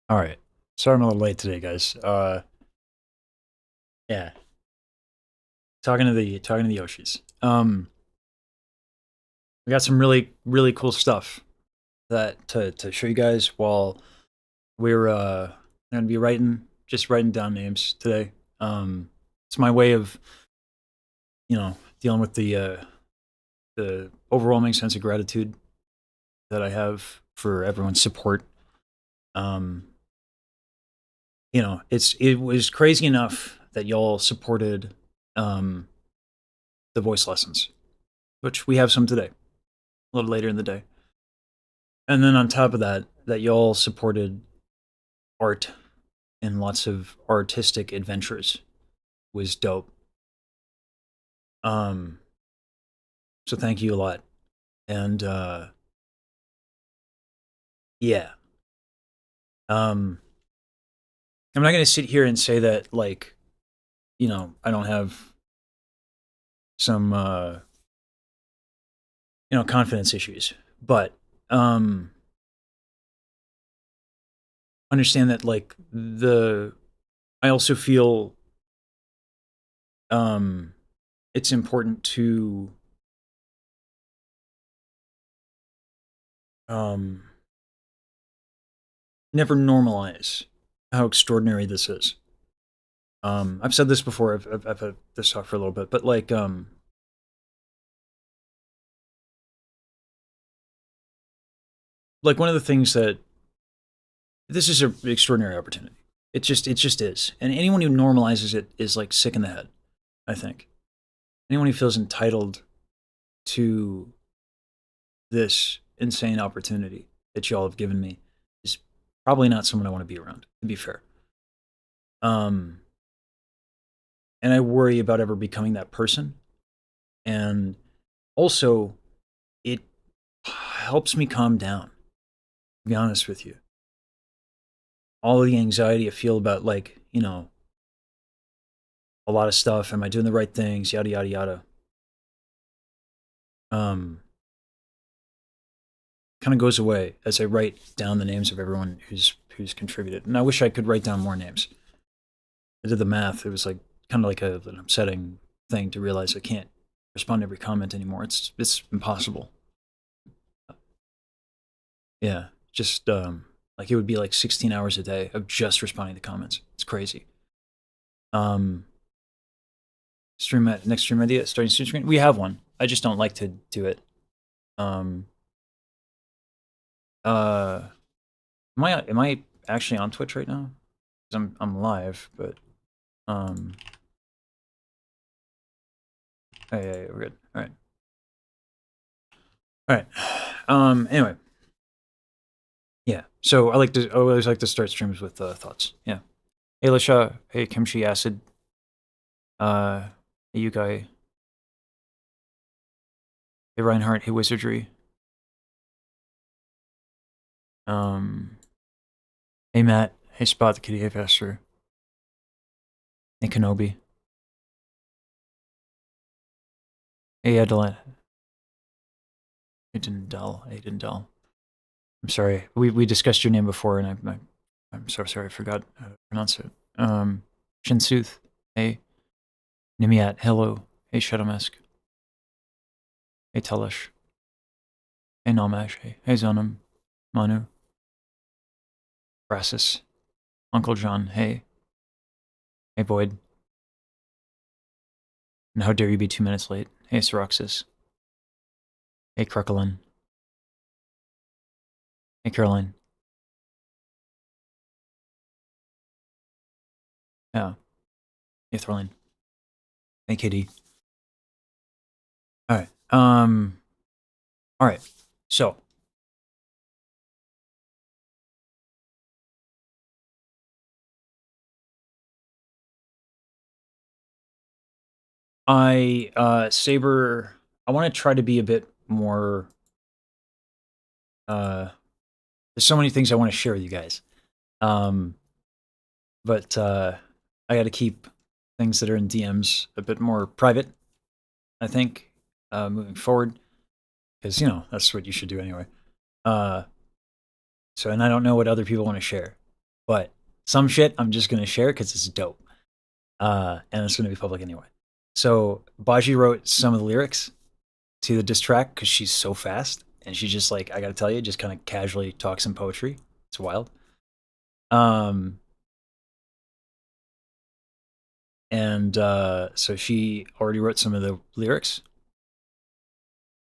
All right. Sorry I'm a little late today, guys. Yeah, talking to the Yoshis. We got some really cool stuff that to show you guys while we're gonna be writing down names today. It's my way of dealing with the overwhelming sense of gratitude that I have for everyone's support. Um, it was crazy enough that y'all supported um the voice lessons, which we have some today, a little later in the day. And then on top of that, that y'all supported art and lots of artistic adventures was dope. Um, so thank you a lot. And yeah, um, I'm not gonna sit here and say that like I don't have some confidence issues, but um, understand that like the I also feel um, it's important to um, never normalize how extraordinary this is. I've said this before. I've had this talk for a little bit, but like one of the things that this is an extraordinary opportunity. It just is, and anyone who normalizes it is like sick in the head. I think anyone who feels entitled to this insane opportunity that y'all have given me is probably not someone I want to be around. To be fair, um, and I worry about ever becoming that person. And also, it helps me calm down. To be honest with you, all the anxiety I feel about a lot of stuff. Am I doing the right things? Yada yada yada. Um, Kind of goes away as I write down the names of everyone who's contributed. And I wish I could write down more names. I did the math. It was like kind of like an upsetting thing to realize I can't respond to every comment anymore. It's impossible. Yeah, just like it would be like 16 hours a day of just responding to comments. It's crazy. Um, next stream idea, starting stream screen. We have one. I just don't like to do it. Um, uh, am I actually on Twitch right now? 'Cause I'm live, but um, oh, yeah, we're good. All right. Anyway, yeah. So I always like to start streams with thoughts. Yeah. Hey, Lisha. Hey, Kimchi Acid. Hey, you guy. Hey, Reinhardt. Hey, Wizardry. Um, hey, Matt. Hey, Spot the Kitty. Hey, Faster. Hey, Kenobi. Hey, Adeline. Hey, Dindel. Hey, Dindel. I'm sorry. We discussed your name before, and I'm so sorry. I forgot how to pronounce it. Shinsuth. Hey, Nimiat. Hello. Hey, Shadowmask. Hey, Telesh. Hey, Nalmash. Hey, Zonum. Manu. Brassus. Uncle John. Hey. Hey, Void. And how dare you be 2 minutes late? Hey, Syroxis. Hey, Kruckalin. Hey, Caroline. Yeah. Hey, Thorlin. Hey, Kitty. All right. All right. So Saber. I want to try to be a bit more. There's so many things I want to share with you guys. Um, but I got to keep things that are in DMs a bit more private. I think moving forward, because that's what you should do anyway. Uh, and I don't know what other people want to share. But some shit I'm just gonna share because it's dope. And it's gonna be public anyway. So Baji wrote some of the lyrics to the diss track because she's so fast, and she just like, I gotta tell you, just kind of casually talks some poetry. It's wild. And so she already wrote some of the lyrics,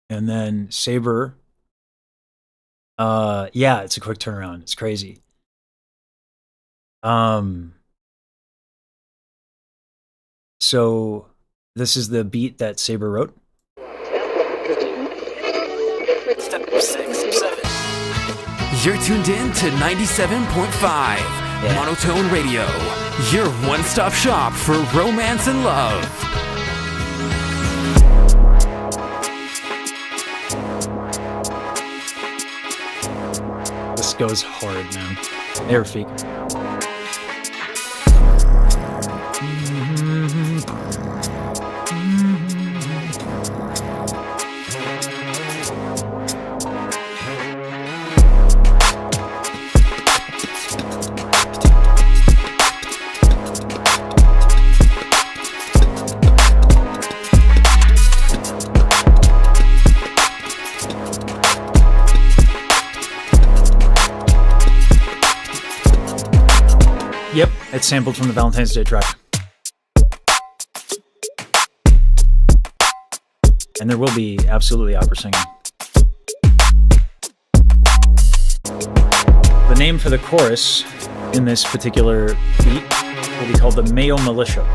and then Saber, yeah, it's a quick turnaround. It's crazy. So this is the beat that Saber wrote. Step 6, 7. You're tuned in to 97.5 Monotone Radio, your one-stop shop for romance and love. This goes hard, man. Airfeek. Yep, it's sampled from the Valentine's Day track. And there will be absolutely opera singing. The name for the chorus in this particular beat will be called the Mayo Militia.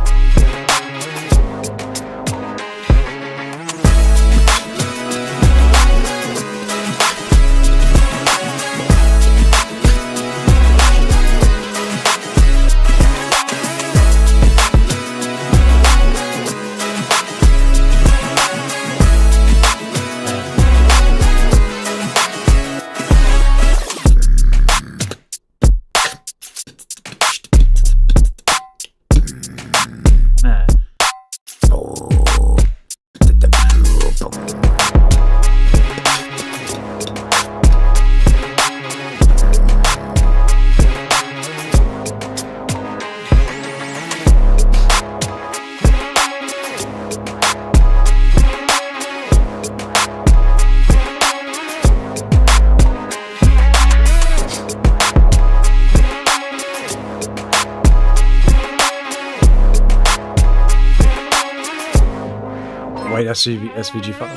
White SVG file.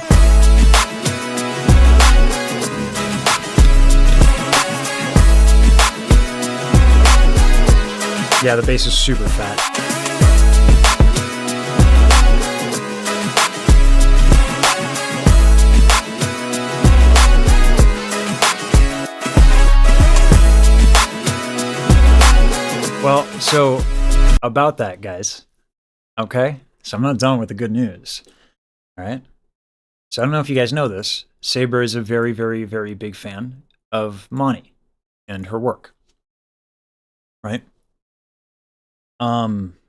Yeah, the bass is super fat. Well, so about that, guys. Okay? So I'm not done with the good news. All right? So I don't know if you guys know this. Saber is a very, very, very big fan of Mani and her work. Right?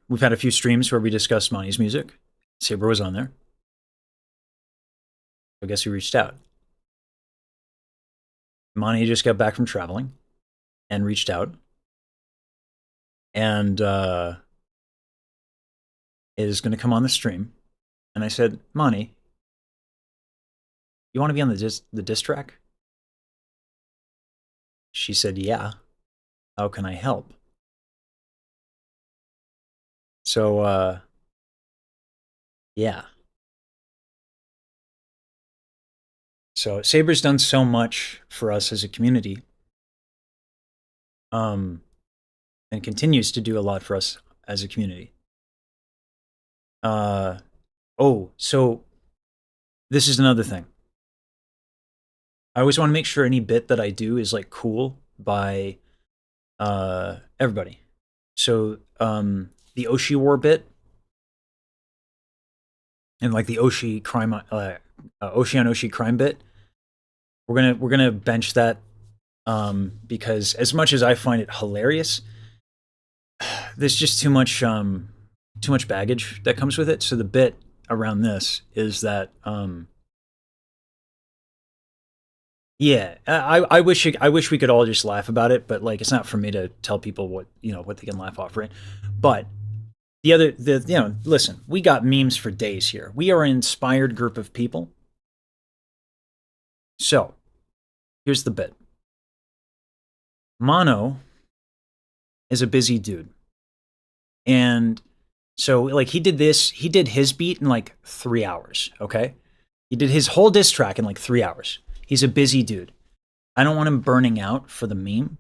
We've had a few streams where we discussed Mani's music. Saber was on there. I guess he reached out. Mani just got back from traveling and reached out. And is going to come on the stream. And I said, Mani, you want to be on the diss track? She said, yeah. How can I help? So, yeah. So Saber's done so much for us as a community. And continues to do a lot for us as a community. Oh, so this is another thing. I always want to make sure any bit that I do is like cool by everybody. So the Oshi War bit and like the Oshi crime Oshi on Oshi crime bit, we're gonna bench that because as much as I find it hilarious, there's just too much baggage that comes with it. So the bit around this is that Yeah, I wish I wish we could all just laugh about it, but like it's not for me to tell people what what they can laugh off, right? But the listen, we got memes for days here. We are an inspired group of people. So here's the bit. Mono is a busy dude, and so like he did his beat in like 3 hours. Okay, he did his whole diss track in like 3 hours. He's a busy dude. I don't want him burning out for the meme.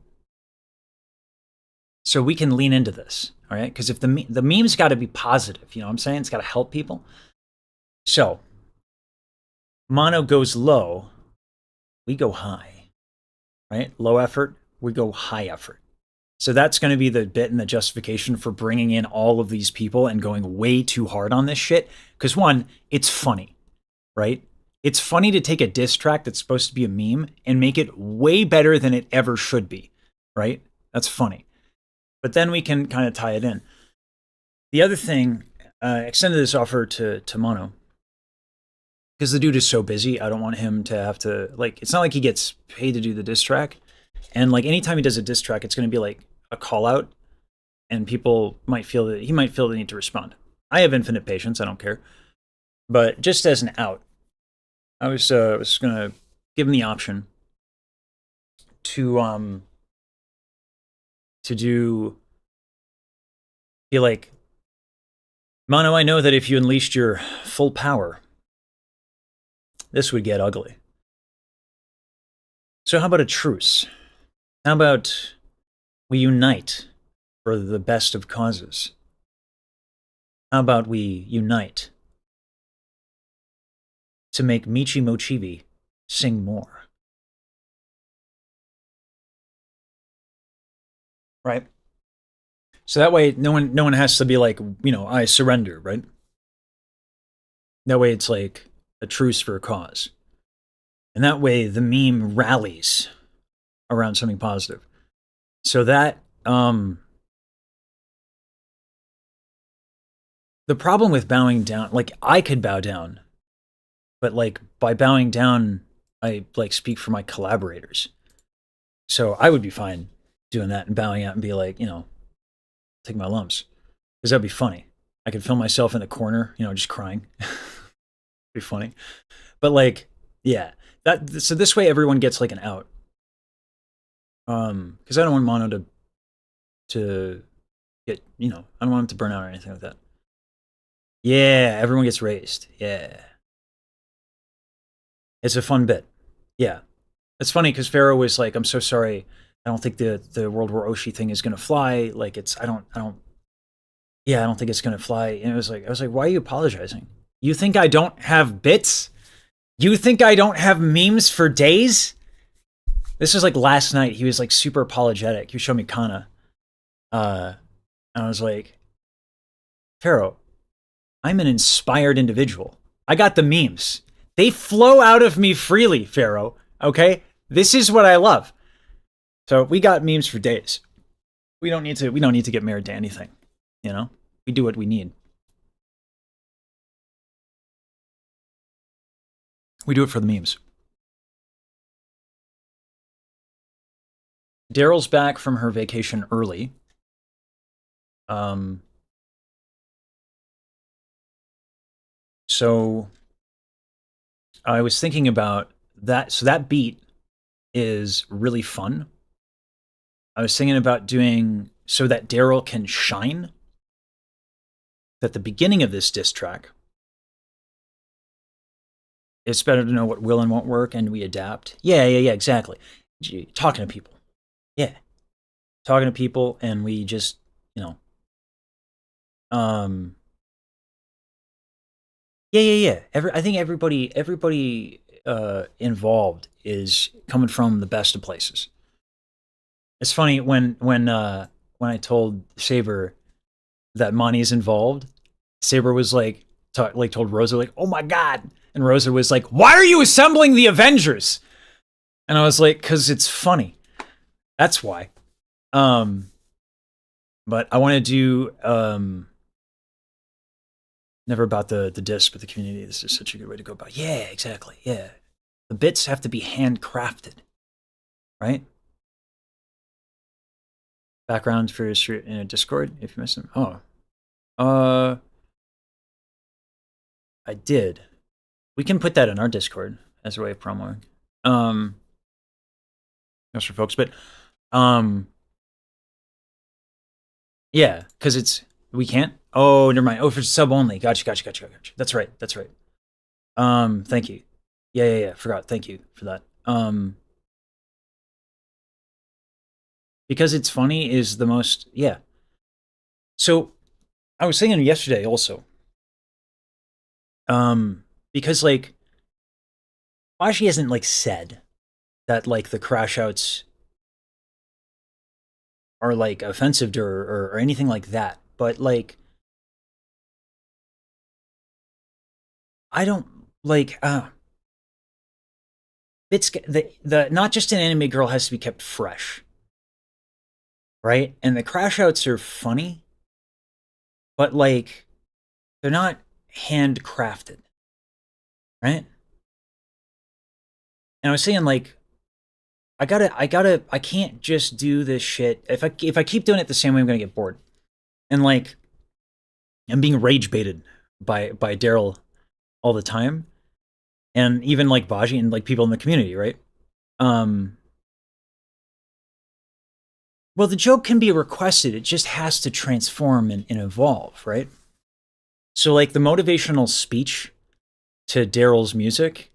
So we can lean into this, all right? Because if the meme's got to be positive, you know what I'm saying? It's got to help people. So Mono goes low, we go high, right? Low effort, we go high effort. So that's going to be the bit and the justification for bringing in all of these people and going way too hard on this shit. Because one, it's funny, right? It's funny to take a diss track that's supposed to be a meme and make it way better than it ever should be, right? That's funny. But then we can kind of tie it in. The other thing, extended this offer to Mono, because the dude is so busy, I don't want him to have to, like, it's not like he gets paid to do the diss track. And like anytime he does a diss track, it's going to be like a call out, and people might feel that he might feel the need to respond. I have infinite patience, I don't care. But just as an out, I was going to give him the option to be like, Mono, I know that if you unleashed your full power, this would get ugly. So how about a truce? How about we unite for the best of causes? How about we unite to make Michi Mochibi sing more? Right? So that way no one has to be like, I surrender, right? That way it's like a truce for a cause. And that way the meme rallies around something positive. So that the problem with bowing down, like I could bow down, but like by bowing down, I like speak for my collaborators. So I would be fine doing that and bowing out and be like, take my lumps. Because that'd be funny. I could film myself in the corner, just crying. Be funny. But like, yeah. So this way everyone gets like an out. Because I don't want Mono to get, I don't want him to burn out or anything like that. Yeah, everyone gets raised. Yeah. It's a fun bit. Yeah. It's funny because Pharaoh was like, I'm so sorry. I don't think the World War Oshi thing is gonna fly. Like I don't think it's gonna fly. And I was like, why are you apologizing? You think I don't have bits? You think I don't have memes for days? This was like last night. He was like super apologetic. He showed me Kana. And I was like, Pharaoh, I'm an inspired individual. I got the memes. They flow out of me freely, Pharaoh. Okay? This is what I love. So we got memes for days. We don't need to get married to anything. We do what we need. We do it for the memes. Daryl's back from her vacation early. So I was thinking about that. So that beat is really fun. I was thinking about doing so that Daryl can shine. At the beginning of this diss track, it's better to know what will and won't work, and we adapt. Yeah, exactly. Talking to people. Yeah. Talking to people, and we just, yeah. I think everybody involved is coming from the best of places. It's funny when I told Saber that Monty's involved, Saber was like told Rosa like, "Oh my god," and Rosa was like, "Why are you assembling the Avengers?" And I was like, "'Cause it's funny. That's why." But I want to do never about the diss, but the community. This is such a good way to go about. Yeah, exactly. Yeah. The bits have to be handcrafted, right? Background for in a Discord if you missed them. Oh, I did. We can put that in our Discord as a way of promoting. That's for folks, but yeah, because it's we can't. Oh, never mind. Oh, for sub only. Gotcha. That's right. Thank you. Yeah. Forgot. Thank you for that. Because it's funny is the most. Yeah. So, I was saying yesterday also. Because like, Baji hasn't like said that like the crash outs are like offensive to her or anything like that, but like, I don't like it's the not just an anime girl has to be kept fresh, right? And the crash outs are funny, but like they're not handcrafted, right? And I was saying like I can't just do this shit. If I keep doing it the same way, I'm gonna get bored. And like I'm being rage baited by Daryl all the time. And even like Baji and like people in the community, right? Well, the joke can be requested. It just has to transform and evolve, right? So like the motivational speech to Daryl's music,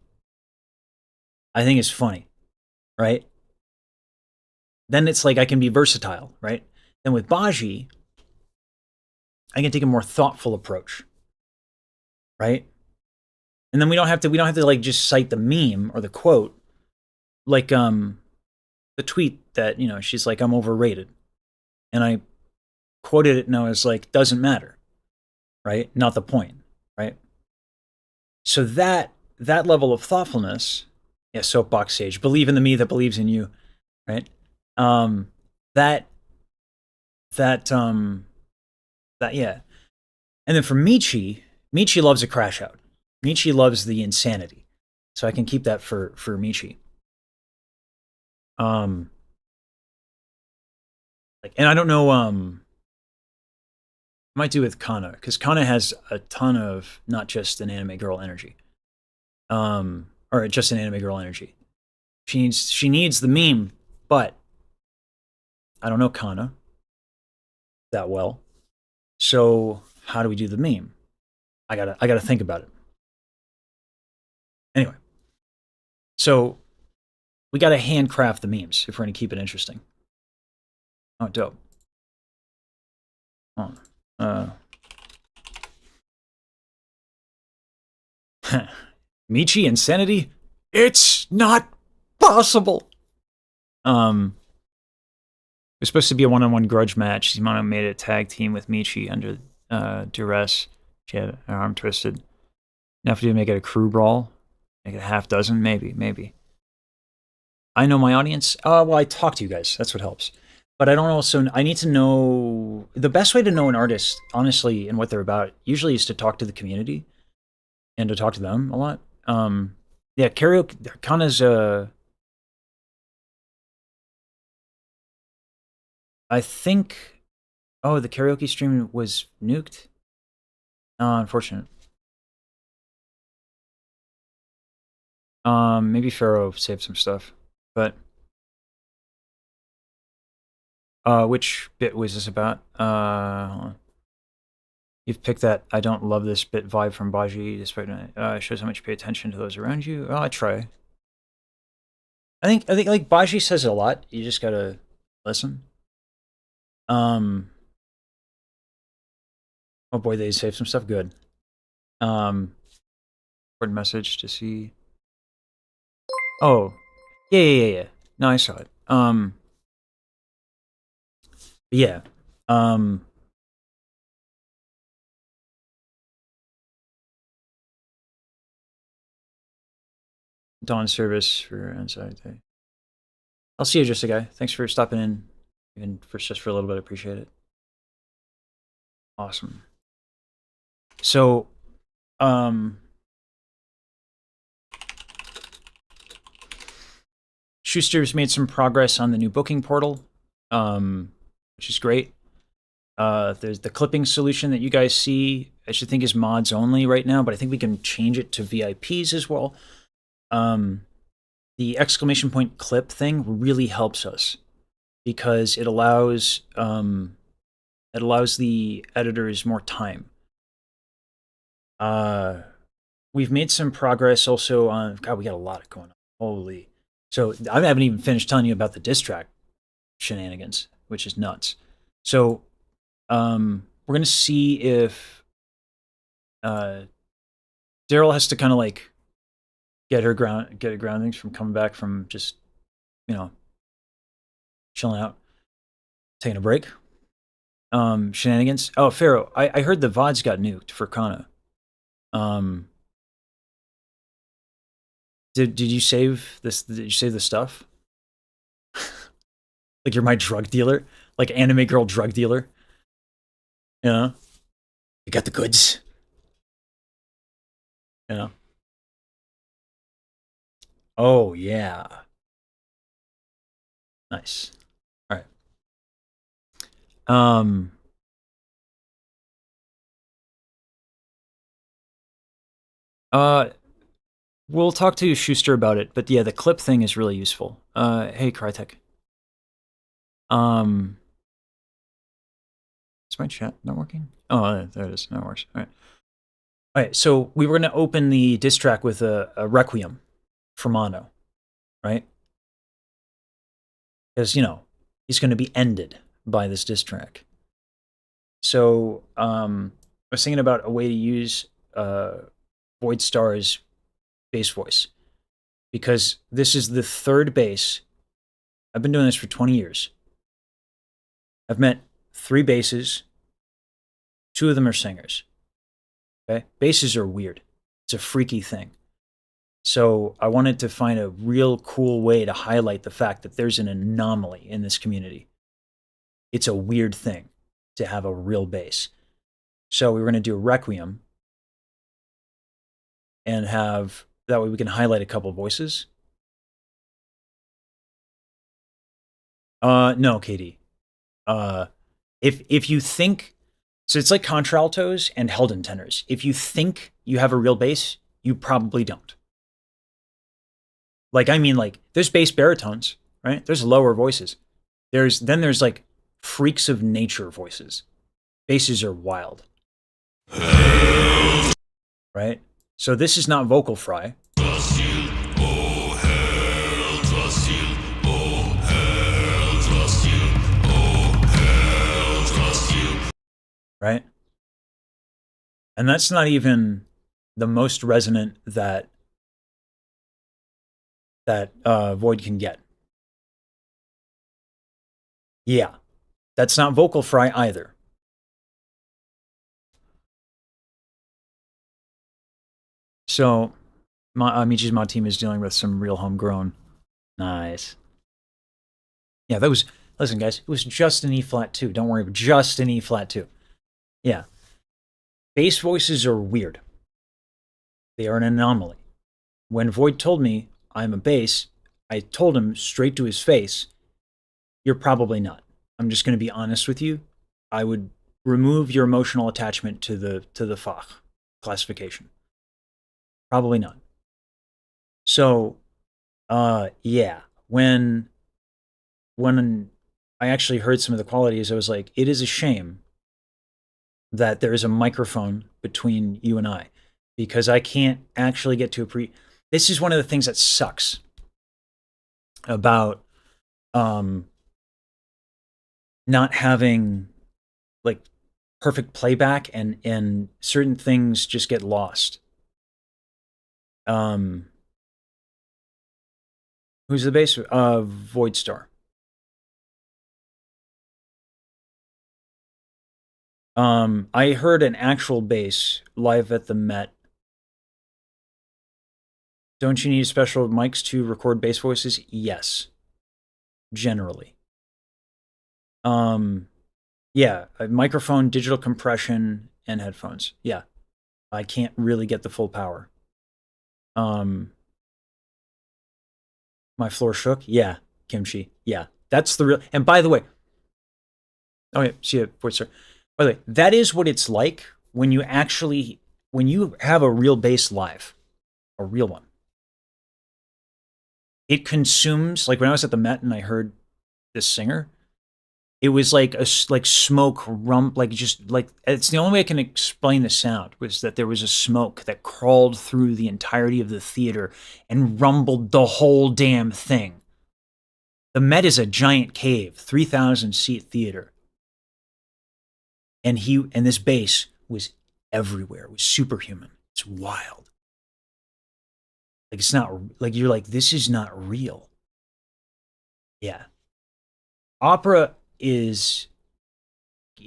I think is funny, right? Then it's like I can be versatile, right? Then with Baji, I can take a more thoughtful approach, right? And then we don't have to like just cite the meme or the quote, like the tweet that, you know, she's like, I'm overrated. And I quoted it and I was like, doesn't matter, right? Not the point, right? So that level of thoughtfulness, yeah, soapbox sage, believe in the me that believes in you, right? That yeah. And then for Michi loves a crash out. Michi loves the insanity. So I can keep that for Michi. Like, and I don't know, I might do with Kana, because Kana has a ton of not just an anime girl energy. Or just an anime girl energy. She needs the meme, but I don't know Kana that well. So how do we do the meme? I gotta think about it. Anyway, so we gotta handcraft the memes if we're gonna keep it interesting. Oh, dope. Oh, Michi insanity? It's not possible. It was supposed to be a one-on-one grudge match. Shimano made a tag team with Michi under duress. She had her arm twisted. Now if we do make it a crew brawl, make it a half dozen, maybe. I know my audience. Well, I talk to you guys. That's what helps. But I don't also. I need to know the best way to know an artist, honestly, and what they're about. Usually, is to talk to the community and to talk to them a lot. Yeah, karaoke. Kana's I think. Oh, the karaoke stream was nuked. Unfortunate. Maybe Pharaoh saved some stuff, but which bit was this about? Hold on. You've picked that I don't love this bit vibe from Baji, despite shows how much you pay attention to those around you. Oh, I try. I think like Baji says it a lot. You just gotta listen. Oh boy, they saved some stuff. Good. Important message to see. Oh, yeah. No, I saw it. Yeah. Dawn service for anxiety. I'll see you, just a guy. Thanks for stopping in, even for just for a little bit. I appreciate it. Awesome. So, Schuster's made some progress on the new booking portal, which is great. There's the clipping solution that you guys see. I should think is mods only right now, but I think we can change it to VIPs as well. The exclamation point clip thing really helps us because it allows the editors more time. We've made some progress also on, God, we got a lot going on. Holy. So I haven't even finished telling you about the diss track shenanigans, which is nuts. So we're going to see if Daryl has to kind of like get her groundings from coming back from just, chilling out, taking a break. Shenanigans. Oh, Pharaoh, I heard the VODs got nuked for Kana. Did you save this? Did you save the stuff? Like you're my drug dealer, like anime girl drug dealer. You got the goods. Oh yeah. Nice. All right. We'll talk to Schuster about it, but yeah, the clip thing is really useful. Hey, Crytek. Is my chat not working? Oh, there it is. Now it works. All right. All right, so we were going to open the diss track with a Requiem for Mono, right? Because, he's going to be ended by this diss track. So I was thinking about a way to use Void Star's bass voice, because this is the third bass. I've been doing this for 20 years. I've met 3 basses. 2 of them are singers. Okay? Basses are weird. It's a freaky thing. So I wanted to find a real cool way to highlight the fact that there's an anomaly in this community. It's a weird thing to have a real bass. So we were going to do a Requiem and have, that way we can highlight a couple voices. No, Katie. If you think, so it's like contraltos and Helden tenors. If you think you have a real bass, you probably don't. Like, there's bass baritones, right? There's lower voices. There's like freaks of nature voices. Basses are wild. Right? So this is not vocal fry. Right? And that's not even the most resonant that Void can get. Yeah. That's not vocal fry either. So Michi's mod team is dealing with some real homegrown. Nice. Yeah, listen guys, it was just an E flat 2. Don't worry, just an E flat 2. Yeah. Bass voices are weird. They are an anomaly. When Void told me I'm a bass, I told him straight to his face, you're probably not. I'm just going to be honest with you. I would remove your emotional attachment to the Fach classification. Probably not. So, yeah, when I actually heard some of the qualities, I was like, it is a shame that there is a microphone between you and I, because I can't actually get to this is one of the things that sucks about not having like perfect playback, and certain things just get lost. Who's the bass? Void Star. I heard an actual bass live at the Met. Don't you need special mics to record bass voices? Yes. Generally. Yeah, a microphone, digital compression, and headphones. Yeah. I can't really get the full power. My floor shook. Yeah, kimchi. Yeah, that's the real. And by the way, oh yeah, see it, voice sir. By the way, that is what it's like when you actually when you have a real bass live, a real one. It consumes like when I was at the Met and I heard this singer. It was like like smoke like just like it's the only way I can explain the sound was that there was a smoke that crawled through the entirety of the theater and rumbled the whole damn thing. The Met is a giant cave, 3,000 seat theater. And this bass was everywhere. It was superhuman. It's wild. Like it's not like you're like this is not real. Yeah. Opera is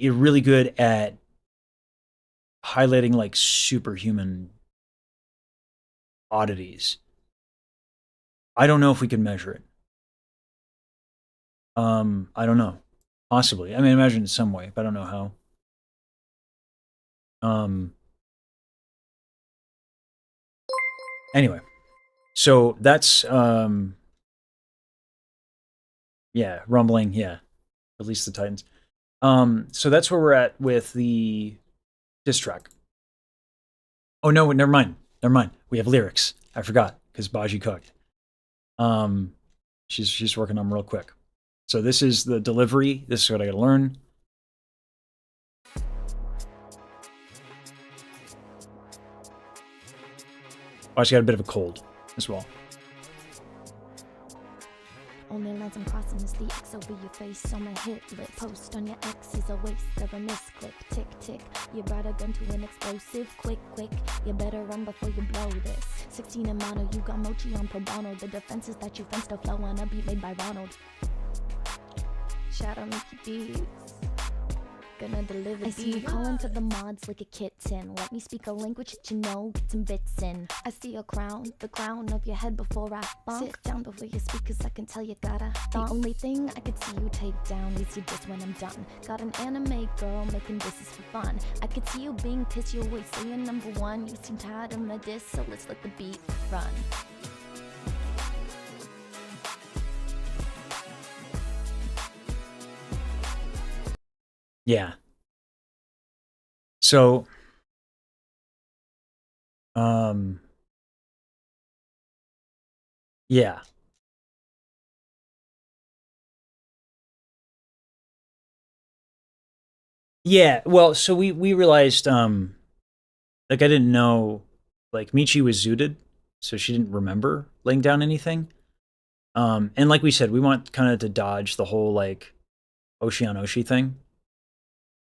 really good at highlighting like superhuman oddities. I don't know if we can measure it. I don't know. Possibly. I mean, imagine in some way, but I don't know how. Anyway, so that's yeah, rumbling, yeah. Release the Titans. So that's where we're at with the diss track. Oh no, never mind. Never mind. We have lyrics. I forgot because Baji cooked. She's working on them real quick. So this is the delivery. This is what I gotta learn. Oh, she got a bit of a cold as well. Only lines I'm crossing is the X over your face on my hit list. Post on your X is a waste of a misclick. Tick, tick, you brought a gun to an explosive. Quick, quick, you better run before you blow this. 16 in mono, you got mochi on pro bono. The defenses that you fenced a flow on a beat made by Ronald. Shadow Mickey beats. Gonna deliver. I see you calling to the mods like a kitten. Let me speak a language that you know, get some bits in. I see your crown, the crown of your head before I bonk. Sit down before you speak, cause I can tell you gotta thonk. The only thing I could see you take down is you diss when I'm done. Got an anime girl making disses for fun. I could see you being pissed, you always say you're number one. You seem tired of my diss, so let's let the beat run. Yeah. So, yeah. Yeah, well, so we realized, like I didn't know, like Michi was zooted, so she didn't remember laying down anything. And like we said, we want kind of to dodge the whole like Oshi on Oshi thing.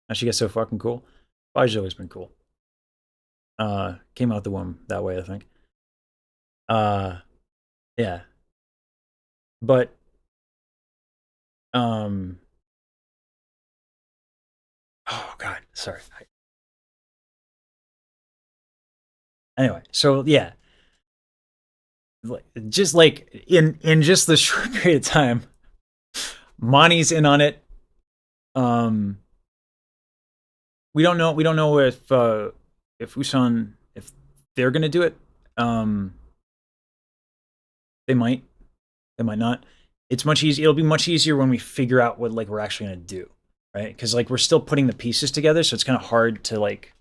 Now she gets so fucking cool. Baji's always been cool. Came out the womb that way, I think. Yeah. But, oh God, sorry. Anyway, so yeah. Just like in just the short period of time, Monty's in on it. We don't know if Usan, if they're gonna do it. They might not. It's much easier. It'll be much easier when we figure out what like we're actually gonna do, right? Because like we're still putting the pieces together, so it's kind of hard to like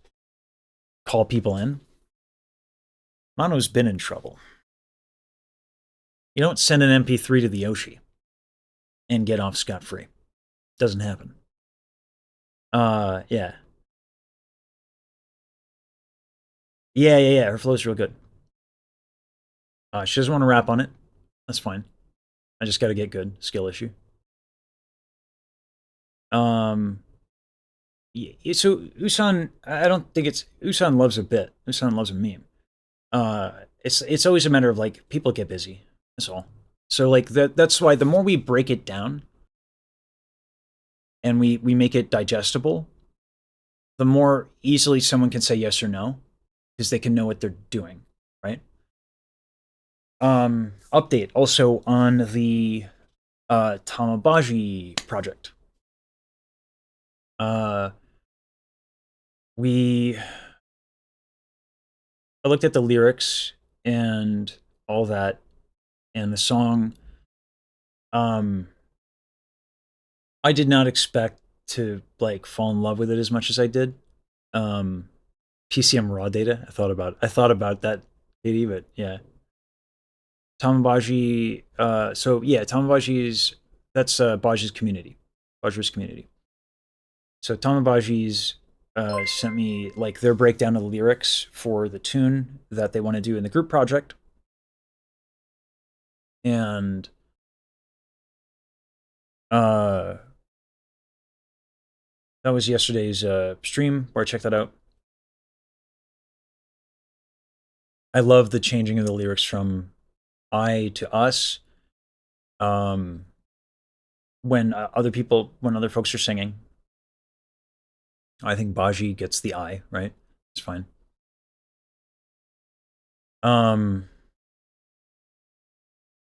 call people in. Mono's been in trouble. You don't send an MP3 to the Oshi and get off scot-free. Doesn't happen. Yeah. Yeah. Her flow's real good. She doesn't want to rap on it. That's fine. I just got to get good. Skill issue. Yeah, so Usan, I don't think it's Usan loves a bit. Usan loves a meme. It's always a matter of like people get busy. That's all. So like that's why the more we break it down and we make it digestible, the more easily someone can say yes or no because they can know what they're doing, right? Update also on the Tamabaji project. I looked at the lyrics and all that, and the song Um, I did not expect to like fall in love with it as much as I did. Um, PCM raw data. I thought about that, Katie, but yeah. Tamabaji. So yeah, Tamabaji's that's Baji's community, Baji's community. So Tamabaji's sent me like their breakdown of the lyrics for the tune that they want to do in the group project, and uh, that was yesterday's stream where I checked that out. I love the changing of the lyrics from I to us. Um, when other folks are singing, I think Baji gets the I, right? It's fine. Um,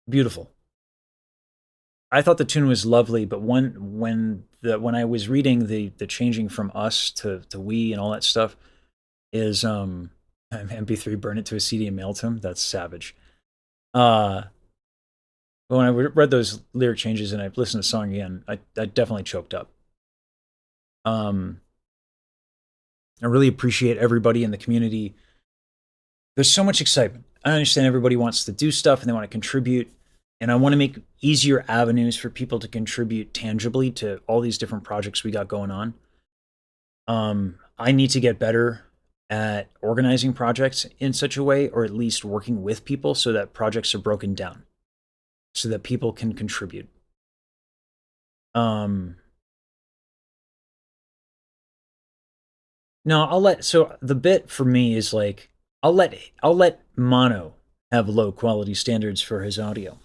Beautiful. I thought the tune was lovely, but when I was reading the changing from us to we and all that stuff is MP3 burn it to a CD and mail to him. That's savage. Uh, but when I read those lyric changes and I listened to the song again, I definitely choked up. Um, I really appreciate everybody in the community. There's so much excitement. I understand everybody wants to do stuff and they want to contribute. And I want to make easier avenues for people to contribute tangibly to all these different projects we got going on. I need to get better at organizing projects in such a way, or at least working with people so that projects are broken down so that people can contribute. No, so the bit for me is like, I'll let Mono have low quality standards for his audio.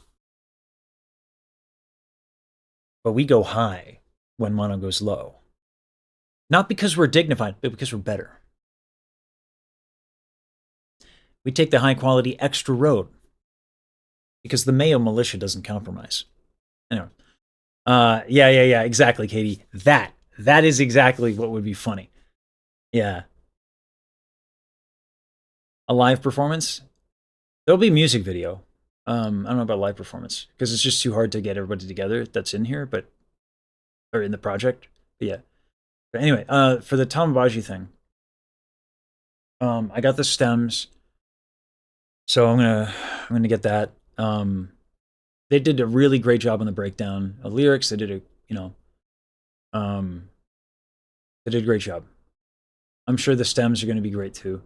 But we go high when Mono goes low. Not because we're dignified, but because we're better. We take the high quality extra road because the Mayo militia doesn't compromise. Anyway, yeah, exactly, Katie. That is exactly what would be funny. Yeah, a live performance. There'll be music video. I don't know about live performance because it's just too hard to get everybody together that's in here, or in the project. But yeah. But anyway, for the Tamabaji thing, I got the stems, so I'm gonna get that. They did a really great job on the breakdown of lyrics. They did they did a great job. I'm sure the stems are going to be great too.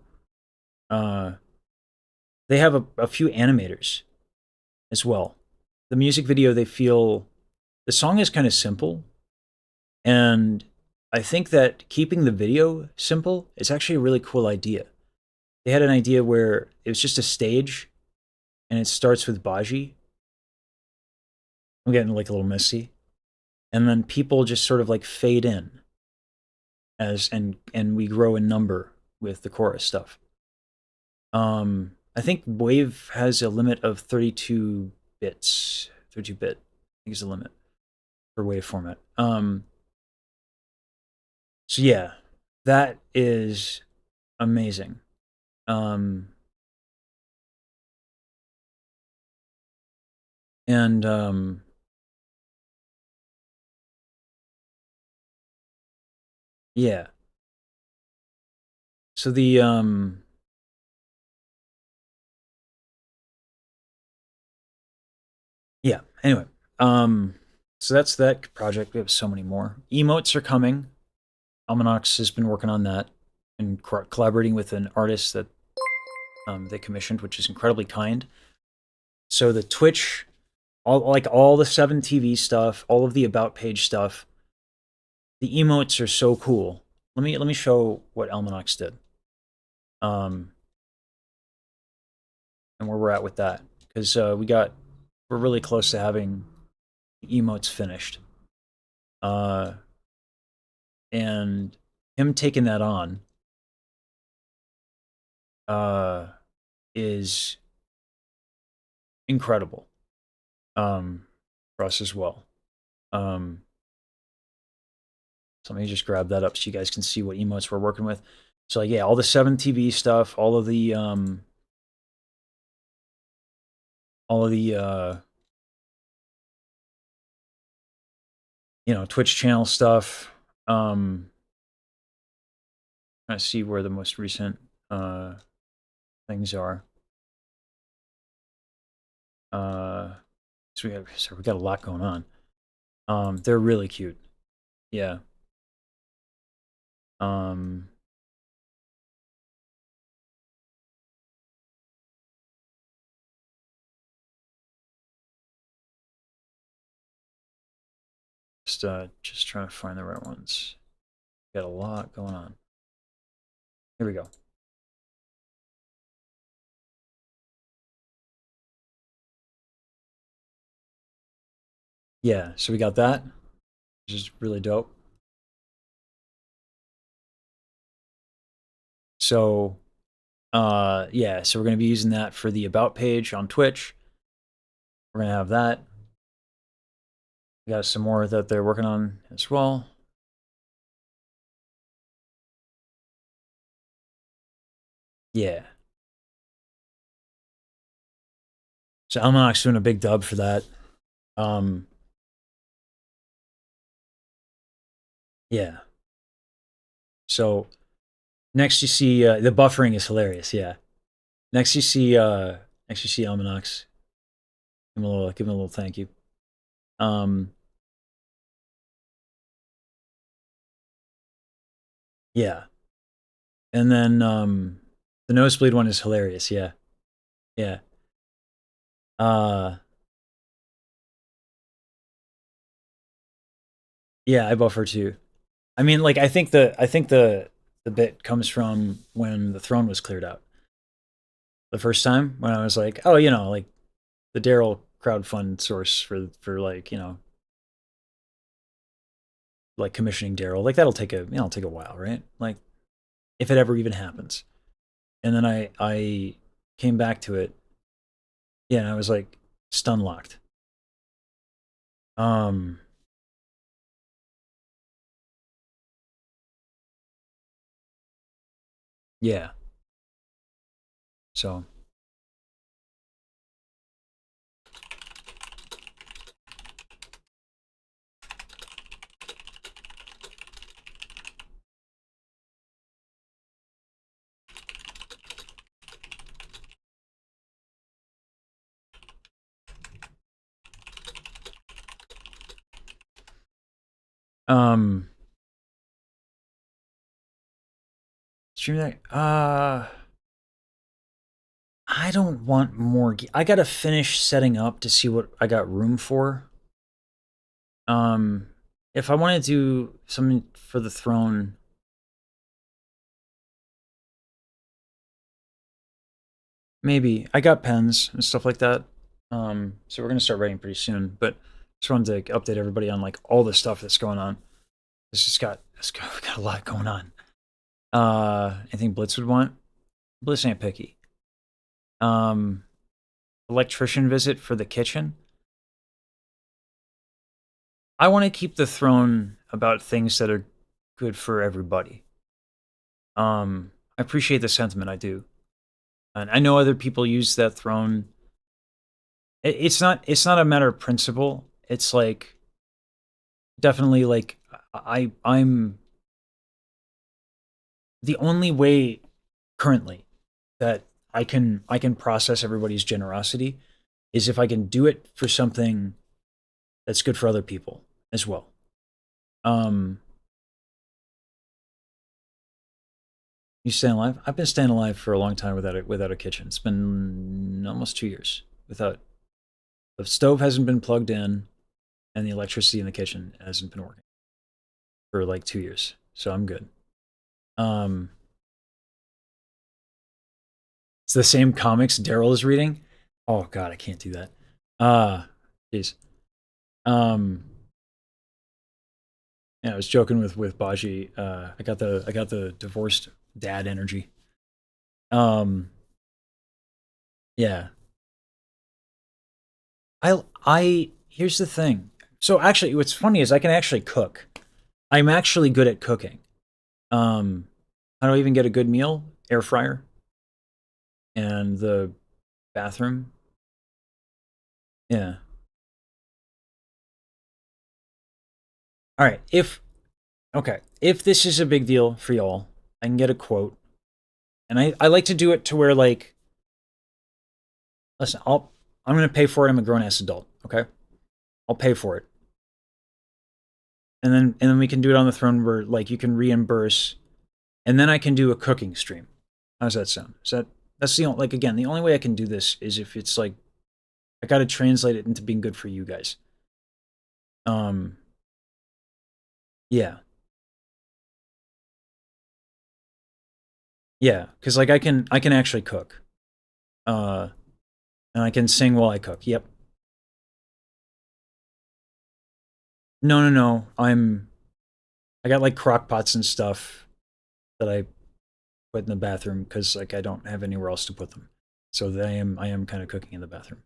They have a few animators as well. The music video, the song is kind of simple, and I think that keeping the video simple is actually a really cool idea. They had an idea where it was just a stage, and it starts with Baji. I'm getting like a little messy, and then people just sort of like fade in and we grow in number with the chorus stuff. I think Wave has a limit of 32 bits. 32-bit, I think is the limit for Wave format. So yeah, that is amazing. Yeah. So yeah, anyway. So that's that project. We have so many more. Emotes are coming. Almanax has been working on that and collaborating with an artist that they commissioned, which is incredibly kind. So the Twitch, all the 7TV stuff, all of the about page stuff, the emotes are so cool. Let me show what Almanax did. And where we're at with that, because we're really close to having emotes finished. And him taking that on is incredible for us as well. So let me just grab that up so you guys can see what emotes we're working with. So like, yeah, all the 7TV stuff, all of the you know, Twitch channel stuff. Trying to see where the most recent things are. So we got a lot going on. They're really cute. Yeah. Just trying to find the right ones. Got a lot going on. Here we go. Yeah, so we got that, which is really dope. So, yeah, so we're going to be using that for the About page on Twitch. We're going to have that. We got some more that they're working on as well. Yeah. So Almanac's doing a big dub for that. Yeah. So next you see the buffering is hilarious. Yeah. Next you see Almanac's. Give him a little thank you. Yeah. And then the nosebleed one is hilarious. Yeah. Yeah. Yeah, I buffer too. I mean, like I think the bit comes from when the throne was cleared out. The first time when I was like, oh, you know, like the Daryl crowdfund source for like, you know, like commissioning Daryl, like that'll take a while, right? Like if it ever even happens. And then I came back to it. Yeah, and I was like stun locked. Yeah. So stream that I don't want more. I gotta finish setting up to see what I got room for. If I want to do something for the throne, maybe I got pens and stuff like that. So we're gonna start writing pretty soon. But just wanted to update everybody on like all the stuff that's going on. We got a lot going on. Anything Blitz would want? Blitz ain't picky. Electrician visit for the kitchen. I want to keep the throne about things that are good for everybody. I appreciate the sentiment, I do. And I know other people use that throne. It's not a matter of principle. It's like definitely like I'm the only way currently that I can process everybody's generosity is if I can do it for something that's good for other people as well. You staying alive? I've been staying alive for a long time without a kitchen. It's been almost 2 years without. The stove hasn't been plugged in, and the electricity in the kitchen hasn't been working for like 2 years. So I'm good. It's the same comics Daryl is reading. Oh God, I can't do that. Jeez. Yeah, I was joking with Baji. I got the divorced dad energy. Yeah. I here's the thing. So actually, what's funny is I can actually cook. I'm actually good at cooking. How do I even get a good meal? Air fryer. And the bathroom. Yeah. All right, if this is a big deal for y'all, I can get a quote. And I like to do it to where, like, listen, I'm gonna pay for it. I'm a grown ass adult, okay? I'll pay for it. And then we can do it on the throne where, like, you can reimburse, and then I can do a cooking stream. How's that sound? That's the only, like, again, the only way I can do this is if it's like I gotta translate it into being good for you guys. Yeah. Yeah, because like I can actually cook. And I can sing while I cook. Yep. No. I got like crock pots and stuff that I put in the bathroom because like I don't have anywhere else to put them. So that I am kind of cooking in the bathroom.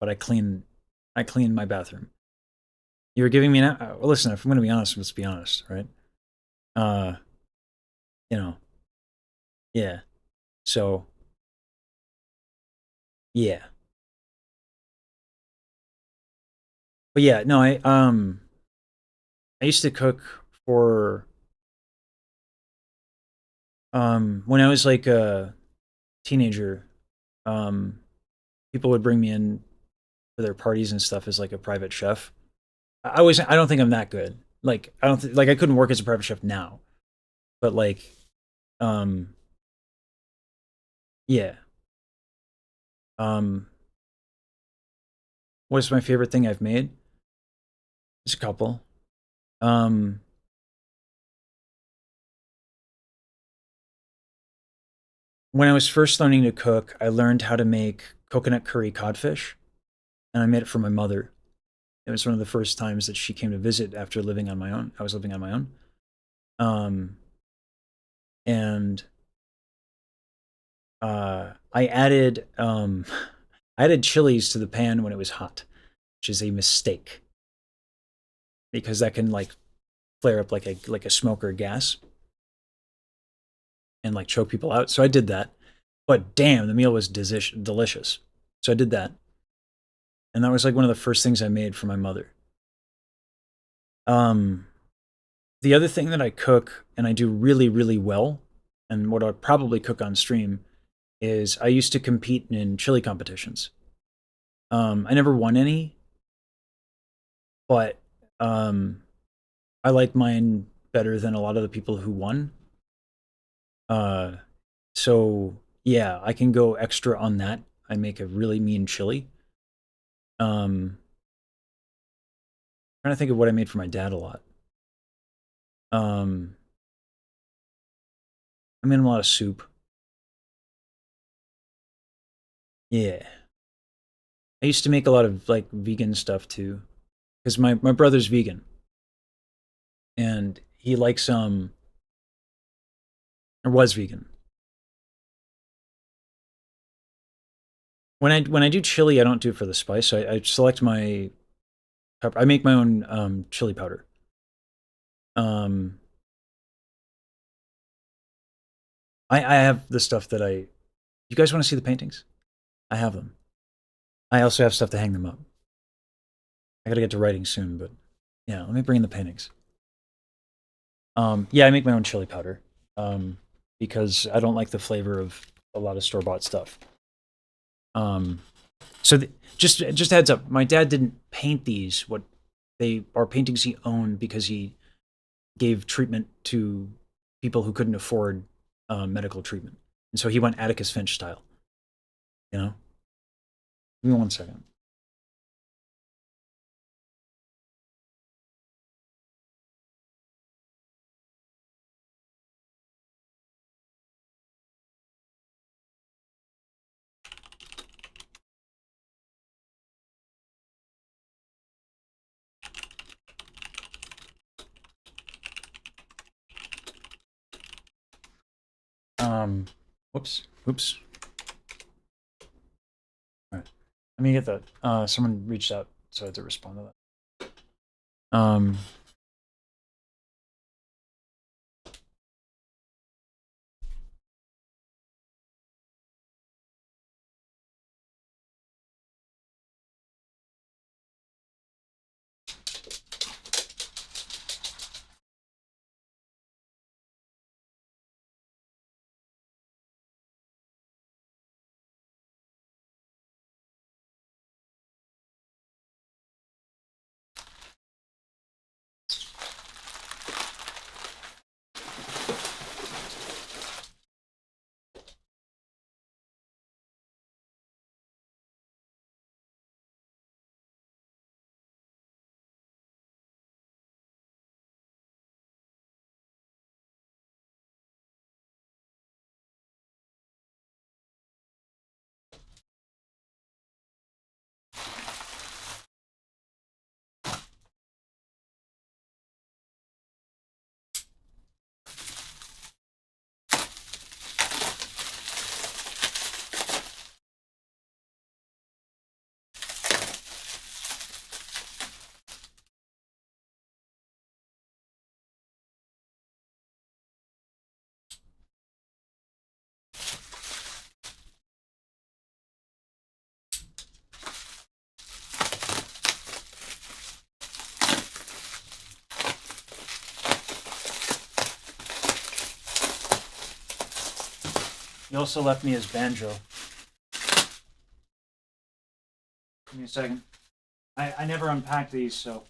But I clean my bathroom. You were giving me an well, listen, if I'm gonna be honest, let's be honest, right? Uh you know, yeah. So yeah. But yeah, no, I used to cook for when I was like a teenager, um people would bring me in for their parties and stuff as like a private chef. I don't think I'm that good. Like I don't like I couldn't work as a private chef now. But like um yeah. Um what's my favorite thing I've made? There's a couple. Um when I was first learning to cook, I learned how to make coconut curry codfish, and I made it for my mother. It was one of the first times that she came to visit after living on my own. I was living on my own. Um and I added I added chilies to the pan when it was hot, which is a mistake because that can like flare up like a smoke or gas and like choke people out. So I did that. But damn, the meal was delicious. So I did that. And that was like one of the first things I made for my mother. Um the other thing that I cook and I do really, really well, and what I'd probably cook on stream, is I used to compete in chili competitions. I never won any, but I like mine better than a lot of the people who won. Uh, so yeah, I can go extra on that. I make a really mean chili. Um, Trying to think of what I made for my dad a lot. Um, I made him a lot of soup. Yeah, I used to make a lot of like vegan stuff too, because my brother's vegan and he likes or was vegan. When I do chili, I don't do it for the spice. I select my pepper. I make my own chili powder. Um, I have the stuff that I. You guys want to see the paintings? I have them. I also have stuff to hang them up. I gotta get to writing soon, but yeah, let me bring in the paintings. Yeah, I make my own chili powder. Because I don't like the flavor of a lot of store bought stuff. Um, so just heads up, my dad didn't paint these. What they are paintings he owned because he gave treatment to people who couldn't afford medical treatment, and so he went Atticus Finch style. You know, give me 1 second. Whoops. All right, let me get that. Someone reached out, so I had to respond to that. He also left me his banjo. Give me a second. I never unpacked these, so.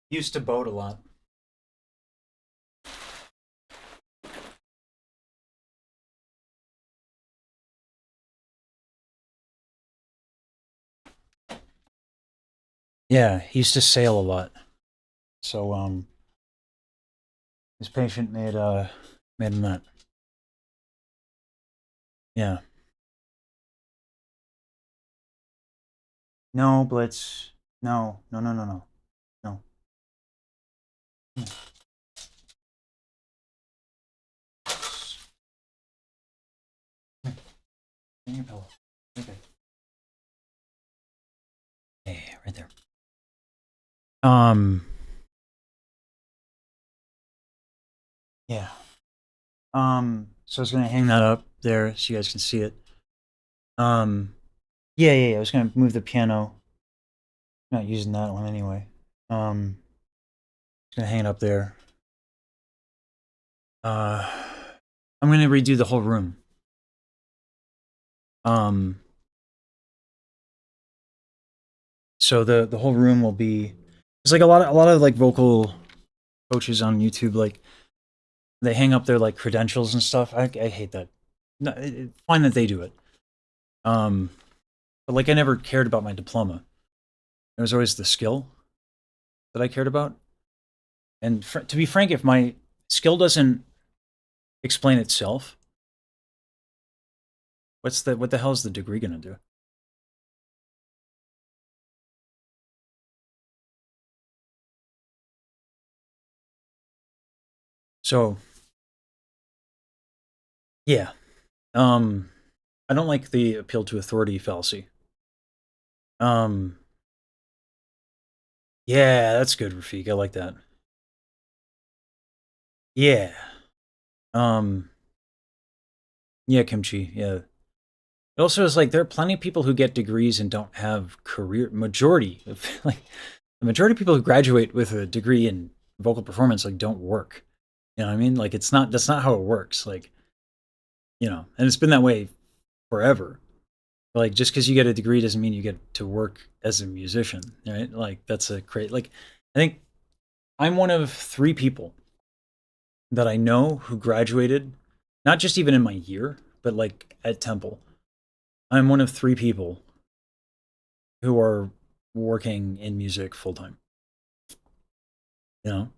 Used to boat a lot. Yeah, he used to sail a lot. So his patient made him that. Yeah. No, Blitz. No. No, no, no, no. No. Give me your pillow. Okay. Hey, right there. Yeah. So I was gonna hang that up there so you guys can see it. Yeah. I was gonna move the piano. Not using that one anyway. Gonna hang it up there. I'm gonna redo the whole room. So the whole room will be. It's like a lot of like vocal coaches on YouTube, like they hang up their like credentials and stuff. I hate that. No, fine that they do it. But like I never cared about my diploma. It was always the skill that I cared about. And to be frank, if my skill doesn't explain itself, what the hell is the degree gonna do? So yeah. I don't like the appeal to authority fallacy. Yeah, that's good, Rafiq. I like that. Yeah. Um, yeah, Kimchi. Yeah. It also is like there are plenty of people who get degrees and don't have career. Majority of like the majority of people who graduate with a degree in vocal performance like don't work. You know what I mean? Like that's not how it works. Like, you know, and it's been that way forever. Like just because you get a degree doesn't mean you get to work as a musician, right? Like that's a great like I think I'm one of 3 people that I know who graduated, not just even in my year, but like at Temple. I'm one of 3 people who are working in music full time. You know?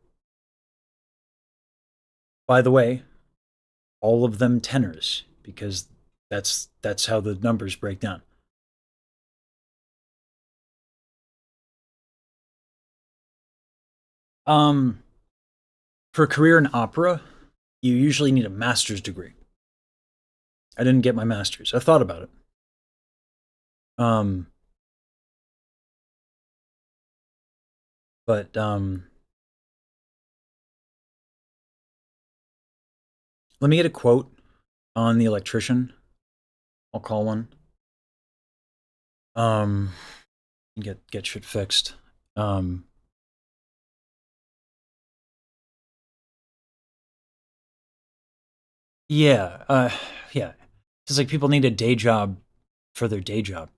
By the way, all of them tenors because that's how the numbers break down. For a career in opera, you usually need a master's degree. I didn't get my master's. I thought about it. But let me get a quote on the electrician. I'll call one. Get shit fixed. Yeah, yeah. It's like people need a day job for their day job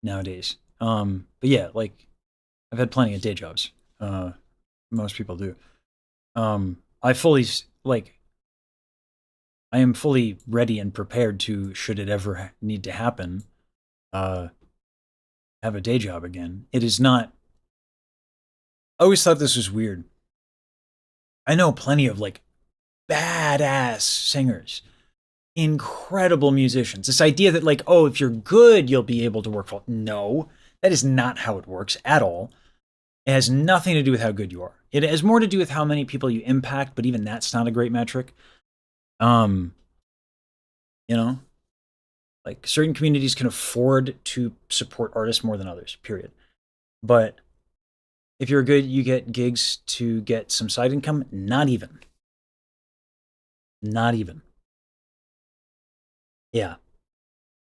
nowadays. But yeah, like I've had plenty of day jobs. Most people do. I fully like I am fully ready and prepared to, should it ever need to happen, have a day job again. It is not. I always thought this was weird. I know plenty of like badass singers, incredible musicians. This idea that like, oh, if you're good, you'll be able to work for. No, that is not how it works at all. It has nothing to do with how good you are. It has more to do with how many people you impact, but even that's not a great metric. You know, like certain communities can afford to support artists more than others, period. But if you're good, you get gigs to get some side income. Not even. Not even. Yeah.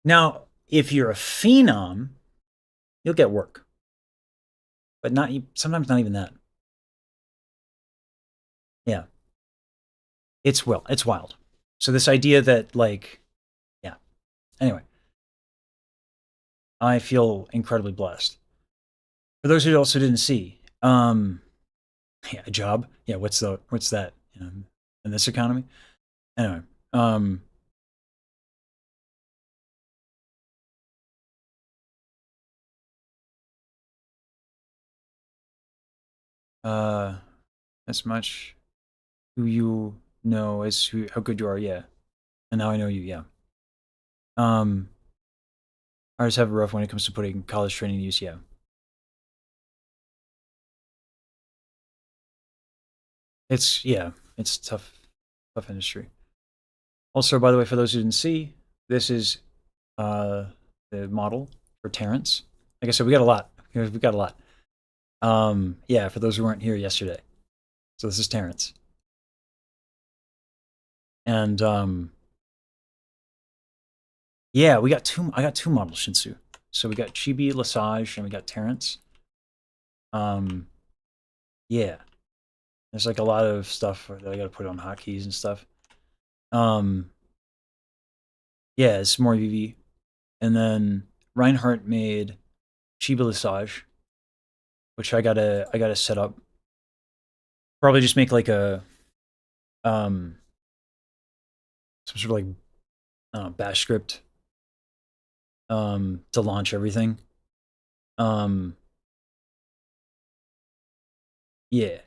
Now, if you're a phenom, you'll get work. But sometimes not even that. Yeah. It's wild. So this idea that like, yeah. Anyway, I feel incredibly blessed. For those who also didn't see, yeah, a job. Yeah, what's that in this economy? Anyway, as much who you know as how good you are. Yeah, and now I know you. Yeah. Artists have it rough when it comes to putting college training to use. Yeah. It's tough industry. Also, by the way, for those who didn't see, this is the model for Terrence. Like I said, we got a lot. We got a lot. Yeah, for those who weren't here yesterday. So this is Terrence. And yeah, I got two model Shinsu. So we got Chibi, Lesage, and we got Terrence. Yeah. There's like a lot of stuff that I gotta put on hotkeys and stuff. Yeah, it's more VV. And then Reinhardt made Chibi Lesage, which I gotta set up. Probably just make like a some sort of like bash script to launch everything. Yeah.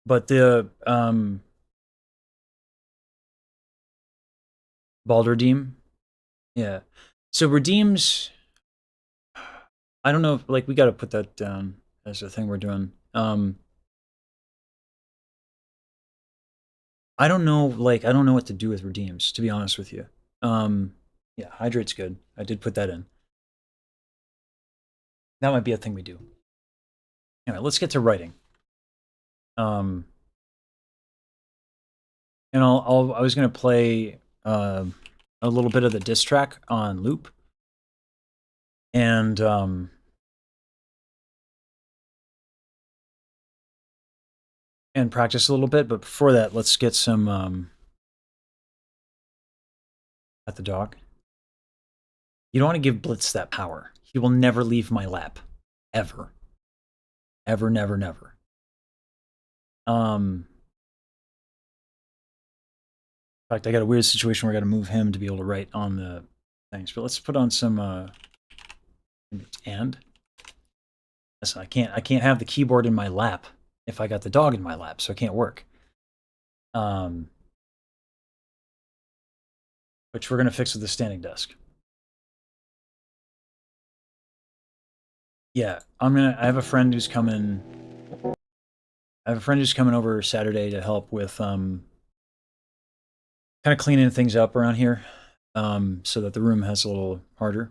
But the Baldur Redeem, yeah. So Redeems, I don't know if, like, we got to put that down as a thing we're doing. I don't know, like, I don't know what to do with Redeems, to be honest with you. Yeah, Hydrate's good. I did put that in. That might be a thing we do. Anyway, let's get to writing. And I was gonna play a little bit of the diss track on loop, and practice a little bit. But before that, let's get some at the dog. You don't want to give Blitz that power. He will never leave my lap, ever, ever, never, never. In fact, I got a weird situation where I got to move him to be able to write on the things. But let's put on some and. Listen, I can't have the keyboard in my lap if I got the dog in my lap, so it can't work. Which we're gonna fix with the standing desk. Yeah, I have a friend who's coming. I have a friend who's coming over Saturday to help with kind of cleaning things up around here, so that the room has a little harder.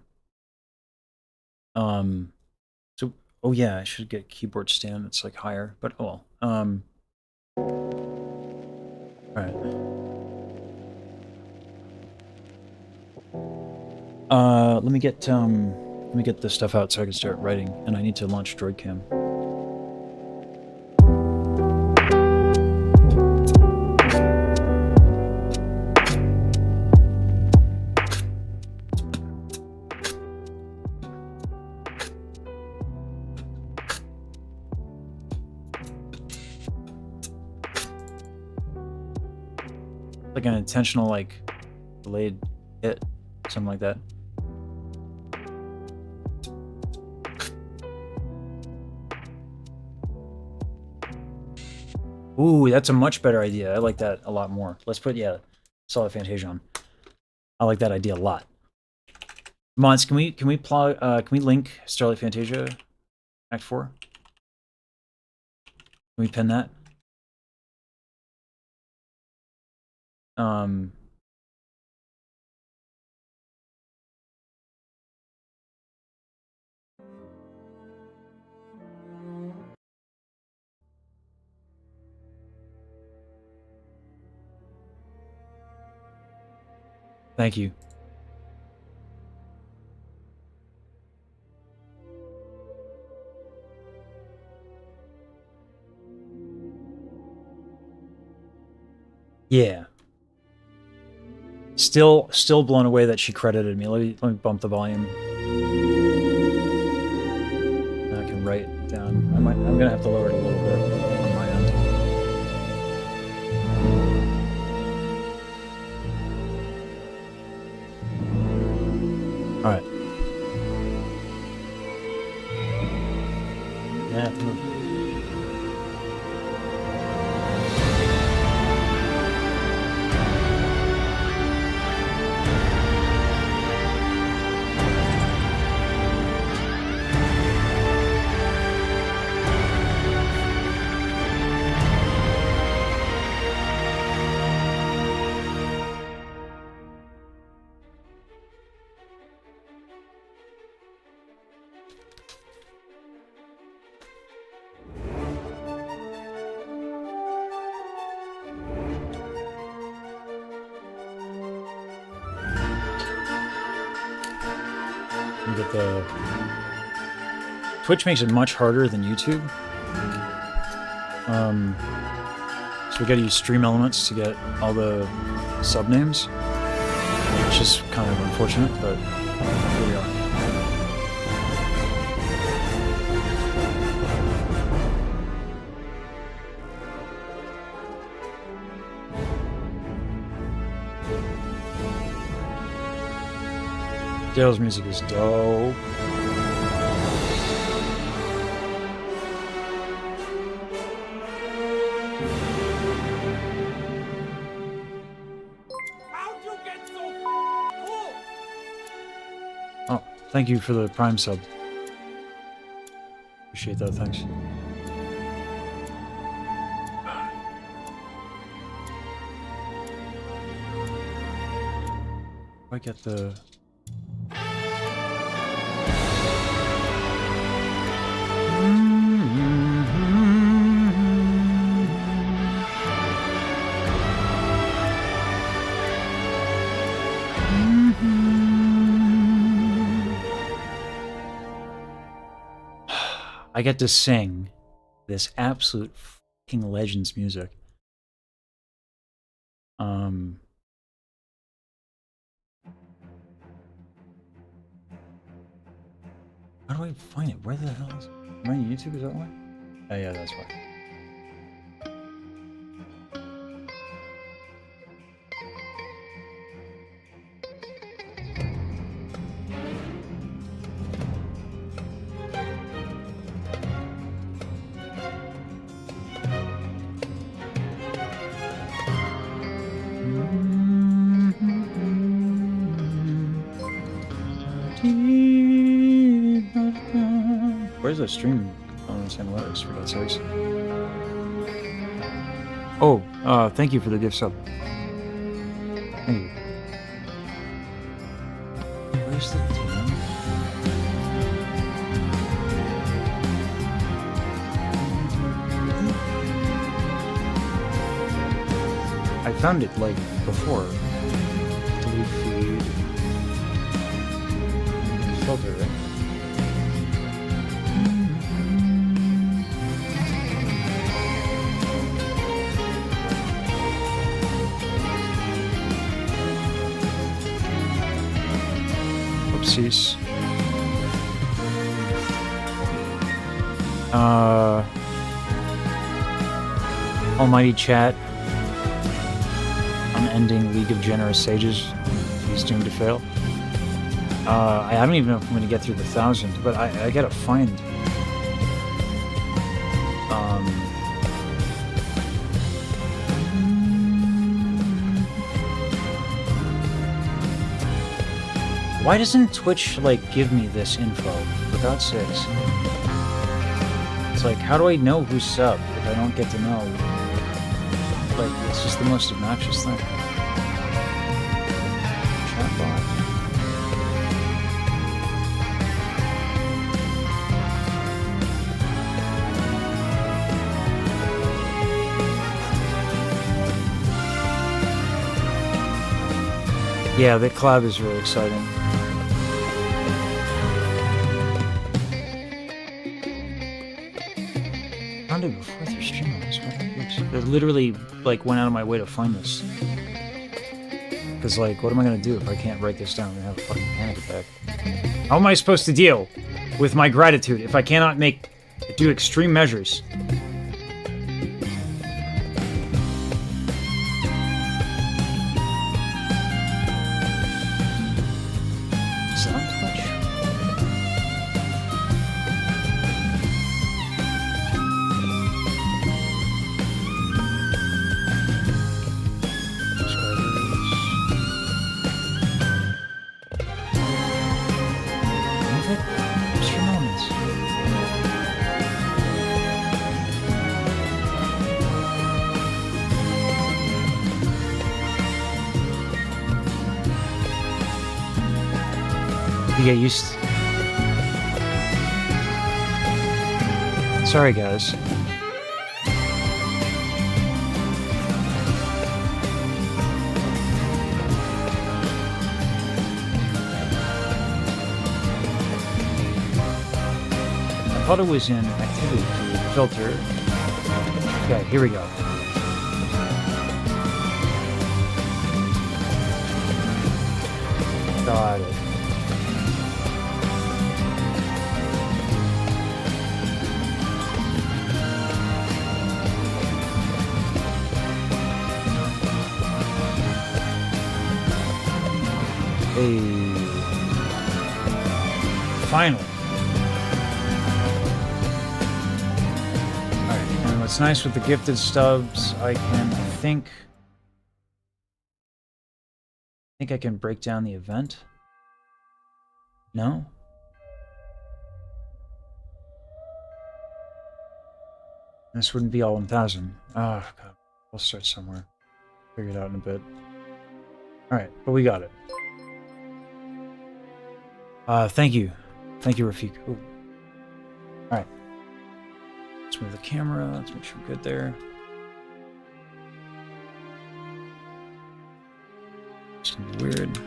So Oh yeah, I should get keyboard stand that's like higher, but oh well. Alright. Let me get this stuff out so I can start writing, and I need to launch DroidCam. Like an intentional, like, delayed hit, something like that. Ooh, that's a much better idea. I like that a lot more. Let's put, yeah, Starlight Fantasia on. I like that idea a lot. Mons, can we link Starlight Fantasia Act 4? Can we pin that? Thank you. Yeah. Still blown away that she credited me. Let me bump the volume. I can write down. I'm gonna have to lower it a little bit on my end. All right. Yeah. Get the Twitch makes it much harder than YouTube. So we got to use Stream Elements to get all the sub names, which is kind of unfortunate, but here we are. Dale's music is dope. Oh, thank you for the Prime sub. Appreciate that, thanks. I get the... I get to sing this absolute fucking Legends music. How do I find it? Where the hell is it? Am I on YouTube? Is that why? Oh yeah, that's why. Where's the stream? I don't understand what it is, for God's sakes. Oh, thank you for the gift sub. Thank you. Where's the DM? I found it like before. Delete feed. Filter, right? Oopsies. Almighty chat. Unending League of Generous Sages. He's doomed to fail. I don't even know if I'm going to get through the 1,000, but I gotta find. Why doesn't Twitch, like, give me this info? For God's sakes. It's like, how do I know who's subbed if I don't get to know? Like, it's just the most obnoxious thing. Chatbot. Yeah, the collab is really exciting. Found it before their stream on this one. I literally like went out of my way to find this. Cause like, what am I gonna do if I can't write this down? I'm gonna have a fucking panic attack. How am I supposed to deal with my gratitude if I cannot do extreme measures? Is that on Twitch? You get used. Sorry, guys. I thought it was in activity feed filter. Okay, here we go. Got it. Finally. Alright, and what's nice with the gifted stubs, I think I can break down the event. No? This wouldn't be all 1,000. Oh, God. We'll start somewhere. Figure it out in a bit. Alright, but we got it. Thank you. Thank you, Rafik. Ooh. Alright. Let's move the camera. Let's make sure we're good there. It's gonna be weird.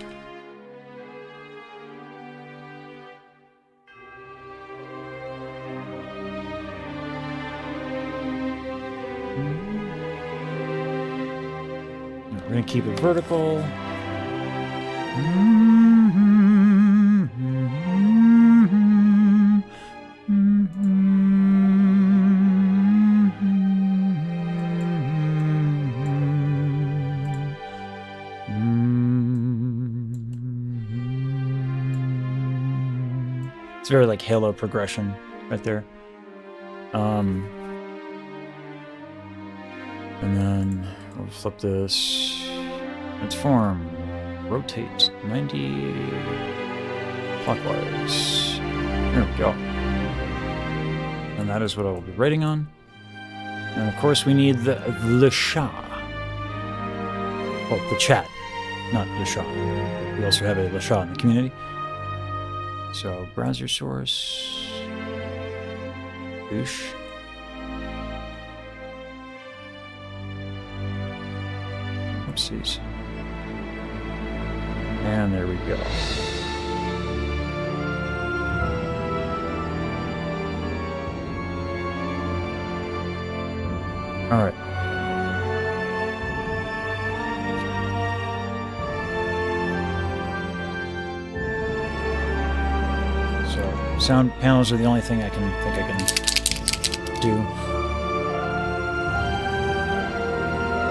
We're gonna keep it vertical. It's very like Halo progression right there. And then we'll flip this. Transform. Rotate 90 clockwise. There we go. And that is what I will be writing on. And of course we need the Shah. Well, the chat, not the Shah. We also have a Le Shah in the community. So, browser source. Oopsies. And there we go. All right. So sound panels are the only thing I can do.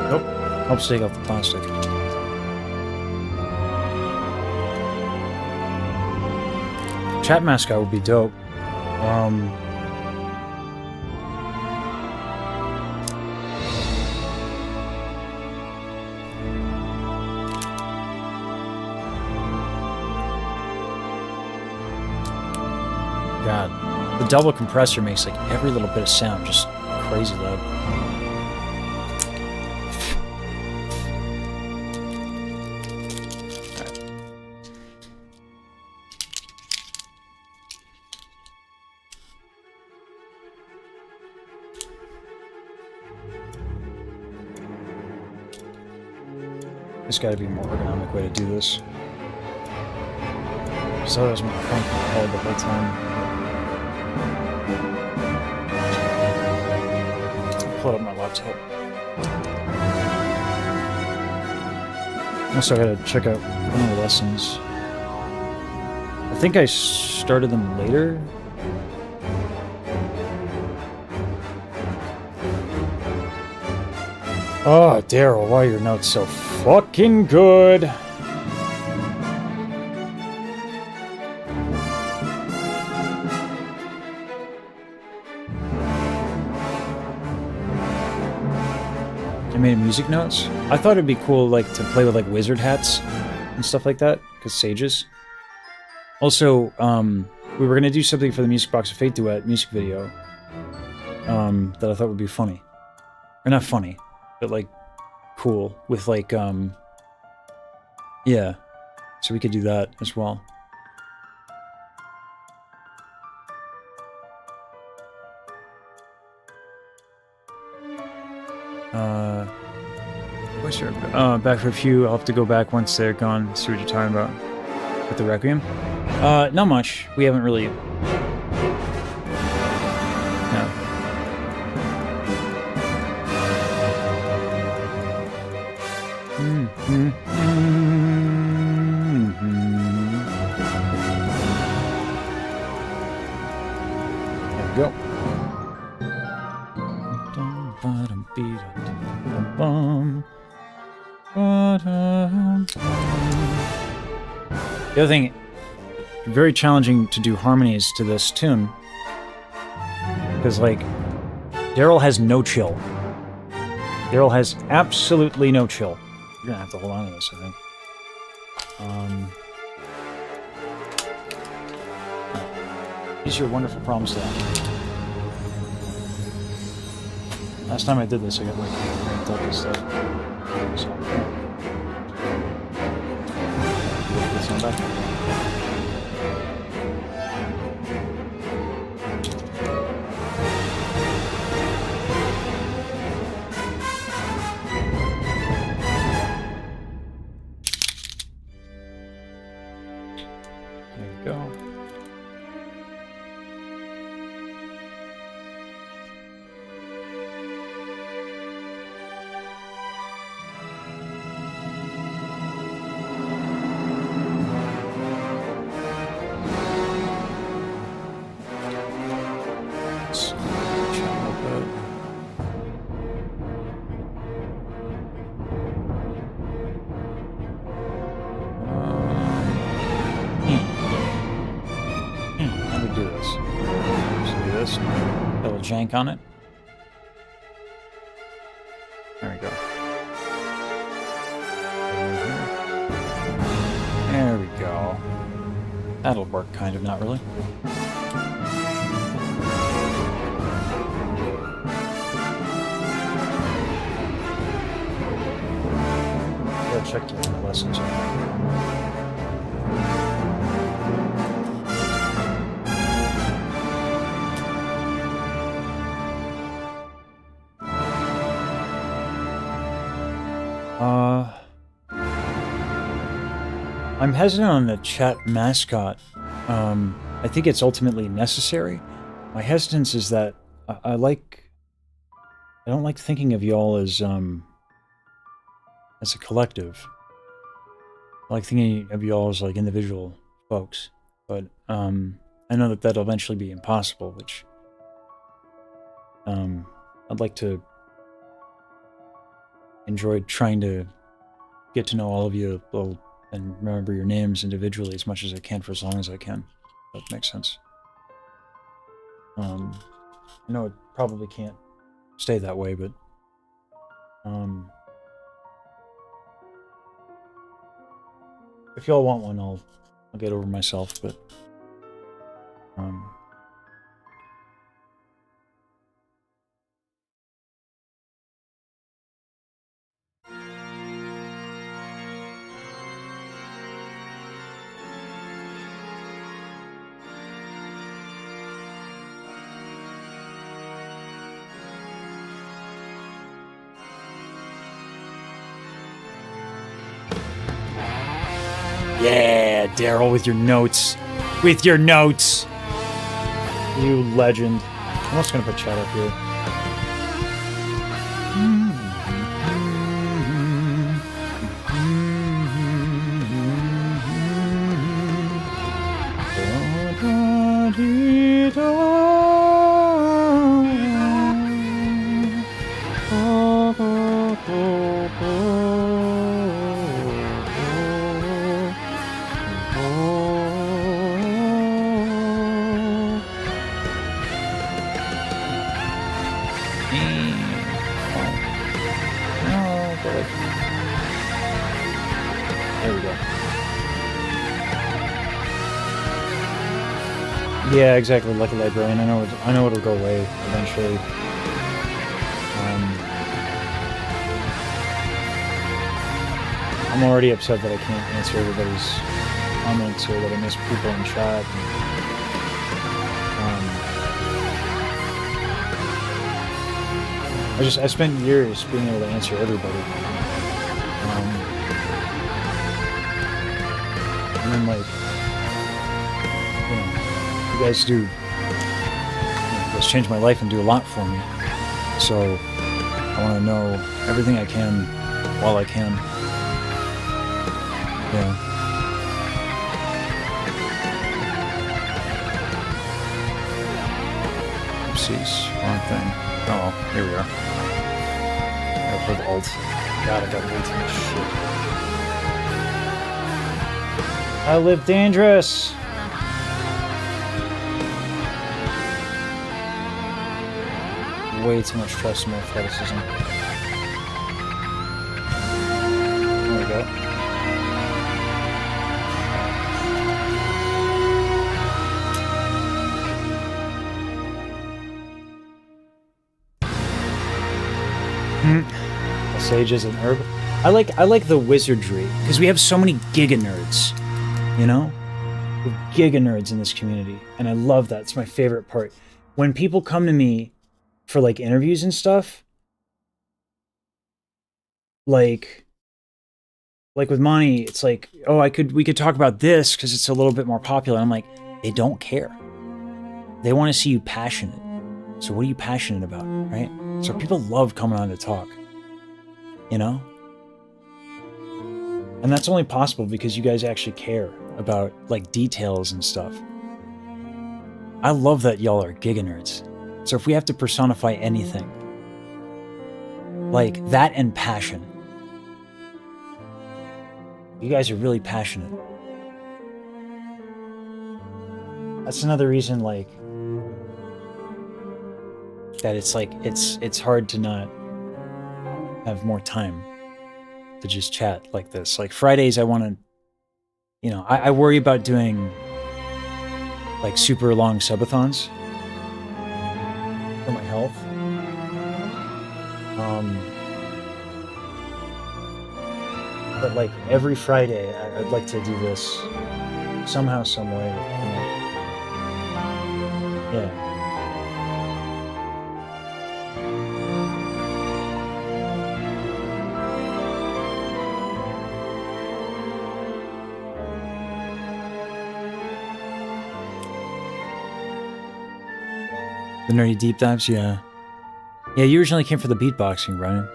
Nope. Helps take off the plastic. Chat mascot would be dope. God, the double compressor makes like every little bit of sound just crazy loud. There's got to be a more ergonomic way to do this. So I was cranking my head the whole time. Pull up my laptop. Also, I gotta check out one of the lessons. I think I started them later. Oh, Daryl, why are your notes so fucking good? I made music notes. I thought it'd be cool, like, to play with like wizard hats and stuff like that, because sages. Also, we were gonna do something for the Music Box of Fate duet music video that I thought would be funny, or not funny, but like cool with like yeah. So we could do that as well. What's your back for a few? I'll have to go back once they're gone. See what you're talking about with the Requiem. Not much. We haven't really. No. There we go. The other thing, very challenging to do harmonies to this tune, because like Daryl has no chill. Daryl has absolutely no chill. You're gonna have to hold on to this, I think. These are wonderful problems to have. Last time I did this, I got like ranked up and stuff. So. This one back. There we go. How do we do this? Just do this. A little jank on it. There we go. There we go. That'll work, kind of, not really. Gotta check the lessons. I'm hesitant on the chat mascot. I think it's ultimately necessary. My hesitance is that I don't like thinking of y'all as a collective. I like thinking of y'all as like individual folks, but I know that that'll eventually be impossible, which I'd like to enjoy trying to get to know all of you and remember your names individually as much as I can for as long as I can. That makes sense. I know it probably can't stay that way, but if y'all want one, I'll get over myself, but yeah, Daryl, with your notes. With your notes! You legend. I'm also gonna put chat up here. There we go. Yeah, exactly. Like a librarian, I know it'll go away eventually. I'm already upset that I can't answer everybody's comments or that I miss people in chat. I spent years being able to answer everybody. And then, like, you guys do, you guys change my life and do a lot for me. So I want to know everything I can while I can. Yeah. Oopsies, wrong thing. Oh, well, here we are. I put Alt. God, I got way too much shit. I live dangerous! Way too much trust in my athleticism. There we go. A sage is an herb. I like the wizardry because we have so many giga nerds, you know? We have giga nerds in this community, and I love that. It's my favorite part. When people come to me for like interviews and stuff, like with Monty, it's like, oh, we could talk about this because it's a little bit more popular. I'm like, they don't care. They want to see you passionate. So what are you passionate about, right? So people love coming on to talk, you know? And that's only possible because you guys actually care about like details and stuff. I love that y'all are giga nerds. So if we have to personify anything, like that and passion, you guys are really passionate. That's another reason, like, that it's like, it's hard to not have more time to just chat like this. Like Fridays, I want to, you know, I worry about doing like super long subathons for my health. But like every Friday, I'd like to do this somehow, some way. You know? Yeah. The nerdy deep dives, yeah. Yeah, you originally came for the beatboxing, Brian.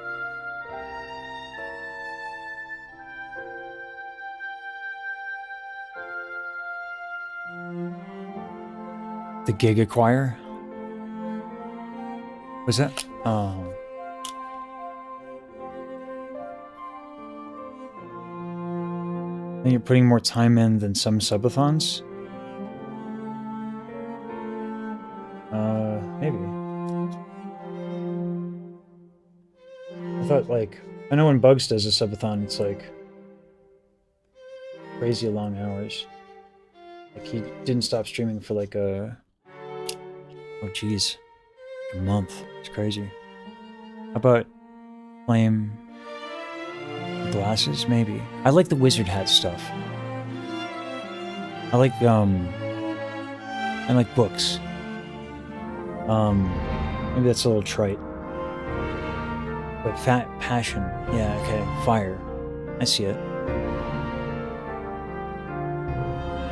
The Giga Choir? Was that? Oh. And you're putting more time in than some subathons? Maybe. I thought, like, I know when Bugs does a subathon, it's like crazy long hours. Like, he didn't stop streaming for like a month. It's crazy. How about Flame glasses? Maybe. I like the wizard hat stuff. I like books. Maybe that's a little trite. But passion. Yeah, okay. Fire. I see it.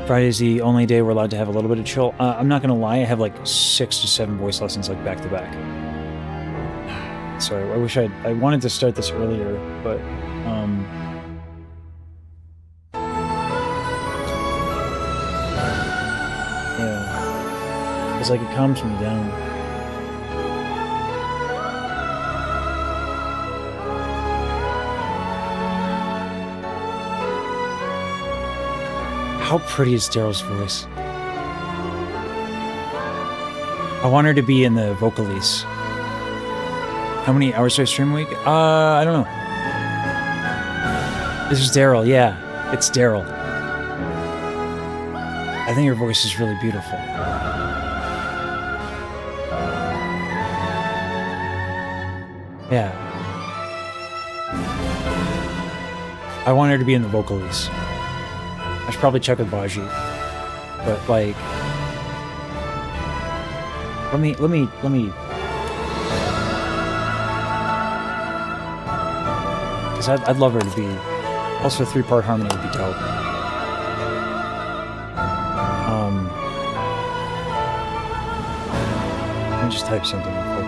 Friday's the only day we're allowed to have a little bit of chill. I'm not gonna lie, I have like 6 to 7 voice lessons like back to back. Sorry, I wish I wanted to start this earlier, but yeah. It's like it calms me down. How pretty is Daryl's voice? I want her to be in the Vocalese. How many hours do I stream a week? I don't know. This is Daryl, yeah. It's Daryl. I think your voice is really beautiful. Yeah. I want her to be in the Vocalese. I should probably check with Baji, but like, let me. Because I'd love her to be. Also, a 3-part harmony would be dope. Let me just type something real quick.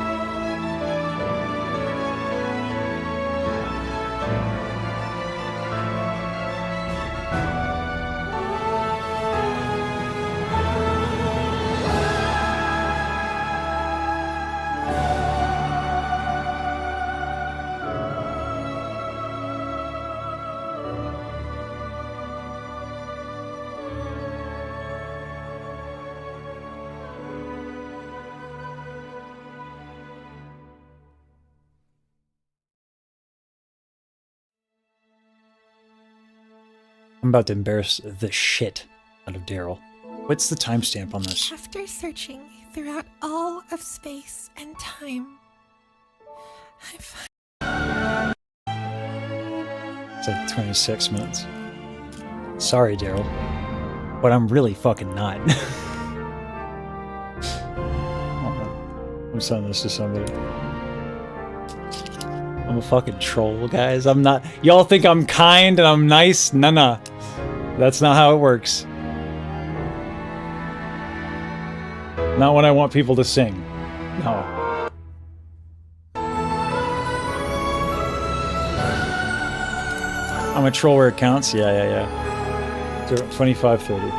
I'm about to embarrass the shit out of Daryl. What's the timestamp on this? After searching throughout all of space and time, It's like 26 minutes. Sorry, Daryl. But I'm really fucking not. I'm sending this to somebody. I'm a fucking troll, guys. I'm not. Y'all think I'm kind and I'm nice? Nah. That's not how it works. Not when I want people to sing. No. I'm a troll where it counts? Yeah. 25:30.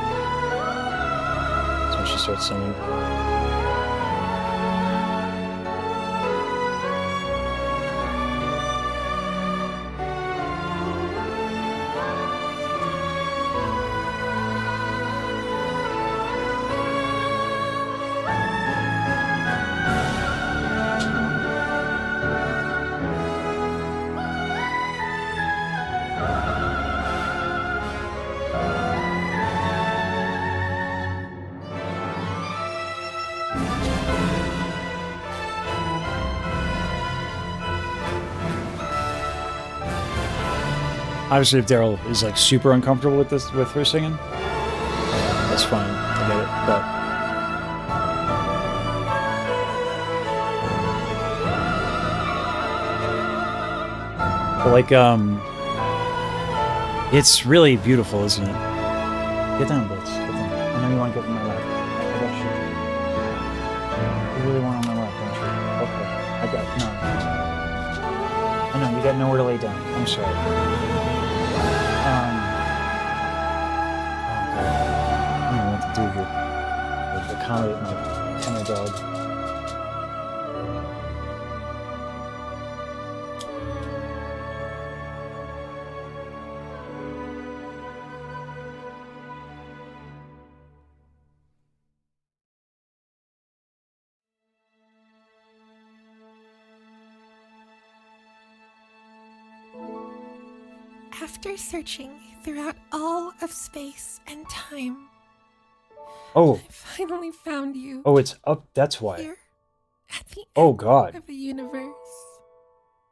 That's when she starts singing. Obviously, if Daryl is like super uncomfortable with this, with her singing, that's fine. I get it. But like, it's really beautiful, isn't it? Get down, Blitz. Get down. I know you want to get in my lap. I got you. You really want No. I know, you got nowhere to lay down. I'm sorry. Oh, God. I don't know what to do here. Like, accommodate my tenor dog. After searching throughout all of space and time, Oh, I finally found you oh, it's up. That's why. here at the Oh, end God. of the universe.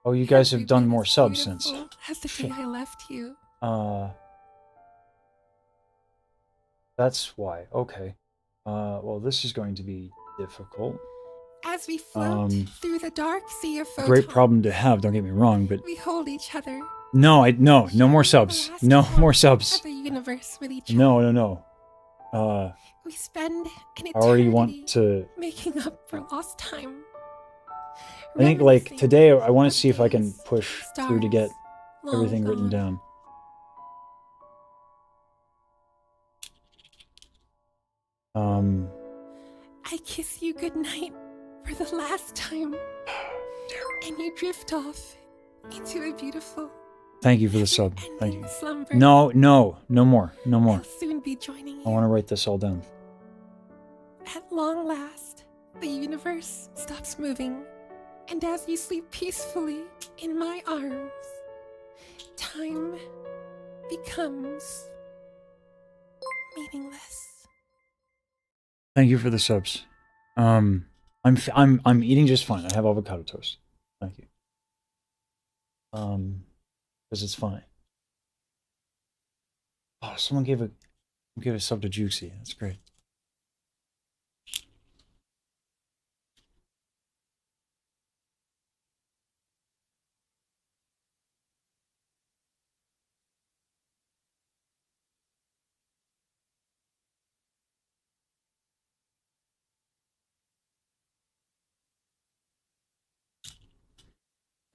Oh, you guys have Every done bit more as subs since. beautiful as the day Shit. I left you. That's why. Okay. Well, this is going to be difficult. As we float through the dark sea of photons, Great problem to have, don't get me wrong, but we hold each other. no, no more subs. No more subs. Of the universe with each No, other. no. We spend an eternity I already want to. making up for lost time. I think like Reminiscing today, I want of to see if I can days, push through to get stars, long everything written gone. down. I kiss you goodnight for the last time, and you drift off into a beautiful Thank you for the sub. Thank you. ending slumber. No more. I'll soon be joining you. I want to write this all down. At long last, the universe stops moving, and as you sleep peacefully in my arms, time becomes meaningless. Thank you for the subs. I'm eating just fine. I have avocado toast. Thank you. Because it's funny. Oh, someone gave a sub to Juicy. That's great.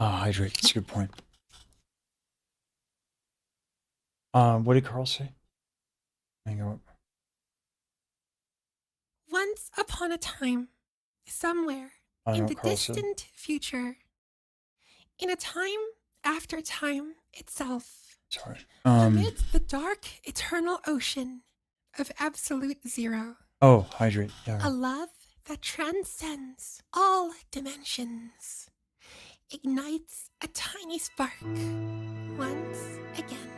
Oh, hydrate. That's a good point. What did Carl say? Hang on. Once upon a time, somewhere I don't in know the what Carl said. distant future, in a time after time itself, Sorry. amidst the dark, eternal ocean of absolute zero, Oh, hydrate. Yeah. a love that transcends all dimensions ignites a tiny spark once again.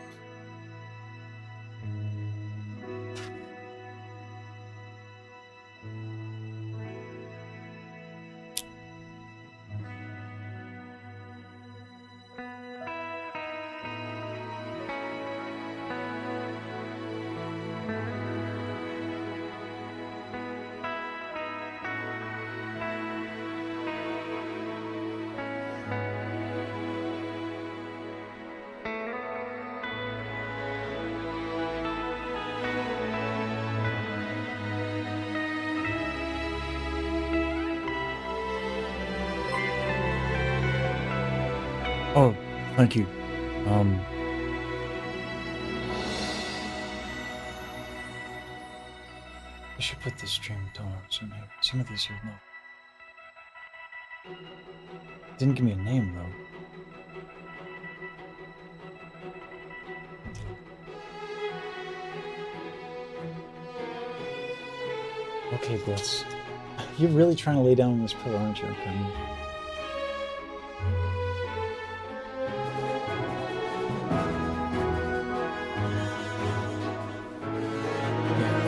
Oh, thank you. I should put the stream tone on some of these are not. Didn't give me a name though. Okay, Blitz. You're really trying to lay down on this pillow, aren't you? Okay.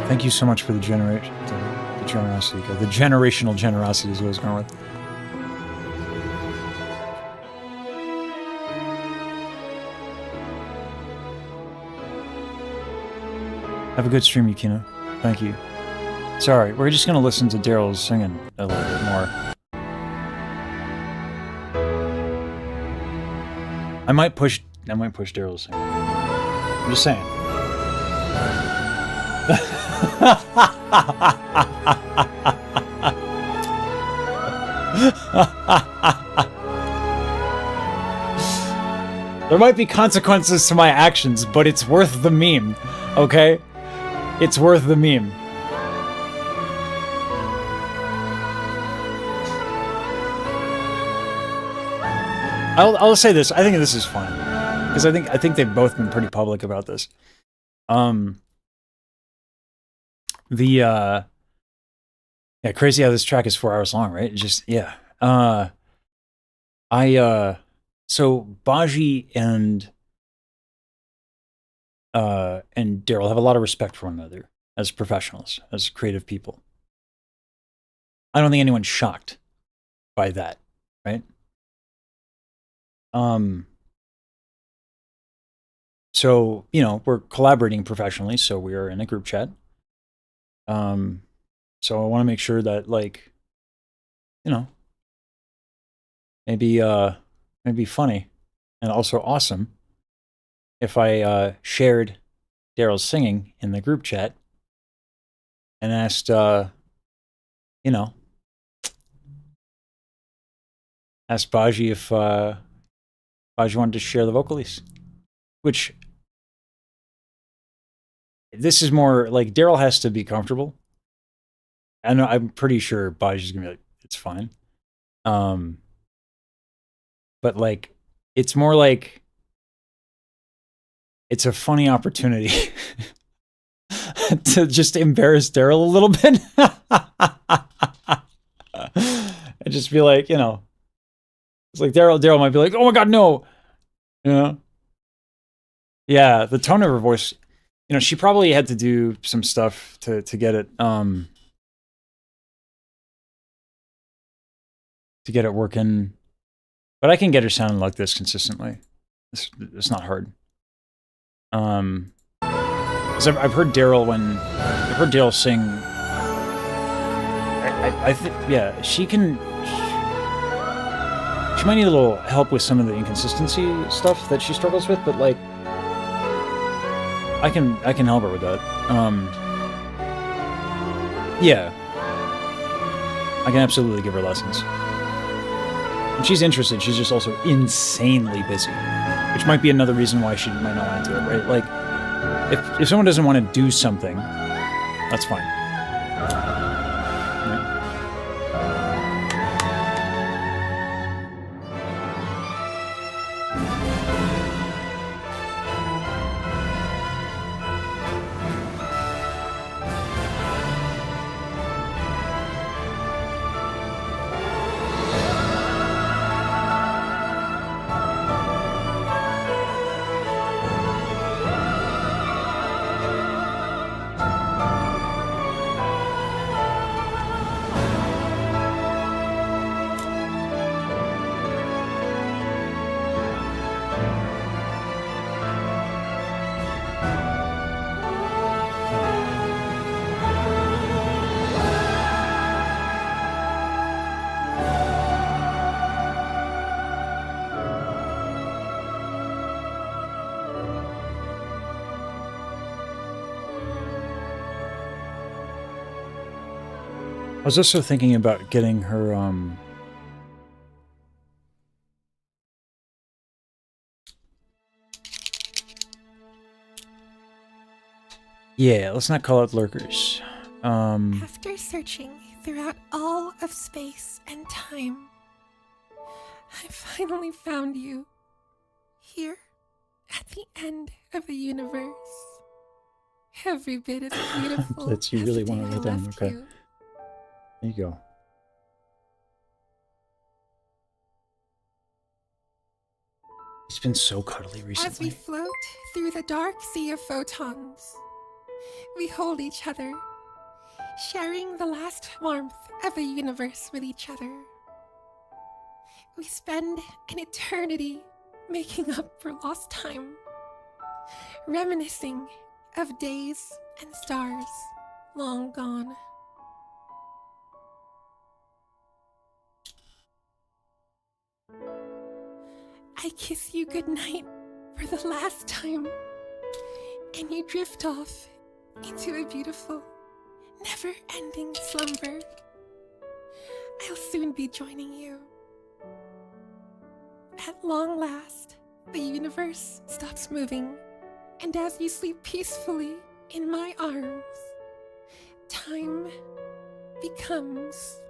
Thank you so much for the generosity. The generational generosity is what I was going with. Have a good stream, Yukino. Thank you. Sorry, we're just gonna listen to Daryl singing a little bit more. I might push Daryl singing. I'm just saying. There might be consequences to my actions, but it's worth the meme, okay? It's worth the meme. I'll say this. I think this is fun because I think they've both been pretty public about this. Yeah, crazy how this track is 4 hours long, right? Just yeah. So Baji and Daryl have a lot of respect for one another as professionals, as creative people. I don't think anyone's shocked by that, right? So, you know, we're collaborating professionally, so we are in a group chat. So I want to make sure that, like, you know, maybe funny and also awesome if I shared Daryl's singing in the group chat and asked, you know, asked Baji if Baji wanted to share the vocals, which this is more like Daryl has to be comfortable. I know, I'm pretty sure Baji's gonna be like, it's fine. But like, it's more like it's a funny opportunity to just embarrass Daryl a little bit. And just be like, you know, it's like Daryl might be like, oh my God, no. You know? Yeah, the tone of her voice, you know, she probably had to do some stuff to get it, working. But I can get her sounding like this consistently. It's not hard. 'Cause I've heard Daryl sing. I think, yeah, she can. She might need a little help with some of the inconsistency stuff that she struggles with, but like, I can help her with that. Yeah, I can absolutely give her lessons. And she's interested. She's just also insanely busy, which might be another reason why she might not want to do it. Right? Like, if someone doesn't want to do something, that's fine. Right? I was also thinking about getting her, yeah, let's not call it lurkers. After searching throughout all of space and time, I finally found you. Here, at the end of the universe. Every bit as beautiful That's you as really the want day to I write down, left okay. you. There you go. He's been so cuddly As we recently. float through the dark sea of photons, we hold each other, sharing the last warmth of the universe with each other. We spend an eternity making up for lost time, reminiscing of days and stars long gone. I kiss you goodnight for the last time, and you drift off into a beautiful, never-ending slumber. I'll soon be joining you. At long last, the universe stops moving, and as you sleep peacefully in my arms, time becomes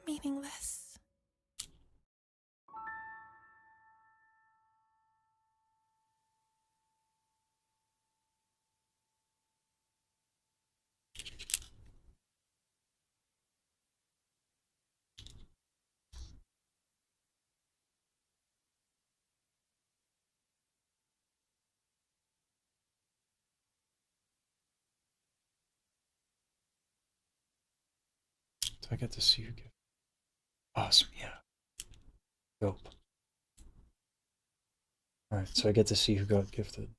meaningless. So I get to see you gift. Awesome, yeah. Dope. Alright, so I get to see who got gifted.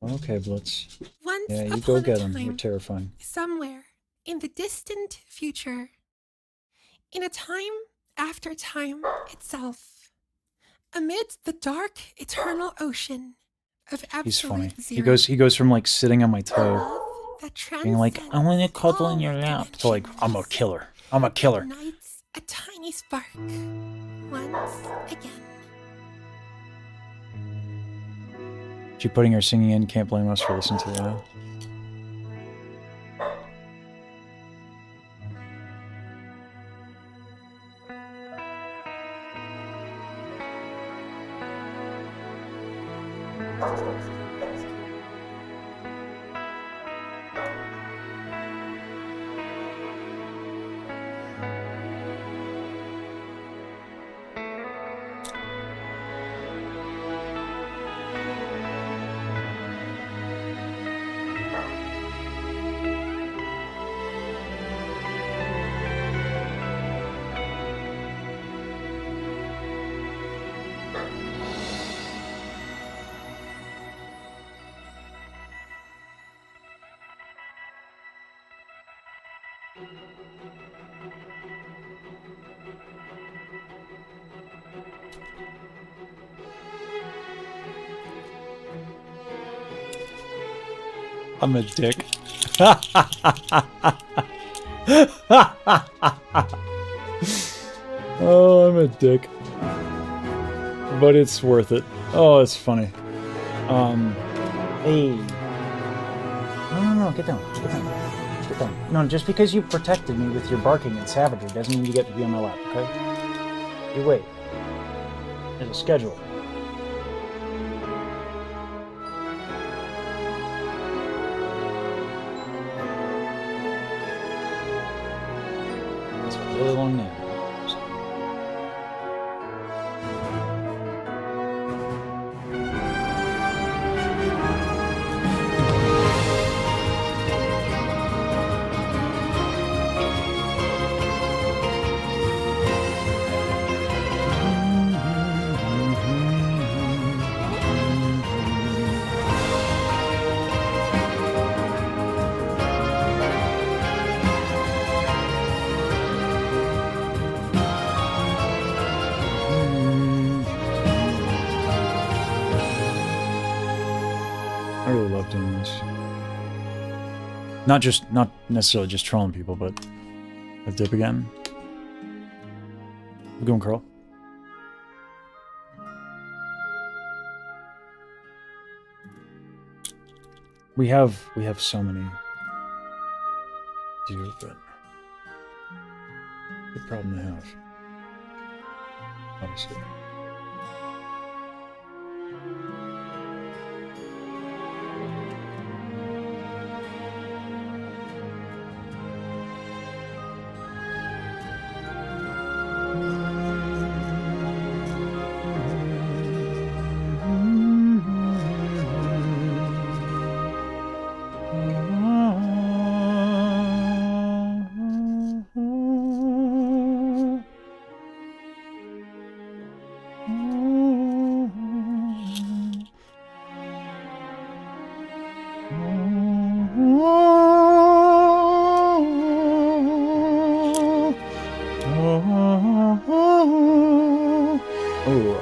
Okay, Blitz. Once Yeah, you upon go a get them. You're time, terrifying. somewhere in the distant future, in a time after time itself, amid the dark, eternal ocean of He's funny. absolute zero, He goes from like sitting on my a toe, love that being like, I want to transcends cuddle in all your lap, to like, I'm a dimensions, killer. I'm a killer. ignites a tiny spark once again. She putting her singing in, can't blame us for listening to that. I'm a dick. Oh, I'm a dick. But it's worth it. Oh, it's funny. Hey. No, get down. Get down. Get down. No, just because you protected me with your barking and savagery doesn't mean you get to be on my lap, okay? You wait. There's a schedule. It's a really long name. I really love doing this. Not necessarily just trolling people, but a dip again. We're going, Carl. We have so many to do, but good problem to have. Obviously.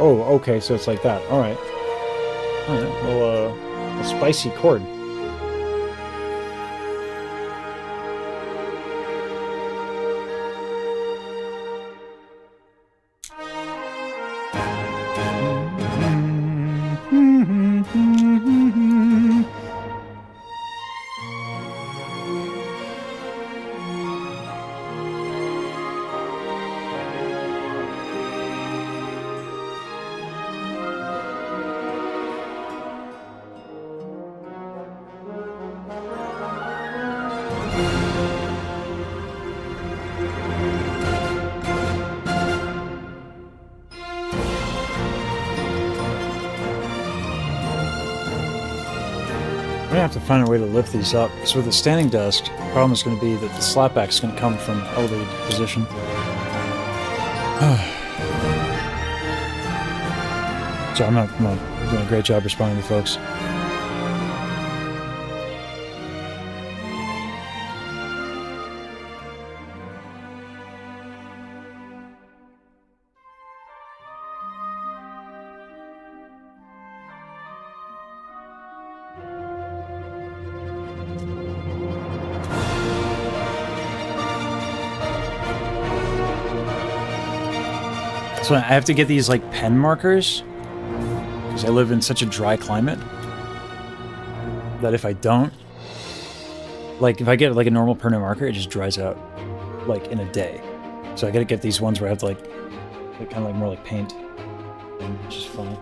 Oh, okay, so it's like that. Alright. Alright, well, a spicy chord. gonna have to find a way to lift these up. So with the standing desk, the problem is gonna be that the slapback is gonna come from elevated position. So I'm not doing a great job responding to folks. So I have to get these like pen markers because I live in such a dry climate that if I don't, like if I get like a normal permanent marker, it just dries out like in a day. So I gotta get these ones where I have to like kind of like more like paint, which is fun.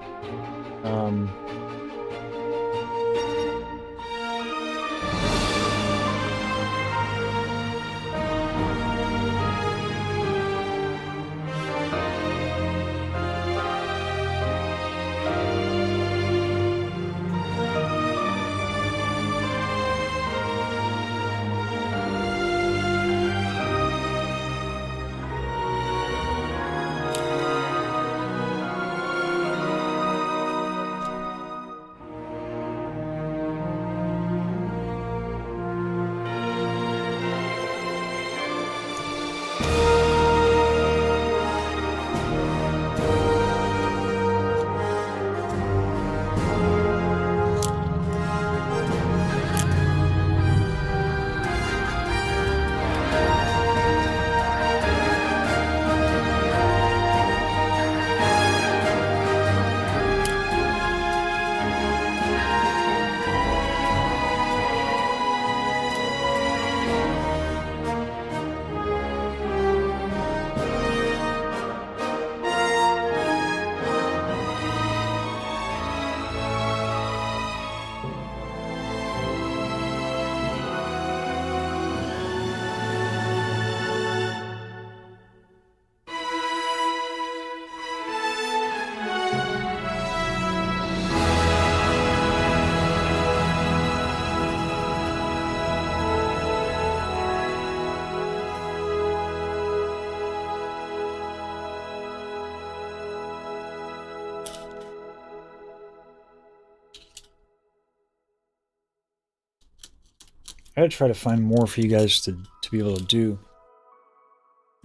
I gotta try to find more for you guys to be able to do.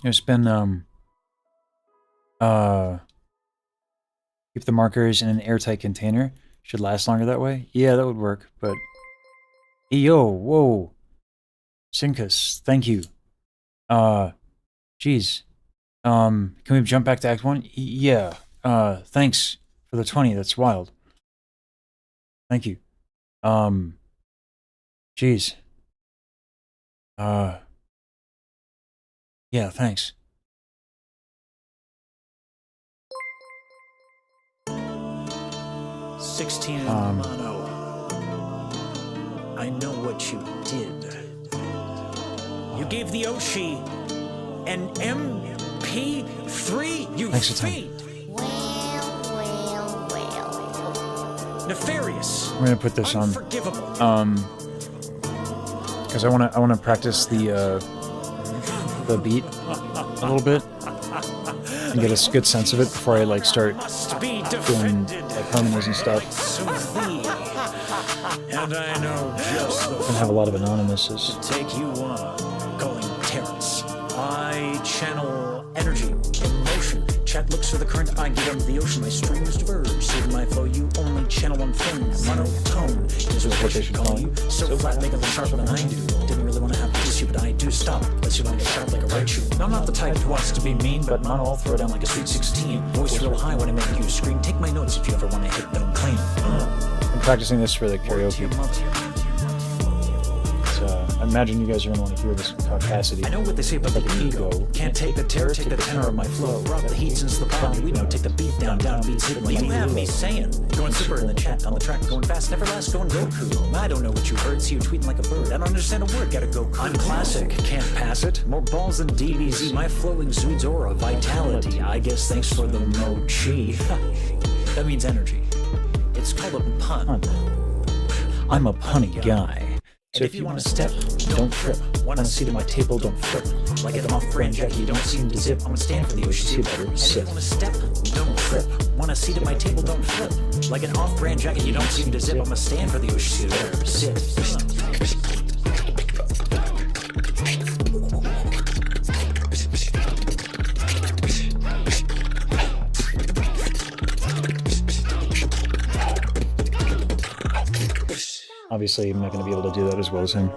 There's been keep the markers in an airtight container. Should last longer that way. Yeah, that would work. But yo, whoa, Sinkus, thank you. Geez, can we jump back to Act 1? Yeah. Thanks for the 20. That's wild. Thank you. Geez. Yeah, thanks. In mono. I know what you did. You gave the Oshi an MP3, you fiend! Well. Nefarious. I'm gonna put this on. Unforgivable. Because I wanna practice the beat a little bit and get a good sense of it before I like start doing like harmonies and stuff. And I know just the And have a lot of anonymouses. take you on, calling Terrence. I channel energy, emotion. Chat looks for the current, I get under the ocean. My streams diverge, saving my flow. You only channel one thing, monotone. Is what they should call you. So flat, make it sharper than I do. Didn't really want to have to diss you, but I do stop. Unless you want to get sharp like a right shoe. I'm not the type who wants to be mean, but mono, I'll throw down like a sweet 16. Voice real high when I make you scream. Take my notes if you ever want to hit them clean. I'm practicing this for the karaoke. I imagine you guys are going to want to hear this caucasity. I know what they say about the ego. Can't take the terror, take the tenor of my flow. Brought the heat since the party. We know, take the beat down, beats hit. You have me saying, going super in the chat, on the track, going fast, never last, going Goku. I don't know what you heard, see you tweeting like a bird. I don't understand a word, gotta go. I'm classic, can't pass it. More balls than DBZ, my flow exudes aura, vitality. I guess thanks for the mochi. That means energy. It's called a pun. I'm a punny guy. So if you want to step, don't trip. Want a seat at my table, don't flip. Like an off-brand jacket, you don't seem to zip. I'm gonna stand for the Oshi, better And if sip. you want to step, don't trip. Want a seat at my table, don't flip. Like an off-brand jacket, you don't seem to zip. I'm gonna stand for the Oshi, better sip. Obviously, I'm not going to be able to do that as well as him.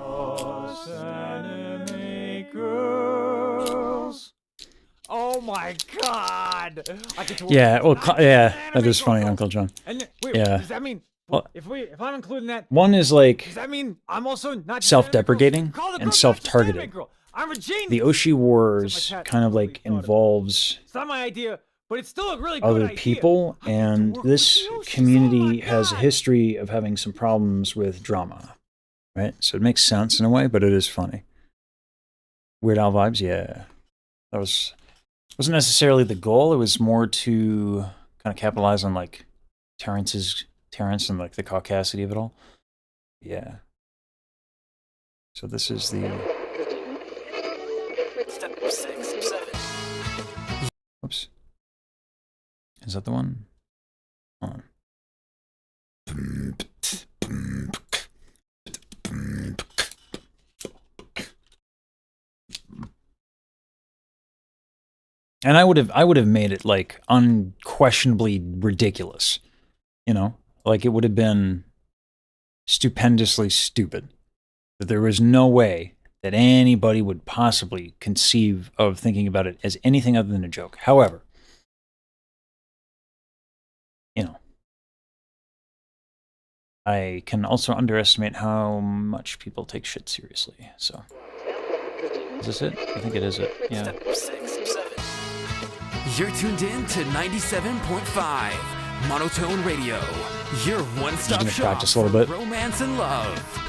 Oh my god! I get to Yeah, well, yeah, that anime is funny, girl. Uncle John. And wait, Yeah. does that mean Well- if I'm including that, One is like does that mean I'm also not just self-deprecating anime girl? Call the and girl not just self-targeting. anime girl. I'm a genius. the Oshi Wars So my chat kind of really like thought of it. involves It's not my idea, but it's still a really good other idea. people, I get to and work with this the Oshis. community Oh my has a God. history of having some problems with drama, right? So it makes sense in a way, but it is funny. Weird Al vibes, yeah. That wasn't necessarily the goal. It was more to kind of capitalize on like Terrence and like the caucasity of it all. Yeah. So this is the Step 6, 7. oops. Is that the one? Hold on. And I would have made it like unquestionably ridiculous. You know? Like it would have been stupendously stupid. That there was no way that anybody would possibly conceive of thinking about it as anything other than a joke. However, you know, I can also underestimate how much people take shit seriously. So, is this it? I think it is it. Yeah. Step 6, 7. You're tuned in to 97.5 Monotone Radio, your one-stop gonna shop practice a little for bit. romance and love.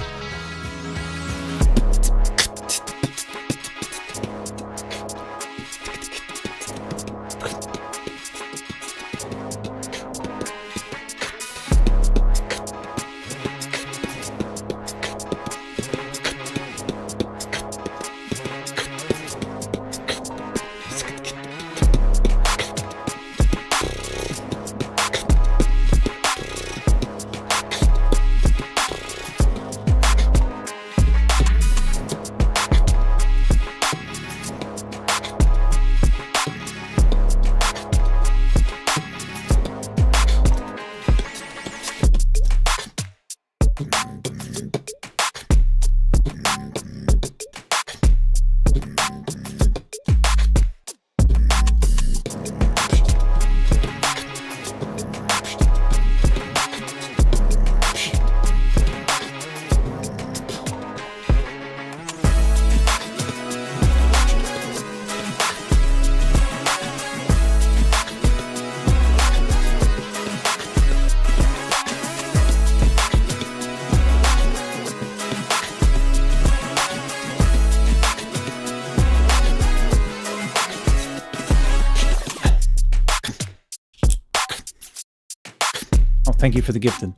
Oh, thank you for the gifted.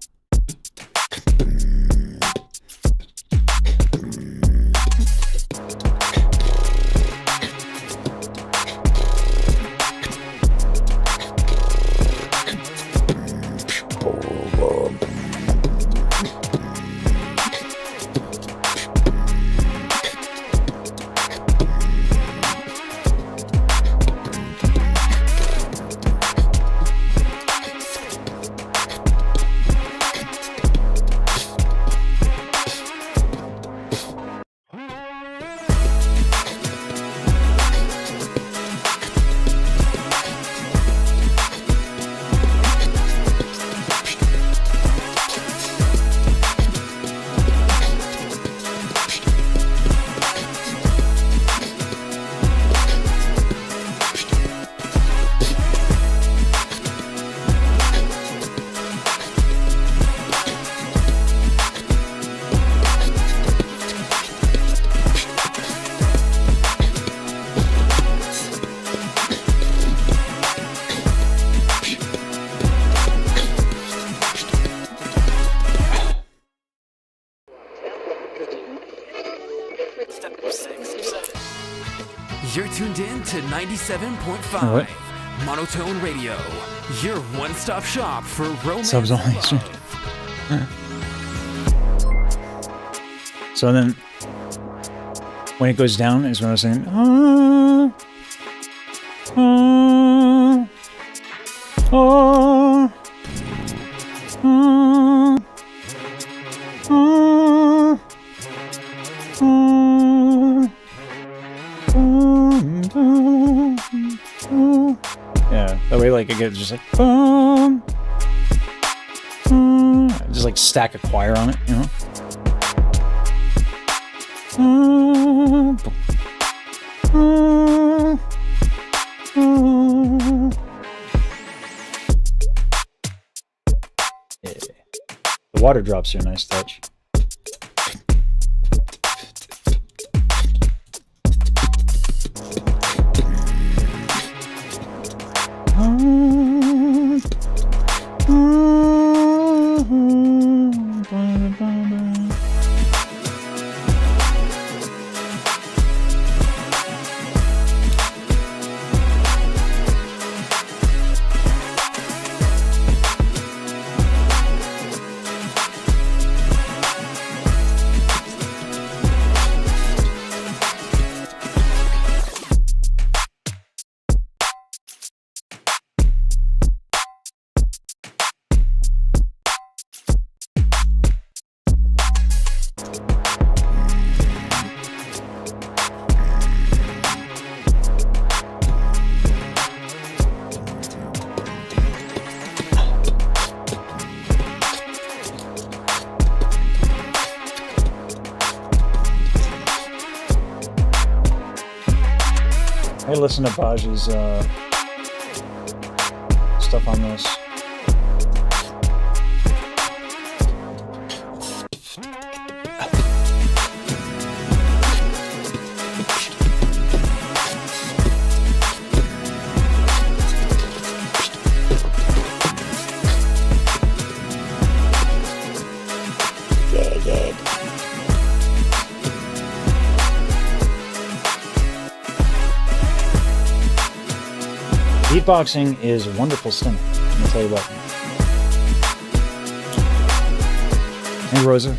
You're tuned in to 97.5 What? Monotone Radio, your one-stop shop for romance. Subs only. love. So then, when it goes down, is when I was saying, yeah, that way, like, I get just like, just like stack a choir on it, you know? Yeah. The water drops are a nice touch. I listen to Baj's stuff on this. Beatboxing is a wonderful stimulant. Let me tell you what. Hey, Rosa.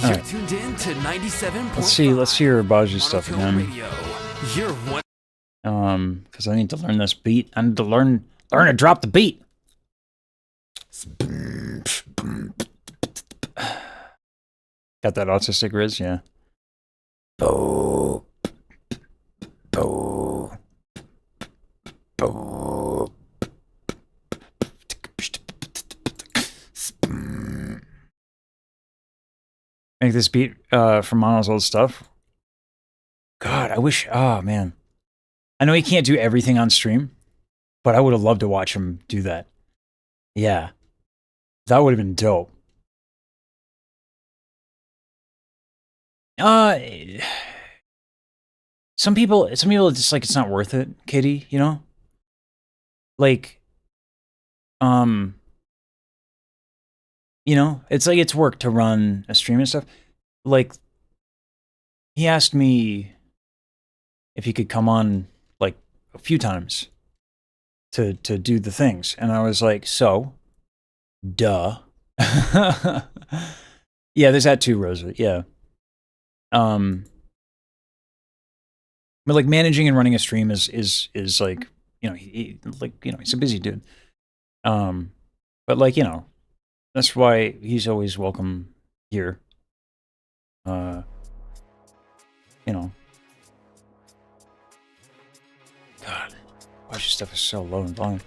You're tuned in to 97.5. Let's hear Baj's stuff Monotone again. Radio, your one. Because I need to learn this beat. I need to learn to drop the beat. Got that autistic riz, yeah. Bo. Bo. Bo. Make this beat from Mono's old stuff. God, I wish. Oh man, I know he can't do everything on stream, but I would have loved to watch him do that. Yeah, that would have been dope. Some people just like it's not worth it, Kitty. You know, like, you know, it's like it's work to run a stream and stuff. Like, he asked me if he could come on like a few times to do the things, and I was like, so, duh. Yeah, there's that too, Rosa. Yeah. But like managing and running a stream is like, you know, he's a busy dude. But like, you know, that's why he's always welcome here. You know. God, why your stuff is so low and volume.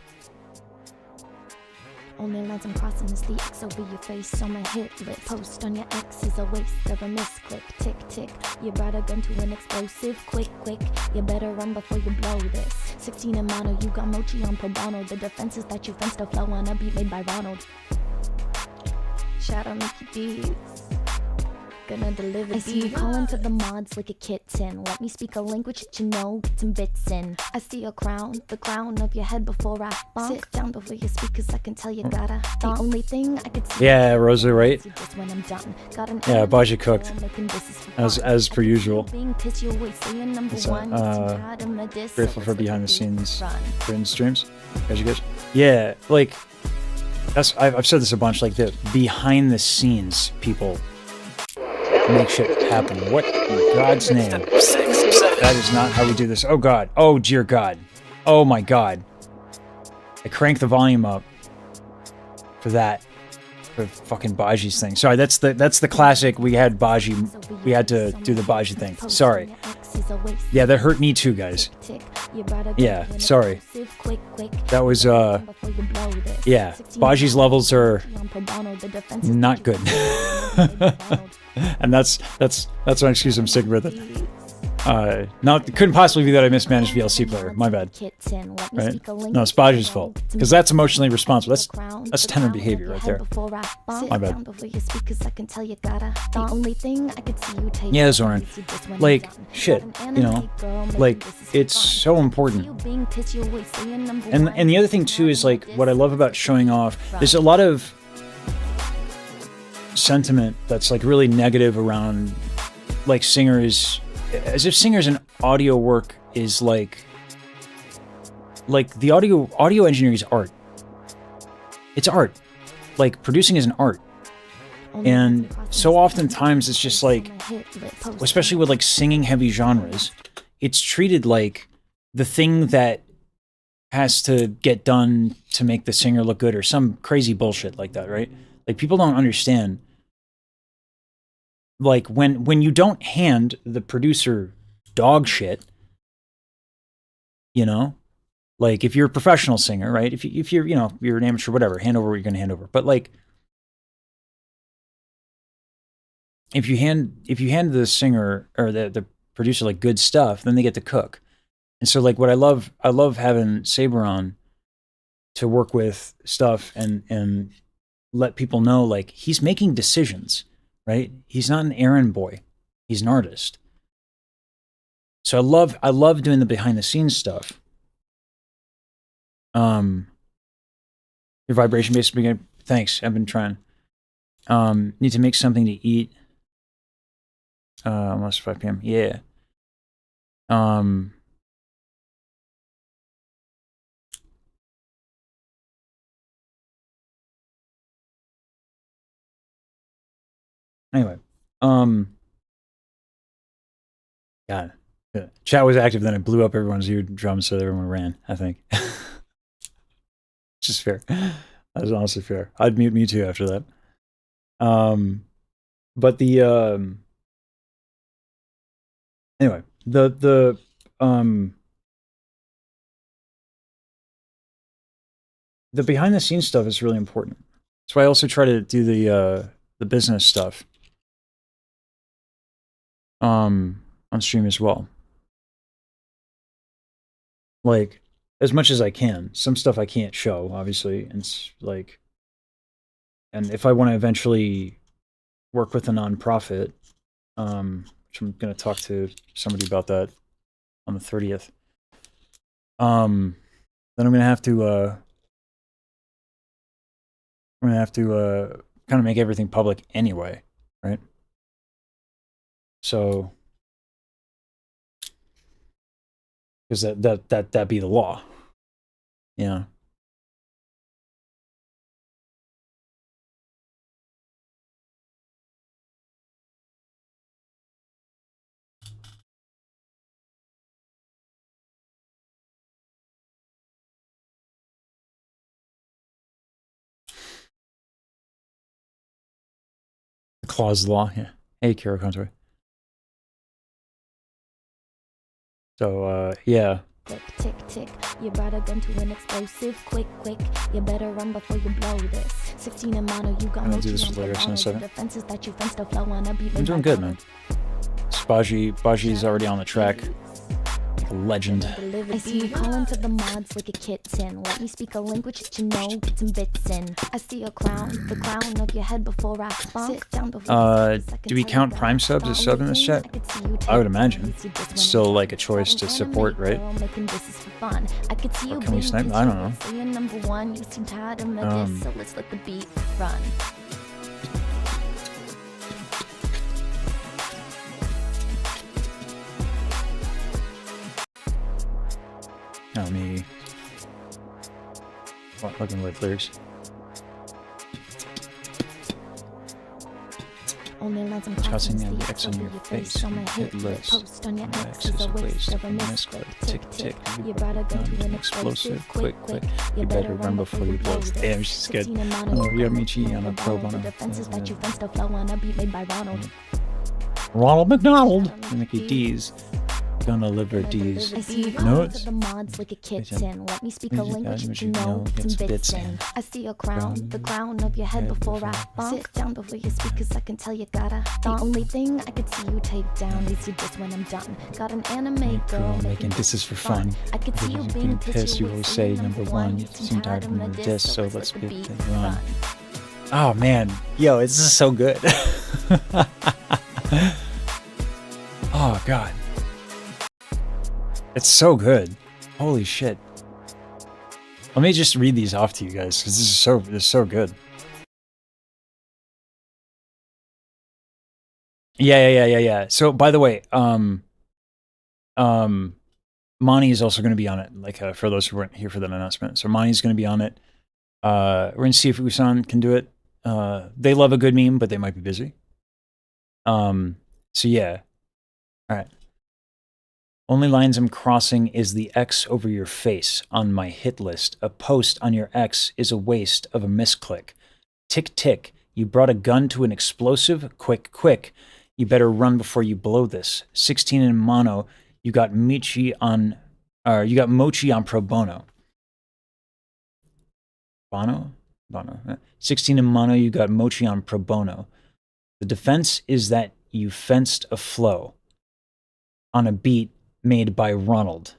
Only lines I'm crossing is the X over your face on my hit lip. Post on your X is a waste of a misclick. Tick, tick. You brought a gun to an explosive. Quick, quick. You better run before you blow this. 16 in mono, you got mochi on pro bono. The defenses that you fenced to flow on a beat made by Ronald. Shadow Mickey D's. gonna deliver. I see you calling to the mods like a kitten. Let me speak a language that you know, get some bits in. I see a crown, the crown of your head before I bonk. Sit down before you speak, cause I can tell you gotta. The only thing I could see. Yeah, Rosa, right? Just when I'm done. Got an Yeah, Baji cooked. making business for As per usual. being pissed, you're wasting number What's that? one. Tired of my diss, Grateful so for let's behind the take a deep scenes run. written streams. Guys, you guys? Yeah, like that's I've said this a bunch. Like the behind the scenes people make shit happen. What in God's name? That is not how we do this. Oh God. Oh dear God. Oh my God. I cranked the volume up for that. For fucking Baji's thing. Sorry, that's the classic. We had Baji. We had to do the Baji thing. Sorry. Yeah, that hurt me too, guys. Yeah, sorry. That was yeah. Baji's levels are not good. And that's my excuse. I'm sticking with it. It couldn't possibly be that I mismanaged VLC player. My bad. Right? No, it's Baji's fault. Because that's emotionally responsible. That's tender behavior right there. My bad. Yeah, Zoran. Like, shit. You know? Like, it's so important. And the other thing, too, is, like, what I love about showing off, there's a lot of sentiment that's, like, really negative around, like, singers... As if singers and audio work is like the audio engineering is art. It's art. Like producing is an art. And so oftentimes it's just like, especially with like singing heavy genres, it's treated like the thing that has to get done to make the singer look good or some crazy bullshit like that, right? Like people don't understand. Like when you don't hand the producer dog shit, you know, like if you're a professional singer, right? If you're you know you're an amateur, whatever, hand over what you're gonna hand over. But like if you hand the singer or the producer like good stuff, then they get to cook. And so like what I love having Saber on to work with stuff and let people know like he's making decisions. Right? He's not an errand boy. He's an artist. So I love doing the behind the scenes stuff. Your vibration based beginning. Thanks. I've been trying. Need to make something to eat. Almost 5 p.m. Yeah. Anyway, God, chat was active. Then it blew up everyone's eardrums, so everyone ran. I think, which is fair. That was honestly fair. I'd mute me too after that. But the anyway, the behind the scenes stuff is really important. That's why I also try to do the business stuff. On stream as well. Like, as much as I can. Some stuff I can't show, obviously. And it's like, and if I want to eventually work with a nonprofit, which I'm going to talk to somebody about that on the 30th, then I'm going to have to, kind of make everything public anyway, right? So, because that be the law, yeah. The clause law, yeah. Hey, Kira Contoy. So, yeah. Tick, tick, tick. You brought a gun to an explosive. Quick, quick. You better run before you blow this. 16 in mono, you got I'm no gonna do this chance later, on in a second. defenses that you fenced the flow on a beat. I'm doing good, man. Baji's already on the track. Legend. I see you calling to the mods like a kitten. Let me speak a language that you know, get some bits in. I see a crown, the crown of your head before I sit down before Do we count Prime subs as sub in this chat? I would imagine. It's still like a choice to support, right? Or can we snipe? I don't know. So you're number one, you seem tired of my diss, so let's let the beat run. Oh, me. What, looking with lyrics? Only lines I'm Tossing crossing the the X on your face. on my Hit hit list. post on your My X X is is a a waste waste of a of a misclick. misclick. Tick tick, you brought to be an explosive. Quick quick, you better run before you blow. Damn, she's good. Oh, we have Michi on a pro bono. The defenses that you fenced the flow on a beat made by Ronald. Ronald McDonald. Mickey D's. Gonna liver D's. I see you Notes? calling to the mods like a kitten. Let me speak a language that you know, get some bits in. I see a crown, the crown of your head before I bonk. Sit down before you speak, cause I can tell you gotta thonk. The only thing I could see you take down is your diss when I'm done. Got an anime girl making disses for fun. I could see you being pissed. You always say number one. You seem tired of my diss, so let's get the run. Oh man, yo, this is so good. Oh god. It's so good. Holy shit. Let me just read these off to you guys, because this is so good. Yeah. So by the way, Mani is also gonna be on it, like for those who weren't here for that announcement. So Mani's gonna be on it. We're gonna see if Usan can do it. They love a good meme, but they might be busy. So yeah. Alright. Only lines I'm crossing is the X over your face on my hit list. A post on your X is a waste of a misclick. Tick tick, you brought a gun to an explosive. Quick quick, you better run before you blow this. 16 in mono, you got Mochi on pro bono. Bono? 16 in mono, you got Mochi on pro bono. The defense is that you fenced a flow on a beat made by Ronald.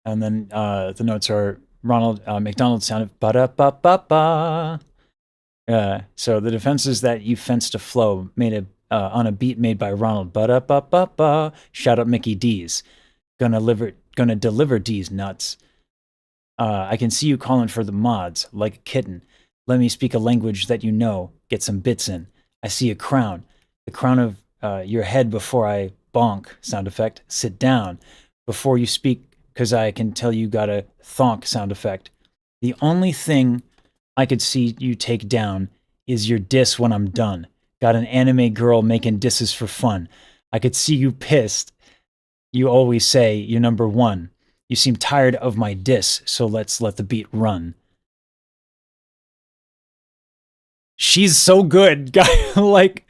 And then the notes are Ronald McDonald sounded ba-da-ba-ba-ba. So the defense is that you fenced a flow made on a beat made by Ronald. Ba-da-ba-ba-ba. Shout out Mickey D's. Gonna deliver D's nuts. I can see you calling for the mods like a kitten. Let me speak a language that you know. Get some bits in. I see a crown. The crown of your head before I bonk sound effect. Sit down before you speak, because I can tell you got a thonk sound effect. The only thing I could see you take down is your diss when I'm done. Got an anime girl making disses for fun. I could see you pissed. You always say you're number one. You seem tired of my diss, so let's let the beat run. She's so good, guy. Like,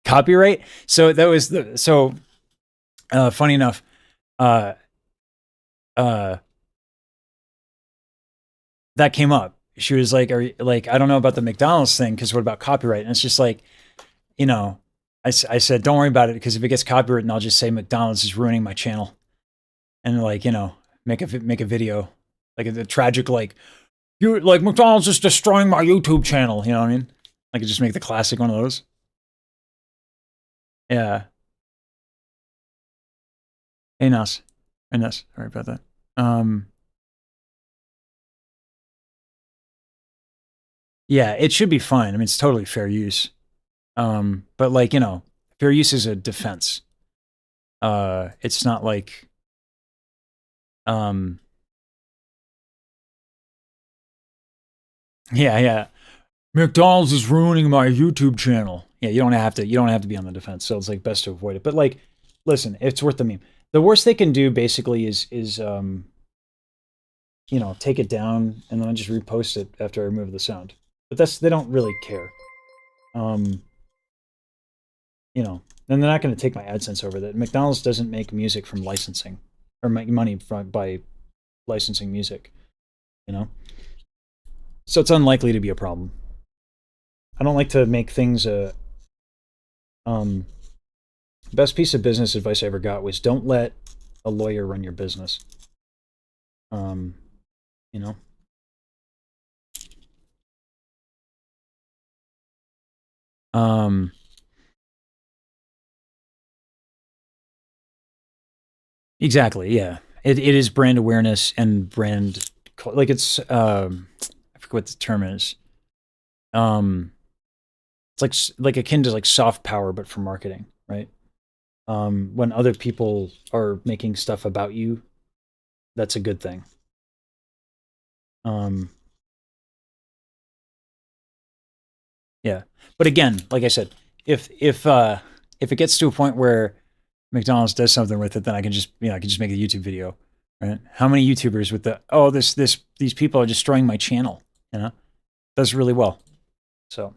copyright. So that was funny enough, that came up. She was like, I don't know about the McDonald's thing, because what about copyright? And it's just like, you know, I said, don't worry about it, because if it gets copyrighted, I'll just say McDonald's is ruining my channel. And like, you know, make a video, like a tragic, like, you like McDonald's is destroying my YouTube channel. You know what I mean? I could just make the classic one of those. Yeah. Hey, Nas. Sorry about that. Yeah, it should be fine. I mean, it's totally fair use. But like, you know, fair use is a defense. It's not like, yeah. McDonald's is ruining my YouTube channel. Yeah, you don't have to be on the defense. So it's like best to avoid it. But like, listen, it's worth the meme. The worst they can do basically is you know, take it down and then I just repost it after I remove the sound. But they don't really care. You know, and they're not going to take my AdSense over that. McDonald's doesn't make music from licensing or make money by licensing music, you know? So it's unlikely to be a problem. I don't like to make things Best piece of business advice I ever got was don't let a lawyer run your business. You know. Exactly. Yeah. It is brand awareness and brand, like it's I forget what the term is. It's like akin to like soft power, but for marketing, right? When other people are making stuff about you, that's a good thing. Yeah. But again, like I said, if it gets to a point where McDonald's does something with it, then I can just I can just make a YouTube video, right? How many YouTubers with these people are destroying my channel, does really well. So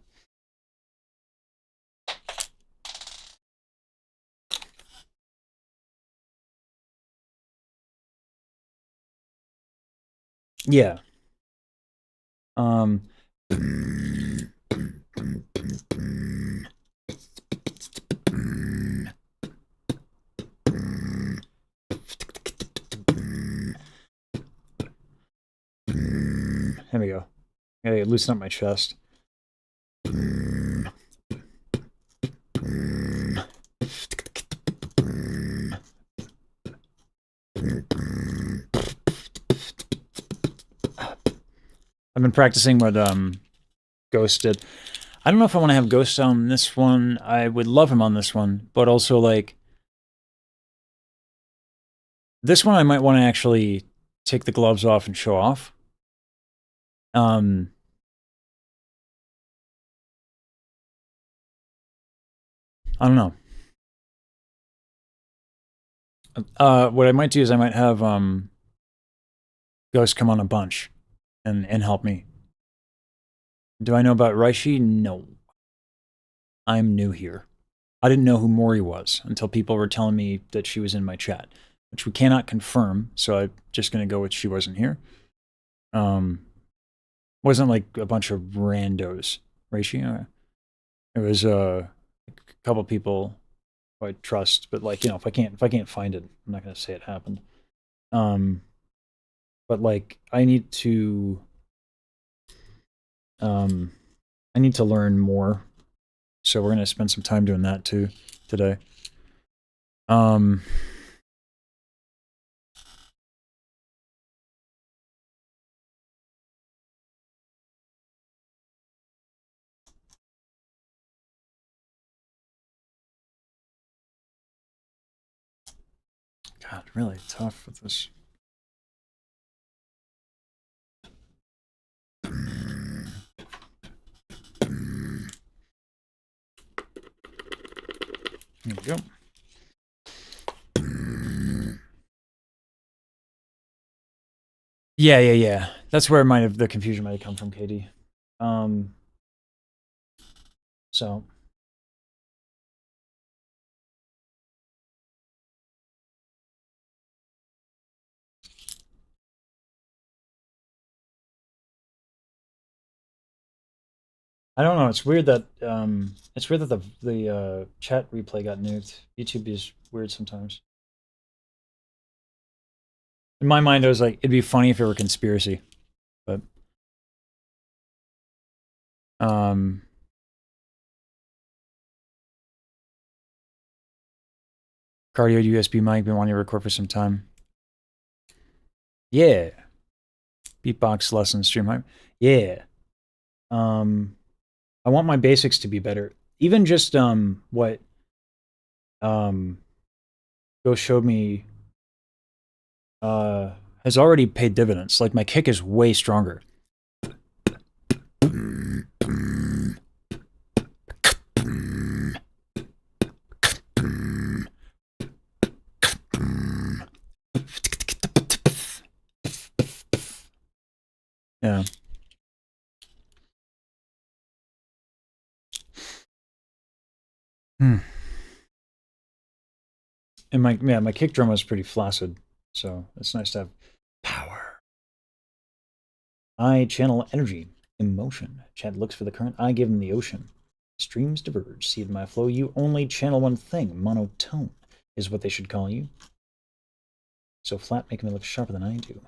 yeah. There we go. I gotta loosen up my chest. I've been practicing what Ghost did. I don't know if I want to have Ghost on this one. I would love him on this one, but also like this one I might want to actually take the gloves off and show off. I don't know. What I might do is I might have Ghost come on a bunch and help me. Do I know about Reishi? No. I'm new here. I didn't know who Mori was until people were telling me that she was in my chat, which we cannot confirm, so I'm just going to go with she wasn't here. Wasn't like a bunch of randos. Reishi? It was a couple people who I trust, but like, if I can't find it, I'm not going to say it happened. But like, I need to learn more. So we're going to spend some time doing that too today. God, really tough with this. There we go. Yeah. That's where the confusion might have come from, Katie. So I don't know. It's weird that the chat replay got nuked. YouTube is weird sometimes. In my mind, I was like, it'd be funny if it were conspiracy, but cardio USB mic been wanting to record for some time. Yeah. Beatbox lesson stream hype. Yeah. I want my basics to be better. Even just what Ghost showed me has already paid dividends. Like my kick is way stronger. Yeah. And my kick drum was pretty flaccid, so it's nice to have power. I channel energy, emotion. Chad looks for the current. I give him the ocean. Streams diverge. See my flow. You only channel one thing. Monotone is what they should call you. So flat, making me look sharper than I do.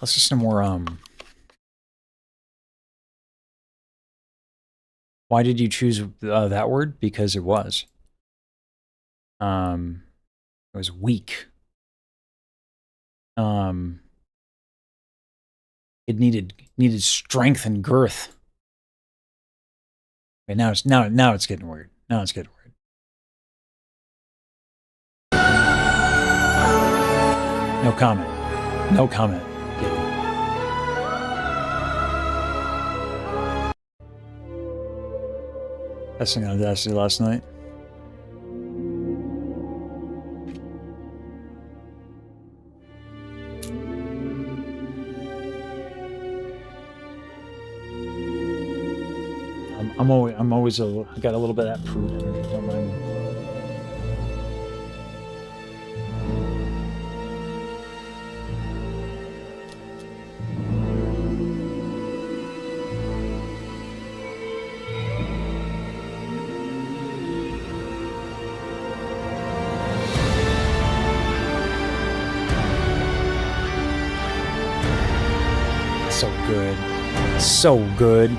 Let's listen to more, why did you choose that word? Because it was. It was weak. It needed strength and girth. Okay, now it's getting weird. Now it's getting weird. No comment. No comment. Testing on Audacity last night. I'm always I got a little bit of that prude in me. Don't mind me. So good. So good.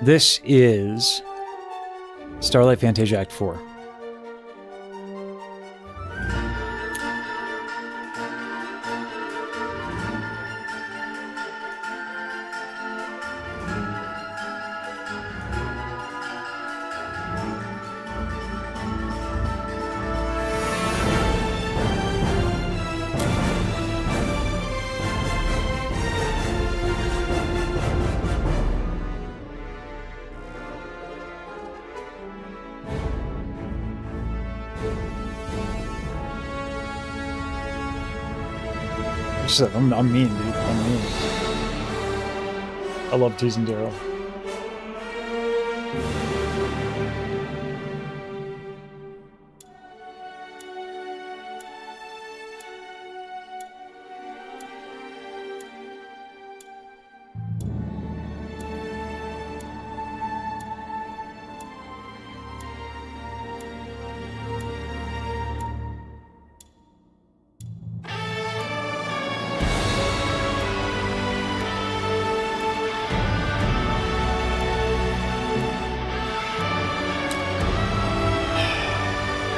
This is Starlight Fantasia Act 4. I'm mean, dude. I'm mean. I love teasing Daryl.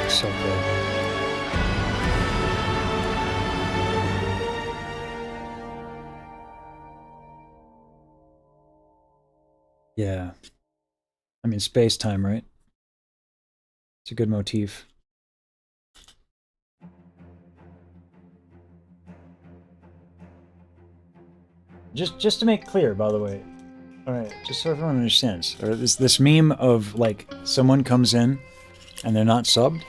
So good. Yeah. I mean, space time, right? It's a good motif. Just to make clear, by the way. All right, just so everyone understands. Or this meme of like someone comes in and they're not subbed.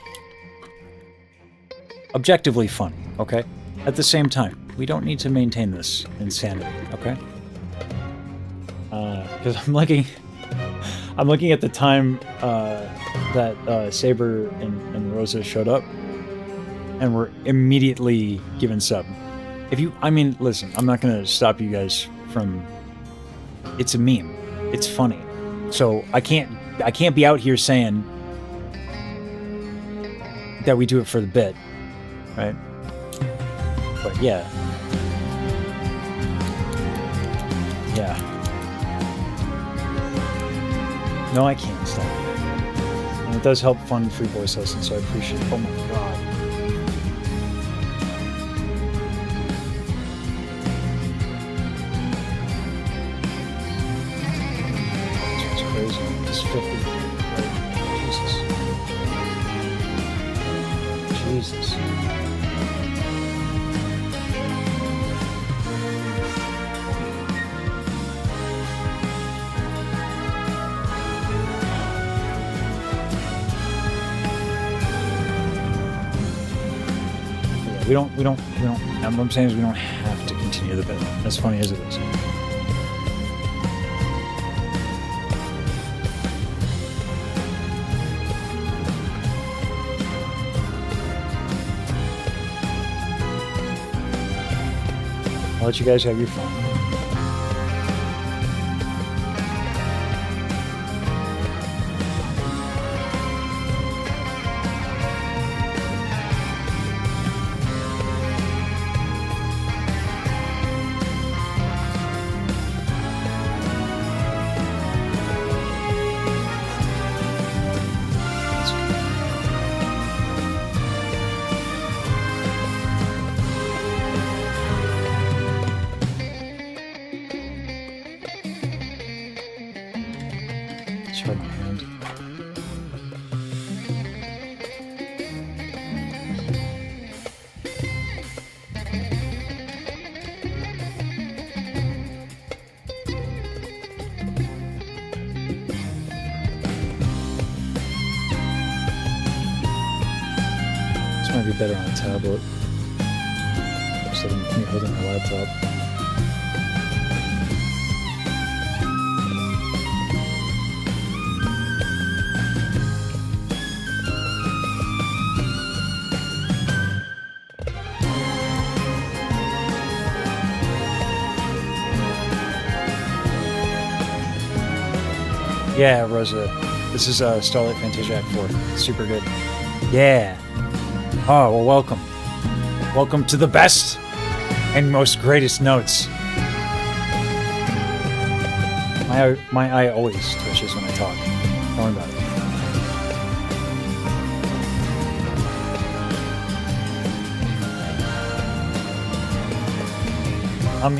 Objectively funny, okay? At the same time, we don't need to maintain this insanity, okay? Because I'm looking at the time that Saber and Rosa showed up, and were immediately given sub. I mean, listen, I'm not gonna stop you guys from. It's a meme. It's funny, so I can't be out here saying that we do it for the bit, right? But yeah. No, I can't stop it. And it does help fund free voice lessons, so I appreciate it. Oh my god. This is crazy. This is 50. Jesus. Jesus. We don't, what I'm saying is we don't have to continue the bit, as funny as it is. I'll let you guys have your fun. Try my hand. This might be better on a tablet instead of me holding my laptop. Yeah, Rosa. This is Starlight Fantasia Act 4. Super good. Yeah. Oh, well, welcome. Welcome to the best and most greatest notes. My eye always twitches when I talk. Don't worry about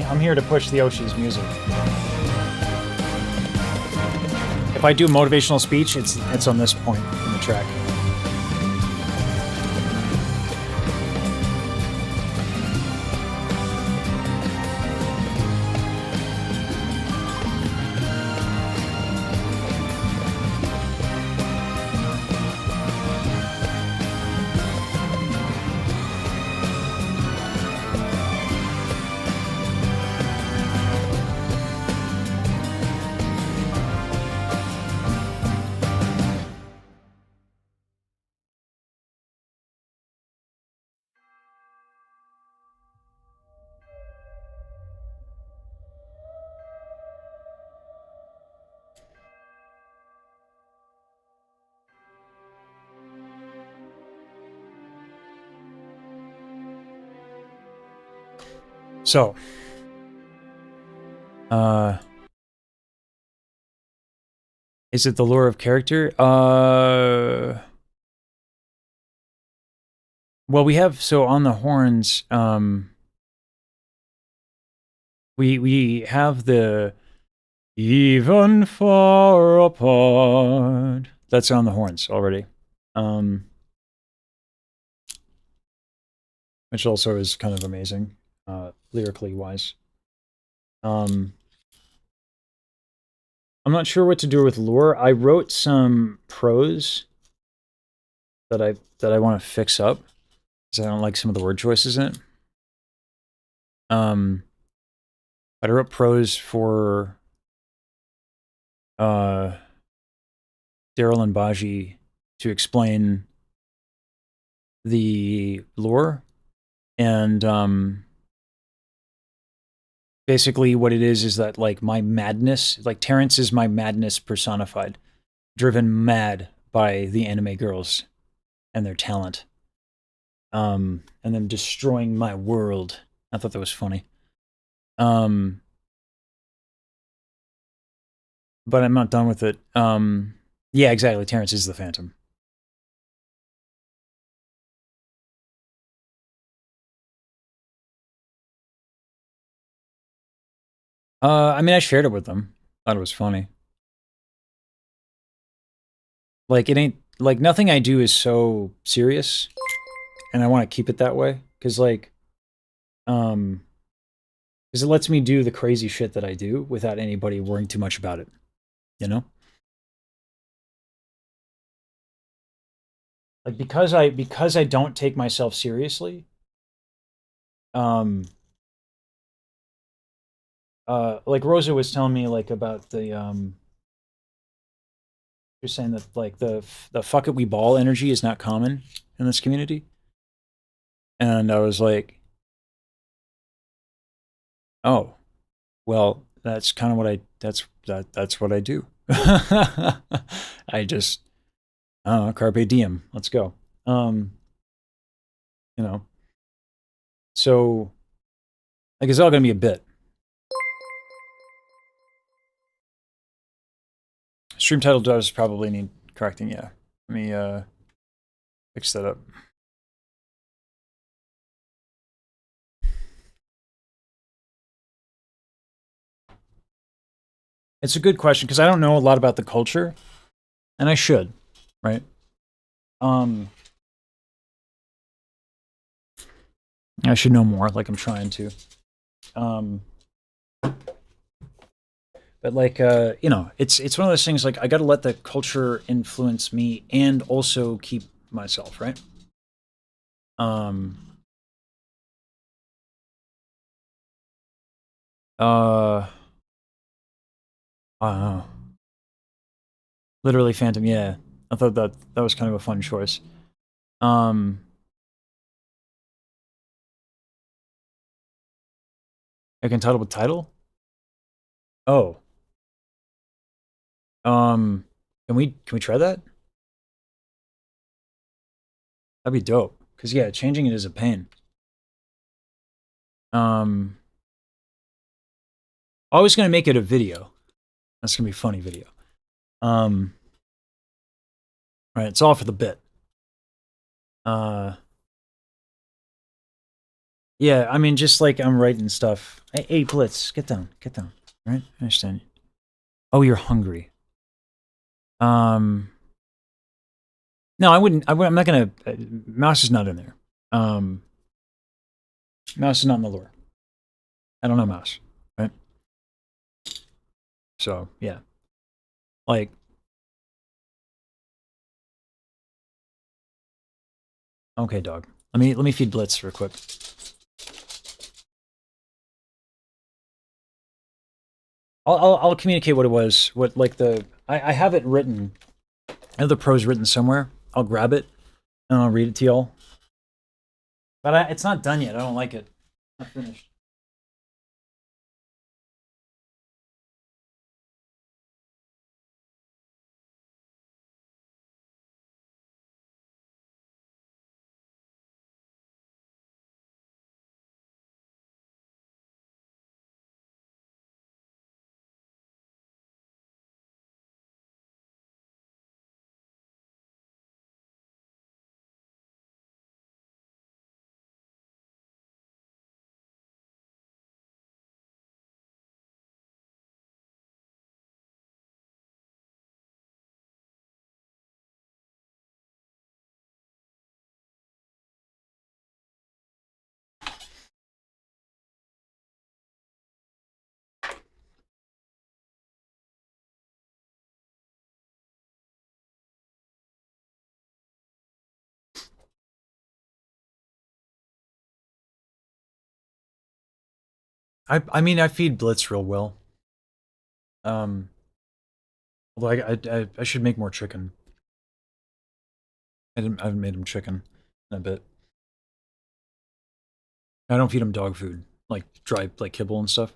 it. I'm here to push the Oshi's music. If I do motivational speech, it's on this point in the track. So, is it the lure of character? Well, we have, so on the horns, we have the even far apart. That's on the horns already. Which also is kind of amazing. Lyrically wise. I'm not sure what to do with lure. I wrote some prose that I want to fix up because I don't like some of the word choices in it. But I wrote prose for Daryl and Baji to explain the lore and basically what it is that, like, my madness, like, Terrence is my madness personified, driven mad by the anime girls and their talent, and them destroying my world. I thought that was funny. But I'm not done with it. Yeah, exactly, Terrence is the Phantom. I mean, I shared it with them. Thought it was funny. Like, it ain't, like, nothing I do is so serious and I want to keep it that way because like because it lets me do the crazy shit that I do without anybody worrying too much about it, you know? Like because I don't take myself seriously, like Rosa was telling me like about the you're saying that like the fuck it we ball energy is not common in this community. And I was like, oh, well, that's kind of what that's what I do. I just carpe diem. Let's go. You know. So like it's all gonna be a bit. Stream title does probably need correcting, yeah. Let me fix that up. It's a good question because I don't know a lot about the culture, and I should, right? I should know more, like I'm trying to. But like you know, it's one of those things like I got to let the culture influence me and also keep myself, right? I don't know. Literally Phantom, yeah. I thought that was kind of a fun choice. I can title with title? Oh. Can we try that? That'd be dope. Cause yeah, changing it is a pain. Always gonna make it a video. That's gonna be a funny video. Right, it's all for the bit. Yeah, I mean, just like I'm writing stuff. Hey, Blitz, get down, right? I understand. Oh, you're hungry. No, I wouldn't. I'm not gonna. Mouse is not in there. Mouse is not in the lore. I don't know Mouse, right? So yeah, like. Okay, dog. Let me feed Blitz real quick. I'll communicate what it was. What like the I have it written. I have the prose written somewhere. I'll grab it and I'll read it to y'all. But it's not done yet. I don't like it. Not finished. I mean I feed Blitz real well. Although I should make more chicken. I haven't made him chicken in a bit. I don't feed him dog food, like dry like kibble and stuff.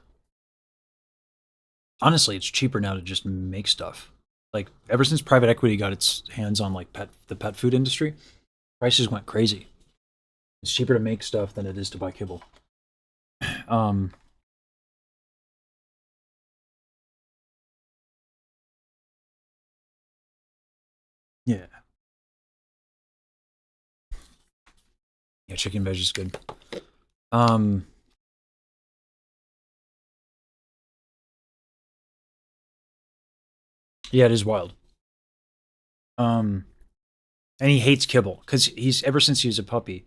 Honestly, it's cheaper now to just make stuff. Like ever since private equity got its hands on like the pet food industry, prices went crazy. It's cheaper to make stuff than it is to buy kibble. Yeah. Yeah, chicken veg is good. Yeah, it is wild. And he hates kibble because he's ever since he was a puppy,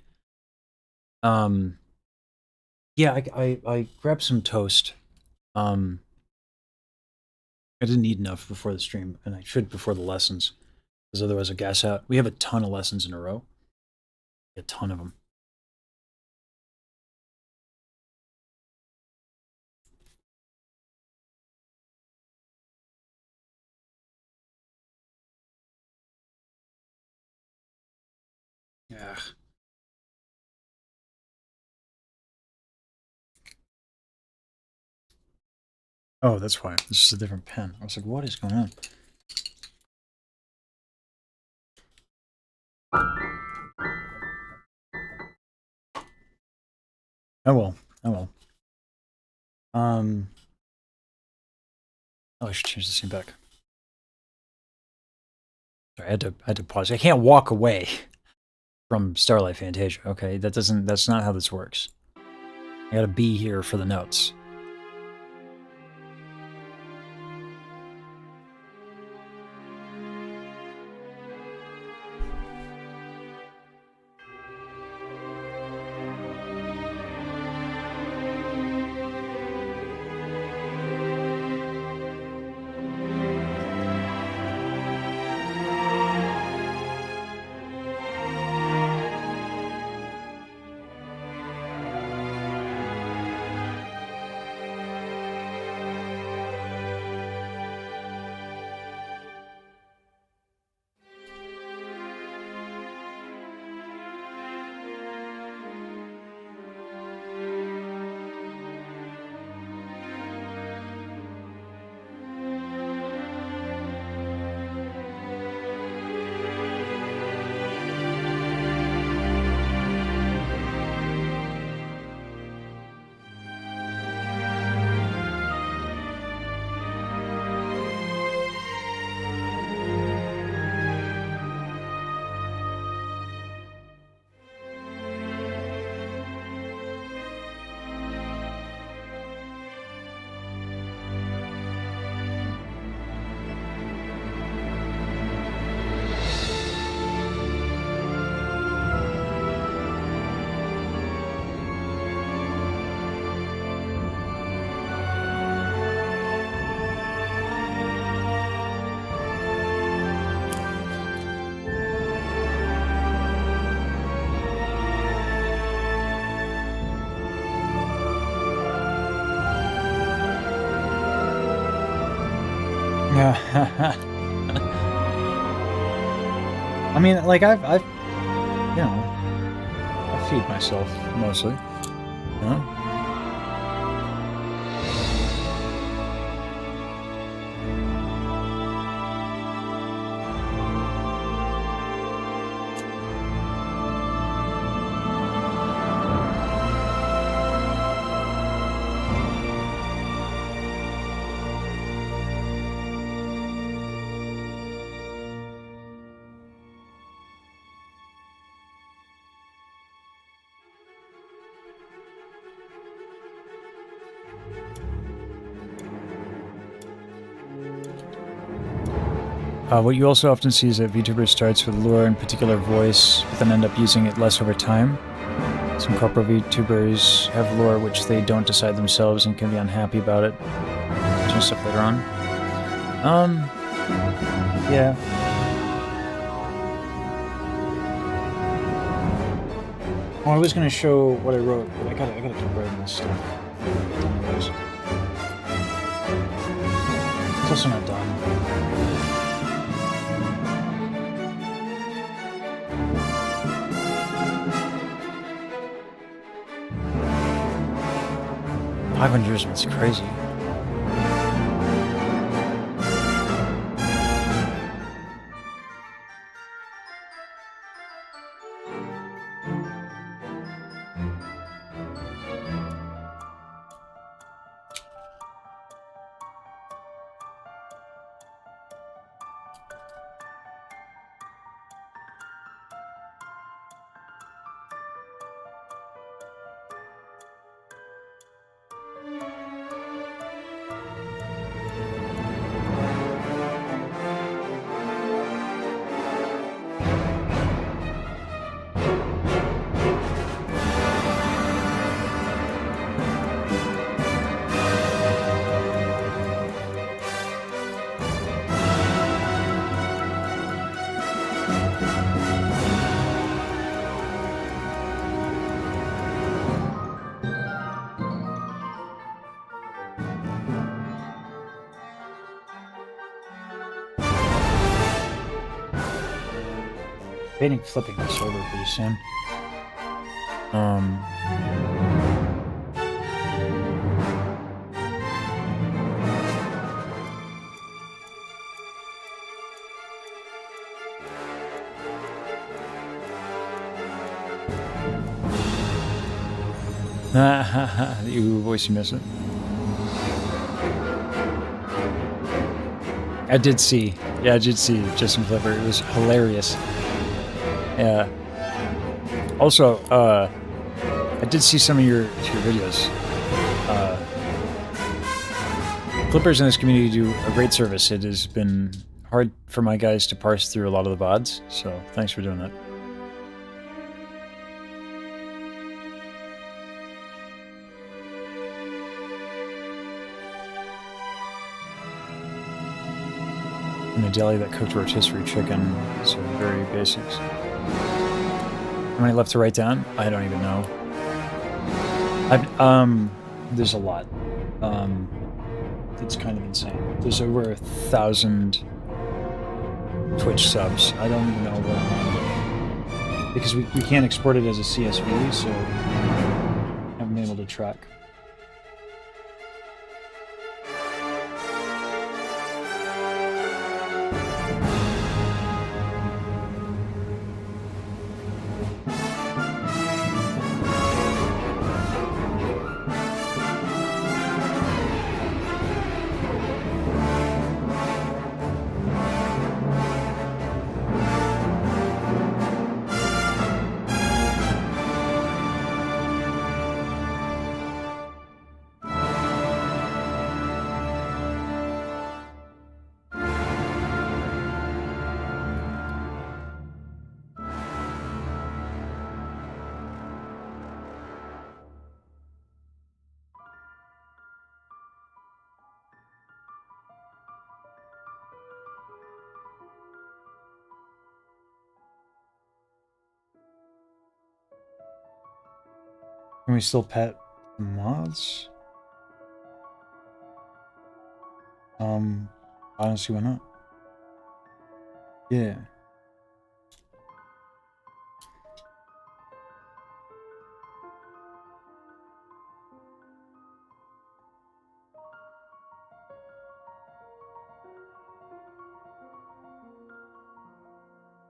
Yeah, I grabbed some toast. I didn't eat enough before the stream, and I should before the lessons, because otherwise I gas out. We have a ton of lessons in a row. A ton of them. Yeah. Oh, that's why. This is a different pen. I was like, what is going on? Oh well. Oh well. Oh, I should change the scene back. Sorry, I had to pause. I can't walk away from Starlight Fantasia. Okay, that's not how this works. I gotta be here for the notes. Yeah. I mean, like I've, you know, I feed myself mostly. You know? What you also often see is that VTuber starts with lure and particular voice, but then end up using it less over time. Some corporate VTubers have lore which they don't decide themselves and can be unhappy about it. Change stuff later on. Yeah. Well, I was gonna show what I wrote, but I gotta keep writing this stuff. Anyways. It's also not done. $500 is crazy. Debating flipping this over pretty soon. You voice you miss it. I did see Justin Flipper. It was hilarious. Yeah. Also, I did see some of your videos. Flippers in this community do a great service. It has been hard for my guys to parse through a lot of the VODs, so thanks for doing that. In a deli that cooked rotisserie chicken, so very basics. How many left to write down? I don't even know. There's a lot. It's kind of insane. There's over 1,000 Twitch subs. I don't even know what, because we can't export it as a CSV, so I haven't been able to track. Can we still pet the mods? Honestly, why not? Yeah.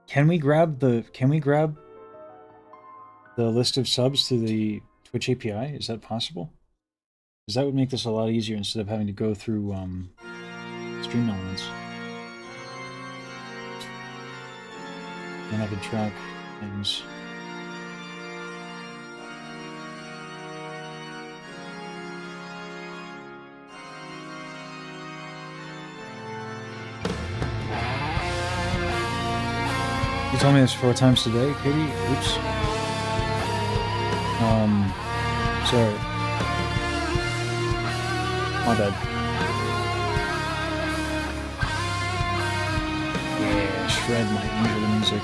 Can we grab the list of subs through the Twitch API? Is that possible? Because that would make this a lot easier instead of having to go through Stream Elements. And I could track things. You told me this 4 times today, Katie? Oops. Sorry. My bad. Yeah, shred my angel music.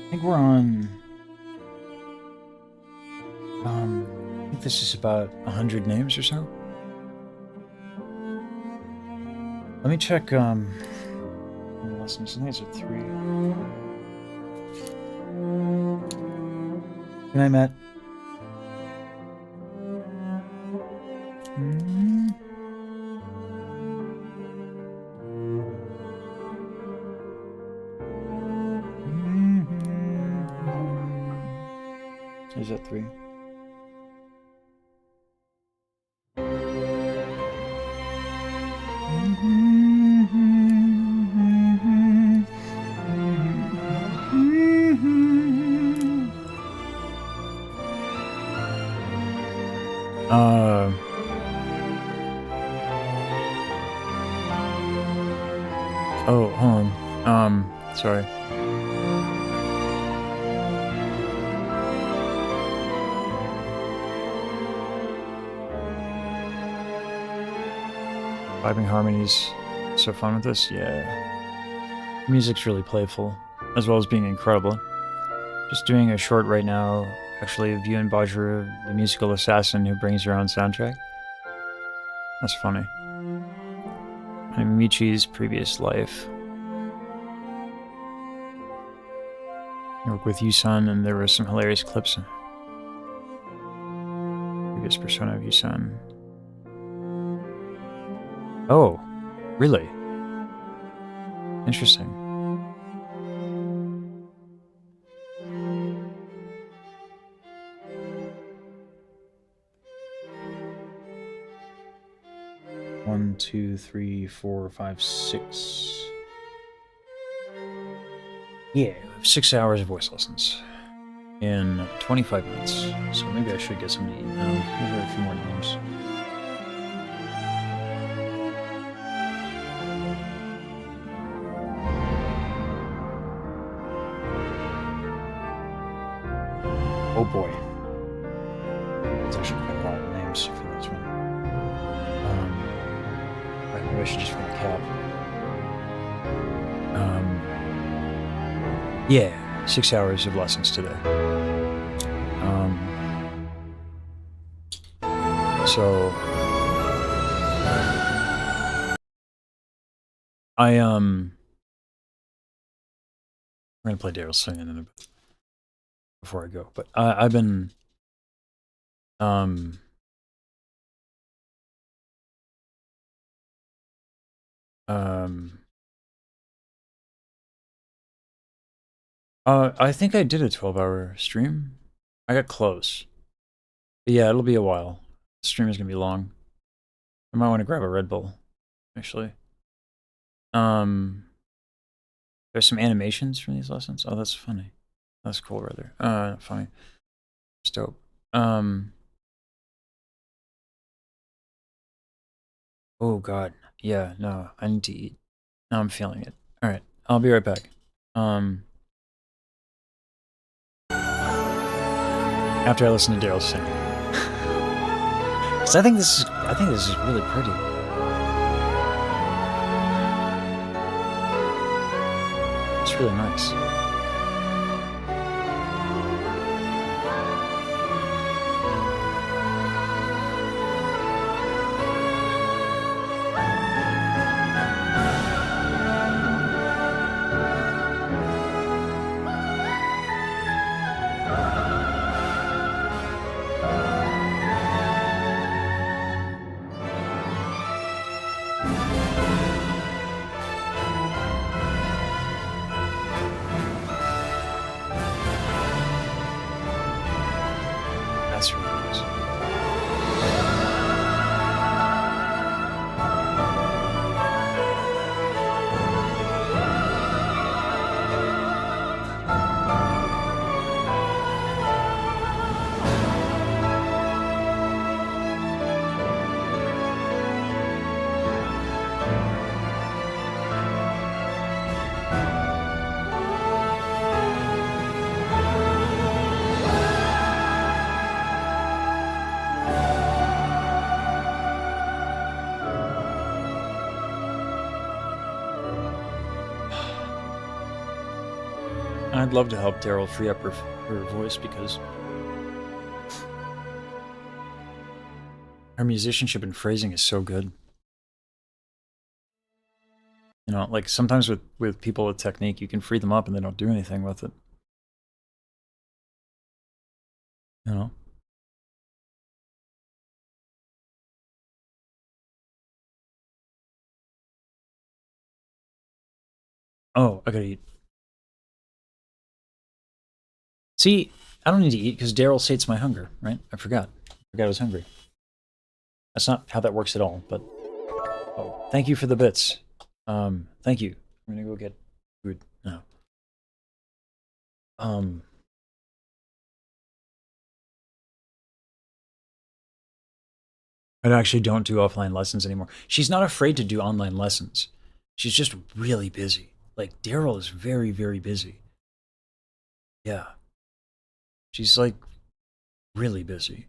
I think we're on. I think this is about 100 names or so. Let me check. Lessons. I think it's at 3. Good night, Matt. Is that 3? Oh, hold on. Sorry. Vibing harmonies. So fun with this? Yeah. Music's really playful, as well as being incredible. Just doing a short right now, actually, of Ewan Bajra, the musical assassin who brings her own soundtrack. That's funny. And Michi's previous life. I worked with Yusun, and there were some hilarious clips. Previous persona of Yusun. Oh, really? Interesting. One, 2, 3, 4, 5, 6. Yeah, 6 hours of voice lessons in 25 minutes. So maybe I should get some to eat now. Maybe a few more names. Oh boy. There's actually quite a lot of names for this one. Maybe I should just find a cap. Yeah, 6 hours of lessons today. So we're gonna play Daryl's singing in a bit before I go, but I've been I think I did a 12-hour stream. I got close. But yeah, it'll be a while. The stream is gonna be long. I might want to grab a Red Bull, actually. There's some animations from these lessons. Oh, that's funny. That's cool, rather. Not funny. It's dope. Oh god. Yeah, no, I need to eat. Now I'm feeling it. Alright, I'll be right back. After I listen to Daryl sing. Cause I think this is really pretty. It's really nice. I'd love to help Daryl free up her voice because her musicianship and phrasing is so good. You know, like sometimes with people with technique, you can free them up and they don't do anything with it. You know? Oh, I gotta eat. See, I don't need to eat because Daryl sates my hunger, right? I forgot I was hungry. That's not how that works at all, but... Oh, thank you for the bits. Thank you. I'm gonna go get food now. I actually don't do offline lessons anymore. She's not afraid to do online lessons. She's just really busy. Like, Daryl is very, very busy. Yeah. She's, like, really busy.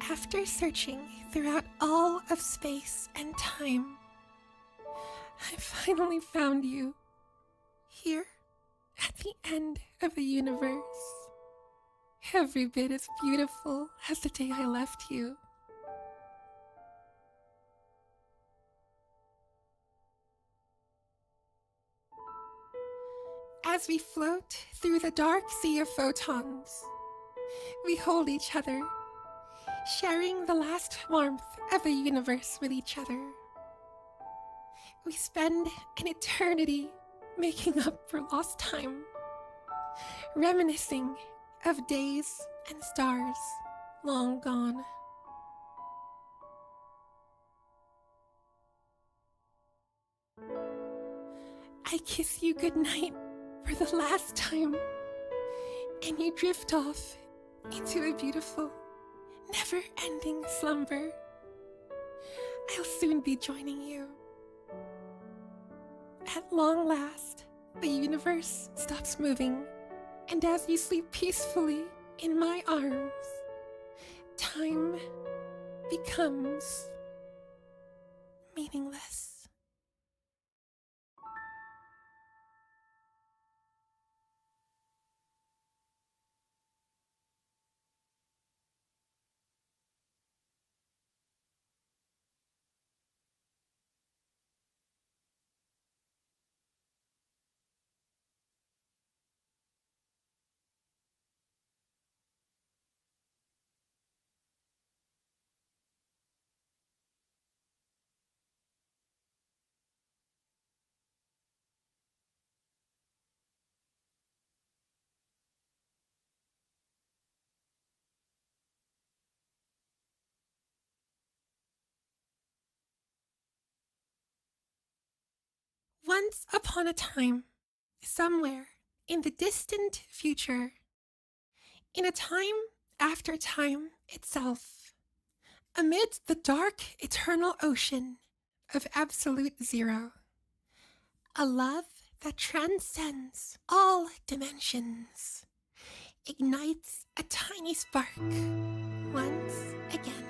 After searching throughout all of space and time, I finally found you. Here, at the end of the universe. Every bit as beautiful as the day I left you. As we float through the dark sea of photons, we hold each other, sharing the last warmth of the universe with each other. We spend an eternity making up for lost time, reminiscing of days and stars long gone. I kiss you goodnight for the last time, and you drift off into a beautiful, never-ending slumber. I'll soon be joining you. At long last, the universe stops moving, and as you sleep peacefully in my arms, time becomes meaningless. Once upon a time, somewhere in the distant future, in a time after time itself, amidst the dark, eternal ocean of absolute zero, a love that transcends all dimensions ignites a tiny spark once again.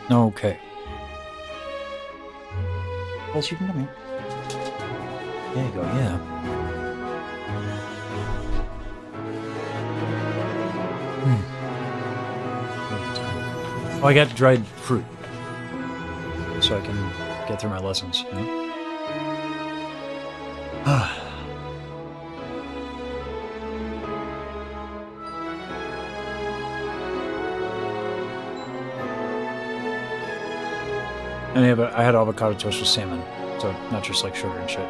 Okay. Well, you can come here. There you go, yeah. Well, I got dried fruit, so I can get through my lessons. You know? And I had avocado toast with salmon, so not just like sugar and shit.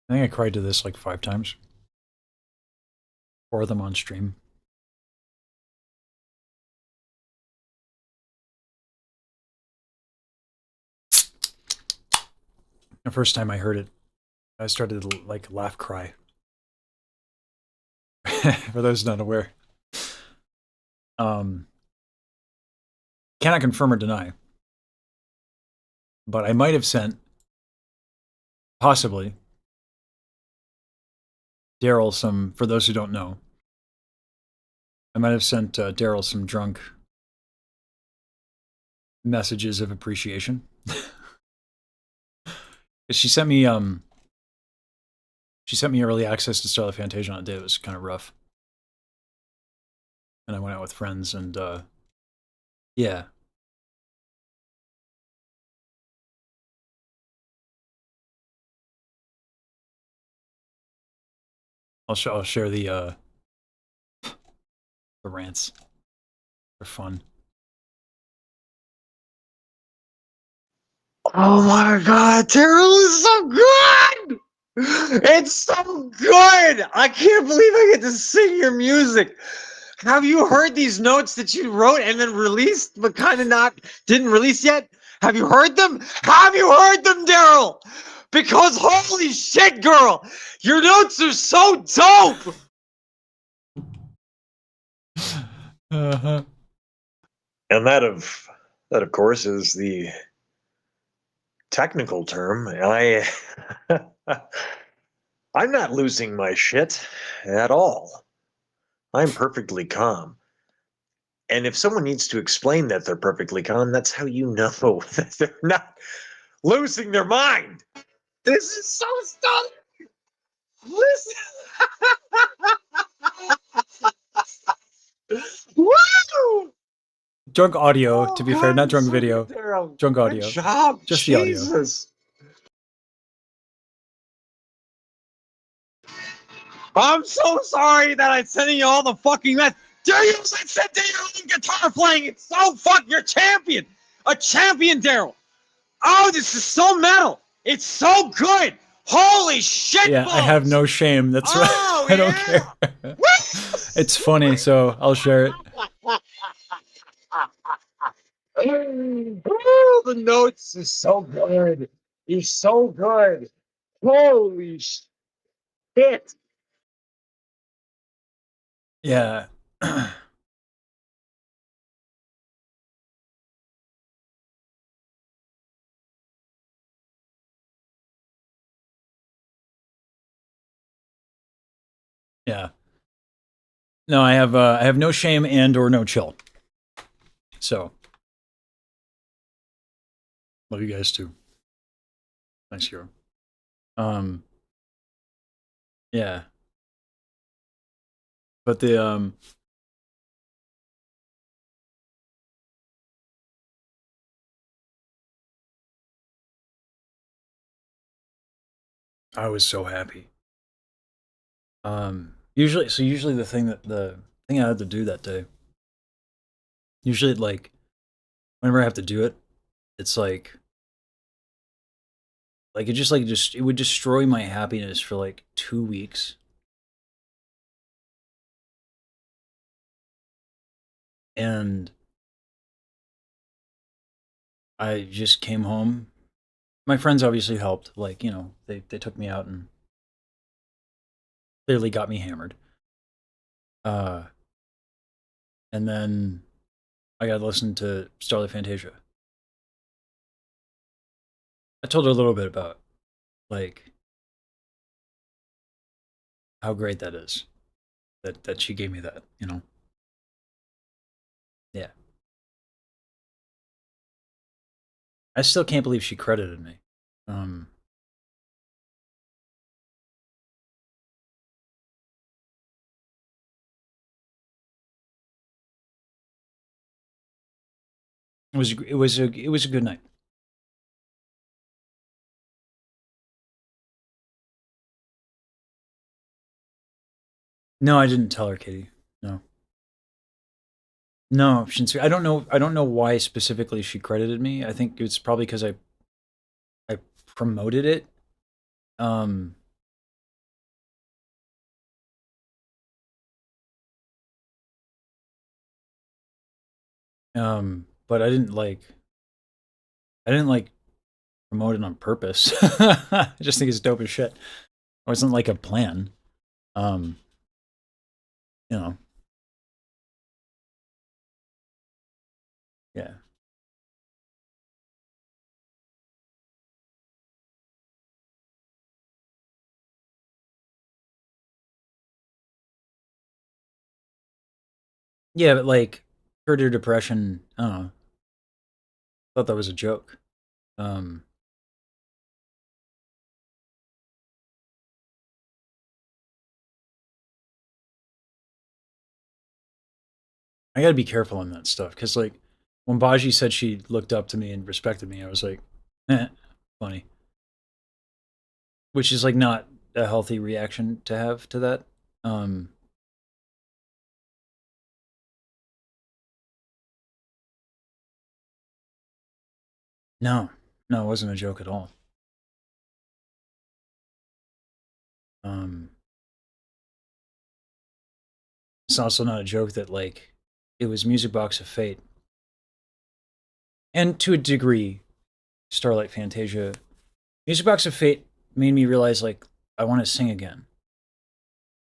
I think I cried to this like 5 times. 4 of them on stream. The first time I heard it, I started to like laugh cry. For those not aware. Cannot confirm or deny. But I might have sent, possibly, Daryl some, for those who don't know, I might have sent Daryl some drunk messages of appreciation. She sent me early access to Starlight Fantasia on a day that was kind of rough. And I went out with friends and yeah. I'll share the rants. They're fun. Oh my god, Daryl is so good! It's so good! I can't believe I get to sing your music. Have you heard these notes that you wrote and then released, but kind of didn't release yet? Have you heard them? Have you heard them, Daryl? Because holy shit, girl, your notes are so dope! Uh-huh. And that of course is the technical term. I'm not losing my shit at all. I'm perfectly calm. And if someone needs to explain that they're perfectly calm, that's how you know that they're not losing their mind. This is so stunning. Listen. Woo! Drunk audio, to be fair, not drunk so video. good, Daryl. Drunk Good audio. job. Just the audio. Jesus. I'm so sorry that I'm sending you all the fucking mess. Daryl, I said Daryl guitar playing. It's so you're champion. A champion, Daryl. Oh, this is so metal. It's so good. Holy shit. Yeah, balls. I have no shame. That's right. Oh, I don't yeah. care. It's funny, so I'll share it. Oh, the notes are so good. He's so good. Holy shit. Yeah. Yeah. No, I have no shame and or no chill. So, love you guys too. Thanks, hero. Yeah. But the I was so happy. Usually the thing I had to do that day. Usually, like, whenever I have to do it, it's like it would destroy my happiness for like 2 weeks. And I just came home. My friends obviously helped. Like, you know, they took me out and clearly got me hammered. And then I got to listen to Starlight Fantasia. I told her a little bit about, like, how great that is. That she gave me that, you know? Yeah. I still can't believe she credited me. It was a good night. No, I didn't tell her, Katie. No. No, I don't know. I don't know why specifically she credited me. I think it's probably because I promoted it. But I didn't like promote it on purpose. I just think it's dope as shit. It wasn't like a plan. You know. Yeah. Yeah, but like her depression, I don't know. Thought that was a joke. I gotta be careful on that stuff because, like, when Baji said she looked up to me and respected me, I was like, funny. Which is like not a healthy reaction to have to that. No, it wasn't a joke at all. It's also not a joke that, like, it was Music Box of Fate. And to a degree, Starlight Fantasia. Music Box of Fate made me realize, like, I want to sing again.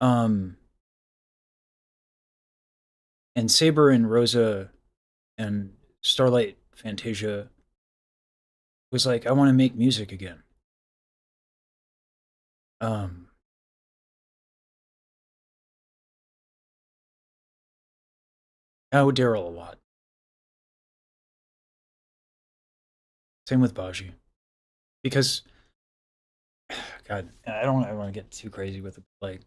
And Saber and Rosa and Starlight Fantasia was like, I want to make music again. I owe Daryl a lot. Same with Baji. Because, God, I don't want to get too crazy with it. Like,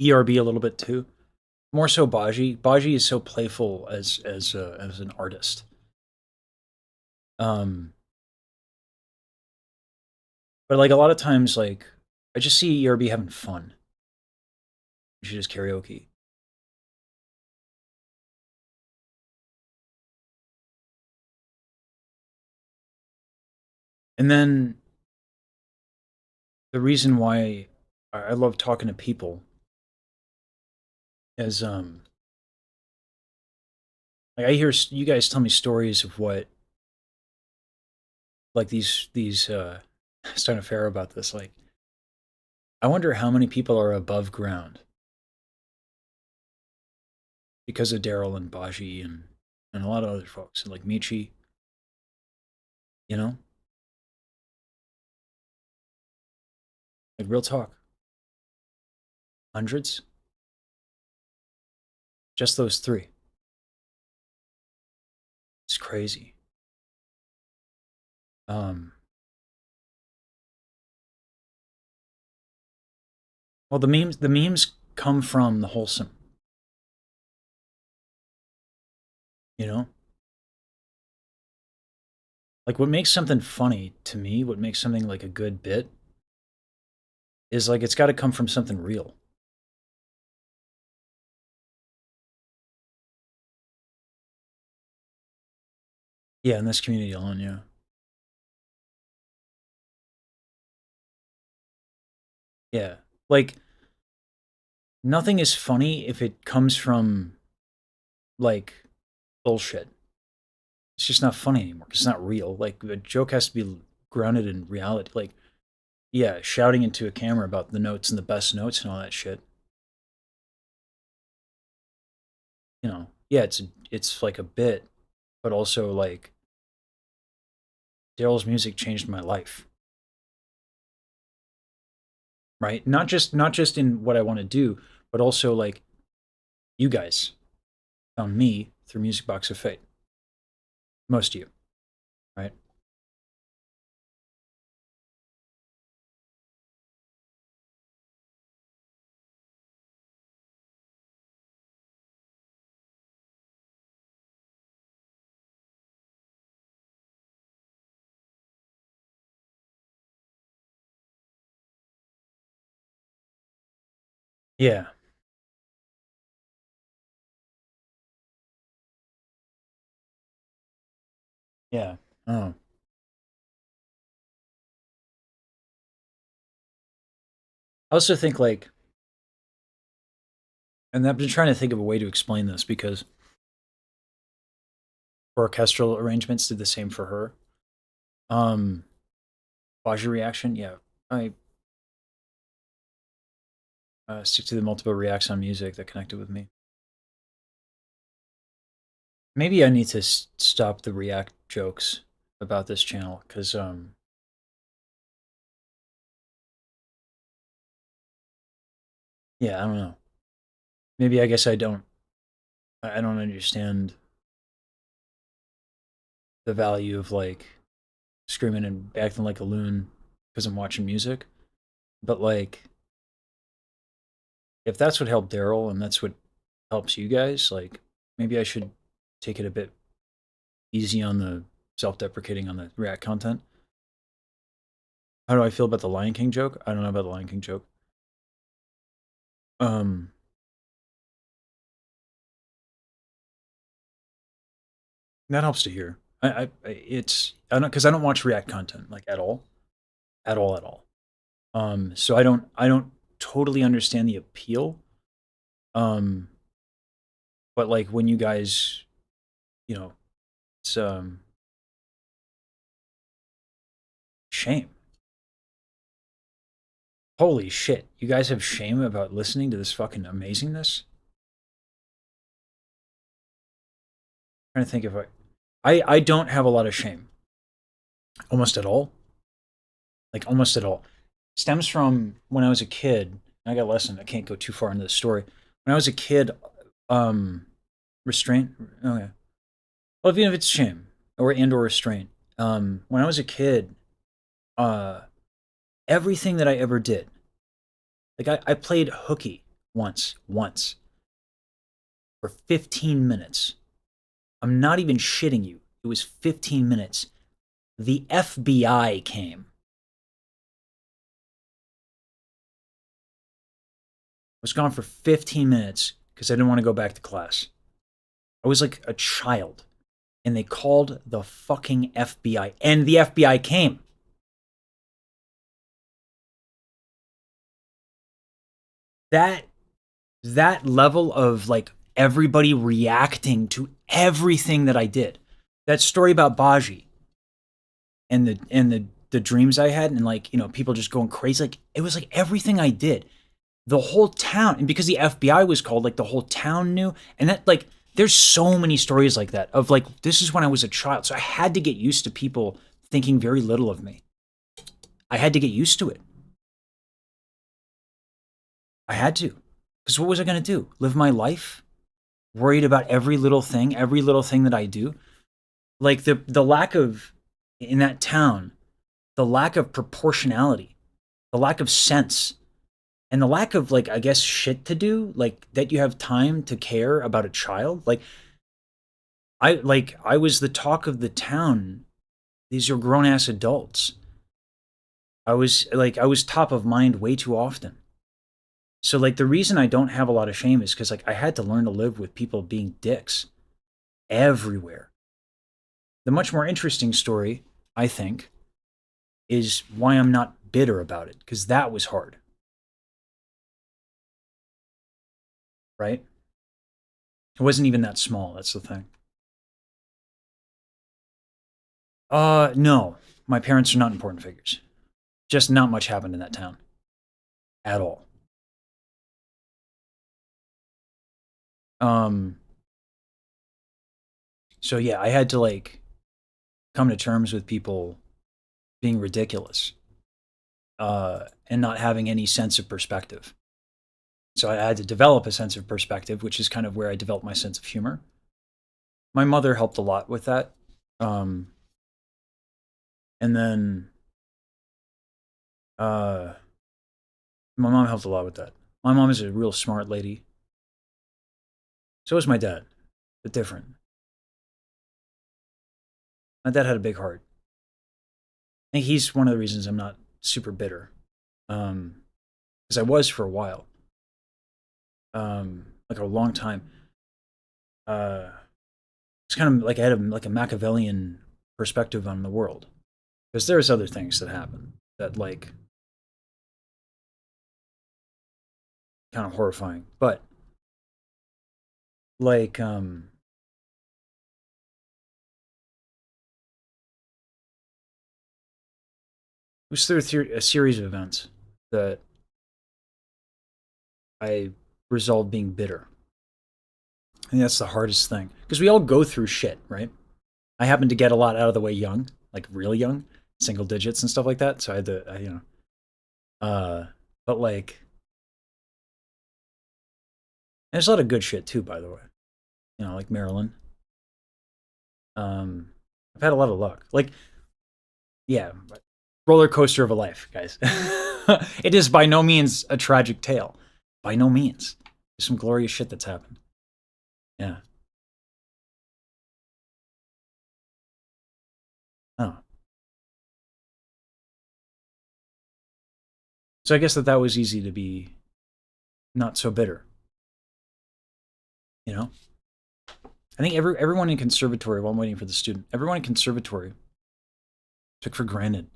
ERB a little bit too. More so Baji. Baji is so playful as an artist. But like a lot of times, like, I just see ERB having fun. She does karaoke. And then the reason why I love talking to people is like, I hear you guys tell me stories of what, like, these I was talking to Farrah about this, like, I wonder how many people are above ground because of Daryl and Baji and a lot of other folks, and like Michi, you know? Like, real talk. Hundreds? Just those three. It's crazy. Well, the memes come from the wholesome. You know? Like, what makes something funny to me, what makes something like a good bit, is like it's got to come from something real. Yeah, in this community alone, yeah. Yeah. Like, nothing is funny if it comes from, like, bullshit. It's just not funny anymore. It's not real. Like, a joke has to be grounded in reality. Like, yeah, shouting into a camera about the notes and the best notes and all that shit. You know, yeah, it's like a bit, but also like Daryl's music changed my life. Right? Not just in what I want to do, but also like you guys found me through Music Box of Fate. Most of you, right? Yeah. Yeah. Oh. I also think like, and I've been trying to think of a way to explain this because orchestral arrangements did the same for her. Baji reaction, yeah. I stick to the multiple reacts on music that connected with me. Maybe I need to stop the react jokes about this channel because yeah, I don't know. Maybe I guess I don't understand the value of like screaming and acting like a loon because I'm watching music. But like, if that's what helped Daryl and that's what helps you guys, like maybe I should take it a bit easy on the self-deprecating on the React content. How do I feel about the Lion King joke? I don't know about the Lion King joke. Um, that helps to hear. I don't because I don't watch React content like at all, at all, at all. So I don't totally understand the appeal. Um, but like when you guys, you know, it's shame. Holy shit! You guys have shame about listening to this fucking amazingness. I'm trying to think if I don't have a lot of shame, almost at all. Like almost at all. Stems from when I was a kid. I got a lesson. I can't go too far into the story. When I was a kid, restraint. Okay. Well, even if it's shame or restraint. When I was a kid, uh, everything that I ever did, like I played hooky once for 15 minutes. I'm not even shitting you. It was 15 minutes. The FBI came. I was gone for 15 minutes because I didn't want to go back to class. I was like a child. And they called the fucking FBI. And the FBI came. That level of like everybody reacting to everything that I did. That story about Baji and the dreams I had and like, you know, people just going crazy. Like it was like everything I did. The whole town, and because the FBI was called, like the whole town knew. And that like there's so many stories like that of like this is when I was a child. So I had to get used to people thinking very little of me. I had to get used to it. I had to. Because what was I going to do? Live my life worried about every little thing that I do? Like the lack of, in that town, the lack of proportionality, the lack of sense, and the lack of, like, I guess, shit to do, like, that you have time to care about a child. Like, I was the talk of the town. These are grown-ass adults. I was top of mind way too often. So like the reason I don't have a lot of shame is because like I had to learn to live with people being dicks everywhere. The much more interesting story, I think, is why I'm not bitter about it, because that was hard. Right? It wasn't even that small, that's the thing. No. My parents are not important figures. Just not much happened in that town. At all. So yeah, I had to like come to terms with people being ridiculous and not having any sense of perspective. So I had to develop a sense of perspective, which is kind of where I developed my sense of humor. My mother helped a lot with that. And then my mom helped a lot with that. My mom is a real smart lady. So is my dad, but different. My dad had a big heart. I think he's one of the reasons I'm not super bitter. Because I was for a while. like a long time. It's kind of like I had like a Machiavellian perspective on the world, because there's other things that happen that like kind of horrifying, but like it was through a series of events that I resolved being bitter. And that's the hardest thing, because we all go through shit, right? I happened to get a lot out of the way young, like really young, single digits and stuff like that. So I had to, but like, there's a lot of good shit too, by the way. Like Maryland. I've had a lot of luck. Like, yeah, roller coaster of a life, guys. It is by no means a tragic tale. By no means. There's some glorious shit that's happened. Yeah. Oh. So I guess that was easy to be not so bitter. I think everyone in conservatory, while I'm waiting for the student, everyone in conservatory took for granted,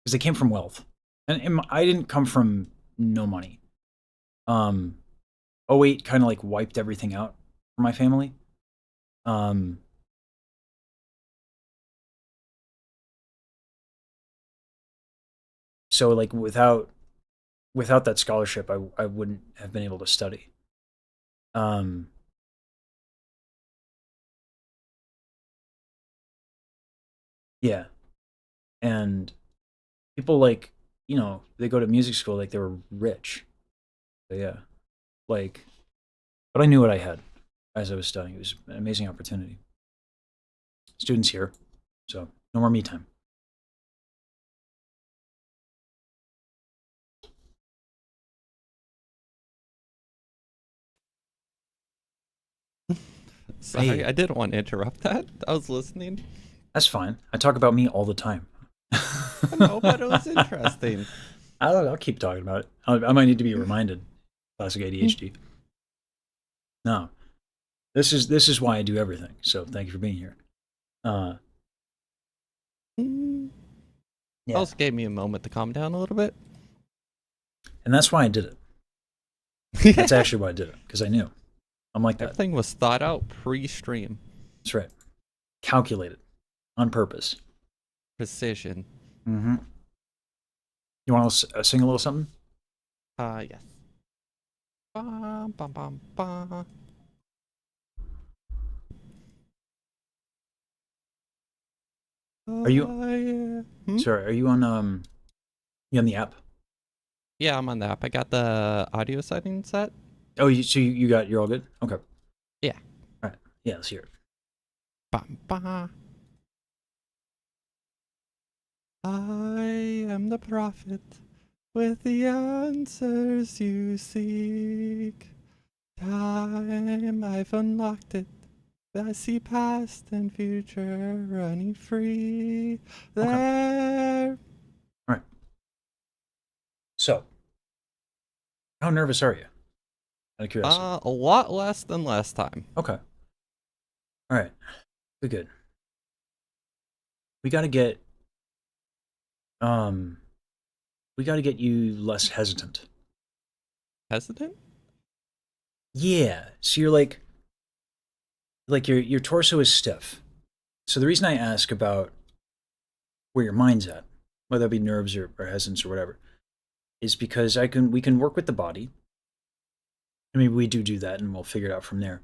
because they came from wealth. And I didn't come from no money. '08 kind of like wiped everything out for my family. So like without that scholarship, I wouldn't have been able to study. Yeah. And people like, they go to music school like they were rich. So yeah. Like, but I knew what I had as I was studying. It was an amazing opportunity. Students here, so no more me time. Sorry, Hey. I didn't want to interrupt that. I was listening. That's fine. I talk about me all the time. I know, but it was interesting. I'll keep talking about it. I might need to be reminded. Classic ADHD. No, this is why I do everything. So thank you for being here. Yeah. Also gave me a moment to calm down a little bit. And that's why I did it. That's actually why I did it, because I knew. I'm like that. Everything was thought out pre-stream. That's right. Calculated. On purpose. Precision. Mm-hmm. You want to sing a little something? Yes. Bum, bum, bum, bum. Are you Sorry, are you on the app? Yeah, I'm on the app. I got the audio settings set. Oh, you're all good? Okay. Yeah. All right. Yeah, let's hear it. Bum, bum. I am the prophet with the answers you seek. Time, I've unlocked it. I see past and future running free. There. All right. So, how nervous are you? Out of curiosity. A lot less than last time. Okay. All right. Good. We got to get you less hesitant. Hesitant? Yeah. So you're like your torso is stiff. So the reason I ask about where your mind's at, whether it be nerves or hesitance or whatever, is because we can work with the body. I mean, we do that, and we'll figure it out from there.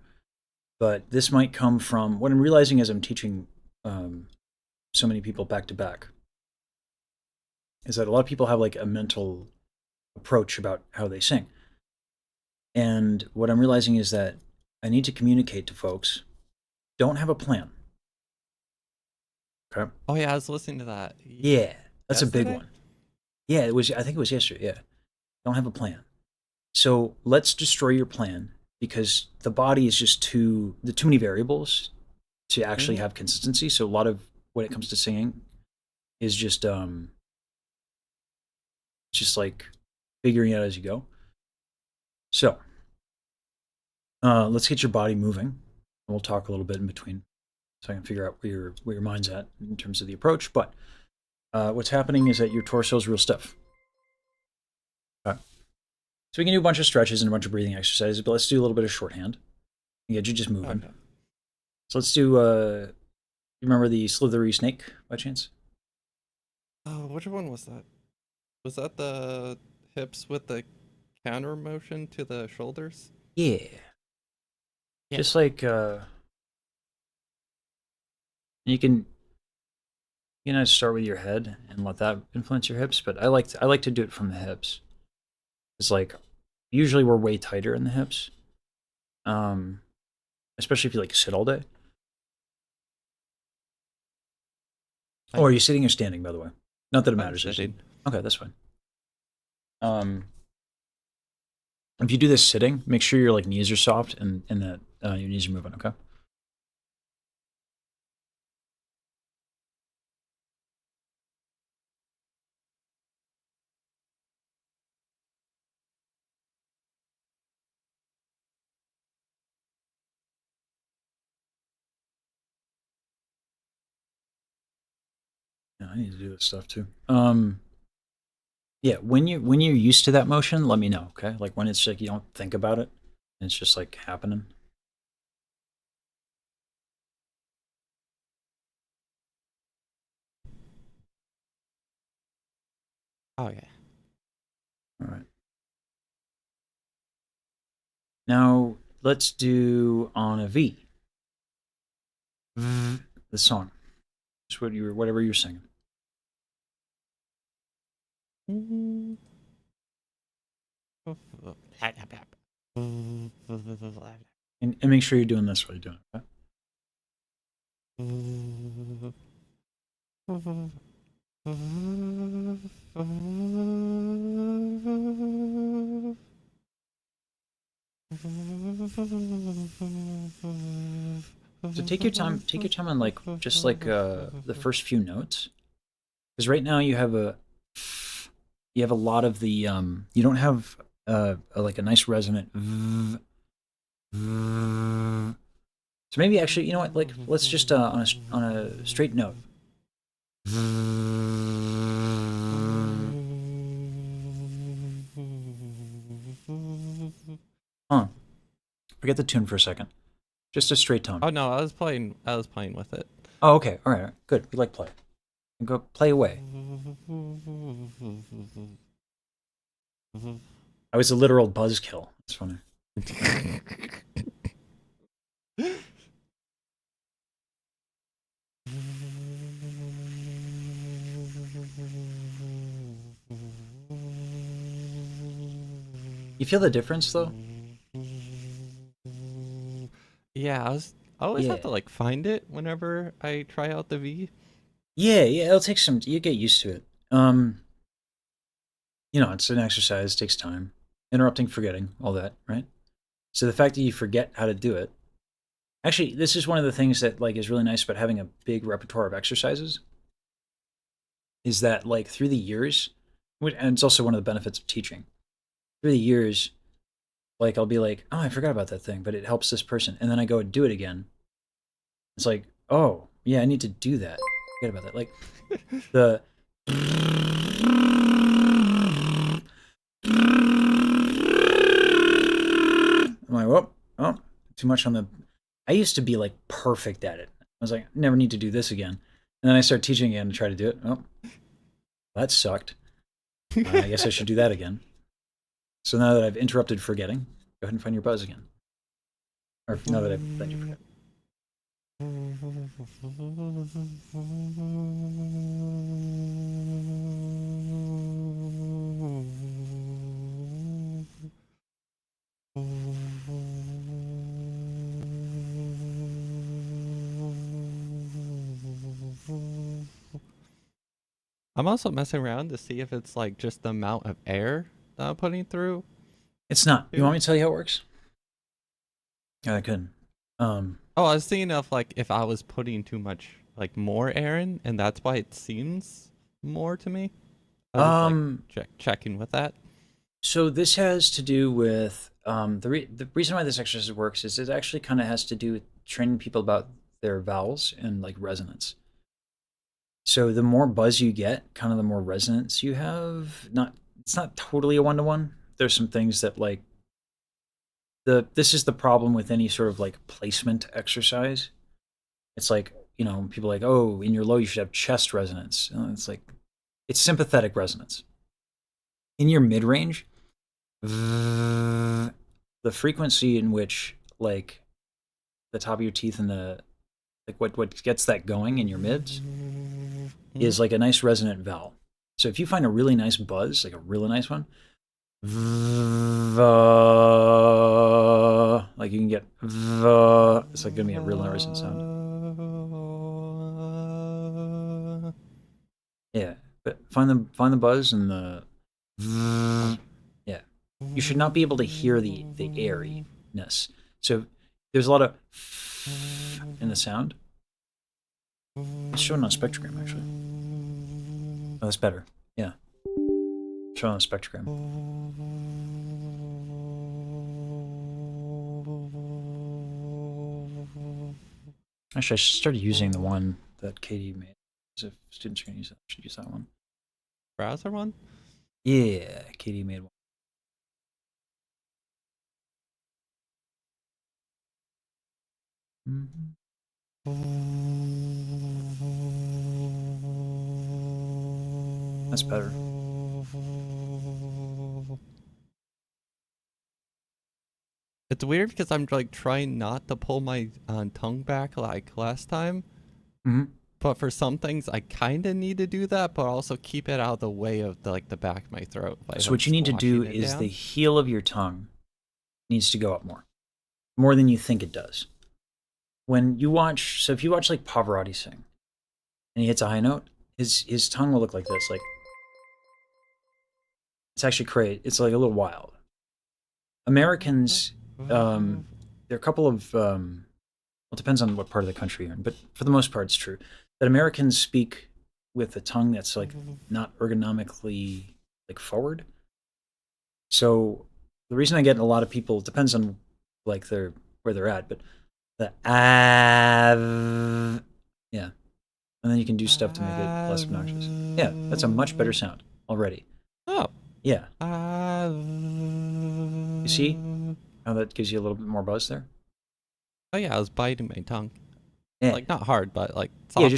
But this might come from what I'm realizing as I'm teaching so many people back to back, is that a lot of people have like a mental approach about how they sing. And what I'm realizing is that I need to communicate to folks, don't have a plan. Okay? Oh yeah, I was listening to that. Yeah, that's a big Yesterday? one. Yeah, I think it was yesterday, yeah. Don't have a plan. So let's destroy your plan, because the body is just too many variables to actually have consistency. So a lot of when it comes to singing is just like figuring it out as you go. So Let's get your body moving. And we'll talk a little bit in between, so I can figure out where your mind's at in terms of the approach. But what's happening is that your torso is real stiff. Okay. So we can do a bunch of stretches and a bunch of breathing exercises, but let's do a little bit of shorthand and get you just moving. Okay. So let's do. You remember the slithery snake by chance? Oh, which one was that? Was that the hips with the counter motion to the shoulders? Yeah. Yeah. Just like you can start with your head and let that influence your hips, but I like to do it from the hips. It's like usually we're way tighter in the hips. Especially if you like sit all day. Oh, are you sitting or standing, by the way? Not that it matters. Sitting. Okay, that's fine. If you do this sitting, make sure your like knees are soft and that your knees are moving, okay? Yeah, I need to do this stuff too. Yeah, when you're used to that motion, let me know, okay? Like when it's like you don't think about it, and it's just like happening. Oh yeah. All right. Now let's do on a V. The song. Just whatever you're singing. And make sure you're doing this while you're doing it, okay? So take your time on like just like the first few notes, because right now you have a lot of the you don't have like a nice resonant. So maybe actually, you know what? Like let's just on a straight note. Forget the tune for a second. Just a straight tone. Oh no, I was playing with it. Oh, okay. All right. Good. We like play. Go play away. I was a literal buzzkill. It's funny. You feel the difference though? Yeah, I always have to like find it whenever I try out the V. Yeah, it'll take some. You get used to it. It's an exercise. It takes time. Interrupting, forgetting, all that, right? So the fact that you forget how to do it. Actually, this is one of the things that like is really nice about having a big repertoire of exercises. Is that like through the years, and it's also one of the benefits of teaching. Through the years, like I'll be like, oh, I forgot about that thing, but it helps this person, and then I go and do it again. It's like, oh, yeah, I need to do that. Forget about that. Like the. I'm like, oh, too much on the. I used to be like perfect at it. I was like, never need to do this again. And then I started teaching again to try to do it. Oh, that sucked. I guess I should do that again. So now that I've interrupted forgetting, go ahead and find your buzz again. Or now that I've let you forget. I'm also messing around to see if it's like just the amount of air that I'm putting through. It's not. You want me to tell you how it works? Yeah, I couldn't. Oh, I was thinking of like if I was putting too much, like more air in, and that's why it seems more to me. I was, like, checking with that. So this has to do with the reason why this exercise works is it actually kind of has to do with training people about their vowels and like resonance. So the more buzz you get, kind of the more resonance you have. It's not totally a one-to-one. There's some things that like this is the problem with any sort of like placement exercise. It's like, people are like, oh, in your low you should have chest resonance. It's like it's sympathetic resonance. In your mid-range, the frequency in which like the top of your teeth and the like what gets that going in your mids is like a nice resonant vowel. So if you find a really nice buzz, like a really nice one, like you can get it's like gonna be a real resonant sound. Yeah, but find the buzz and the yeah. You should not be able to hear the airiness. So there's a lot of in the sound. It's shown on a spectrogram actually. Oh, that's better. Yeah. Shown on a spectrogram. Actually, I should start using the one that Katie made. If students are going to use that, I should use that one. Browser one? Yeah, Katie made one. That's better. It's weird because I'm like trying not to pull my tongue back like last time. Mm-hmm. But for some things, I kind of need to do that, but also keep it out of the way of the back of my throat. So what you need to do is the heel of your tongue needs to go up more than you think it does. When you watch, so if you watch like Pavarotti sing, and he hits a high note, his tongue will look like this. Like it's actually crazy. It's like a little wild. Americans, there are a couple of, well, it depends on what part of the country you're in, but for the most part, it's true that Americans speak with a tongue that's like not ergonomically like forward. So the reason I get a lot of people, it depends on like where they're at, but the yeah, and then you can do stuff to make it less obnoxious. Yeah, that's a much better sound already. Oh. Yeah. You see how that gives you a little bit more buzz there? Oh yeah, I was biting my tongue. Yeah. Like not hard, but like softly. Yeah,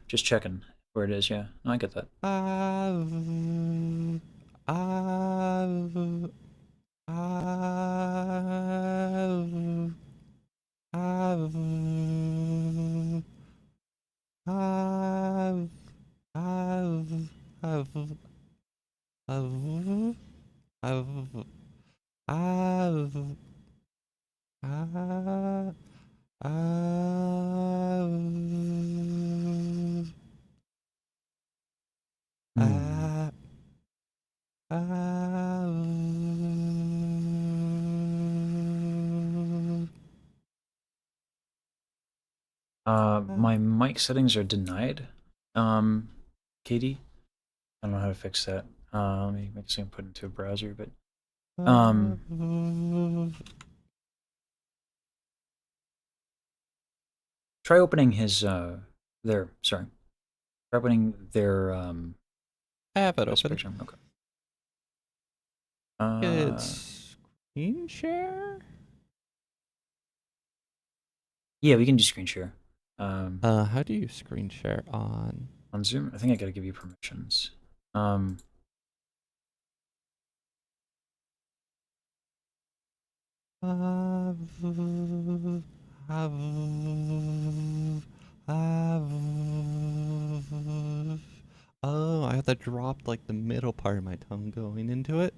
just checking where it is. Yeah, no, I get that. My mic settings are denied. Katie, I don't know how to fix that. Let me make sure I put it into a browser, but try opening his their sorry. Try opening their I have it open. spectrum. Okay. It's screen share? Yeah, we can do screen share. How do you screen share on Zoom? I think I gotta give you permissions. Oh, I have to drop like the middle part of my tongue going into it.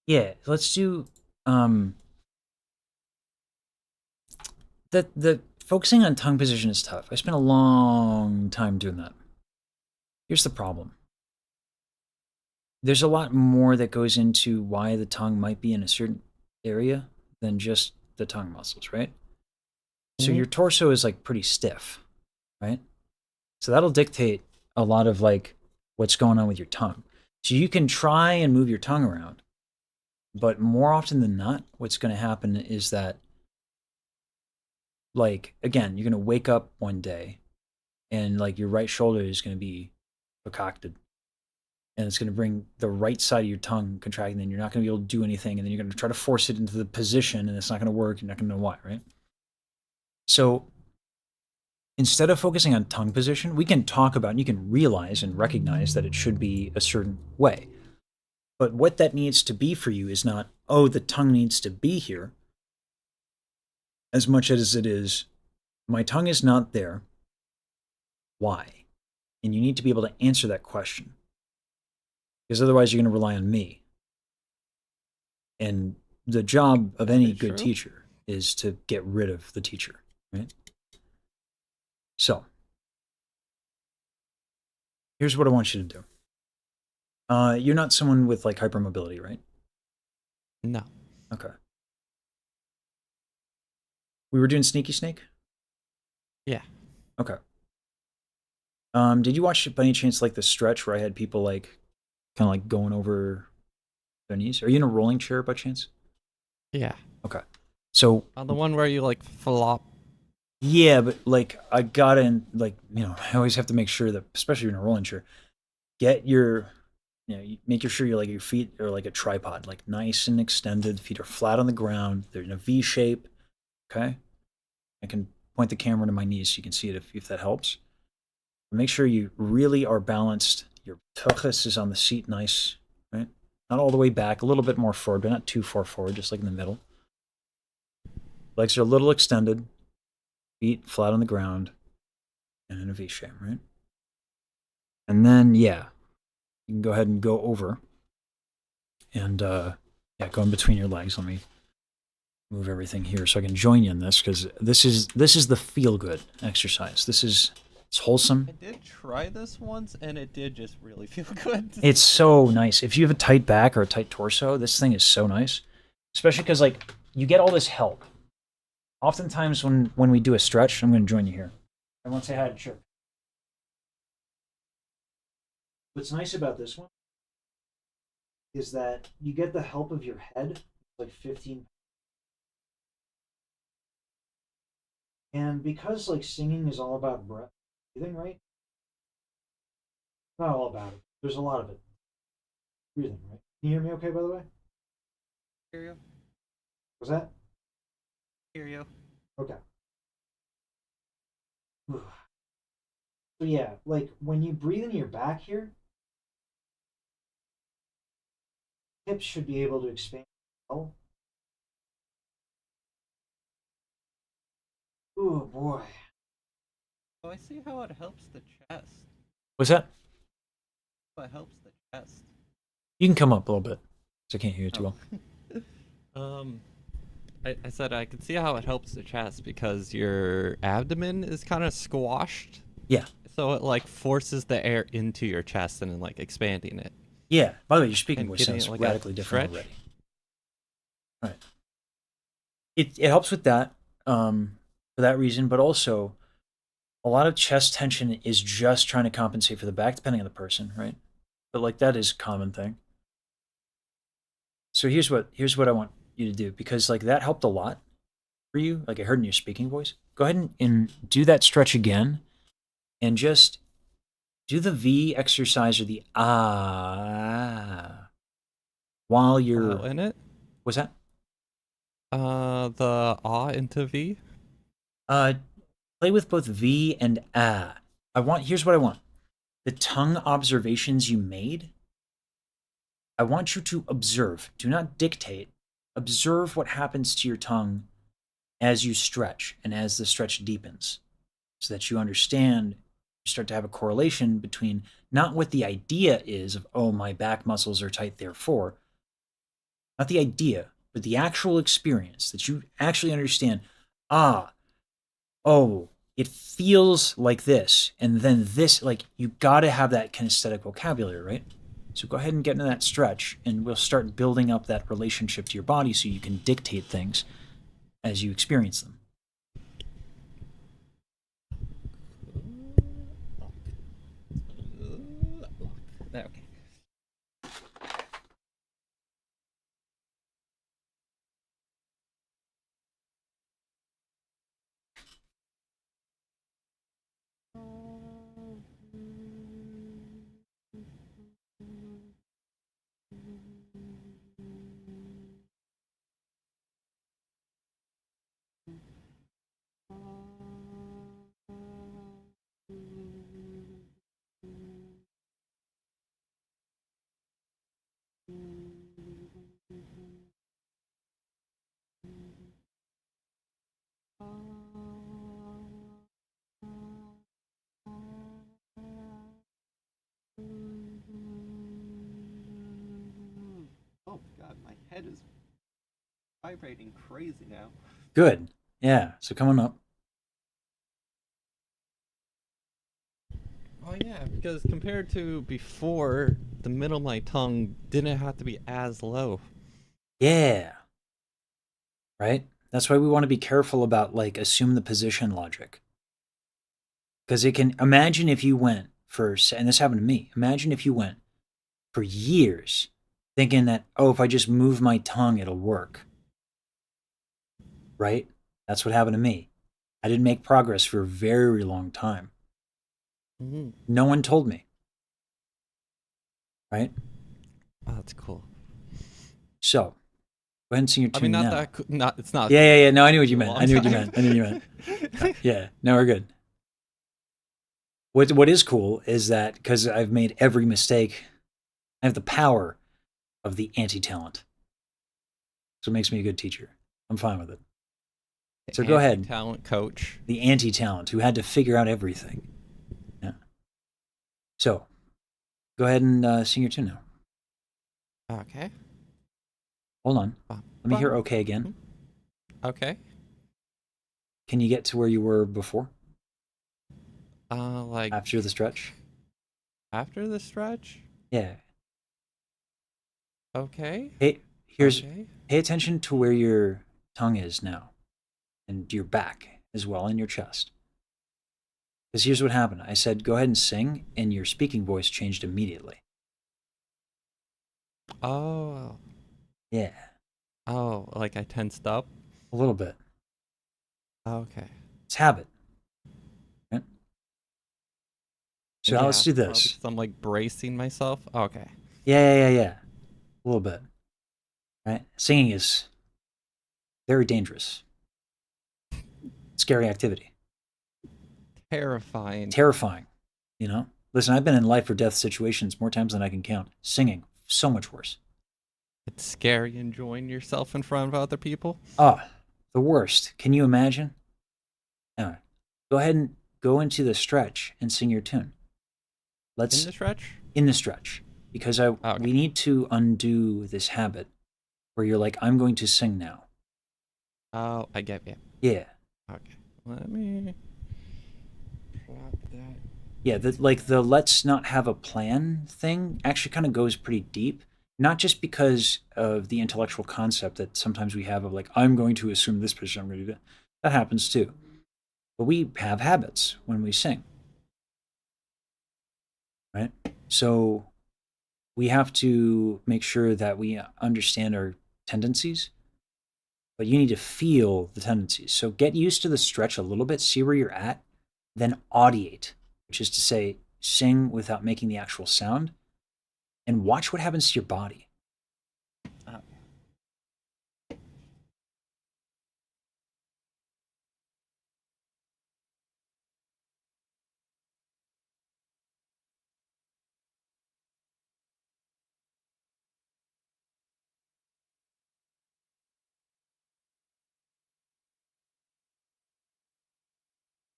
Yeah, let's do the focusing on tongue position is tough. I spent a long time doing that. Here's the problem. There's a lot more that goes into why the tongue might be in a certain area than just the tongue muscles, right? So your torso is like pretty stiff, right? So that'll dictate a lot of like what's going on with your tongue. So you can try and move your tongue around, but more often than not, what's going to happen is that, like, again, you're going to wake up one day and like your right shoulder is going to be concocted, and it's going to bring the right side of your tongue contracting, and you're not going to be able to do anything, and then you're going to try to force it into the position, and it's not going to work. You're not going to know why, right? So instead of focusing on tongue position, we can talk about, and you can realize and recognize that it should be a certain way. But what that needs to be for you is not, oh, the tongue needs to be here, as much as it is, my tongue is not there. Why? And you need to be able to answer that question. Because otherwise you're going to rely on me. And the job of any good teacher is to get rid of the teacher, right? So, here's what I want you to do. You're not someone with like hypermobility, right? No. Okay. We were doing Sneaky Snake? Yeah. Okay. Did you watch by any chance like the stretch where I had people like kind of like going over their knees? Are you in a rolling chair by chance? Yeah. Okay. So On the one where you like flop. yeah, but like I got in, like, you know, I always have to make sure that, especially in a rolling chair, get your, you know, make sure you're like your feet are like a tripod, like nice and extended. Feet are flat on the ground. They're in a V shape. Okay. I can point the camera to my knees so you can see it if that helps. Make sure you really are balanced. Your tuchus is on the seat, nice, right? Not all the way back, a little bit more forward, but not too far forward, just like in the middle. Legs are a little extended, feet flat on the ground, and in a V shape, right? And then, yeah, you can go ahead and go over. And, yeah, go in between your legs. Let me move everything here so I can join you in this, because this is the feel-good exercise. It's wholesome. I did try this once, and it did just really feel good. It's so nice. If you have a tight back or a tight torso, this thing is so nice. Especially because, like, you get all this help. Oftentimes when we do a stretch, I'm going to join you here. I want to say hi to Chirp. What's nice about this one is that you get the help of your head, like 15. And because, like, singing is all about breath, breathing, right? Not all about it. There's a lot of it. Breathing, right? Can you hear me okay, by the way? Hear you. Was that? Hear you. Okay. So yeah, like when you breathe into your back here, hips should be able to expand. Oh boy. Oh, I see how it helps the chest. What's that? How it helps the chest. You can come up a little bit, because I can't hear you too well. I said I could see how it helps the chest because your abdomen is kind of squashed. Yeah. So it like forces the air into your chest and then like expanding it. Yeah. By the way, your speaking And voice getting sounds it like radically a different stretch. already. Right. It helps with that, for that reason, but also a lot of chest tension is just trying to compensate for the back, depending on the person, right? But like that is a common thing. So here's what I want you to do, because like that helped a lot for you. Like I heard in your speaking voice. Go ahead and do that stretch again, and just do the V exercise or the ah while you're In it? What's that? The ah into V. Play with both V and ah. Here's what I want. The tongue observations you made, I want you to observe. Do not dictate. Observe what happens to your tongue as you stretch and as the stretch deepens, so that you understand, you start to have a correlation between not what the idea is of, oh, my back muscles are tight, therefore, not the idea, but the actual experience, that you actually understand, oh, it feels like this, and then this, like, you got to have that kinesthetic vocabulary, right? So go ahead and get into that stretch, and we'll start building up that relationship to your body so you can dictate things as you experience them. Okay. head is vibrating crazy now. Good. Yeah. So come on up. Oh yeah, because compared to before, the middle of my tongue didn't have to be as low. Yeah. Right? That's why we want to be careful about like assume the position logic. Because it can imagine if you went for, and this happened to me, imagine if you went for years thinking that, oh, if I just move my tongue, it'll work. Right? That's what happened to me. I didn't make progress for a very long time. Mm-hmm. No one told me. Right? Oh, that's cool. So, go ahead and sing your tune I mean, not now. that. Not. It's not. Yeah. No, I knew what you a meant. long I knew what you time. meant. I knew what you meant. Yeah. No, we're good. What is cool is that because I've made every mistake, I have the power of the anti-talent. So it makes me a good teacher. I'm fine with it. So go ahead. Talent coach. The anti-talent who had to figure out everything. Yeah. So, go ahead and sing your tune now. Okay. Hold on. Let me hear okay again. Okay. Can you get to where you were before? Like After the stretch? after the stretch. Yeah. Okay. Hey, Okay. pay attention to where your tongue is now. And your back as well, and your chest. Because here's what happened. I said, go ahead and sing, and your speaking voice changed immediately. Oh. Yeah. Oh, like I tensed up. A little bit. Okay. It's habit. Right? So now let's do probably this. 'cause I'm like bracing myself. Okay. Yeah. A little bit. Right? Singing is very dangerous. Scary activity. Terrifying. Terrifying. You know? Listen, I've been in life or death situations more times than I can count. Singing, so much worse. It's scary enjoying yourself in front of other people. Oh, the worst. Can you imagine? All right. Go ahead and go into the stretch and sing your tune. Let's In the stretch? in the stretch. Because we need to undo this habit where you're like, I'm going to sing now. Oh, I get you. Yeah. Okay. Let me drop that. Yeah, the let's not have a plan thing actually kind of goes pretty deep. Not just because of the intellectual concept that sometimes we have of like, I'm going to assume this position, I'm going to do that. That happens too. But we have habits when we sing. Right? So we have to make sure that we understand our tendencies, but you need to feel the tendencies. So get used to the stretch a little bit, see where you're at, then audiate, which is to say, sing without making the actual sound, and watch what happens to your body.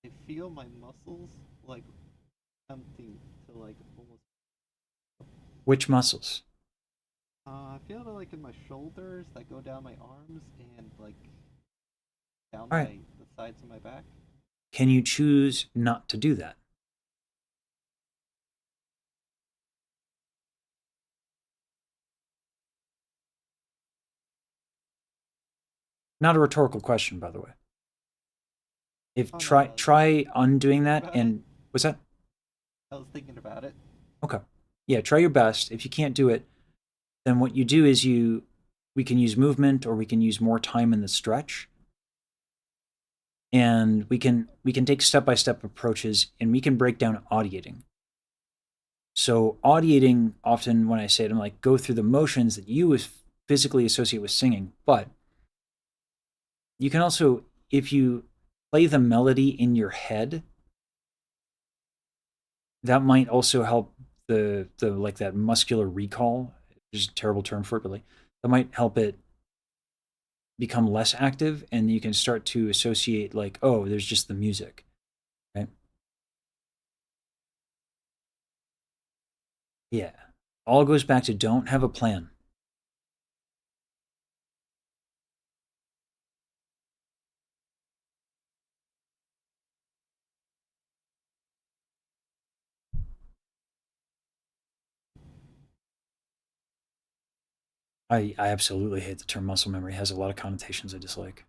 I feel my muscles like empty to like almost. Which muscles? I feel it like in my shoulders that go down my arms and like down All right. the sides of my back. Can you choose not to do that? Not a rhetorical question, by the way. If Oh, no, try undoing that, about and what's that? I was thinking about it. Okay. Yeah, try your best. If you can't do it, then what you do is we can use movement or we can use more time in the stretch. And we can take step-by-step approaches and we can break down audiating. So audiating, often when I say it, I'm like, go through the motions that you physically associate with singing. But you can also, if you play the melody in your head, that might also help the like that muscular recall. There's a terrible term for it, but like that might help it become less active, and you can start to associate like, oh, there's just the music, right? Yeah, all goes back to don't have a plan. I absolutely hate the term muscle memory. It has a lot of connotations I dislike.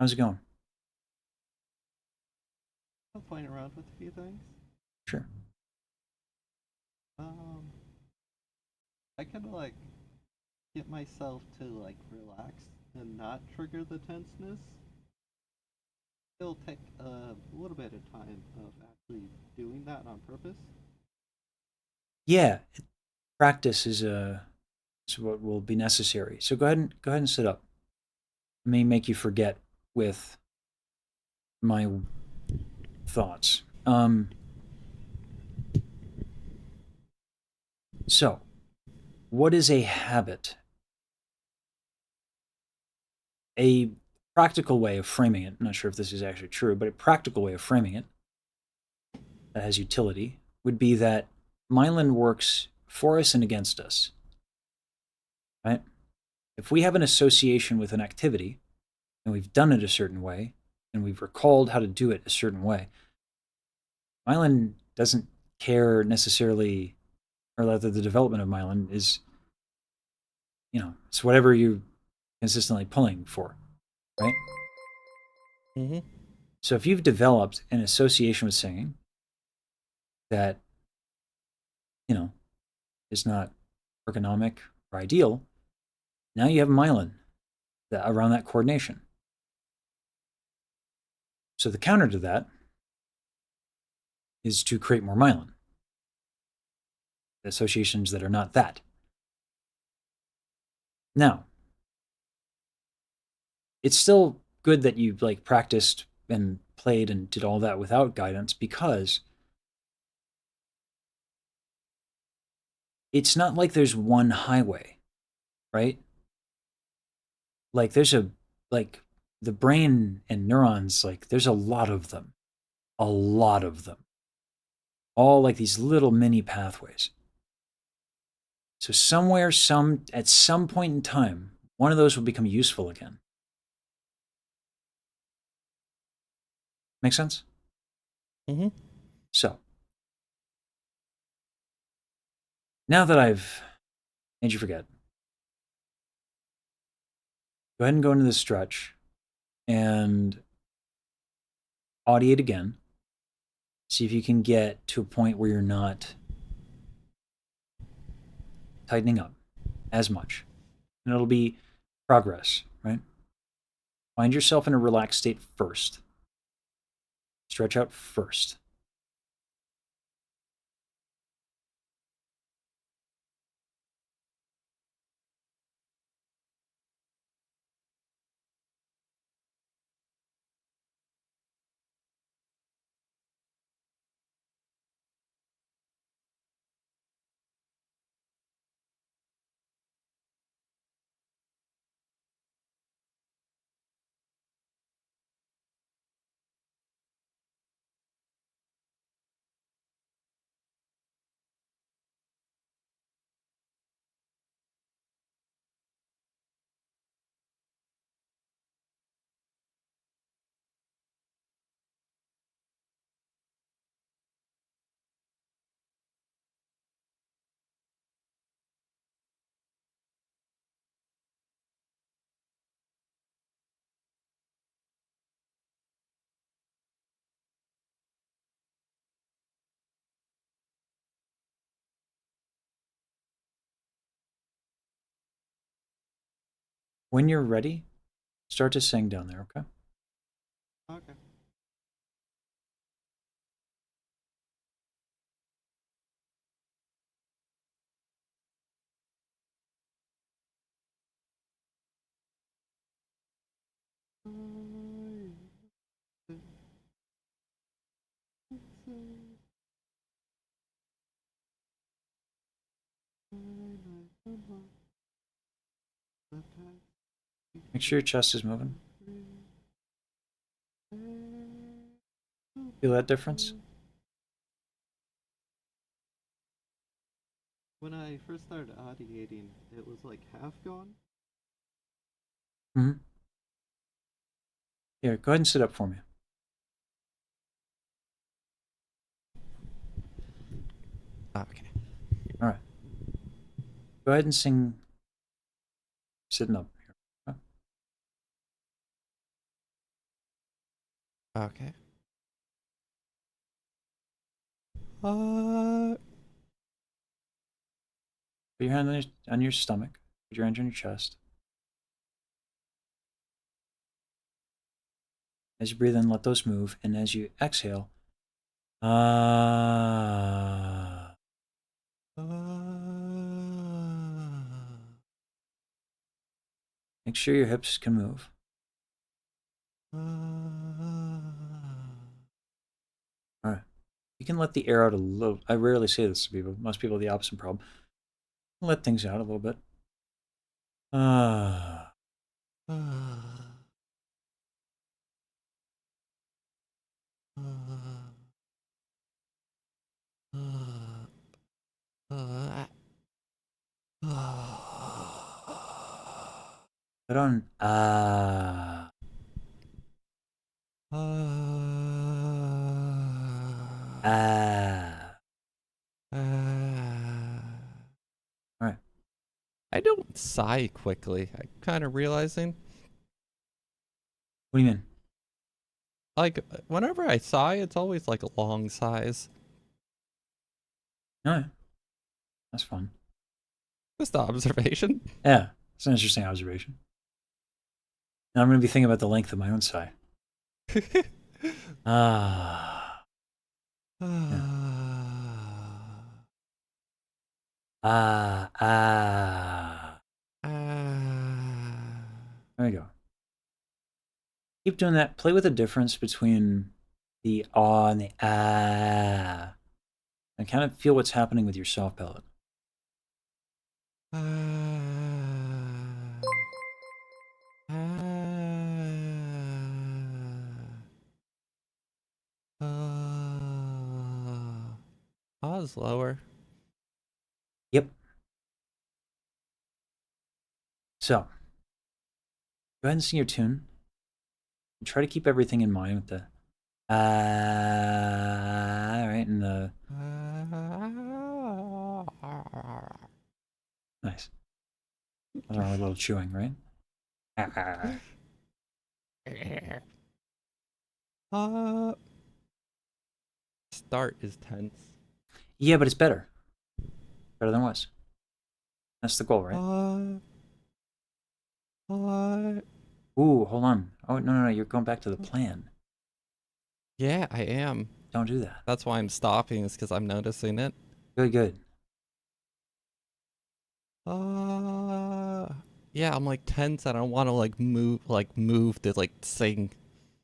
How's it going? I'm playing around with a few things. Sure. I kind of like get myself to like relax and not trigger the tenseness. It'll take a little bit of time of actually doing that on purpose. Yeah, practice is what will be necessary. So go ahead and sit up. It may make you forget with my thoughts. So, what is a habit? A practical way of framing it, I'm not sure if this is actually true, but a practical way of framing it that has utility would be that myelin works for us and against us. Right? If we have an association with an activity and we've done it a certain way and we've recalled how to do it a certain way, myelin doesn't care necessarily, or rather the development of myelin is, it's whatever you're consistently pulling for, right? Mm-hmm. So if you've developed an association with singing that, is not ergonomic or ideal, now you have myelin around that coordination. So the counter to that is to create more myelin, associations that are not that. Now, it's still good that you practiced and played and did all that without guidance, because it's not like there's one highway, right? There's the brain and neurons, there's a lot of them. All these little mini pathways. So at some point in time, one of those will become useful again. Make sense? Mm-hmm. So, now that I've made you forget, go ahead and go into this stretch and audiate again. See if you can get to a point where you're not tightening up as much. And it'll be progress, right? Find yourself in a relaxed state first. Stretch out first. When you're ready, start to sing down there, okay? Okay. Make sure your chest is moving. Feel that difference? When I first started audiating, it was like half gone. Mm-hmm. Here, go ahead and sit up for me. Okay. All right. Go ahead and sing. Sitting up here. Okay. Put your hand on your stomach. Put your hand on your chest. As you breathe in, let those move, and as you exhale, make sure your hips can move. All right. You can let the air out a little. I rarely say this to people. Most people have the opposite problem. Let things out a little bit. Put on All right. I don't sigh quickly. I'm kind of realizing. What do you mean? Like, whenever I sigh, it's always like long sighs. All right. That's fun. Just observation. Yeah. It's an interesting observation. Now I'm going to be thinking about the length of my own sigh. There you go. Keep doing that. Play with the difference between the ah and the ah. And kind of feel what's happening with your soft palate. Pause lower. Yep. So, go ahead and sing your tune. And try to keep everything in mind with the right, and the nice. That's our little chewing, right? Start is tense. Yeah, but it's better. Better than it was. That's the goal, right? Ooh, hold on. Oh, no, you're going back to the plan. Yeah, I am. Don't do that. That's why I'm stopping, is because I'm noticing it. Good. Yeah, I'm like tense. I don't want to like move to like sing.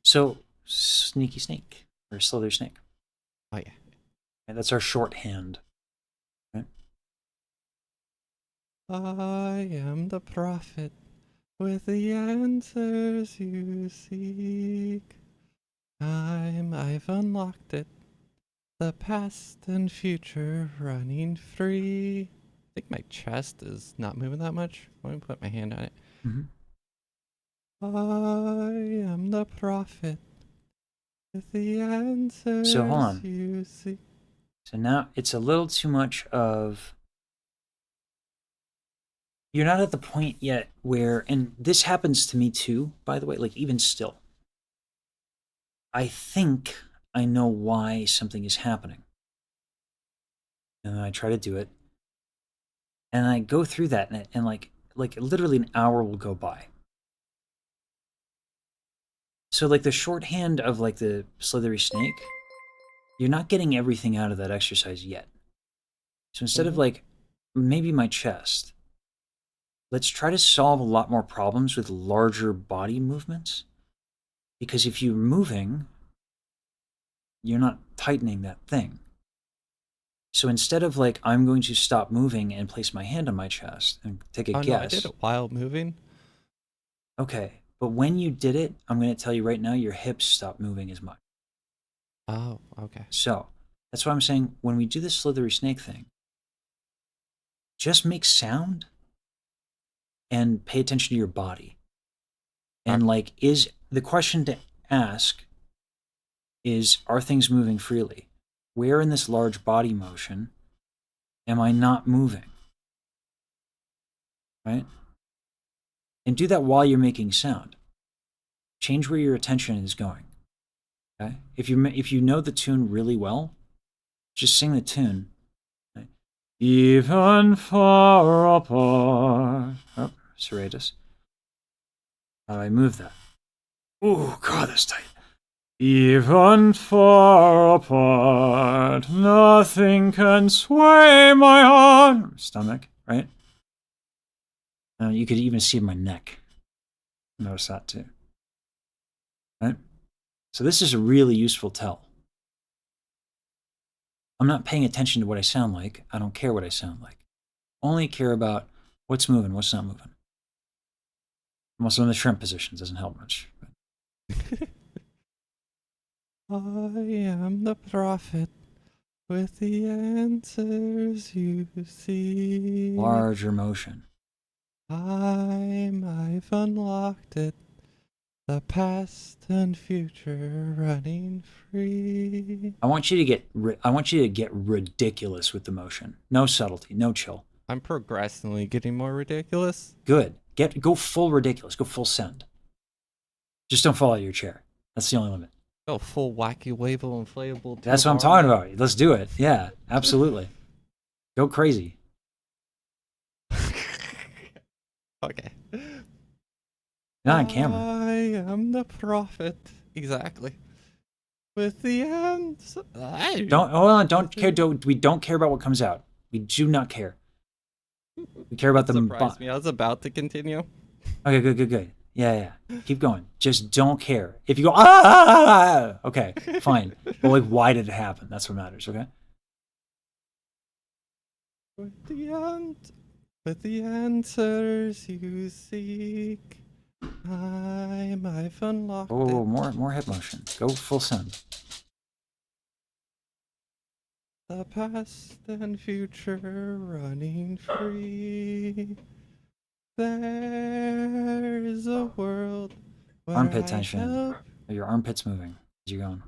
So, sneaky snake or slither snake. Oh yeah. And that's our shorthand. Right? I am the prophet with the answers you seek. I've unlocked it. The past and future running free. I think my chest is not moving that much. Let me put my hand on it. I am the prophet with the answers So hold on. you seek. So now it's a little too much of. You're not at the point yet where, and this happens to me too, by the way, like even still. I think I know why something is happening. And then I try to do it. And I go through that and like literally an hour will go by. So like the shorthand of like the slithery snake, you're not getting everything out of that exercise yet. So instead of like maybe my chest, let's try to solve a lot more problems with larger body movements. Because if you're moving, you're not tightening that thing. So instead of like, I'm going to stop moving and place my hand on my chest and take a guess. No, I did it while moving. Okay, but when you did it, I'm going to tell you right now, your hips stopped moving as much. Oh, okay. So that's why I'm saying when we do the slithery snake thing, just make sound and pay attention to your body. And like, is the question to ask is, are things moving freely? Where in this large body motion am I not moving? Right? And do that while you're making sound. Change where your attention is going. Okay? If you know the tune really well, just sing the tune. Right? Even far apart. Oh, serratus. How do I move that? Ooh, God, that's tight. Even far apart, nothing can sway my heart. Stomach, right? You could even see my neck. Notice that too. Right? So this is a really useful tell. I'm not paying attention to what I sound like. I don't care what I sound like. Only care about what's moving, what's not moving. I'm also in the shrimp position. Doesn't help much. I am the prophet with the answers you seek. Larger motion. I've unlocked it. The past and future running free. I want you to get ridiculous with the motion. No subtlety, no chill. I'm progressively getting more ridiculous. Good. Go full ridiculous. Go full send. Just don't fall out of your chair. That's the only limit. Go full wacky wavable inflatable. That's what I'm talking about. Let's do it. Yeah, absolutely. Go crazy. Okay. Not on camera. I am the prophet. Exactly. With the answer. Don't hold on. Don't care. We don't care about what comes out. We do not care. We care about the. Surprised me. I was about to continue. Okay. Good. Yeah. Keep going. Just don't care. If you go okay, fine. But like, why did it happen? That's what matters. Okay. With the answers you seek. I've unlocked Oh, it. more head motion. Go full send. The past and future running free. There is a world where Armpit I tension. help. Your armpits moving as you're going.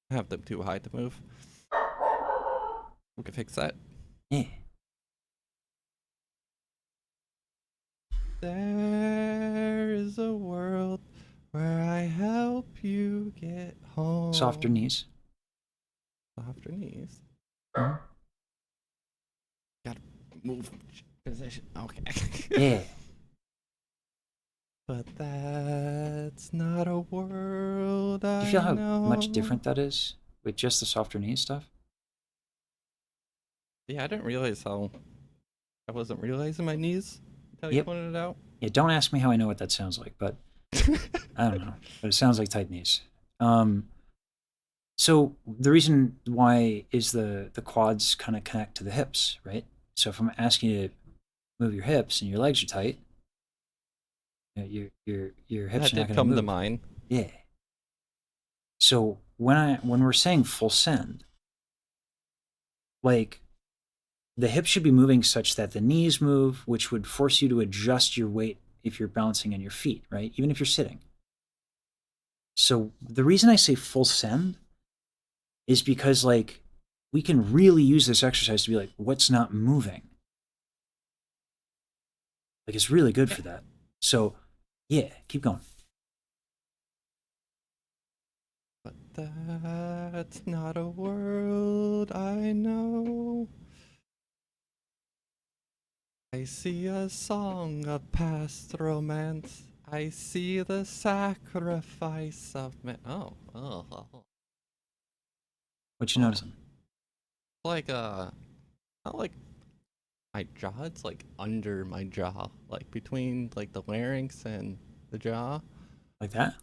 I have them too high to move. We can fix that. Yeah. There is a world where I help you get home. Softer knees. Softer knees. Mhm. Gotta move position. Okay. Yeah. But that's not a world I Do you feel how know. much different that is with just the softer knee stuff? Yeah, I didn't realize how. I wasn't realizing my knees until you Yep. pointed it out. Yeah, don't ask me how I know what that sounds like, but I don't know. But it sounds like tight knees. So the reason why is the quads kind of connect to the hips, right? So if I'm asking you to move your hips and your legs are tight, your hips That are not did going come move. to mind. Yeah. So when we're saying full send, like the hips should be moving such that the knees move, which would force you to adjust your weight if you're balancing on your feet, right? Even if you're sitting. So the reason I say full send is because like we can really use this exercise to be like, what's not moving? Like it's really good for that. So yeah, keep going. But that's not a world I know. I see a song of past romance. I see the sacrifice of man. Oh. What you noticing? Like not like my jaw. It's like under my jaw, like between like the larynx and the jaw, Like that?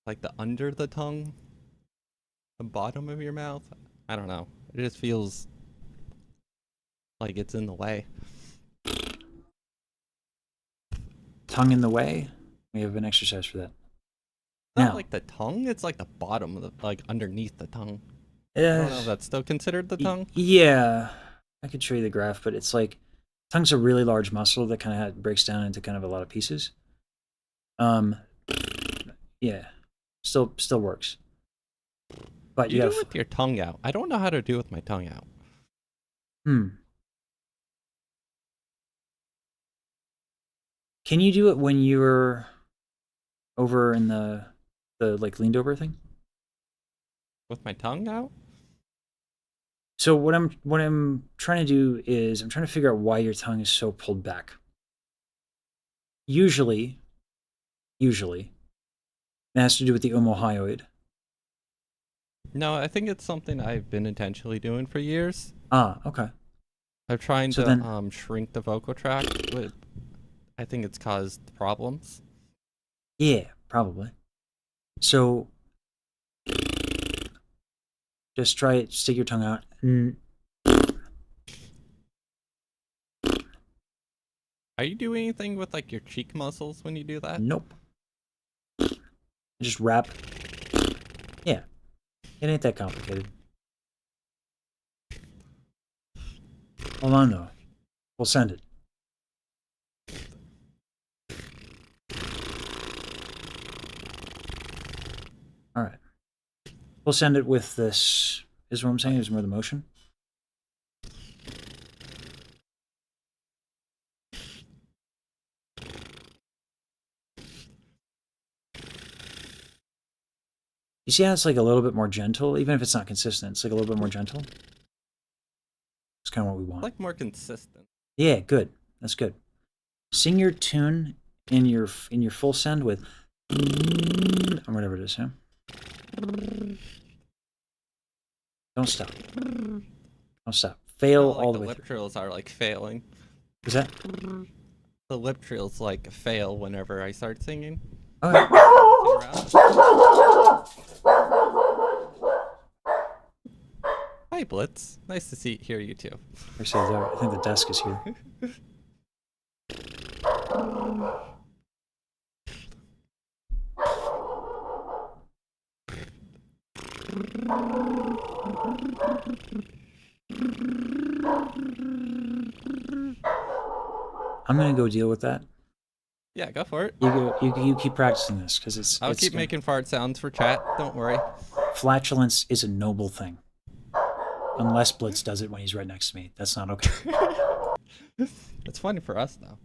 like the under the tongue, the bottom of your mouth. I don't know. It just feels like it's in the way. tongue in the way, we have an exercise for that. Not Now, like the tongue. It's like the bottom of the, like underneath the tongue. I don't know if that's still considered the tongue. Yeah, I could show you the graph, but it's like tongue's a really large muscle that kind of breaks down into kind of a lot of pieces. Yeah, still works. But You you do gotta. it with your tongue out. I don't know how to do with my tongue out. Can you do it when you're over in the like leaned over thing? With my tongue out? So what I'm trying to do is I'm trying to figure out why your tongue is so pulled back. Usually, it has to do with the omohyoid. No, I think it's something I've been intentionally doing for years. Ah, okay. I'm trying So to then- shrink the vocal tract. I think it's caused problems. Yeah, probably. So just try it. Stick your tongue out. Are you doing anything with like your cheek muscles when you do that? Nope. Just wrap. Yeah. It ain't that complicated. Hold on though. We'll send it. Alright. We'll send it with this. Is what I'm saying? Is more the motion? You see how it's like a little bit more gentle? Even if it's not consistent, it's like a little bit more gentle. It's kind of what we want. Like more consistent. Yeah, good. That's good. Sing your tune in your full send with or whatever it is, yeah? Don't stop. Don't stop. Fail Like all the the way lip through. trills are like failing. Is that? The lip trills like fail whenever I start singing. Okay. Hi Blitz, nice to hear you too. Actually, I think the desk is here. I'm gonna go deal with that. Yeah, go for it. You keep practicing this because I'll it's keep gonna- making fart sounds for chat. Don't worry. Flatulence is a noble thing. Unless Blitz does it when he's right next to me. That's not okay. It's funny for us though.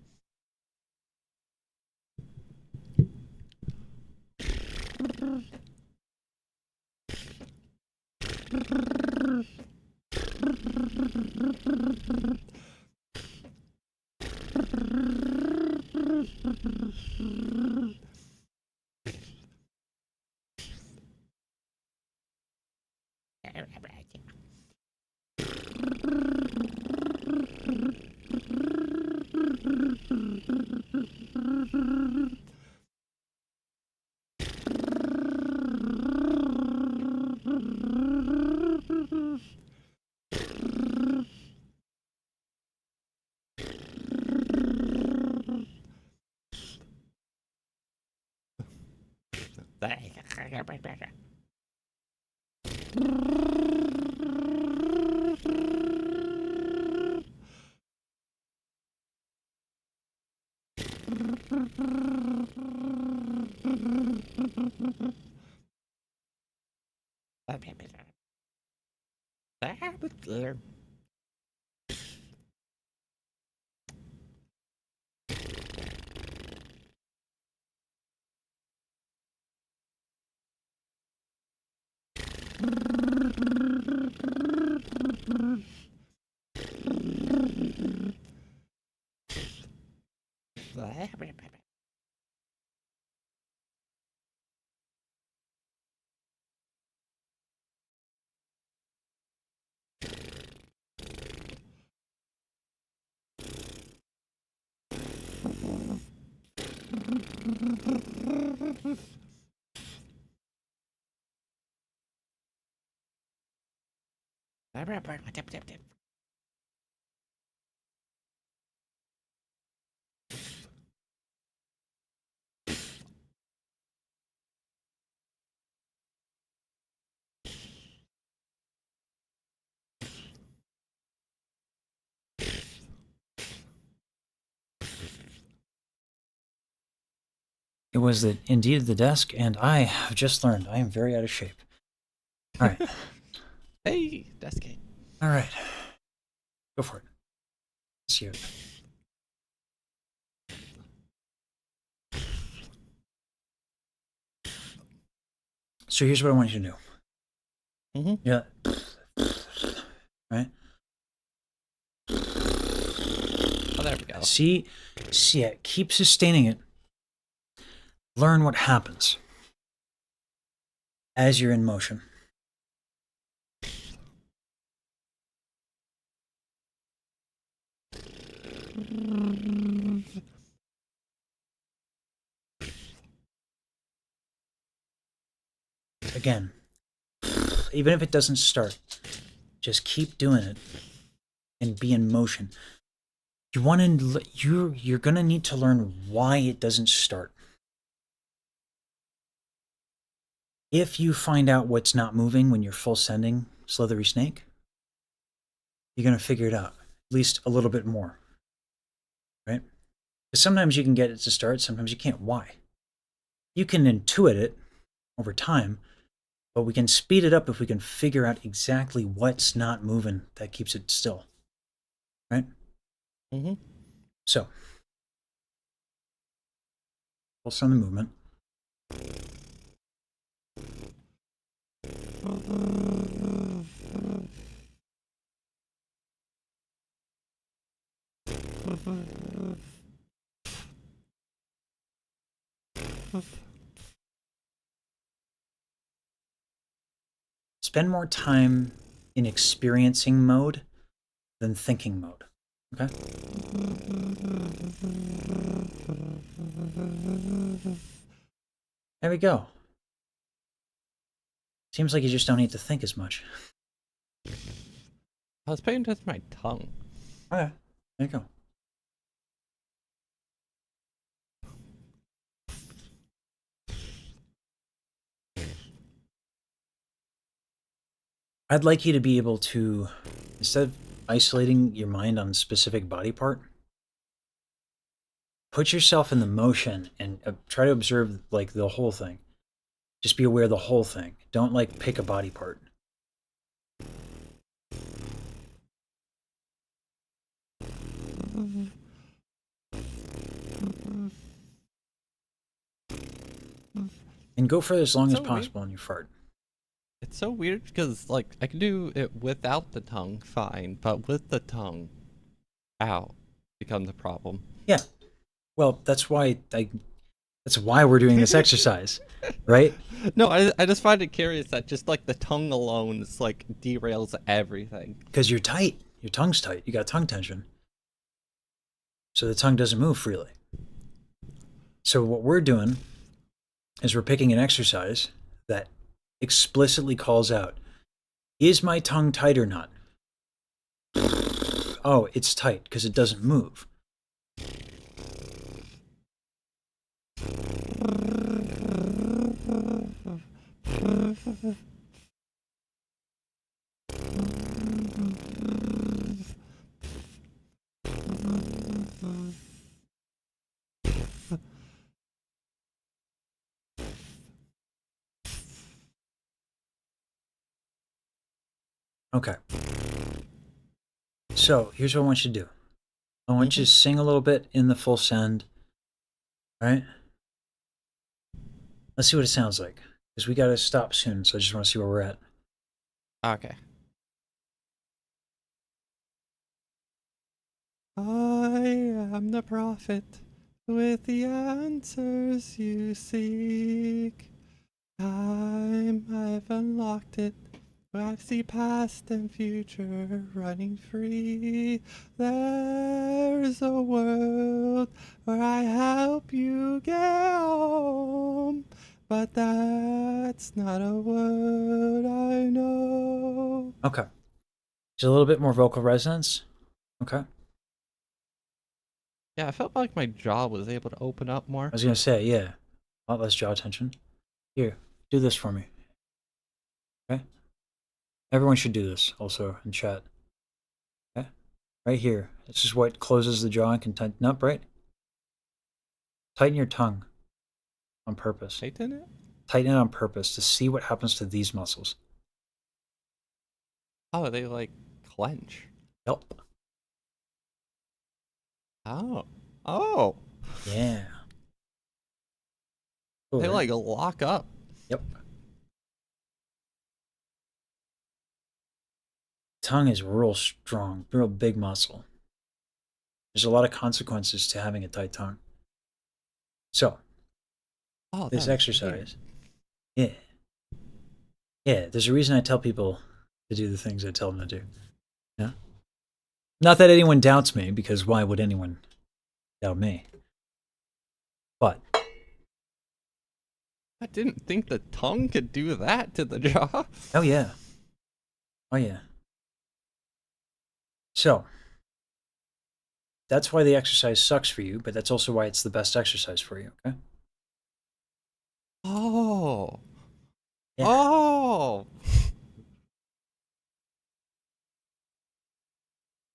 It was indeed the desk, and I have just learned I am very out of shape. All right. Hey, desk game. All right. Go for it. Let's see it. So here's what I want you to do. Mm-hmm. Yeah. Right? Oh, there we go. See, yeah, keep sustaining it. Learn what happens as you're in motion. Again, even if it doesn't start, just keep doing it and be in motion. You're gonna need to learn why it doesn't start. If you find out what's not moving when you're full sending Slithery Snake, you're gonna figure it out, at least a little bit more, right? Because sometimes you can get it to start, sometimes you can't. Why? You can intuit it over time, but we can speed it up if we can figure out exactly what's not moving that keeps it still, right? Mm-hmm. So, pulse on the movement. Spend more time in experiencing mode than thinking mode. Okay? There we go. Seems like you just don't need to think as much. I was paying attention to my tongue. Okay. There you go. I'd like you to be able to, instead of isolating your mind on a specific body part, put yourself in the motion and try to observe like the whole thing. Just be aware of the whole thing. Don't like pick a body part. And go for as long as possible on your fart. It's so weird because, like, I can do it without the tongue, fine, but with the tongue out becomes a problem. Yeah. Well, that's why we're doing this exercise, right? No, I just find it curious that just, like, the tongue alone is, like, derails everything. Because you're tight. Your tongue's tight. You got tongue tension. So the tongue doesn't move freely. So what we're doing is we're picking an exercise that explicitly calls out, is my tongue tight or not? Oh, it's tight because it doesn't move. Okay. So here's what I want you to do. I want you to sing a little bit in the full send. All right? Let's see what it sounds like. Because we got to stop soon, so I just want to see where we're at. Okay. I am the prophet with the answers you seek. I've unlocked it. I see past and future running free. There's a world where I help you get home. But that's not a word I know. Okay. Just a little bit more vocal resonance. Okay. Yeah, I felt like my jaw was able to open up more. I was going to say, yeah. A lot less jaw tension. Here, do this for me. Okay? Everyone should do this also in chat. Okay? Right here. This is what closes the jaw and can tighten up, right? Tighten your tongue. on purpose. Tighten it? Tighten it on purpose to see what happens to these muscles. Oh, they like clench. Yep. Oh. Oh. Yeah. They Cool, right? like lock up. Yep. Tongue is real strong, real big muscle. There's a lot of consequences to having a tight tongue. So, Oh, this that is exercise. Yeah. Yeah, there's a reason I tell people to do the things I tell them to do. Yeah. Not that anyone doubts me, because why would anyone doubt me? But I didn't think the tongue could do that to the jaw. oh yeah. Oh yeah. So, that's why the exercise sucks for you, but that's also why it's the best exercise for you, okay? Oh. Yeah. Oh.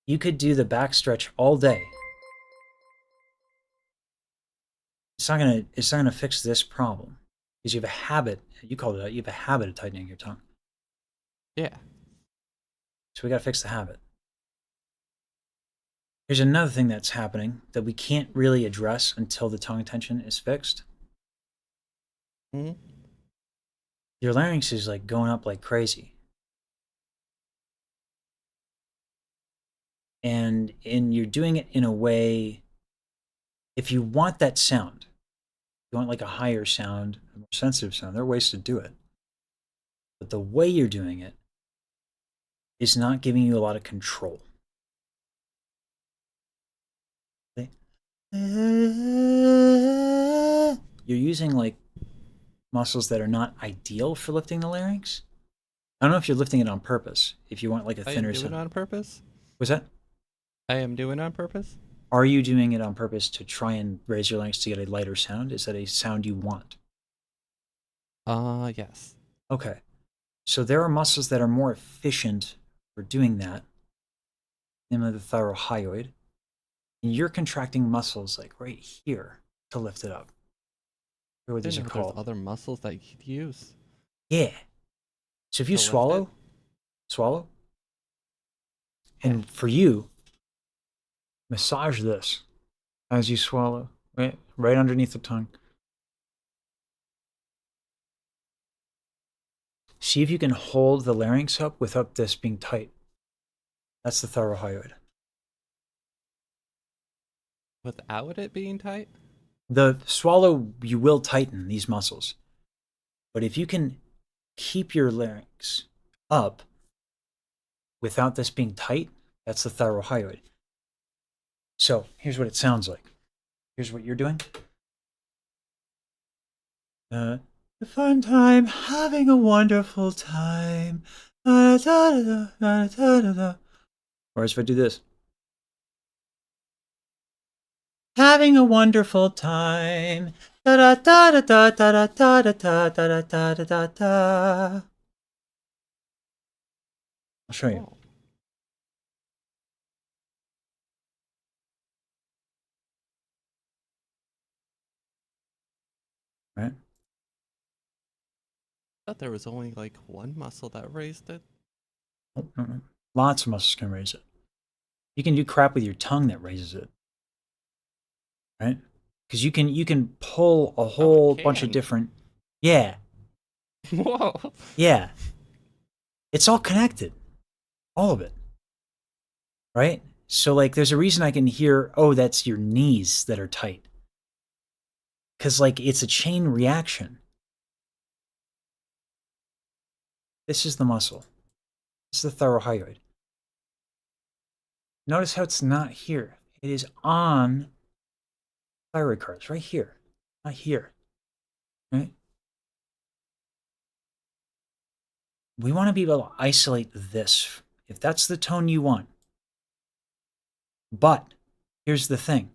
You could do the back stretch all day. It's not gonna fix this problem. Because you have a habit, you called it out, you have a habit of tightening your tongue. Yeah. So we gotta fix the habit. Here's another thing that's happening that we can't really address until the tongue tension is fixed. Hmm? Your larynx is like going up like crazy. And you're doing it in a way, if you want that sound, you want like a higher sound, a more sensitive sound, there are ways to do it. But the way you're doing it is not giving you a lot of control. Okay? You're using like muscles that are not ideal for lifting the larynx. I don't know if you're lifting it on purpose, if you want like a I am thinner doing sound. it on purpose. Was that? I am doing it on purpose. Are you doing it on purpose to try and raise your larynx to get a lighter sound? Is that a sound you want? Yes. Okay. So there are muscles that are more efficient for doing that, namely the thyrohyoid. And you're contracting muscles like right here to lift it up. What these are There's called. other muscles that you could use. Yeah. So if you To lift swallow, and for you, massage this as you swallow, right underneath the tongue. See if you can hold the larynx up without this being tight. That's the thyrohyoid. Without it being tight? The swallow, you will tighten these muscles. But if you can keep your larynx up without this being tight, that's the thyrohyoid. So here's what it sounds like. Here's what you're doing. A fun time, having a wonderful time. Da, da, da, da, da, da, da. Whereas if I do this. Having a wonderful time. Da da da da da da da da da da da da da da. I'll show you. Oh. Right? I thought there was only like one muscle that raised it. Oh, no. Lots of muscles can raise it. You can do crap with your tongue that raises it. Right? Because you can pull a whole bunch of can. different. Yeah. Whoa. Yeah. It's all connected. All of it. Right? So like there's a reason I can hear, oh, that's your knees that are tight. Because like it's a chain reaction. This is the muscle. This is the thyrohyoid. Notice how it's not here. It is on thyroid cards, right here, not here. Right? We want to be able to isolate this, if that's the tone you want. But here's the thing,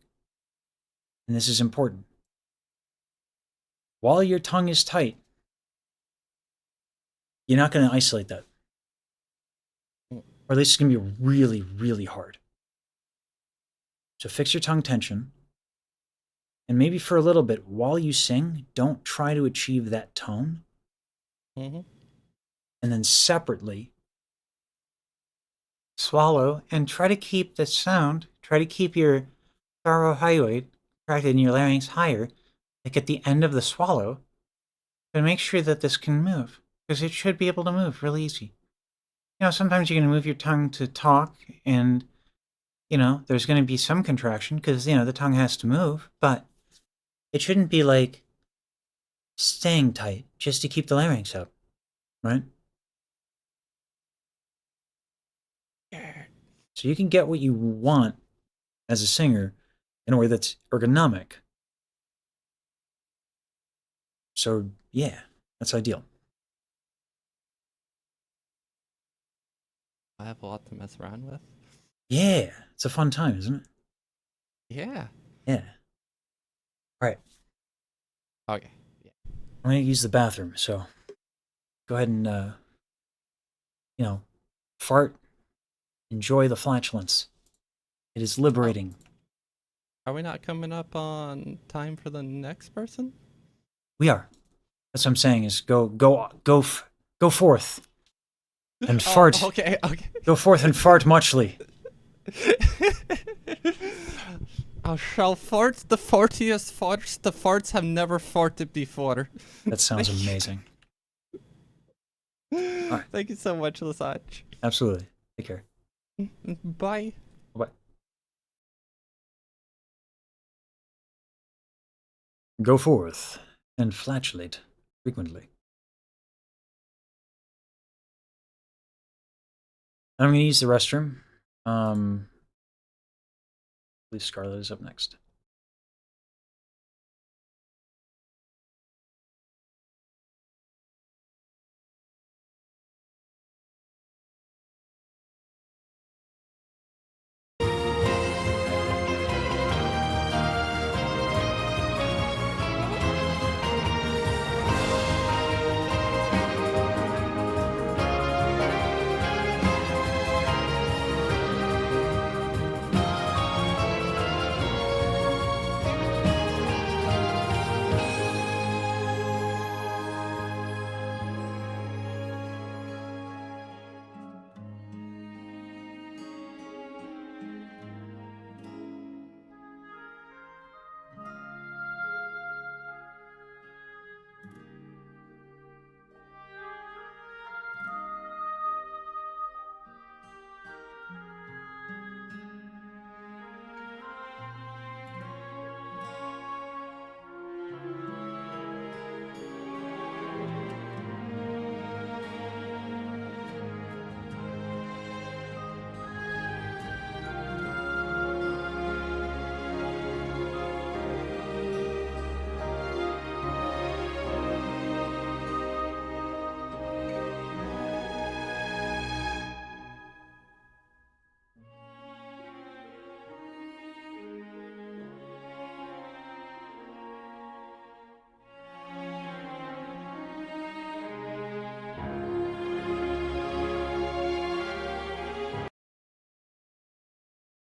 and this is important. While your tongue is tight, you're not going to isolate that. Or at least it's going to be really, really hard. So fix your tongue tension And maybe for a little bit, while you sing, don't try to achieve that tone. Mm-hmm. And then separately, swallow and try to keep the sound, try to keep your thyroid tract in your larynx higher, like at the end of the swallow, to make sure that this can move. Because it should be able to move really easy. You know, sometimes you're going to move your tongue to talk, and, you know, there's going to be some contraction because, you know, the tongue has to move, but it shouldn't be like staying tight just to keep the larynx up, right? So you can get what you want as a singer in a way that's ergonomic. So, yeah, that's ideal. I have a lot to mess around with. Yeah, it's a fun time, isn't it? Yeah. Yeah. All right. Okay. Yeah. I'm going to use the bathroom, so go ahead and, you know, fart. Enjoy the flatulence. It is liberating. Are we not coming up on time for the next person? We are. That's what I'm saying is go forth and fart. Okay. Go forth and fart muchly. I shall fart the fartiest farts. The farts have never farted before. That sounds amazing. Right. Thank you so much, Lesage. Absolutely. Take care. Bye. Bye. Go forth and flatulate frequently. I'm going to use the restroom. I believe Scarlett is up next.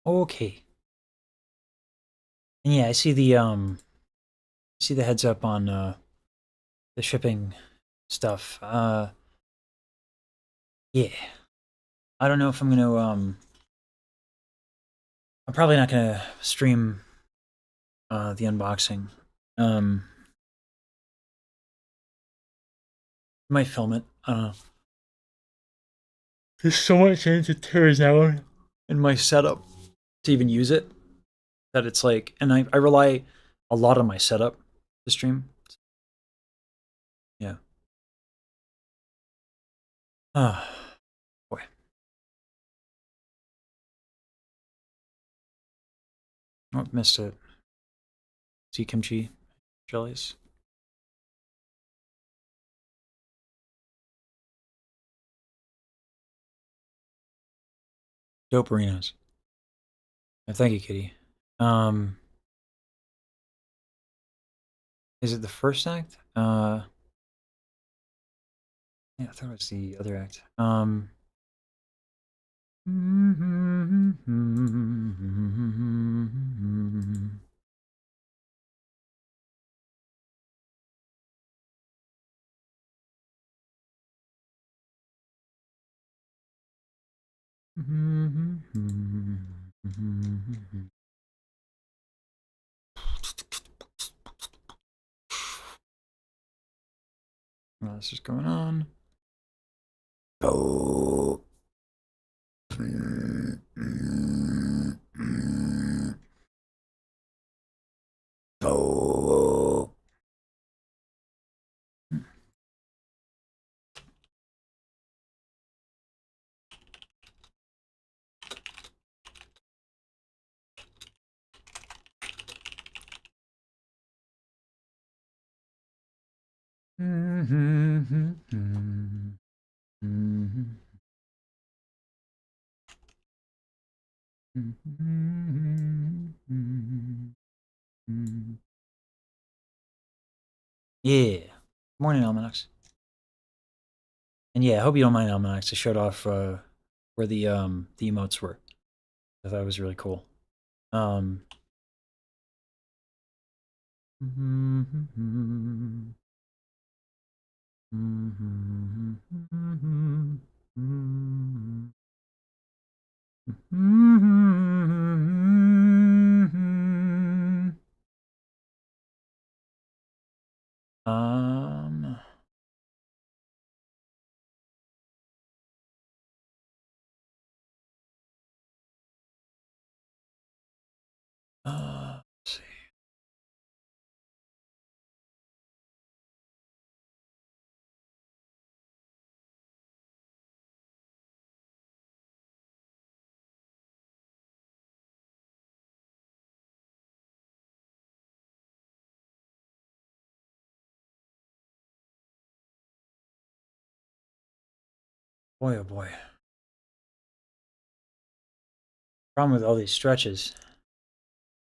Okay. And yeah, I see the heads up on the shipping stuff. Yeah. I don't know if I'm gonna I'm probably not gonna stream the unboxing. Might film it. I don't know. There's so much tears out in my setup to even use it that it's like, and I rely a lot on my setup to stream. Yeah. Ah, boy. Oh, missed it. Sea kimchi jellies. Dope arenas. Thank you, Kitty. Is it the first act? Yeah, I thought it was the other act. What else is going on? Oh. Oh. Yeah. Morning, Almanacs. And yeah, I hope you don't mind, Almanacs. I showed off where the emotes were. I thought it was really cool. Um, let's see. Boy, oh boy. Problem with all these stretches.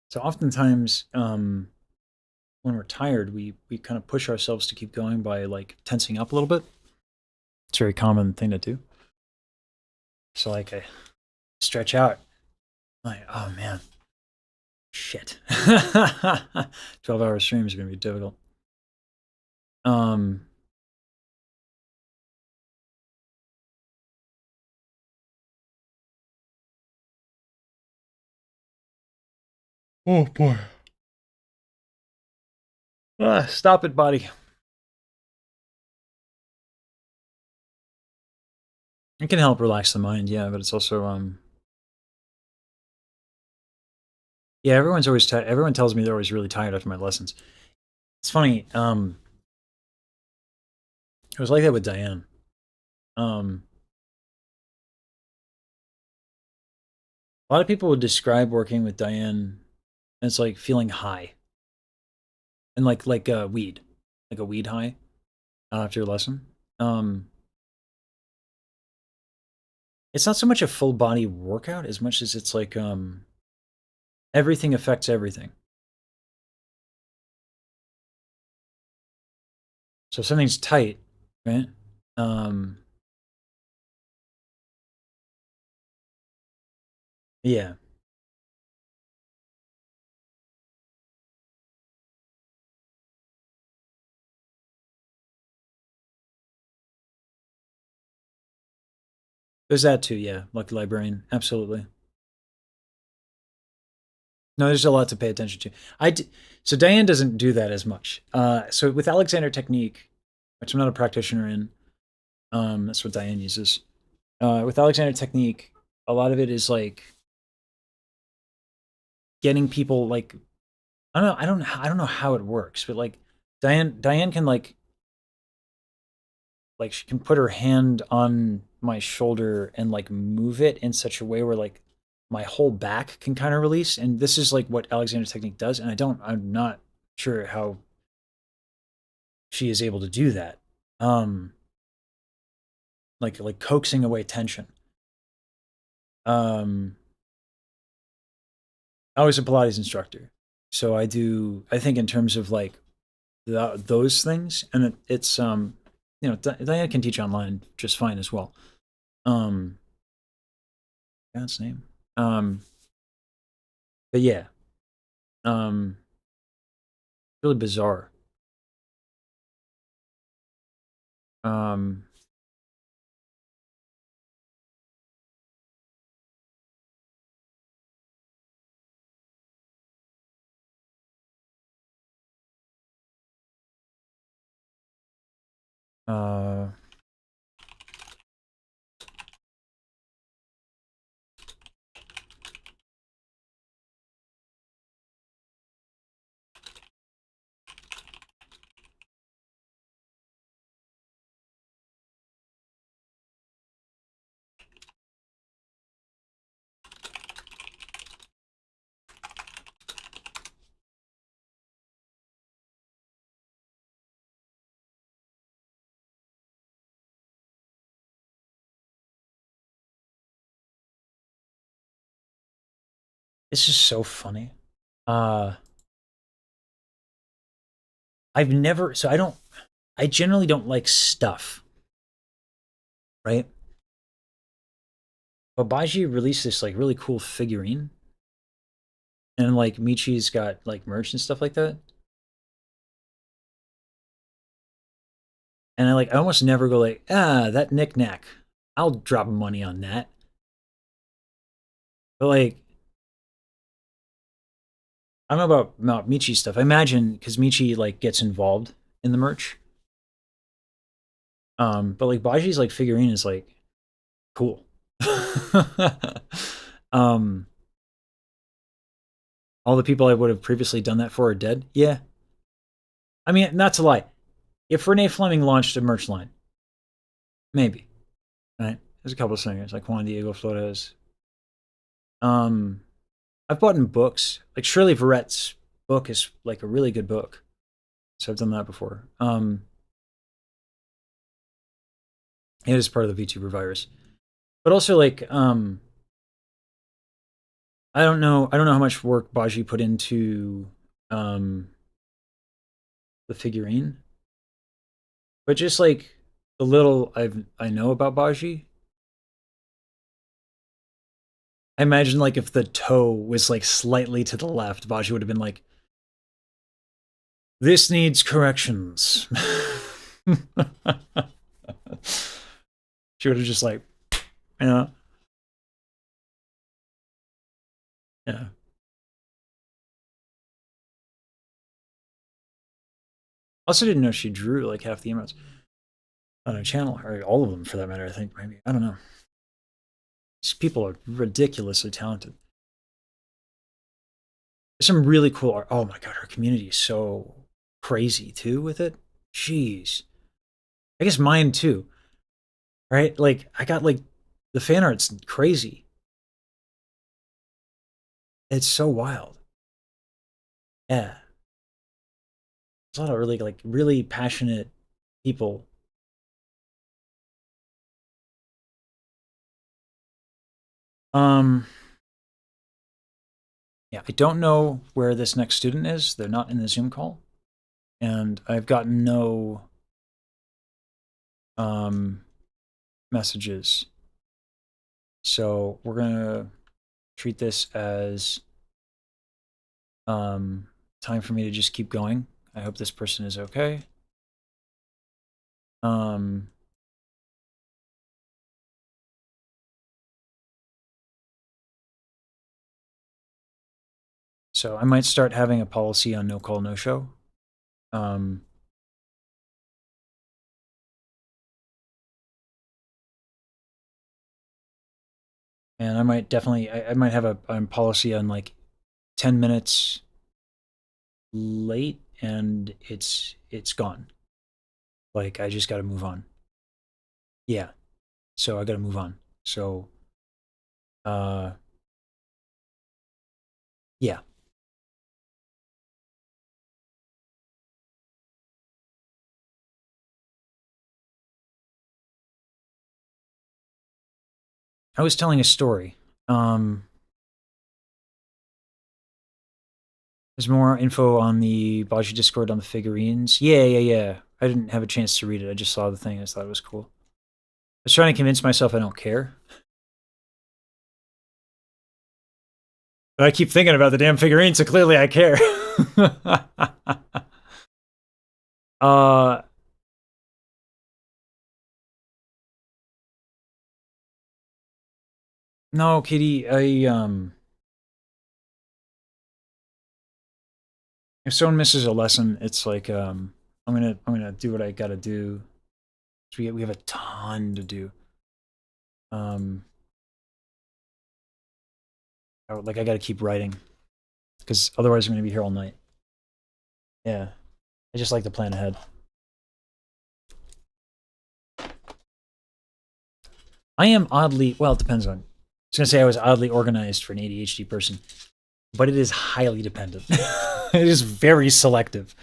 So oftentimes, when we're tired, we kind of push ourselves to keep going by like tensing up a little bit. It's a very common thing to do. So like I stretch out. Like, oh man. Shit. 12-hour stream is gonna be difficult. Oh boy. Stop it, buddy. It can help relax the mind, yeah, but it's also yeah, everyone's always tired. Everyone tells me they're always really tired after my lessons. It's funny, it was like that with Diane. A lot of people would describe working with Diane as like feeling high. And like weed. Like a weed high after your lesson. It's not so much a full body workout as much as it's like everything affects everything. So if something's tight, right? Yeah. There's that too, yeah. Lucky Librarian, absolutely. No, there's a lot to pay attention to. So Diane doesn't do that as much. So with Alexander Technique, which I'm not a practitioner in, that's what Diane uses. With Alexander Technique, a lot of it is like getting people like I don't know how it works, but like Diane can like she can put her hand on my shoulder and like move it in such a way where like my whole back can kind of release. And this is like what Alexander Technique does. And I'm not sure how she is able to do that. Like coaxing away tension. I was a Pilates instructor. So I think in terms of like those things, and it's, you know, Diane can teach online just fine as well. God's name. But yeah, really bizarre. Uh, this is so funny. I've never, so I generally don't like stuff, right? But Baji released this like really cool figurine, and like Michi's got like merch and stuff like that. And I almost never go like, that knick-knack. I'll drop money on that. But like, I don't know about Michi stuff. I imagine because Michi like gets involved in the merch. But like Baji's like figurine is like cool. All the people I would have previously done that for are dead. Yeah. I mean, not to lie. If Renee Fleming launched a merch line, maybe. Right? There's a couple of singers like Juan Diego Flores. I've bought in books. Like Shirley Verrett's book is like a really good book. So I've done that before. It is part of the VTuber virus. But also like I don't know how much work Baji put into the figurine. But just like the little I know about Baji, I imagine like if the toe was like slightly to the left, Baji would have been like, this needs corrections. She would have just like, you know. Yeah. Also didn't know she drew like half the emotes on her channel, or all of them for that matter, I think, maybe. I don't know. These people are ridiculously talented. There's some really cool art. Oh my god, her community is so crazy too with it. Jeez. I guess mine too. Right? Like, I got like, the fan art's crazy. It's so wild. Yeah. There's a lot of really, like, really passionate people. Yeah, I don't know where this next student is. They're not in the Zoom call. And I've gotten no messages. So we're gonna treat this as time for me to just keep going. I hope this person is okay. So I might start having a policy on no call, no show. And I might definitely, I might have a policy on like 10 minutes late and it's gone. Like, I just got to move on. Yeah. So I got to move on. So, yeah. I was telling a story. There's more info on the Baji Discord on the figurines. Yeah. I didn't have a chance to read it. I just saw the thing. I just thought it was cool. I was trying to convince myself I don't care. But I keep thinking about the damn figurine, so clearly I care. No, Katie, if someone misses a lesson, it's like, I'm gonna do what I gotta do. So we have a ton to do. Like I got to keep writing because otherwise I'm going to be here all night. Yeah, I just like to plan ahead. I am oddly, well, it depends on. I was going to say I was oddly organized for an ADHD person, but it is highly dependent. It is very selective.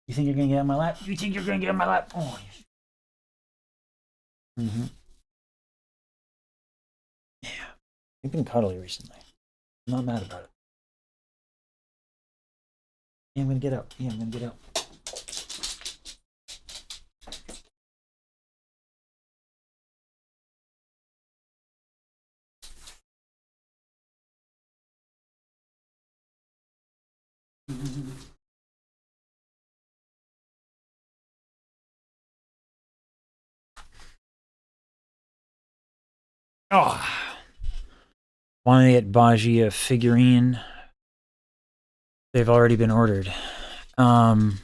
You think you're going to get on my lap? You think you're going to get on my lap? Oh. Mm-hmm. Yeah. You've been cuddly recently. I'm not mad about it. Yeah, I'm going to get out. Yeah, I'm going to get out. Oh. Want to get Baji a figurine? They've already been ordered. Have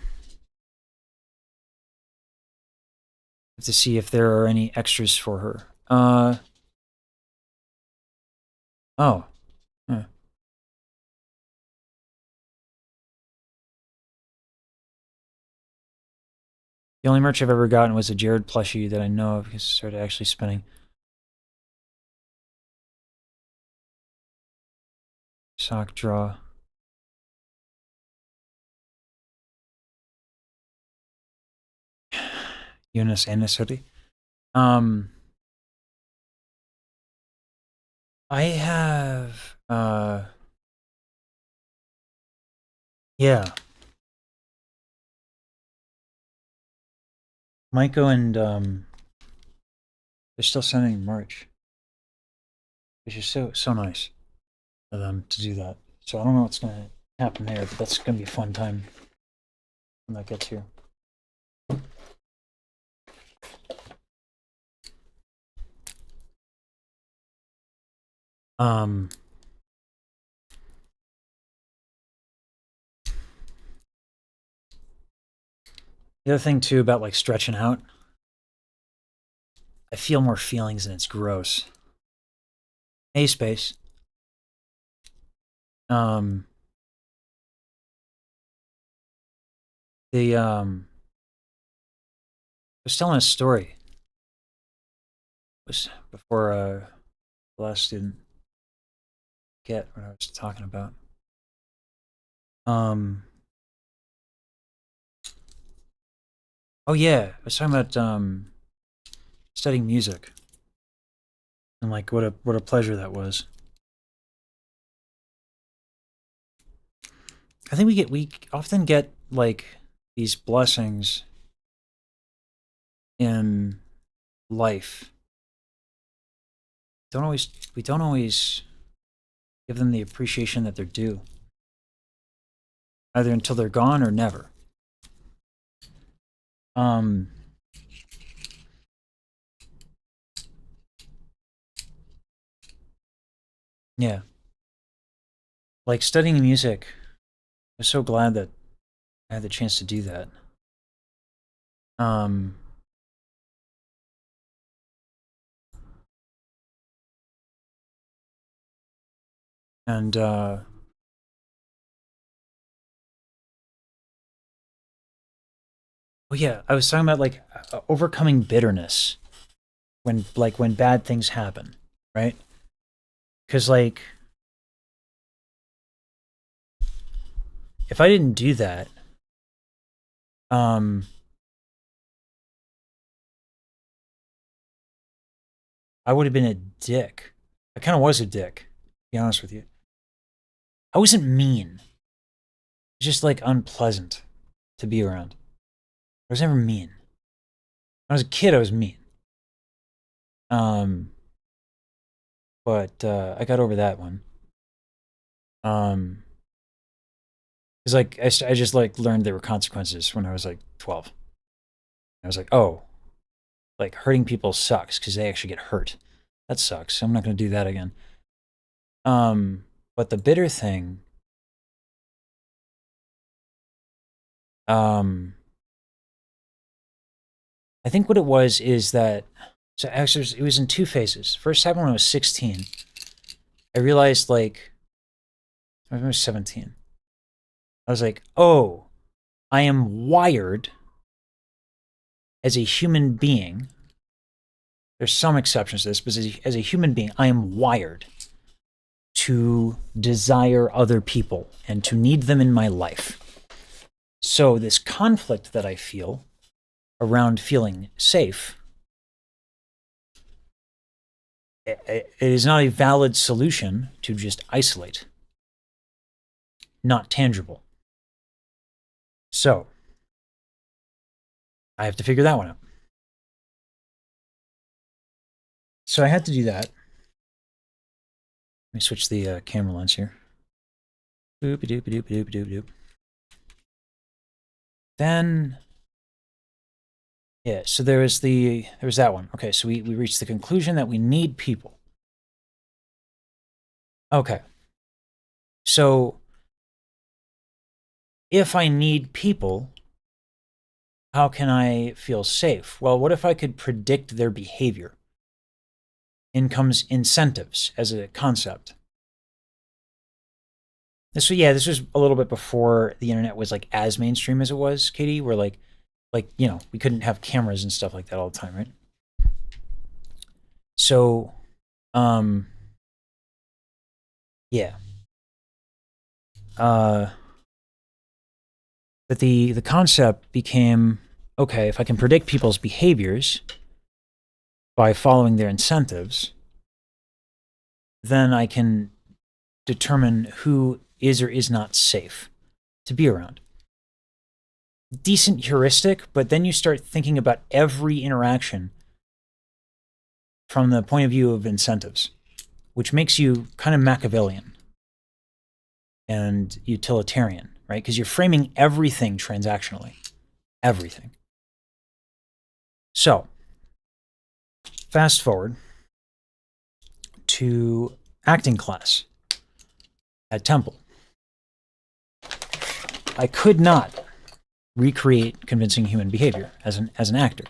to see if there are any extras for her. Oh. Huh. The only merch I've ever gotten was a Jared plushie that I know of because I started actually spinning. Sock draw. Eunice Anisoti. I have yeah. Maiko and they're still sending merch. Which is so nice of them to do that. So I don't know what's gonna happen there, but that's gonna be a fun time when that gets here. The other thing too about like stretching out, I feel more feelings and it's gross. Hey, Space. I was telling a story. It was before the last student get what I was talking about. Oh yeah, I was talking about studying music and like what a pleasure that was. I think we often get like these blessings in life. We don't always give them the appreciation that they're due. Either until they're gone or never. Yeah. Like studying music, I'm so glad that I had the chance to do that. And oh yeah, I was talking about like overcoming bitterness when bad things happen, right? Because like if I didn't do that, I would have been a dick. I kind of was a dick, to be honest with you. I wasn't mean. It's just like unpleasant to be around. I was never mean. When I was a kid, I was mean. But I got over that one. It's like I just like learned there were consequences when I was like 12. I was like, oh, like hurting people sucks because they actually get hurt. That sucks. I'm not going to do that again. But the bitter thing, I think what it was is that, so actually it was in two phases. First happened when I was 16. I realized, like, I was 17. I was like, oh, I am wired as a human being. There's some exceptions to this, but as a human being, I am wired to desire other people and to need them in my life. So this conflict that I feel around feeling safe, it is not a valid solution to just isolate. Not tangible. So I have to figure that one out. So I had to do that. Let me switch the camera lens here. Boop-a-doop-a-doop-a-doop-a-doop. Then, yeah, so there was that one. Okay, so we reached the conclusion that we need people. Okay. So if I need people, how can I feel safe? Well, what if I could predict their behavior? In comes incentives as a concept. This was a little bit before the internet was like as mainstream as it was, Katie, where like, you know, we couldn't have cameras and stuff like that all the time, right? So, yeah. But the concept became, okay, if I can predict people's behaviors by following their incentives, then I can determine who is or is not safe to be around. Decent heuristic, but then you start thinking about every interaction from the point of view of incentives, which makes you kind of Machiavellian and utilitarian, right? Because you're framing everything transactionally. Everything. So, fast forward to acting class at Temple. I could not recreate convincing human behavior as an actor.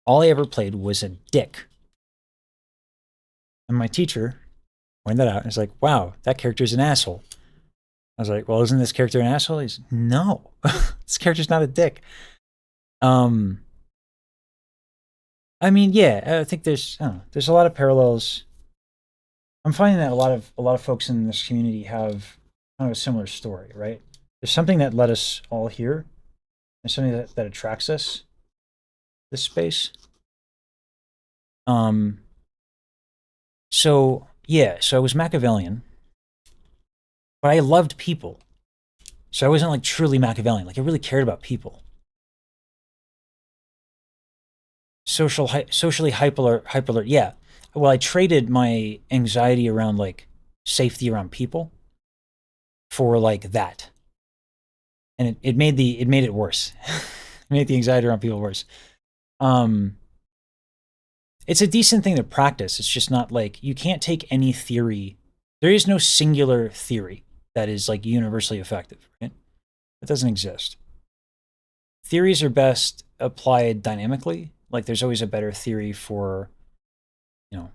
All I ever played was a dick. And my teacher pointed that out and was like, wow, that character's an asshole. I was like, well, isn't this character an asshole? He's, no, this character's not a dick. I mean, yeah, I think there's a lot of parallels. I'm finding that a lot of folks in this community have kind of a similar story, right? There's something that led us all here. There's something that attracts us, this space. So I was Machiavellian, but I loved people. So I wasn't like truly Machiavellian. Like I really cared about people. Socially hyper alert. Yeah. Well, I traded my anxiety around like safety around people for like that. And it made it worse. It made the anxiety around people worse. It's a decent thing to practice. It's just not like, you can't take any theory. There is no singular theory that is like universally effective, right? It doesn't exist. Theories are best applied dynamically. Like there's always a better theory for, you know,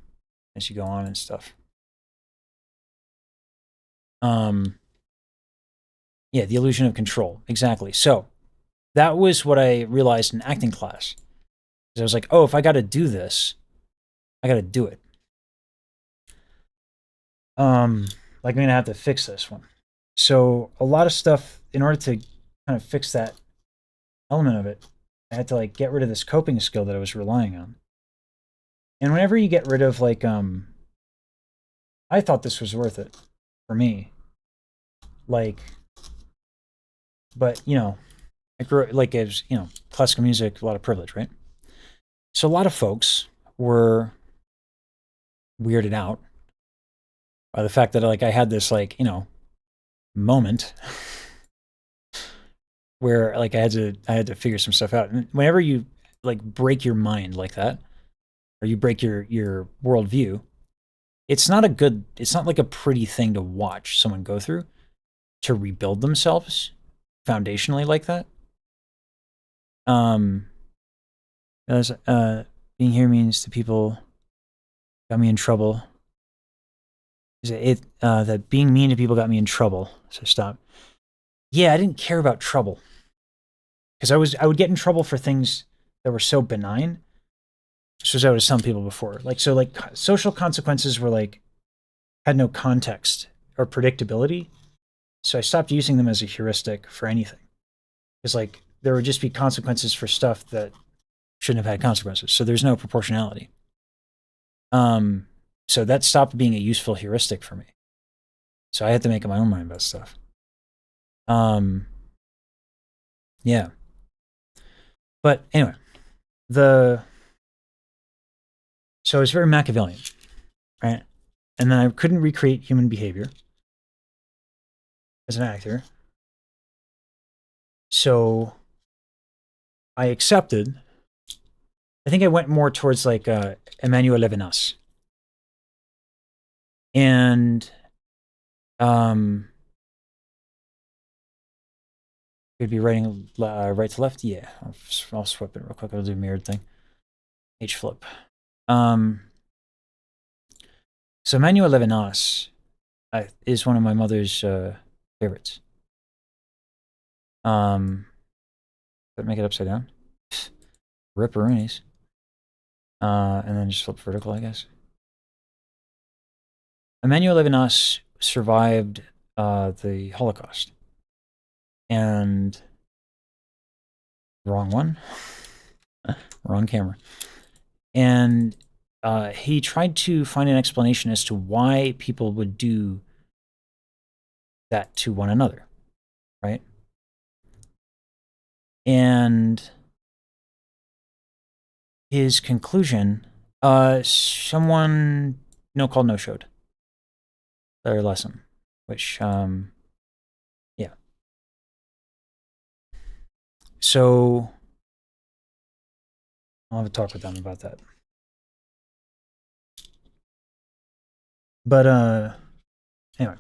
as you go on and stuff. Yeah, the illusion of control. Exactly. So that was what I realized in acting class. I was like, oh, if I got to do this, I got to do it. Like I'm going to have to fix this one. So a lot of stuff, in order to kind of fix that element of it, I had to like get rid of this coping skill that I was relying on. And whenever you get rid of like, I thought this was worth it for me. Like, but you know, I grew like as, you know, classical music, a lot of privilege, right? So a lot of folks were weirded out by the fact that like I had this like, you know, moment where like I had to figure some stuff out. And whenever you like break your mind like that, or you break your worldview, it's not like a pretty thing to watch someone go through to rebuild themselves foundationally like that. As, being here means the people got me in trouble. That being mean to people got me in trouble. So stop. Yeah, I didn't care about trouble. Because I would get in trouble for things that were so benign. So as I was telling people before. Like, so like social consequences were like, had no context or predictability. So I stopped using them as a heuristic for anything. Because like, there would just be consequences for stuff that shouldn't have had consequences. So there's no proportionality. So that stopped being a useful heuristic for me. So I had to make up my own mind about stuff. Yeah. But anyway, so it's very Machiavellian, right? And then I couldn't recreate human behavior as an actor. So I accepted. I think I went more towards like Emmanuel Levinas. And could be writing right to left. Yeah, I'll swap it real quick. I'll do a mirrored thing. H flip. So Emmanuel Levinas is one of my mother's favorites. But make it upside down. Ripperoonies. And then just flip vertical, I guess. Emmanuel Levinas survived the Holocaust. And wrong one. Wrong camera. And he tried to find an explanation as to why people would do that to one another, right? And his conclusion, someone no called, no showed their lesson, which, yeah. So I'll have a talk with them about that. But, anyway.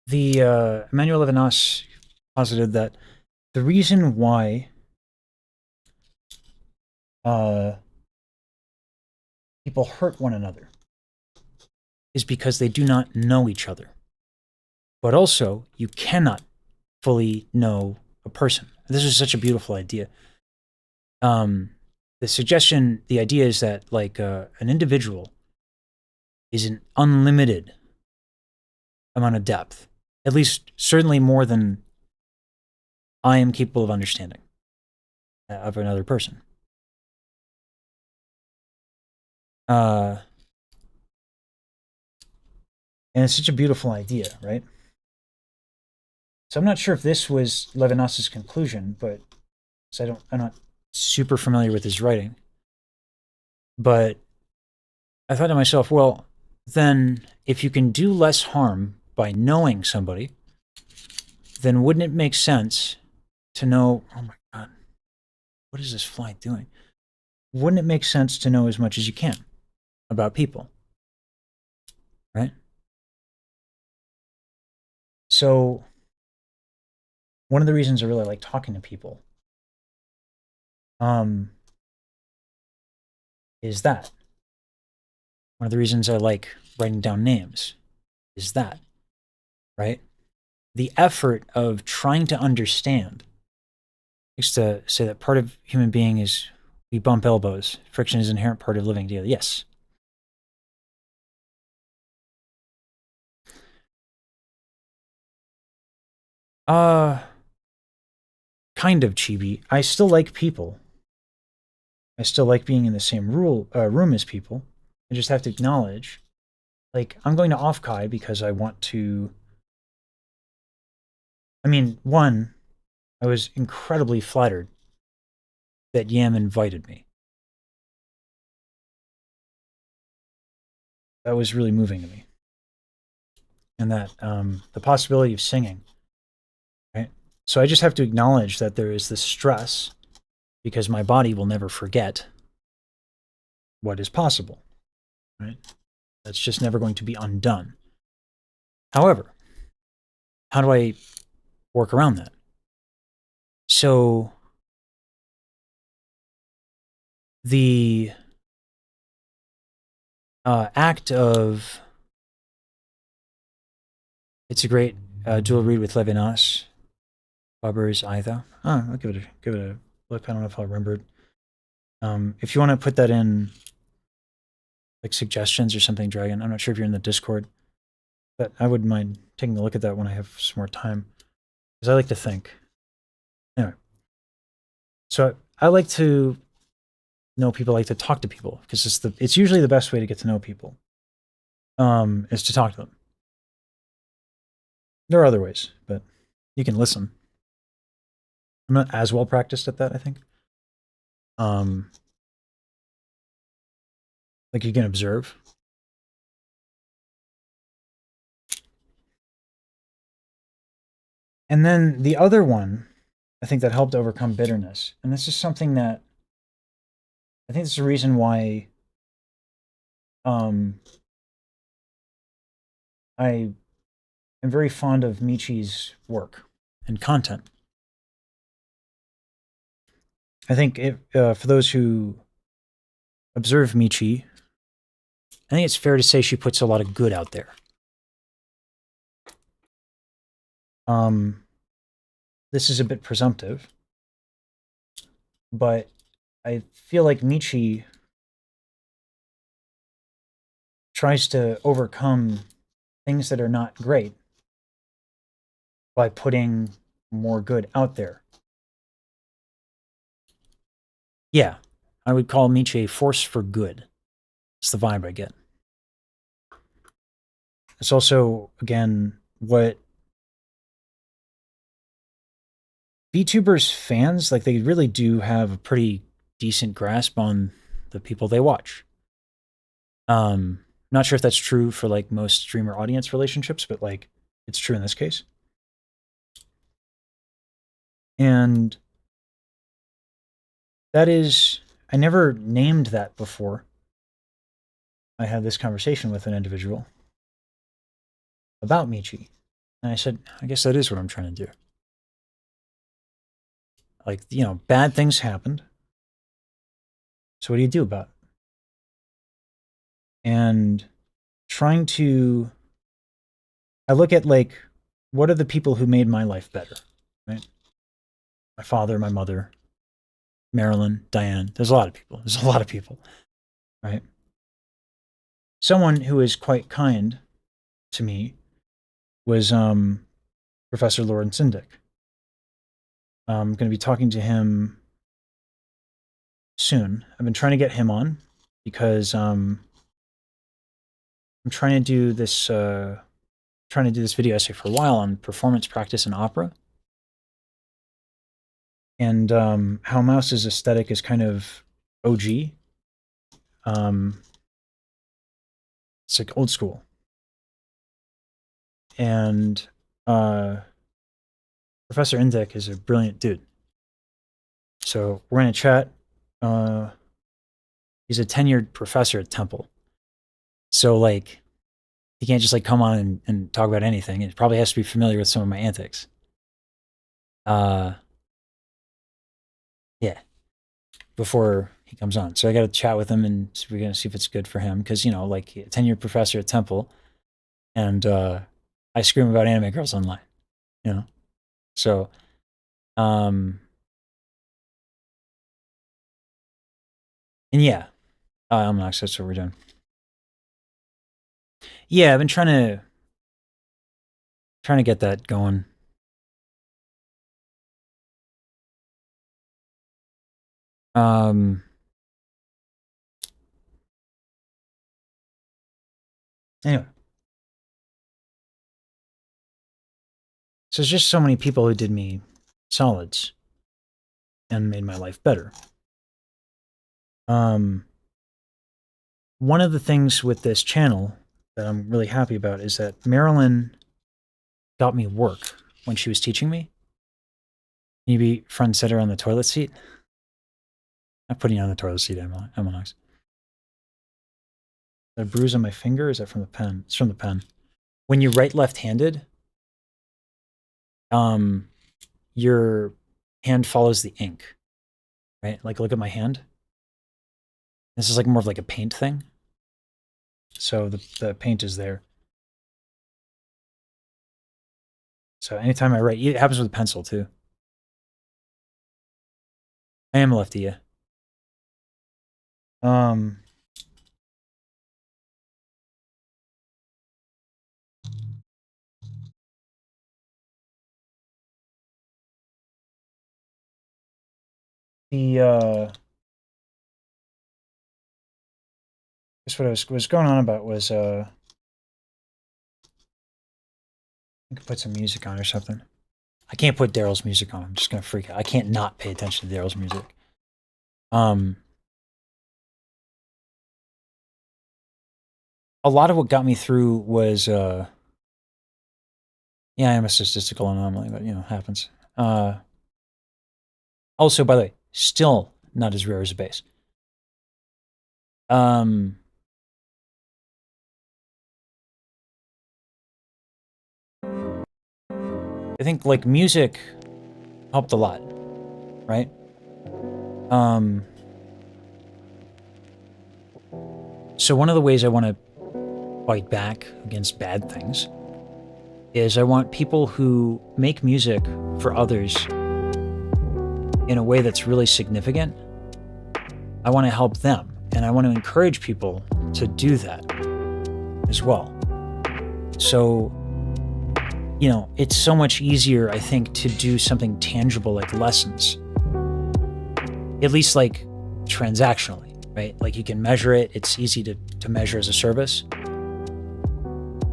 The Emmanuel Levinas posited that the reason why people hurt one another is because they do not know each other. But also, you cannot fully know a person. This is such a beautiful idea. The suggestion, the idea is that like an individual is an unlimited amount of depth. At least, certainly more than I am capable of understanding of another person. And it's such a beautiful idea, right? So I'm not sure if this was Levinas's conclusion, but I'm not super familiar with his writing. But I thought to myself, well, then if you can do less harm by knowing somebody, then wouldn't it make sense to know, oh my God, what is this fly doing? Wouldn't it make sense to know as much as you can about people, right? So one of the reasons I really like talking to people is that. One of the reasons I like writing down names is that, right? The effort of trying to understand. I used to say that part of human being is we bump elbows. Friction is an inherent part of living together. Yes. Kind of chibi. I still like people. I still like being in the same room as people. I just have to acknowledge, like, I'm going to Offkai because I want to. I mean, one, I was incredibly flattered that Yam invited me. That was really moving to me. And that the possibility of singing, right? So I just have to acknowledge that there is this stress because my body will never forget what is possible. right? That's just never going to be undone. However, how do I work around that? So the act of, it's a great dual read with Levinas, Barber's Aitha. I'll give it a look. I don't know if I'll remember it. If you want to put that in like suggestions or something, Dragon, I'm not sure if you're in the Discord, but I wouldn't mind taking a look at that when I have some more time, because I like to think. Anyway, so I like to know people, I like to talk to people, because it's usually the best way to get to know people, is to talk to them. There are other ways, but you can listen. I'm not as well practiced at that, I think. Like you can observe. And then the other one, I think that helped overcome bitterness, and this is something that I think this is the reason why I am very fond of Michi's work and content. I think for those who observe Michi, I think it's fair to say she puts a lot of good out there. This is a bit presumptive, but I feel like Michi tries to overcome things that are not great by putting more good out there. Yeah, I would call Michi a force for good. It's the vibe I get. It's also, again, what VTubers fans, like, they really do have a pretty decent grasp on the people they watch. Not sure if that's true for like most streamer audience relationships, but like it's true in this case. And that is, I never named that before I had this conversation with an individual about Michi. And I said, I guess that is what I'm trying to do. Like, you know, bad things happened. So what do you do about it? And trying to, I look at like, what are the people who made my life better, right? My father, my mother, Marilyn, Diane. There's a lot of people. There's a lot of people, right? Someone who is quite kind to me was Professor Lawrence Sindick. I'm going to be talking to him soon. I've been trying to get him on because I'm trying to do this video essay for a while on performance practice in opera, and how Mouse's aesthetic is kind of OG. It's like old school, and Professor Indek is a brilliant dude. So we're going to chat. He's a tenured professor at Temple. So, like, he can't just, like, come on and talk about anything. He probably has to be familiar with some of my antics. Yeah. Before he comes on. So I got to chat with him, and we're going to see if it's good for him. Because, you know, like, a tenured professor at Temple, and I scream about anime girls online, you know? So, and yeah, Almanacs, that's what we're doing. Yeah, I've been trying to get that going. Anyway. So there's just so many people who did me solids and made my life better. One of the things with this channel that I'm really happy about is that Marilyn got me work when she was teaching me. Can you be front and center on the toilet seat? I'm putting you on the toilet seat, Emma Knox. A bruise on my finger? Is that from the pen? It's from the pen. When you write left-handed, your hand follows the ink, right? Like, look at my hand. This is like more of like a paint thing. So the paint is there. So anytime I write, it happens with a pencil too. I am a lefty, yeah. Guess what I was going on about was I could put some music on or something. I can't put Daryl's music on. I'm just gonna freak out. I can't not pay attention to Daryl's music. A lot of what got me through was yeah, I am a statistical anomaly, but you know, it happens. Also, by the way, still not as rare as a bass. I think like music helped a lot, right? So one of the ways I want to fight back against bad things is I want people who make music for others in a way that's really significant. I want to help them, and I want to encourage people to do that as well. So, you know, it's so much easier, I think, to do something tangible like lessons. At least like transactionally, right? Like you can measure it. It's easy to measure as a service.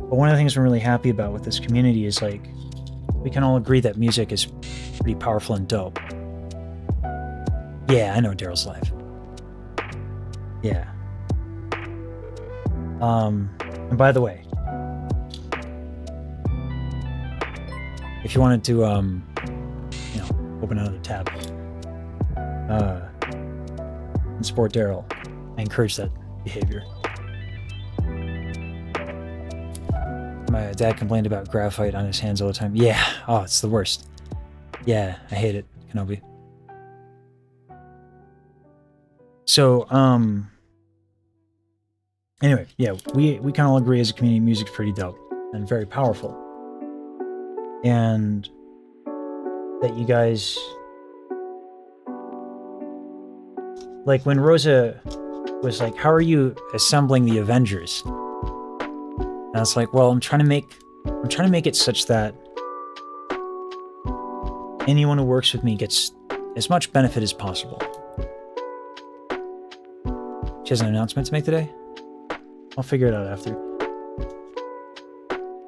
But one of the things I'm really happy about with this community is like, we can all agree that music is pretty powerful and dope. Yeah, I know Daryl's live. Yeah. And by the way, if you wanted to, you know, open another tab, and support Daryl, I encourage that behavior. My dad complained about graphite on his hands all the time. Yeah, oh, it's the worst. Yeah, I hate it, Kenobi. So, anyway, yeah, we can all agree as a community music's pretty dope and very powerful. And that you guys, like when Rosa was like, how are you assembling the Avengers? And I was like, well, I'm trying to make it such that anyone who works with me gets as much benefit as possible. She has an announcement to make today? I'll figure it out after.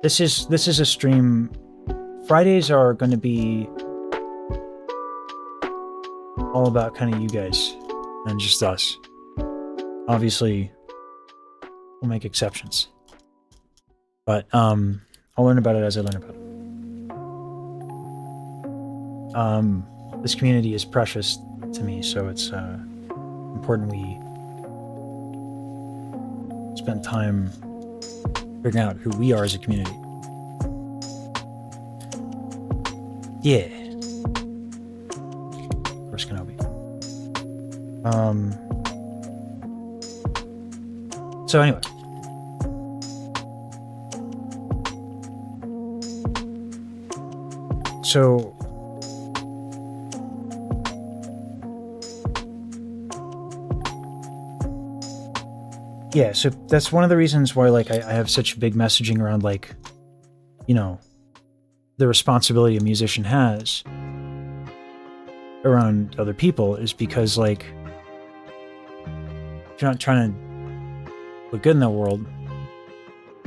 This is a stream. Fridays are going to be all about kind of you guys and just us. Obviously, we'll make exceptions. But I'll learn about it as I learn about it. This community is precious to me, so it's important we spend time figuring out who we are as a community. Yeah. Of course, Kenobi. So anyway. So yeah, so that's one of the reasons why like I have such big messaging around like, you know, the responsibility a musician has around other people is because like if you're not trying to look good in the world,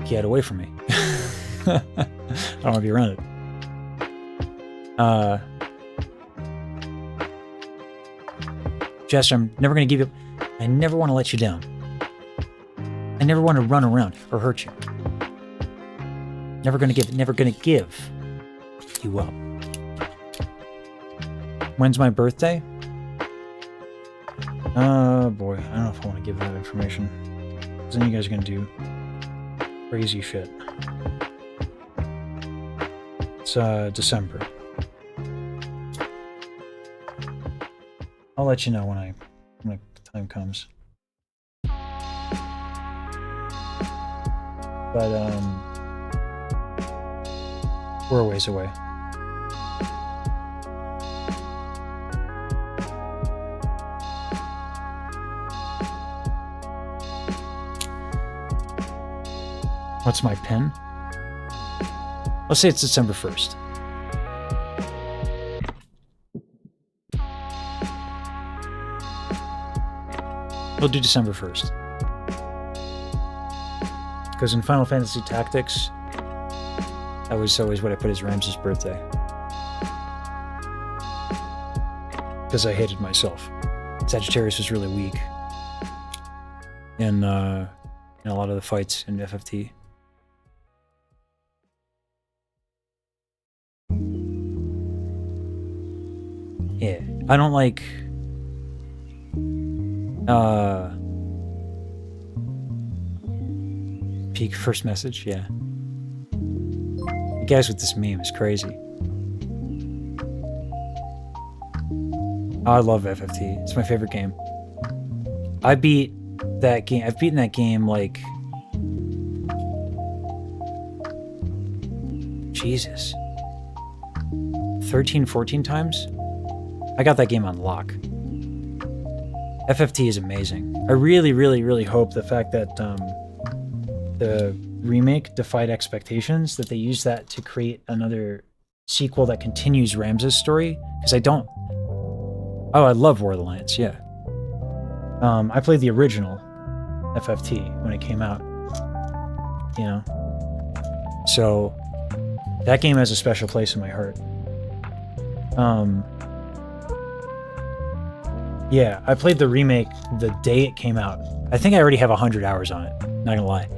get away from me. I don't want to be around it. Jester, I'm never going to give you... I never want to let you down. I never want to run around or hurt you. Never going to give you up. When's my birthday? Boy, I don't know if I want to give that information. Because then you guys are gonna do crazy shit. It's December. I'll let you know when the time comes. But we're a ways away. What's my pin? Let's say it's December 1st. We'll do December 1st. Because in Final Fantasy Tactics, that was always what I put as Ramses' birthday. Because I hated myself. Sagittarius was really weak in a lot of the fights in FFT. Yeah, I don't like peak first message, yeah. You guys with this meme is crazy. I love FFT. It's my favorite game. I beat that game. I've beaten that game like Jesus. 13, 14 times? I got that game on lock. FFT is amazing. I really, really, really hope the fact that the remake defied expectations, that they use that to create another sequel that continues Ramses' story, because I don't... Oh, I love War of the Lions, yeah. I played the original FFT when it came out, you know? So, that game has a special place in my heart. Yeah, I played the remake the day it came out. I think I already have 100 hours on it, not gonna lie.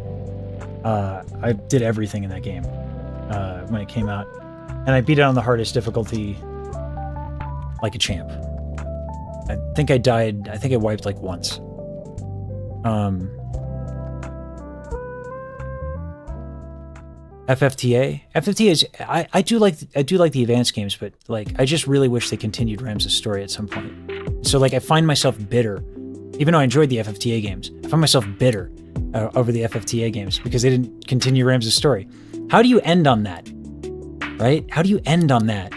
I did everything in that game when it came out. And I beat it on the hardest difficulty like a champ. I think I wiped like once. FFTA is I do like the advanced games, but like I just really wish they continued Ramses' story at some point. So like I find myself bitter, even though I enjoyed the FFTA games. I find myself bitter over the FFTA games because they didn't continue Ramses' story. How do you end on that? Right? How do you end on that?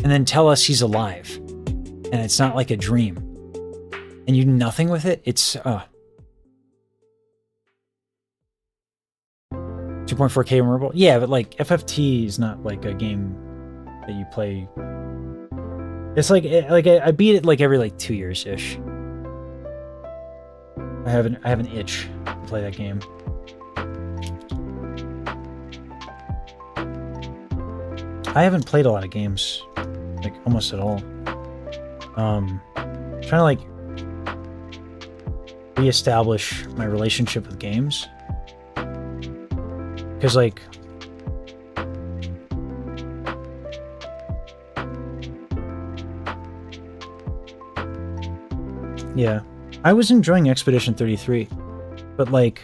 And then tell us he's alive, and it's not like a dream, and you do nothing with it? It's 2.4K memorable? Yeah, but like FFT is not like a game that you play. It's like I beat it like every like 2 years ish. I have an itch to play that game. I haven't played a lot of games, like almost at all. Trying to like reestablish my relationship with games. Because like yeah, I was enjoying Expedition 33, but like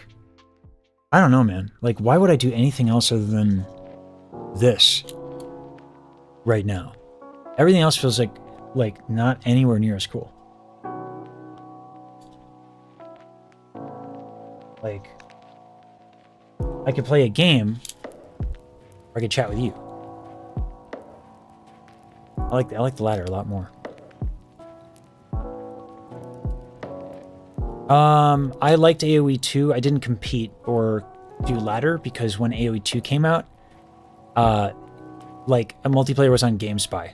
I don't know, man. Like why would I do anything else other than this right now? Everything else feels like not anywhere near as cool. Like I could play a game, or I could chat with you. I like the latter a lot more. I liked AoE 2. I didn't compete or do ladder because when AoE 2 came out, like a multiplayer was on GameSpy.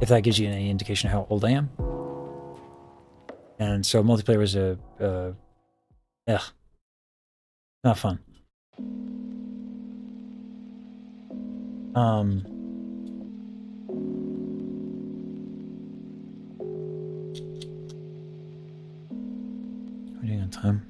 If that gives you any indication of how old I am. And so multiplayer was not fun. Waiting on time.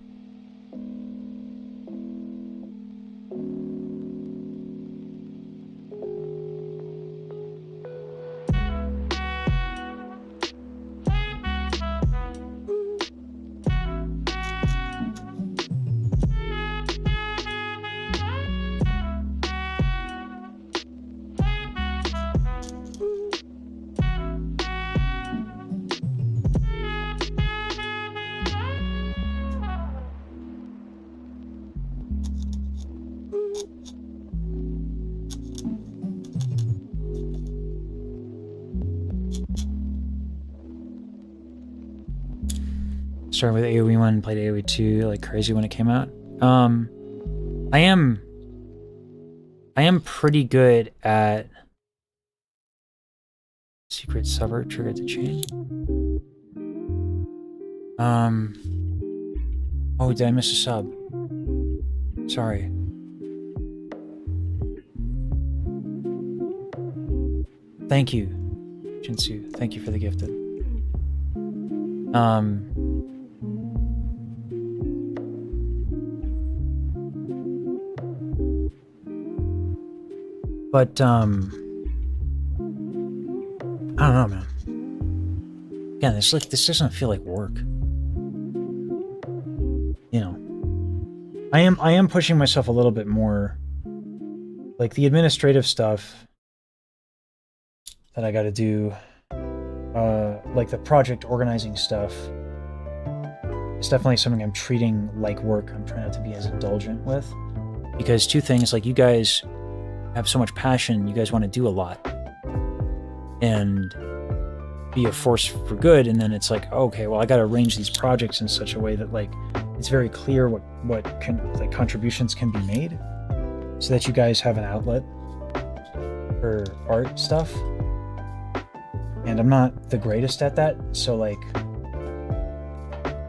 Started with AoE 1, played AoE 2 like crazy when it came out. I am pretty good at secret subvert triggered the chain. Oh, did I miss a sub? Sorry. Thank you, Jinsu. Thank you for the gifted. But, I don't know, man. Again, this doesn't feel like work. You know. I am pushing myself a little bit more. Like, the administrative stuff that I gotta do, like the project organizing stuff, it's definitely something I'm treating like work. I'm trying not to be as indulgent with. Because two things, like, you guys have so much passion, you guys want to do a lot and be a force for good, and then it's like, okay, well, I got to arrange these projects in such a way that, like, it's very clear what contributions can be made, so that you guys have an outlet for art stuff. And I'm not the greatest at that, so like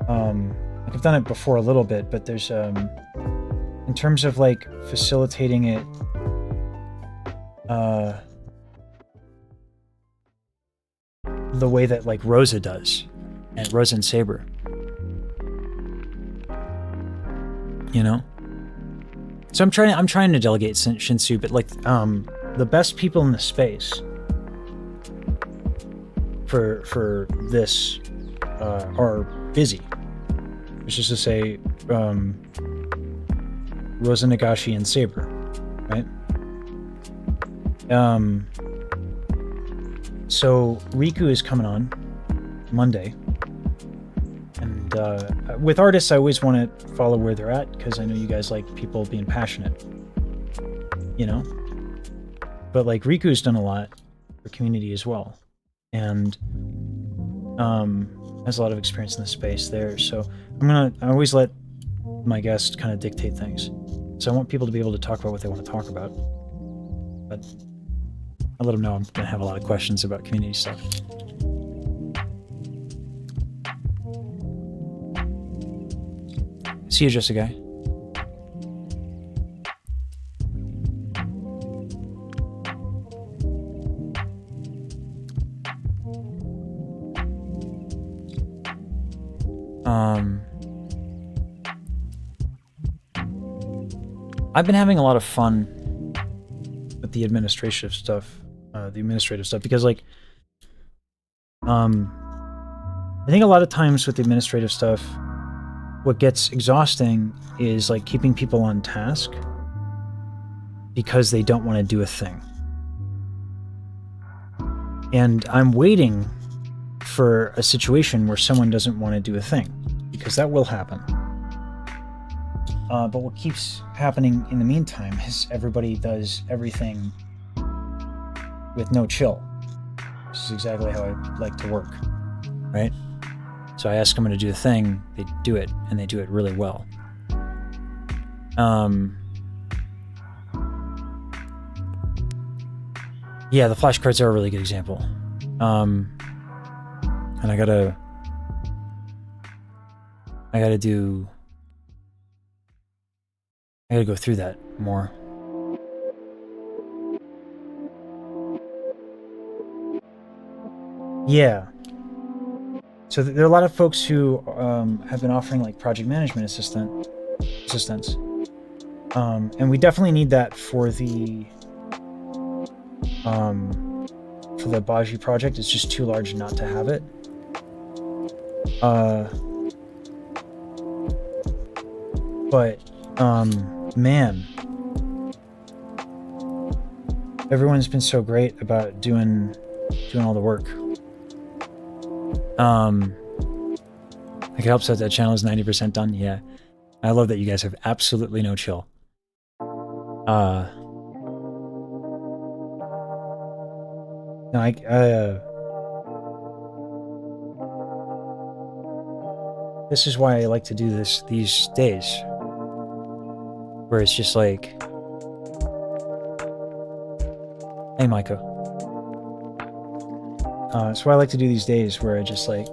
I've done it before a little bit, but there's in terms of like facilitating it, the way that like Rosa does, and Rosa and Saber, you know. So I'm trying to delegate Shinsu, but like the best people in the space for this are busy. Which is to say, Rosa Nagashi and Saber, right? So Riku is coming on Monday, and with artists, I always want to follow where they're at because I know you guys like people being passionate, you know. But like Riku's done a lot for community as well, and has a lot of experience in the space there. So I always let my guests kind of dictate things. So I want people to be able to talk about what they want to talk about, but I let them know I'm gonna have a lot of questions about community stuff. See you, Jessica. I've been having a lot of fun with the administrative stuff, because like, I think a lot of times with the administrative stuff, what gets exhausting is like keeping people on task because they don't want to do a thing. And I'm waiting for a situation where someone doesn't want to do a thing, because that will happen. But what keeps happening in the meantime is everybody does everything with no chill. This is exactly how I like to work, right? So I ask them to do a thing, they do it, and they do it really well. Yeah, the flashcards are a really good example. And I gotta go through that more. Yeah. So there are a lot of folks who have been offering like project management assistance. And we definitely need that for the Baji project. It's just too large not to have it. But man, everyone's been so great about doing all the work. It helps that channel is 90% done. Yeah, I love that you guys have absolutely no chill. No, this is why I like to do these days, where it's just like, hey, Micah. That's why I like to do these days, where I just like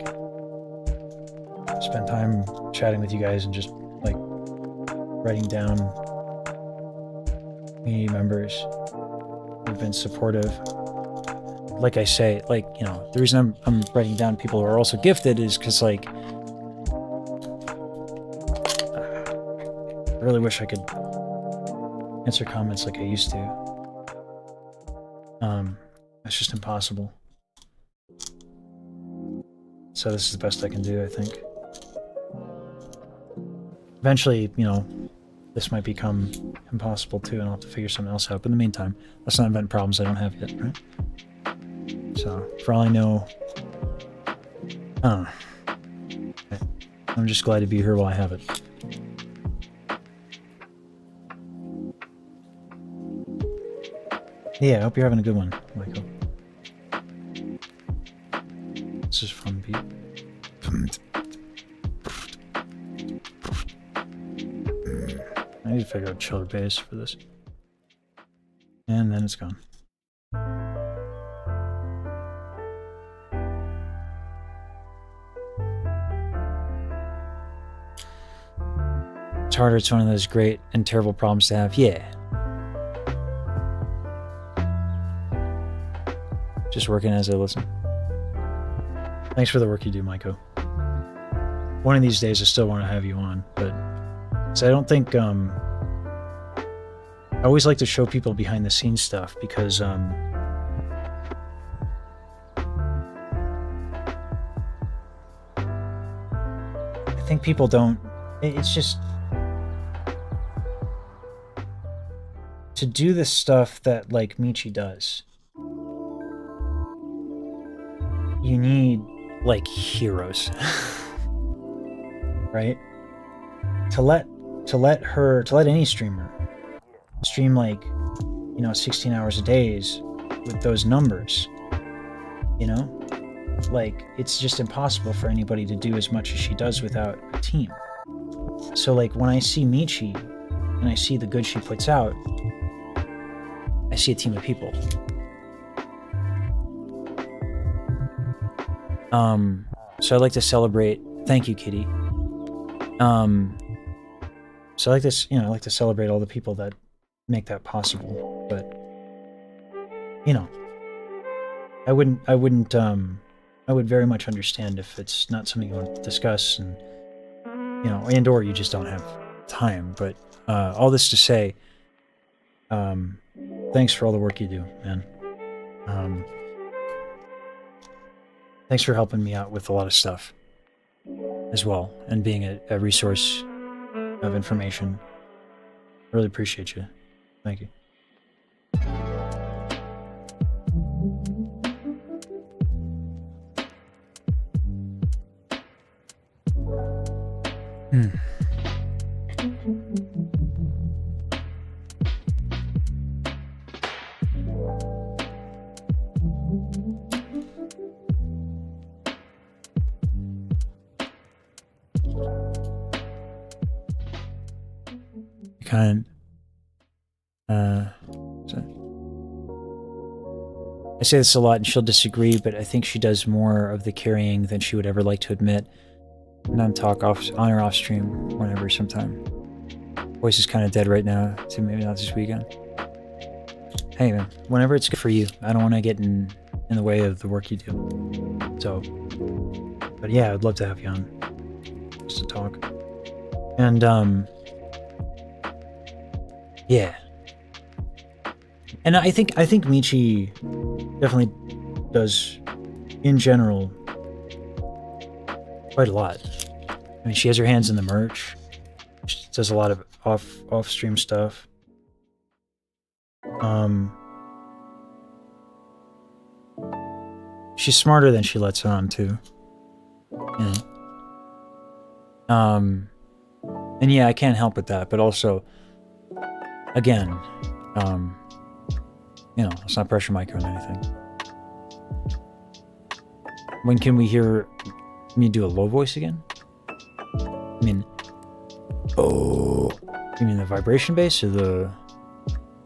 spend time chatting with you guys and just like writing down community members who've been supportive. Like I say, like, you know, the reason I'm writing down people who are also gifted is because, like, I really wish I could answer comments like I used to. It's just impossible. So this is the best I can do, I think. Eventually, you know, this might become impossible too, and I'll have to figure something else out. But in the meantime, let's not invent problems I don't have yet, right? So, for all I know, I don't know. I'm just glad to be here while I have it. Yeah, I hope you're having a good one, Michael. This is fun, Pete. I need to figure out chiller bass for this. And then it's gone. It's harder, it's one of those great and terrible problems to have. Yeah. Just working as I listen. Thanks for the work you do, Maiko. One of these days I still want to have you on, but so I don't think I always like to show people behind the scenes stuff because I think people don't, it's just to do the stuff that like Michi does. You need like heroes. Right? To let any streamer stream like, you know, 16 hours a day with those numbers, you know, like it's just impossible for anybody to do as much as she does without a team. So like when I see Michi and I see the good she puts out, I see a team of people. So I like to celebrate. Thank you, Kitty. So I like this, you know, I like to celebrate all the people that make that possible. But you know, I would very much understand if it's not something you want to discuss, and you know, and or you just don't have time. But all this to say, thanks for all the work you do, man. Thanks for helping me out with a lot of stuff as well, and being a resource of information. I really appreciate you. Thank you. I say this a lot and she'll disagree, but I think she does more of the carrying than she would ever like to admit. And I'm talk on or off stream whenever, sometime. Voice is kind of dead right now, so maybe not this weekend. Hey man, whenever it's good for you. I don't want to get in the way of the work you do. So, but yeah, I'd love to have you on just to talk. And yeah. And I think Michi definitely does, in general, quite a lot. I mean, she has her hands in the merch. She does a lot of off-stream stuff. She's smarter than she lets on, too. You know? And yeah, I can't help with that, but also, again, you know, let's not pressure Mike on anything. When can we hear me do a low voice again? I mean, oh, you mean the vibration bass or the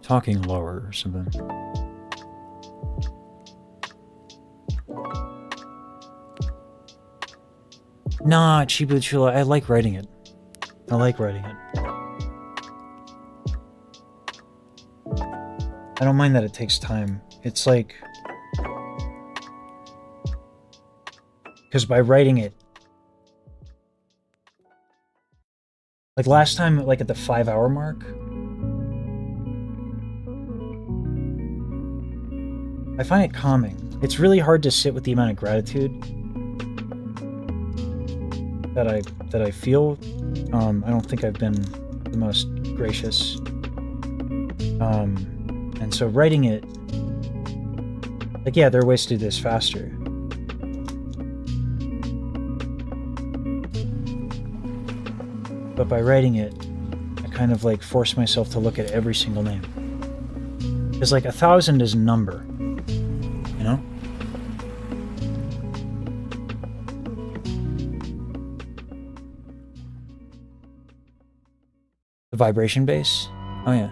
talking lower or something? Nah, Chibu Chula, I like writing it. I like writing it. I don't mind that it takes time. It's like... Because by writing it... Like last time, like at the 5-hour mark... I find it calming. It's really hard to sit with the amount of gratitude that I feel. I don't think I've been the most gracious. And so writing it, like, yeah, there are ways to do this faster. But by writing it, I kind of like force myself to look at every single name. Because like 1,000 is a number, you know? The vibration bass? Oh yeah.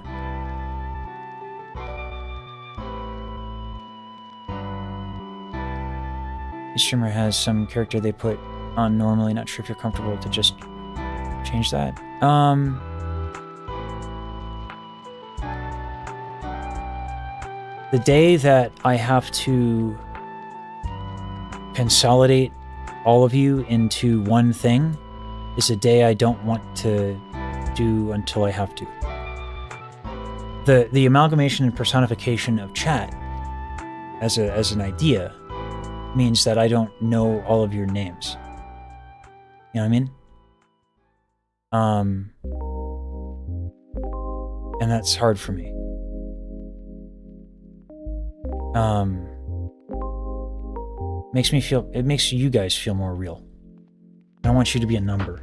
The streamer has some character they put on normally, not sure if you're comfortable to just change that. The day that I have to consolidate all of you into one thing is a day I don't want to do until I have to. The amalgamation and personification of chat as an idea means that I don't know all of your names. You know what I mean? And that's hard for me. It makes you guys feel more real. I don't want you to be a number.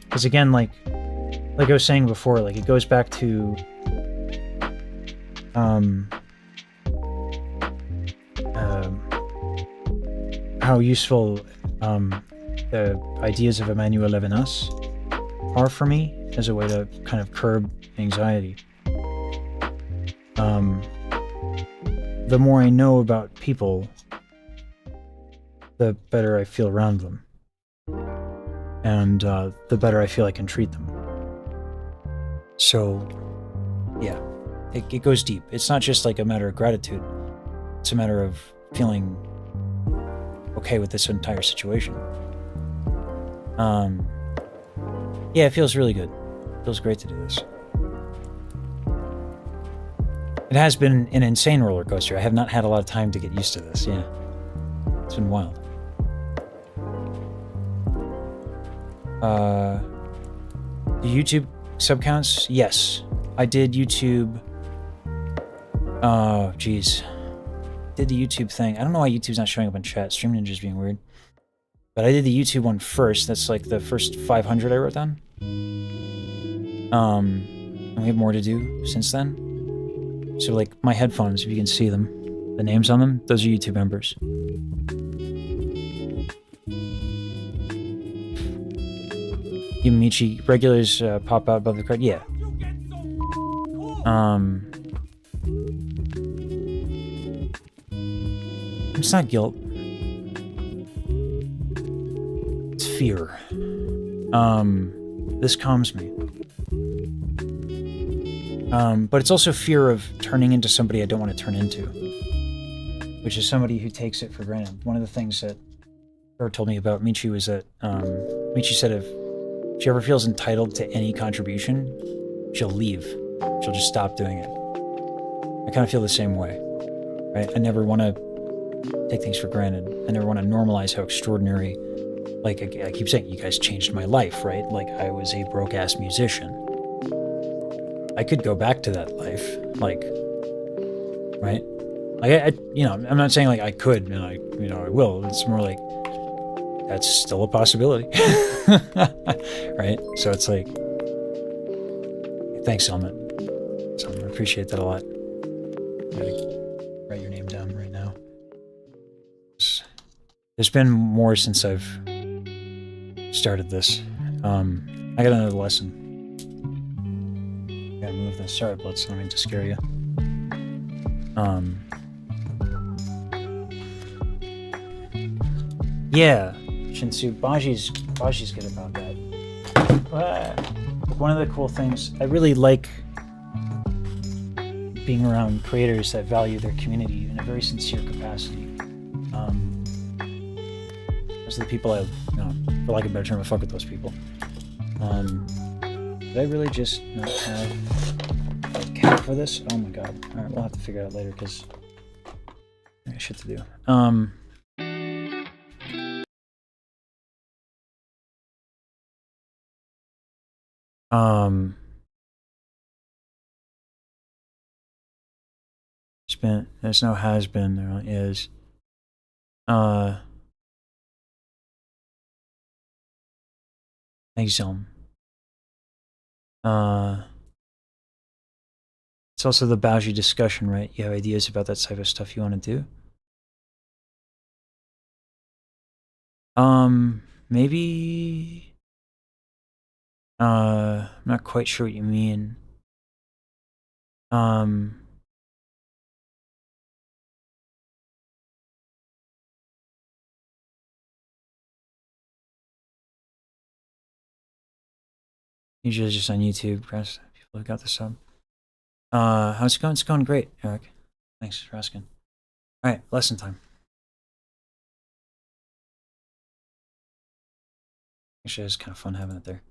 Because again, like I was saying before, like it goes back to how useful the ideas of Emmanuel Levinas are for me as a way to kind of curb anxiety. The more I know about people, the better I feel around them. And the better I feel I can treat them. So, yeah, it goes deep. It's not just like a matter of gratitude. It's a matter of feeling okay with this entire situation. Yeah, it feels really good. It feels great to do this. It has been an insane roller coaster. I have not had a lot of time to get used to this, yeah. It's been wild. The YouTube sub counts? Yes. I did YouTube... Oh, jeez. Did the YouTube thing. I don't know why YouTube's not showing up in chat. Stream Ninja's being weird. But I did the YouTube one first. That's like the first 500 I wrote down. And we have more to do since then. So like my headphones, if you can see them, the names on them, those are YouTube members. Yumichi regulars pop out above the card. Yeah. It's not guilt. It's fear. This calms me. But it's also fear of turning into somebody I don't want to turn into, which is somebody who takes it for granted. One of the things that Bird told me about Michi was that Michi said if she ever feels entitled to any contribution, she'll leave. She'll just stop doing it. I kind of feel the same way, right? I never want to take things for granted. I never want to normalize how extraordinary, like I keep saying, you guys changed my life, right? Like I was a broke-ass musician. I could go back to that life, like, right? Like, I'm not saying like I could, and I will. It's more like that's still a possibility, right? So it's like, thanks, Helmet. So I appreciate that a lot. I'm gonna write your name down right now. There's been more since I've started this. I got another lesson. Gotta move this. Sorry, Blitz, I don't mean to scare you. Yeah, Shinsu, Baji's good about that. One of the cool things, I really like being around creators that value their community in a very sincere capacity. Those are the people for lack of a better term, I fuck with those people. Did I really just not have a cap for this? Oh my god. Alright, we'll have to figure it out later because I got shit to do. There's no has been, there only is. Exome. It's also the Baoji discussion, right? You have ideas about that type of stuff you want to do? Maybe... I'm not quite sure what you mean. Usually just on YouTube, press people who got this up. How's it going? It's going great, Eric. Thanks for asking. Alright, lesson time. Actually, it's kind of fun having it there.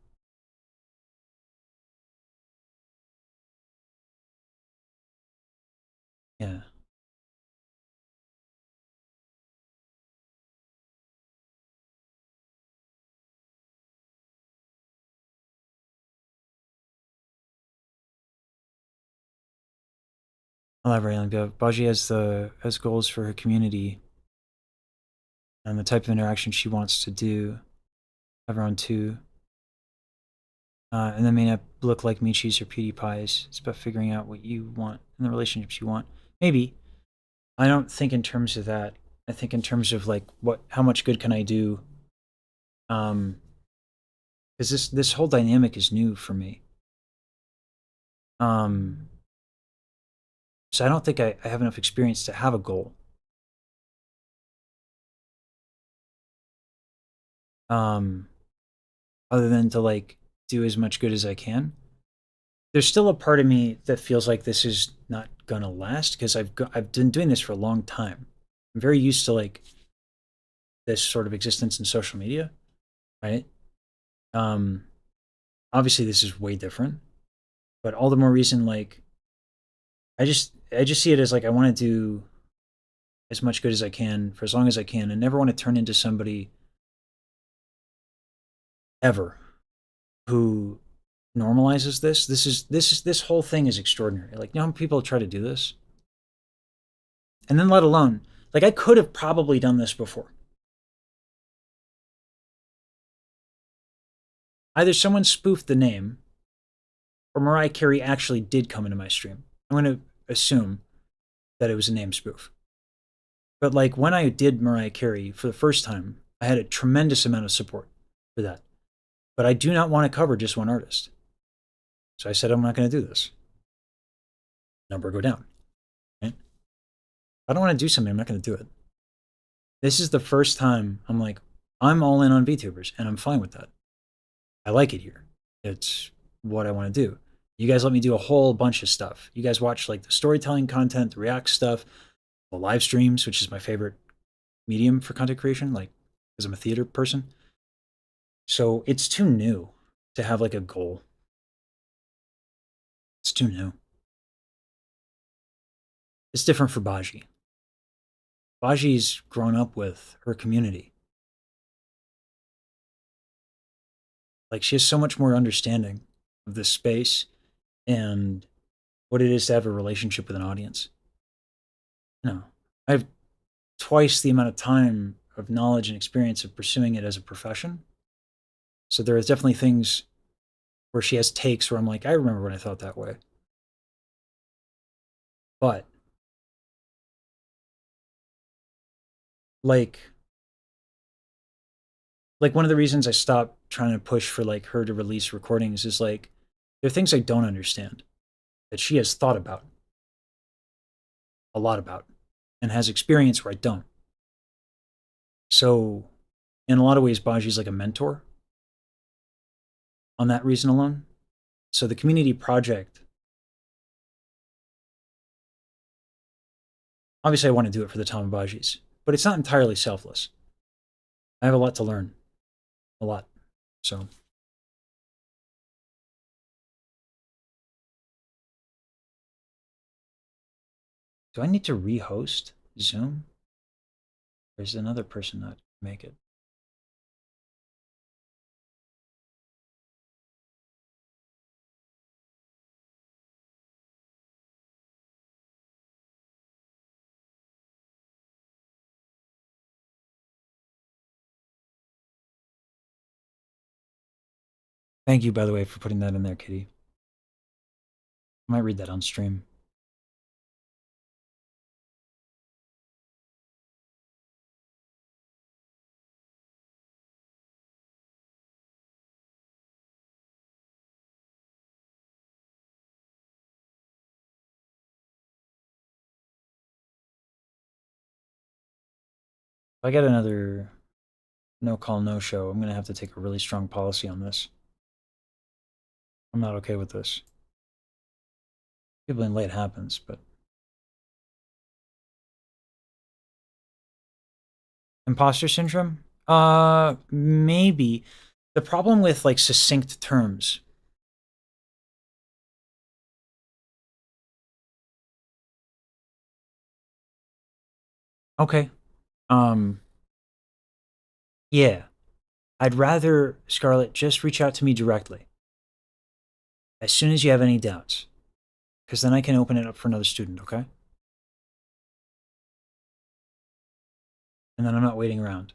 Yeah. Elaborate on that. Baji has goals for her community and the type of interaction she wants to do. Have her own too. And that may not look like Michi's or PewDiePie's. It's about figuring out what you want and the relationships you want. Maybe. I don't think in terms of that. I think in terms of like how much good can I do? Because this whole dynamic is new for me. So I don't think I have enough experience to have a goal. Other than to like do as much good as I can. There's still a part of me that feels like this is not gonna last because I've been doing this for a long time. I'm very used to like this sort of existence in social media, right? Obviously this is way different, but all the more reason like I just see it as like I want to do as much good as I can for as long as I can and never want to turn into somebody ever who normalizes this. This whole thing is extraordinary. Like, you know how people try to do this? And then let alone, like I could have probably done this before. Either someone spoofed the name or Mariah Carey actually did come into my stream. I'm going to assume that it was a name spoof. But like when I did Mariah Carey for the first time, I had a tremendous amount of support for that. But I do not want to cover just one artist. So I said, I'm not going to do this. Number go down. Right? I don't want to do something, I'm not going to do it. This is the first time I'm like, I'm all in on VTubers and I'm fine with that. I like it here. It's what I want to do. You guys let me do a whole bunch of stuff. You guys watch like the storytelling content, the React stuff, the live streams, which is my favorite medium for content creation, like because I'm a theater person. So it's too new to have like a goal. It's too new. It's different for Baji. Baji's grown up with her community. Like she has so much more understanding of this space and what it is to have a relationship with an audience. No, I have twice the amount of time of knowledge and experience of pursuing it as a profession. So there are definitely things where she has takes where I'm like, I remember when I thought that way. But like like one of the reasons I stopped trying to push for like her to release recordings is like there are things I don't understand that she has thought about a lot about and has experience where I don't. So in a lot of ways, Baji's like a mentor on that reason alone. So the community project, obviously I want to do it for the Tamabajis, but it's not entirely selfless. I have a lot to learn. A lot. So. Do I need to rehost Zoom? Or is another person not make it? Thank you, by the way, for putting that in there, Kitty. I might read that on stream. If I get another no call, no show, I'm going to have to take a really strong policy on this. I'm not okay with this. People in late happens, but. Imposter syndrome? Maybe. The problem with like succinct terms. Okay. Yeah. I'd rather, Scarlett, just reach out to me directly as soon as you have any doubts, because then I can open it up for another student, okay? And then I'm not waiting around.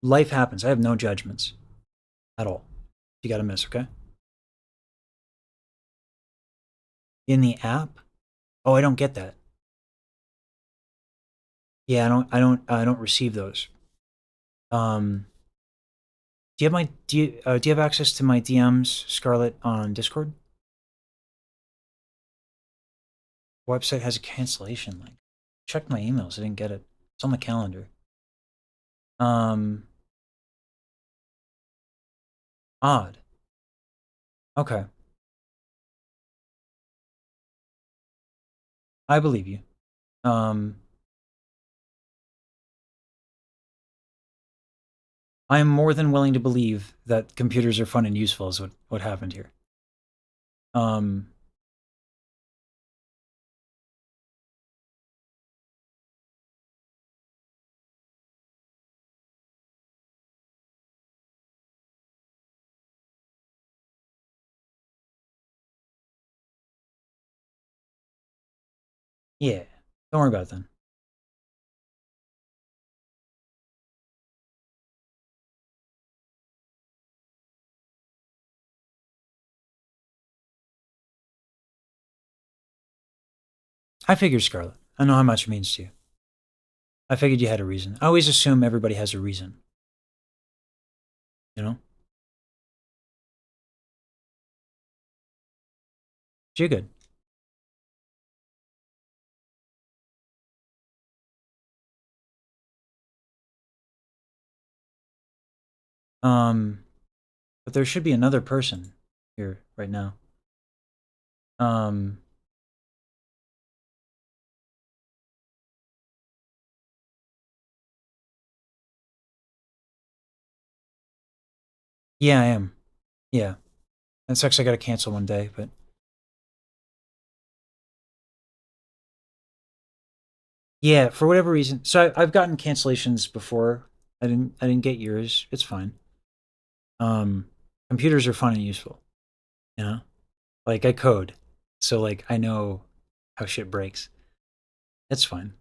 Life happens. I have no judgments at all. You gotta miss, okay? In the app? Oh, I don't get that. Yeah, I don't receive those. Do you have access to my DMs, Scarlett, on Discord? Website has a cancellation link. Check my emails. I didn't get it. It's on the calendar. Odd. Okay. I believe you. I am more than willing to believe that computers are fun and useful is what happened here. Yeah, don't worry about it then. I figured, Scarlett. I know how much it means to you. I figured you had a reason. I always assume everybody has a reason. You know? You're good. But there should be another person here right now. Yeah, I am. Yeah. That sucks. I gotta cancel one day, but. Yeah, for whatever reason. So I've gotten cancellations before. I didn't get yours. It's fine. Computers are fun and useful. You know? Like I code. So like I know how shit breaks. That's fine.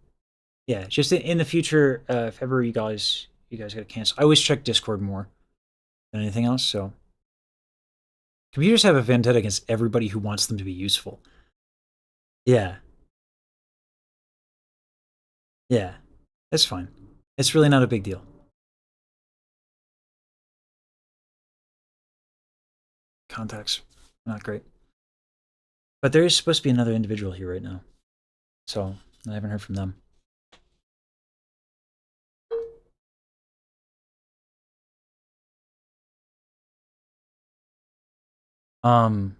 Yeah, just in the future, if ever you guys gotta cancel. I always check Discord more than anything else, so computers have a vendetta against everybody who wants them to be useful. Yeah. Yeah. That's fine. It's really not a big deal. contacts not great. But there is supposed to be another individual here right now, so I haven't heard from them. Um.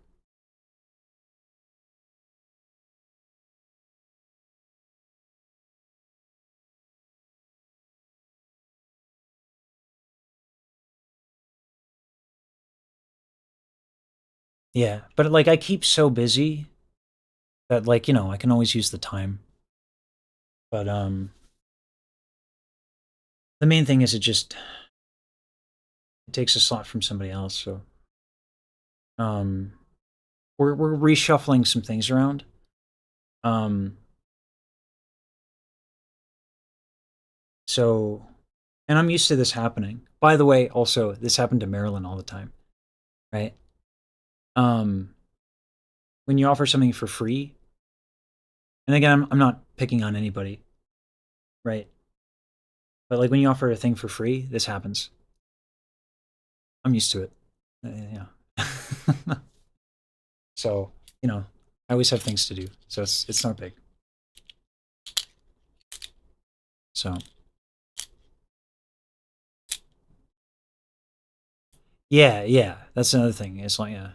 Yeah, but like I keep so busy that like, you know, I can always use the time. But the main thing is it takes a slot from somebody else, so um we're reshuffling some things around. Um so and I'm used to this happening. By the way, also this happened to Marilyn all the time, right? Um when you offer something for free, and again, I'm not picking on anybody, right? But like when you offer a thing for free, this happens. I'm used to it. Yeah. So, you know, I always have things to do. So it's not big. So yeah, yeah. That's another thing. It's like yeah.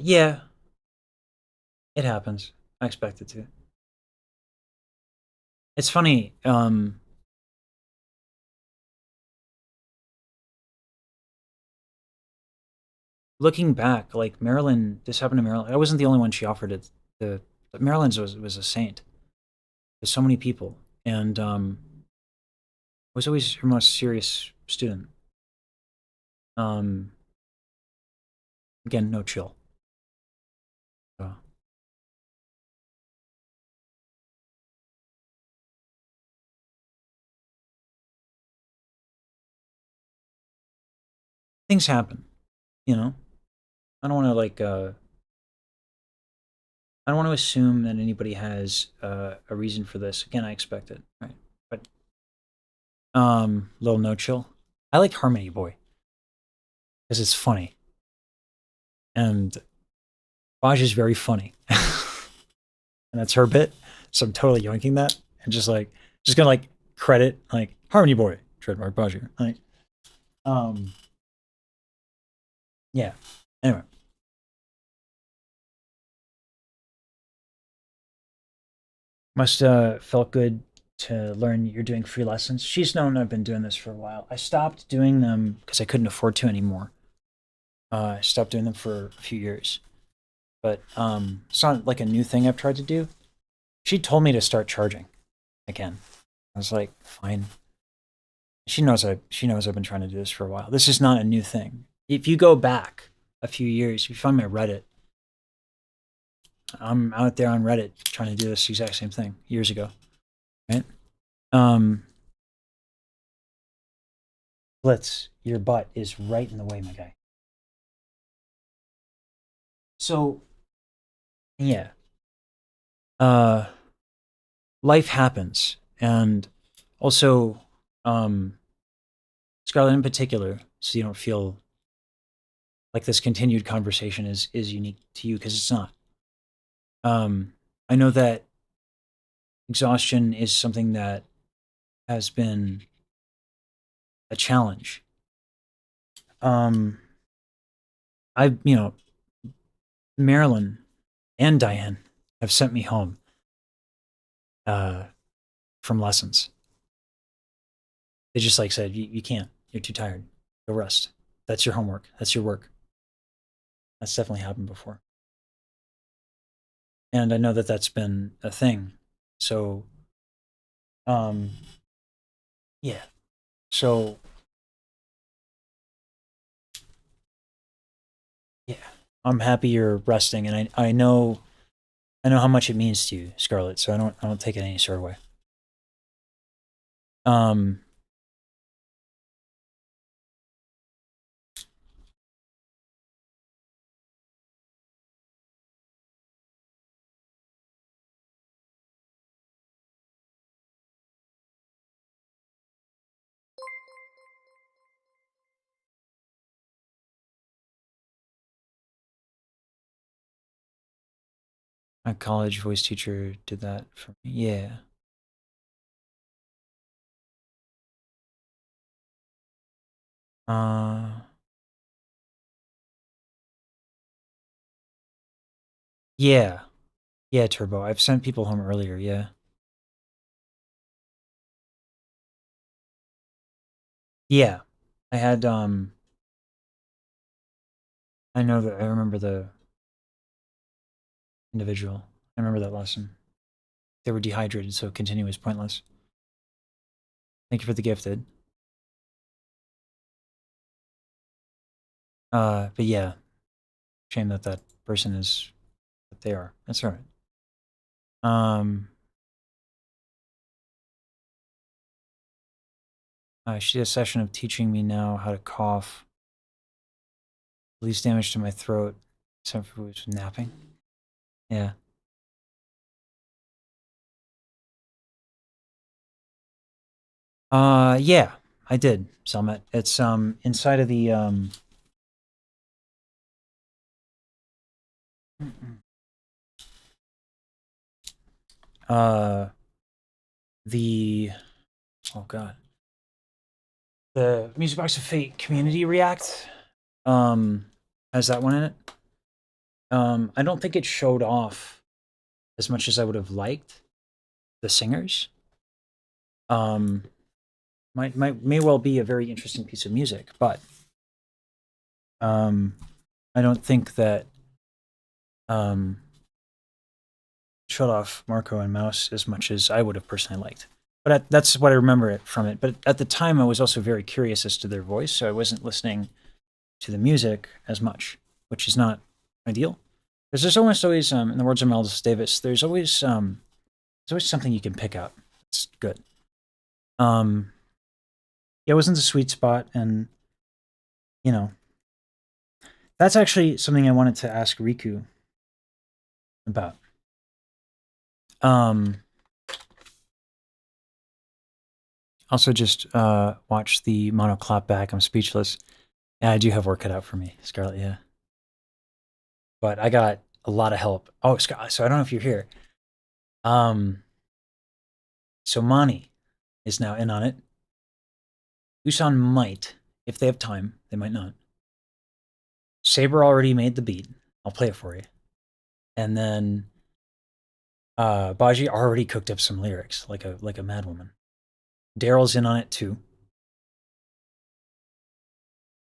Yeah. It happens. I expect it to. It's funny, looking back, like Marilyn, this happened to Marilyn. I wasn't the only one she offered it. The Marilyn's was a saint. There's so many people, and was always her most serious student. Um, again, no chill. So, things happen, you know. I don't want to like I don't want to assume that anybody has a reason for this. Again, I expect it, right? But little no chill. I like Harmony Boy because it's funny, and Baj is very funny, and that's her bit. So I'm totally yoinking that and just gonna like credit like Harmony Boy, trademark Baj here. Like, um, yeah. Anyway, must felt good to learn you're doing free lessons. She's known I've been doing this for a while. I stopped doing them because I couldn't afford to anymore. I stopped doing them for a few years, but it's not like a new thing I've tried to do. She told me to start charging again. I was like, fine. She knows I've been trying to do this for a while. This is not a new thing. If you go back a few years, if you find my Reddit, I'm out there on Reddit trying to do this exact same thing years ago, right? Blitz, your butt is right in the way, my guy. So, yeah. Life happens, and also, Scarlett in particular, so you don't feel like this continued conversation is unique to you because it's not. I know that exhaustion is something that has been a challenge. I, you know, Marilyn and Diane have sent me home from lessons. They just like said, you can't. You're too tired. Go rest. That's your homework. That's your work. That's definitely happened before. And I know that that's been a thing. So, yeah. So, yeah. I'm happy you're resting, and I know how much it means to you, Scarlett. So I don't take it any sort of way. Um, My college voice teacher did that for me. Yeah. Yeah. Yeah, Turbo. I've sent people home earlier, yeah. Yeah. I had, I know that I remember the individual. I remember that lesson. They were dehydrated, so continue is pointless. Thank you for the gifted. But yeah. Shame that that person is what they are. That's alright. She did a session of teaching me now how to cough. Least damage to my throat, except for was napping. Yeah. Yeah, I did, Selmet. It's inside of the the oh god. The Music Box of Fate Community React has that one in it. I don't think it showed off as much as I would have liked the singers. May well be a very interesting piece of music, but I don't think that showed off Marco and Mouse as much as I would have personally liked. But that's what I remember it from it. But at the time, I was also very curious as to their voice, so I wasn't listening to the music as much, which is not ideal. Because there's almost always, in the words of Miles Davis, there's always something you can pick up. It's good. Yeah, it wasn't a sweet spot, and you know, that's actually something I wanted to ask Riku about. Also, just watch the mono clap back. I'm speechless. Yeah, I do have work cut out for me, Scarlett. Yeah, but I got a lot of help. Oh, Scott. So I don't know if you're here. So Mani is now in on it. Usan might, if they have time. They might not. Saber already made the beat. I'll play it for you. And then Baji already cooked up some lyrics, like a madwoman. Daryl's in on it too.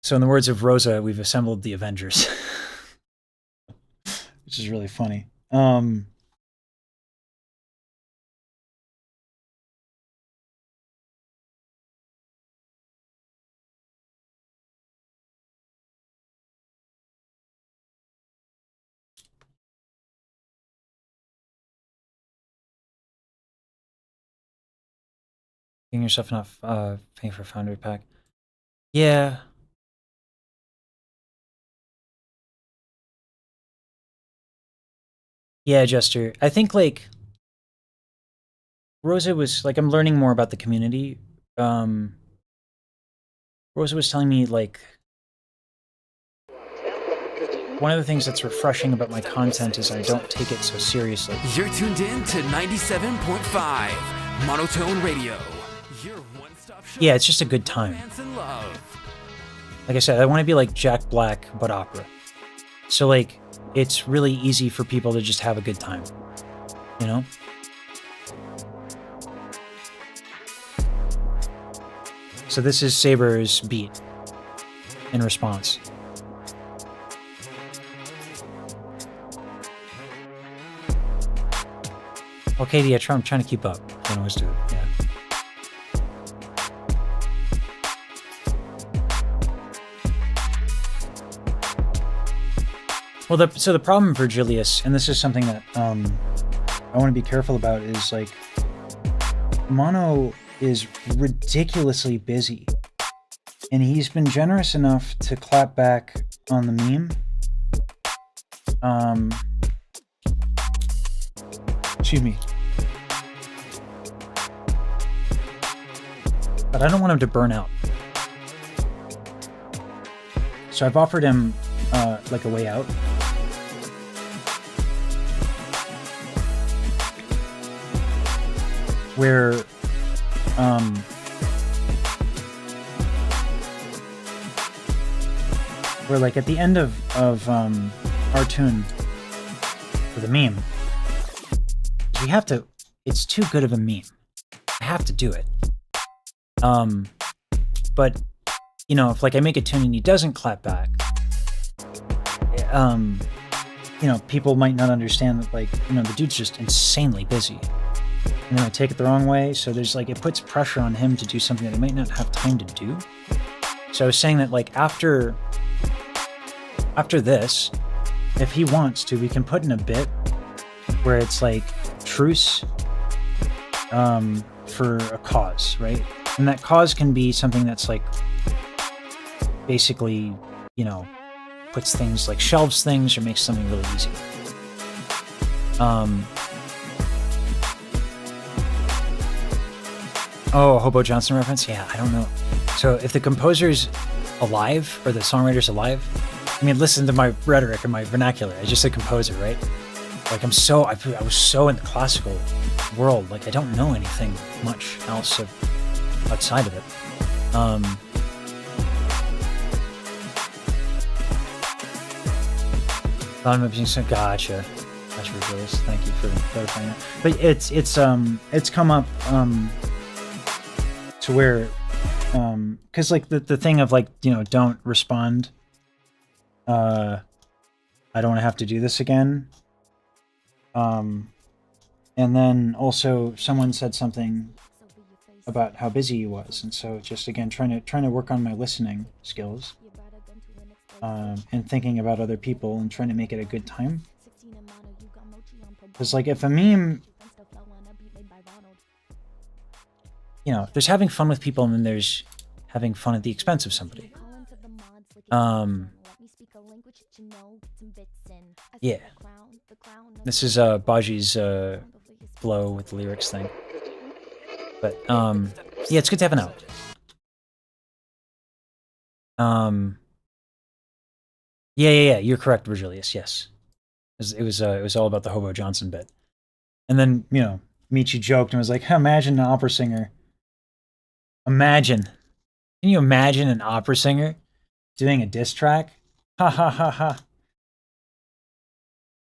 So in the words of Rosa, we've assembled the Avengers. Which is really funny. Getting yourself enough paying for Foundry Pack. Yeah. Yeah, Jester. I think like Rosa was like, I'm learning more about the community. Rosa was telling me like one of the things that's refreshing about my content is I don't take it so seriously. You're tuned in to 97.5 Monotone Radio. Your one-stop shop. Yeah, it's just a good time. Like I said, I want to be like Jack Black, but opera. So like, it's really easy for people to just have a good time, you know? So this is Saber's beat in response. Okay, yeah, I'm trying to keep up. I don't always do it, yeah. Well, so the problem for Julius, and this is something that I want to be careful about, is like Mono is ridiculously busy, and he's been generous enough to clap back on the meme. Excuse me. But I don't want him to burn out. So I've offered him like a way out. where like at the end of our tune for the meme, we have to, it's too good of a meme. I have to do it. But you know, if like I make a tune and he doesn't clap back, you know, people might not understand that, like, you know, the dude's just insanely busy. And then I take it the wrong way, so there's like, it puts pressure on him to do something that he might not have time to do. So I was saying that, like, after this, if he wants to, we can put in a bit where it's like truce for a cause, right? And that cause can be something that's like basically, you know, puts things like shelves things or makes something really easy. Oh, Hobo Johnson reference? Yeah, I don't know. So if the composer's alive or the songwriter's alive, I mean, listen to my rhetoric and my vernacular. I just said composer, right? Like I was so in the classical world, like I don't know anything much else outside of it. Gotcha, Virgilius. Thank you for clarifying that. But it's come up to where, because like the thing of like, you know, don't respond. I don't want to have to do this again. And then also someone said something about how busy he was, and so just again trying to work on my listening skills. And thinking about other people and trying to make it a good time. Because like if a meme, you know, there's having fun with people and then there's having fun at the expense of somebody. Yeah. This is Baji's flow with the lyrics thing. But yeah, it's good to have an out. Yeah, you're correct, Virgilius, yes. It was all about the Hobo Johnson bit. And then, you know, Michi joked and was like, imagine an opera singer. Imagine. Can you imagine an opera singer doing a diss track? Ha ha ha ha.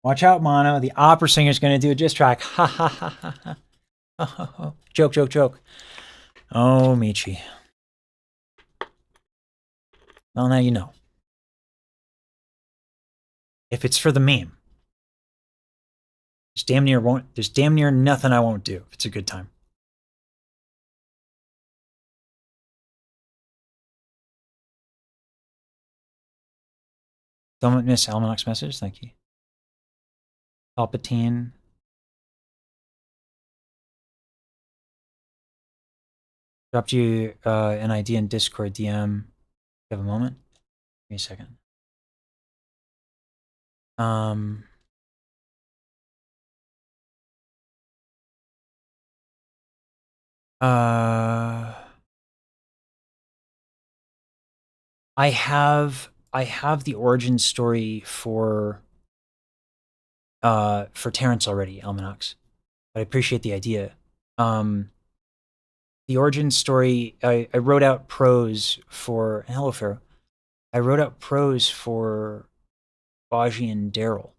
Watch out, Mono. The opera singer's going to do a diss track. Ha ha ha ha ha. Oh, joke. Oh, Michi. Well, now you know. If it's for the meme, there's damn near nothing I won't do if it's a good time. Don't miss Almanac's message, thank you. Palpatine. Dropped you an idea in Discord DM. You have a moment? Give me a second. I have the origin story for Terrence already, Almanacs. But I appreciate the idea. The origin story, I wrote out prose for, hello Pharaoh. I wrote out prose for Baji and Daryl.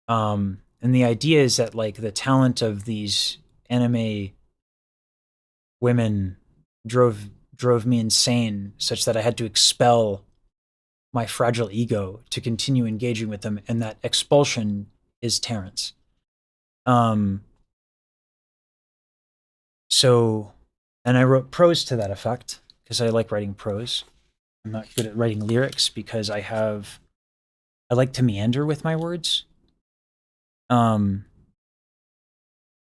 And the idea is that like the talent of these anime women drove me insane, such that I had to expel my fragile ego to continue engaging with them, and that expulsion is Terrence. So, and I wrote prose to that effect because I like writing prose. I'm not good at writing lyrics because I like to meander with my words.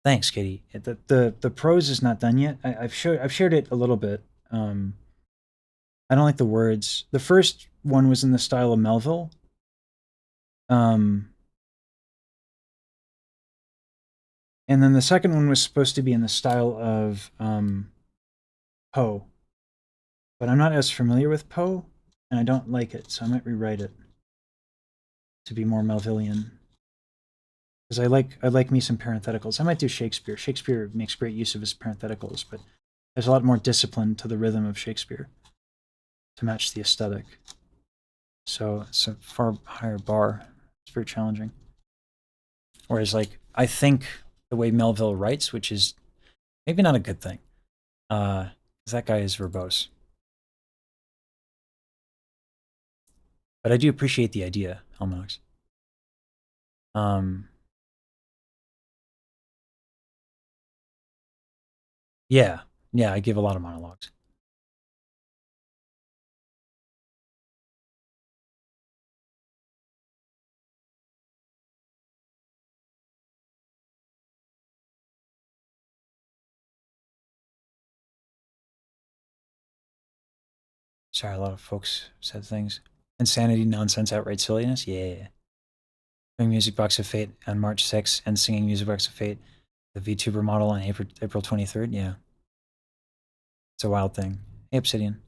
Thanks, Katie. The prose is not done yet. I've shared it a little bit. I don't like the words. The first one was in the style of Melville. And then the second one was supposed to be in the style of Poe. But I'm not as familiar with Poe, and I don't like it, so I might rewrite it to be more Melvillian. Because I like me some parentheticals. I might do Shakespeare. Shakespeare makes great use of his parentheticals, but there's a lot more discipline to the rhythm of Shakespeare to match the aesthetic. So it's a far higher bar. It's very challenging. Whereas, like, I think the way Melville writes, which is maybe not a good thing, because that guy is verbose. But I do appreciate the idea, Helmox. Yeah, I give a lot of monologues. Sorry, a lot of folks said things. Insanity, nonsense, outright silliness? Yeah. Doing Music Box of Fate on March 6th and singing Music Box of Fate, the VTuber model on April 23rd? Yeah. It's a wild thing. Hey, Obsidian.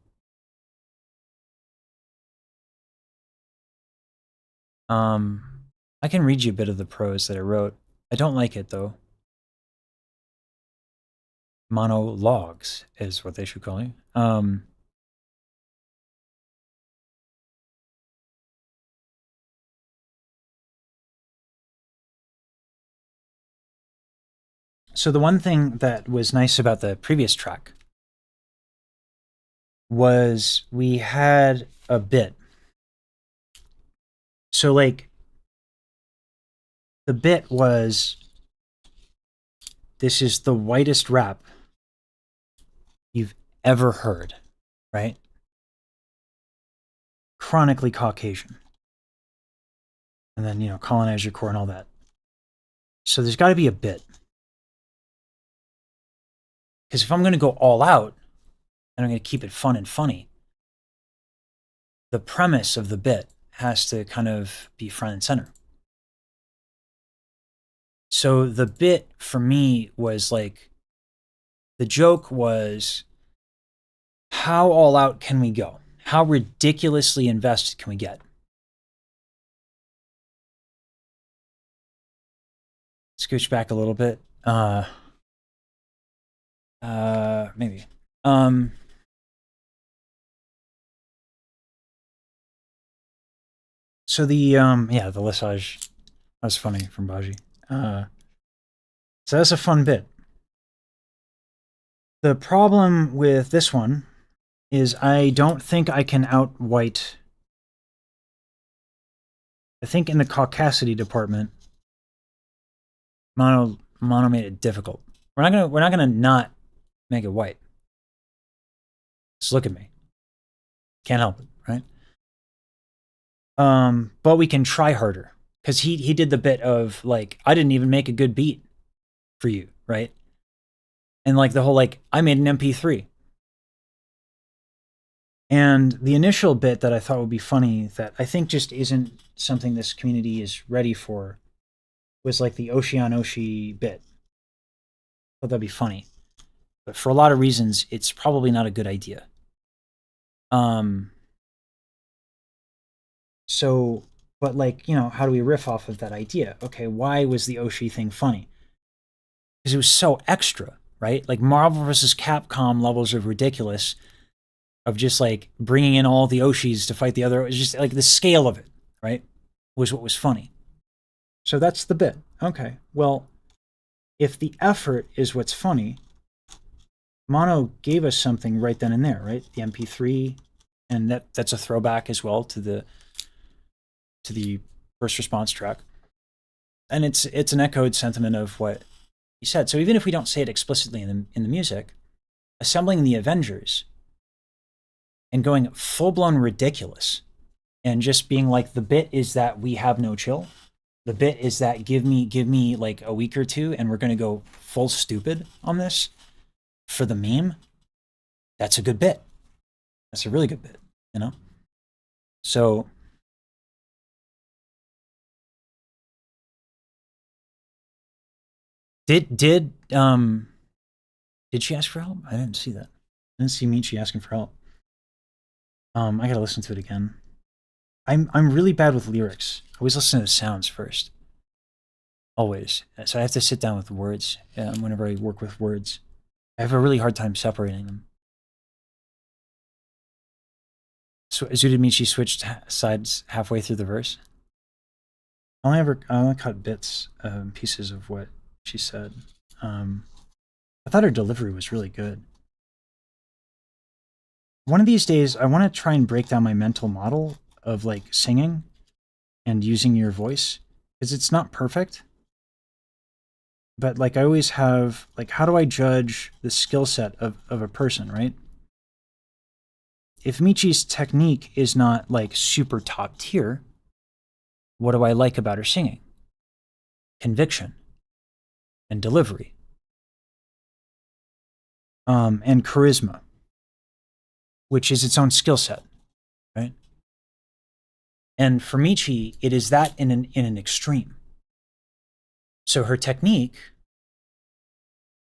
I can read you a bit of the prose that I wrote. I don't like it, though. Monologues is what they should call it. So the one thing that was nice about the previous track was we had a bit. So, like, the bit was, this is the whitest rap you've ever heard, right? Chronically Caucasian. And then, you know, colonize your core and all that. So there's got to be a bit. Because if I'm going to go all out, and I'm going to keep it fun and funny, the premise of the bit has to kind of be front and center. So the bit for me was like, the joke was, how all out can we go? How ridiculously invested can we get? Scooch back a little bit. Maybe. So the the Lesage, that was funny from Baji. So that's a fun bit. The problem with this one is I don't think I can out-white. I think in the caucasity department, Mono made it difficult. We're not gonna not make it white. Just look at me. Can't help it, right? But we can try harder. Because he did the bit of, like, I didn't even make a good beat for you, right? And, like, the whole, like, I made an MP3. And the initial bit that I thought would be funny, that I think just isn't something this community is ready for, was, like, the Oshi bit. I thought that'd be funny. But for a lot of reasons, it's probably not a good idea. So, but, like, you know, how do we riff off of that idea? Okay, why was the Oshi thing funny? Because it was so extra, right? Like Marvel vs. Capcom levels of ridiculous, of just like bringing in all the Oshis to fight the other. It was just like the scale of it, right? Was what was funny. So that's the bit. Okay, well, if the effort is what's funny, Mono gave us something right then and there, right? The MP3, and that's a throwback as well to the first response track. And it's an echoed sentiment of what he said. So even if we don't say it explicitly in the music, assembling the Avengers and going full-blown ridiculous and just being like, the bit is that we have no chill. The bit is that give me like a week or two and we're going to go full stupid on this for the meme. That's a good bit. That's a really good bit, you know? So did she ask for help? I didn't see that. I didn't see Michi asking for help. I gotta listen to it again. I'm really bad with lyrics. I always listen to the sounds first. always. So I have to sit down with words whenever I work with words. I have a really hard time separating them. So Zudamichi switched sides halfway through the verse. I only caught bits, pieces of what she said. I thought her delivery was really good. One of these days, I want to try and break down my mental model of like singing and using your voice, because it's not perfect. But like I always have, like, how do I judge the skill set of a person, right? If Michi's technique is not like super top tier, what do I like about her singing? Conviction and delivery. And charisma, which is its own skill set, right? And for Michi, it is that in an extreme. So her technique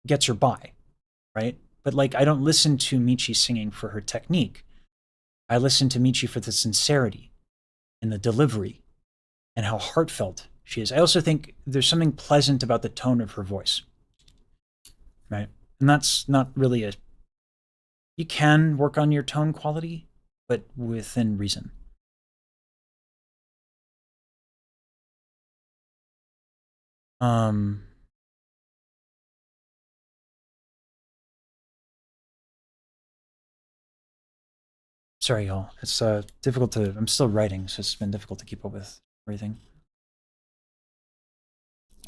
gets her by, right? But like, I don't listen to Michi singing for her technique. I listen to Michi for the sincerity and the delivery and how heartfelt she is. I also think there's something pleasant about the tone of her voice, right? And that's not really you can work on your tone quality, but within reason. Sorry, y'all. It's difficult to. I'm still writing, so it's been difficult to keep up with everything.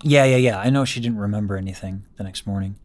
Yeah. I know she didn't remember anything the next morning.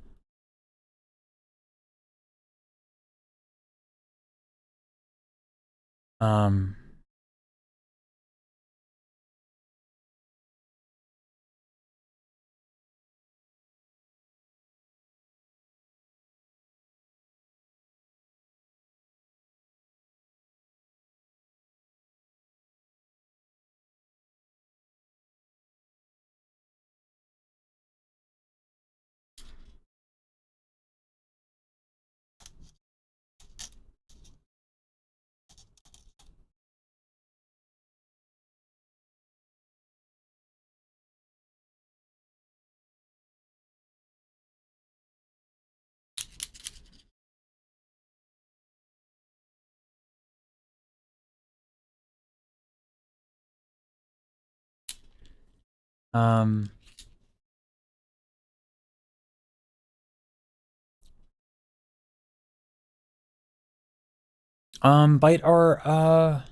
Bite R,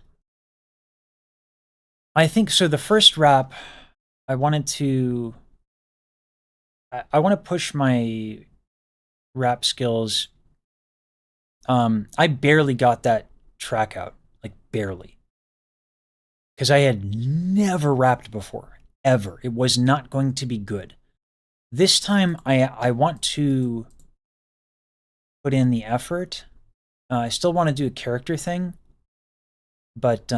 I think so. The first rap, I wanted to, I want to push my rap skills. I barely got that track out, like barely, because I had never rapped before, ever. It was not going to be good. This time, I want to put in the effort. I still want to do a character thing, but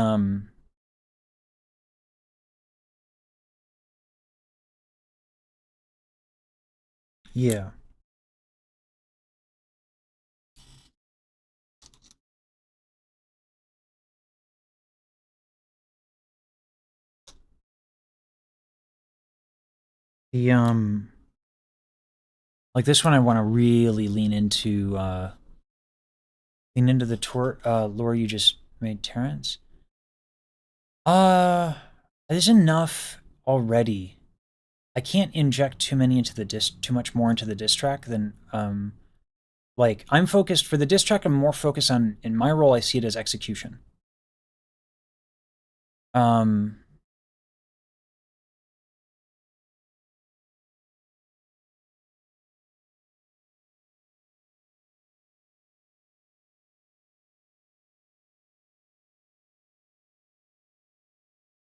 yeah. The like this one I want to really lean into the tour lore you just made, Terrence. There's enough already. I can't inject too much more into the diss track than like I'm focused for the diss track. I'm more focused on, in my role, I see it as execution.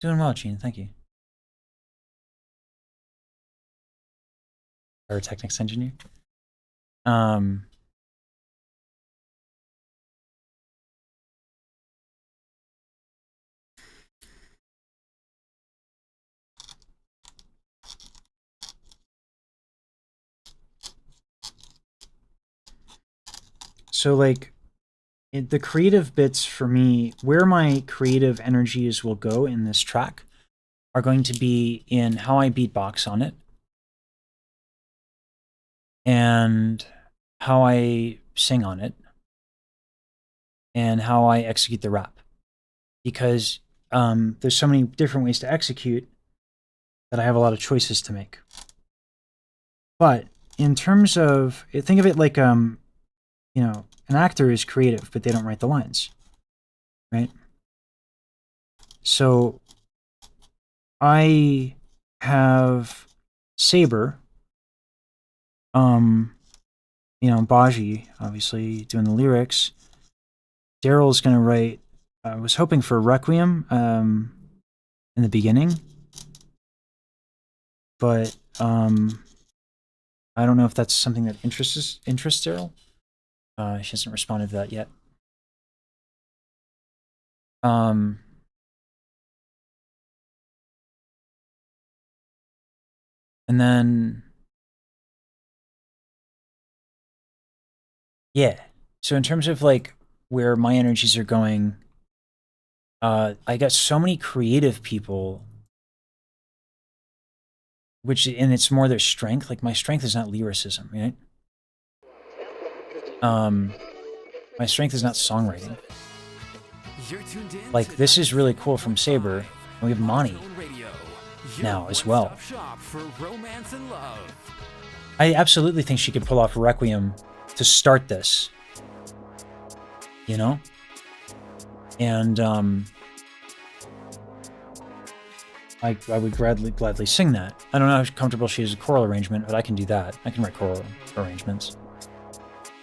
Doing well, Gene. Thank you. Pyrotechnics engineer. So like the creative bits for me, where my creative energies will go in this track are going to be in how I beatbox on it and how I sing on it and how I execute the rap. Because there's so many different ways to execute that I have a lot of choices to make. But in terms of, think of it like, you know, an actor is creative, but they don't write the lines, right? So I have Saber, you know, Baji, obviously, doing the lyrics. Daryl's going to write, I was hoping for Requiem in the beginning, but I don't know if that's something that interests Daryl. She hasn't responded to that yet. And then, yeah. So in terms of like where my energies are going, I got so many creative people, and it's more their strength. Like my strength is not lyricism, right? My strength is not songwriting. Like this is really cool from Saber, and we have Monty now as well. I absolutely think she could pull off Requiem to start this, you know? And I would gladly sing that. I don't know how comfortable she is with choral arrangement, but I can do that. I can write choral arrangements.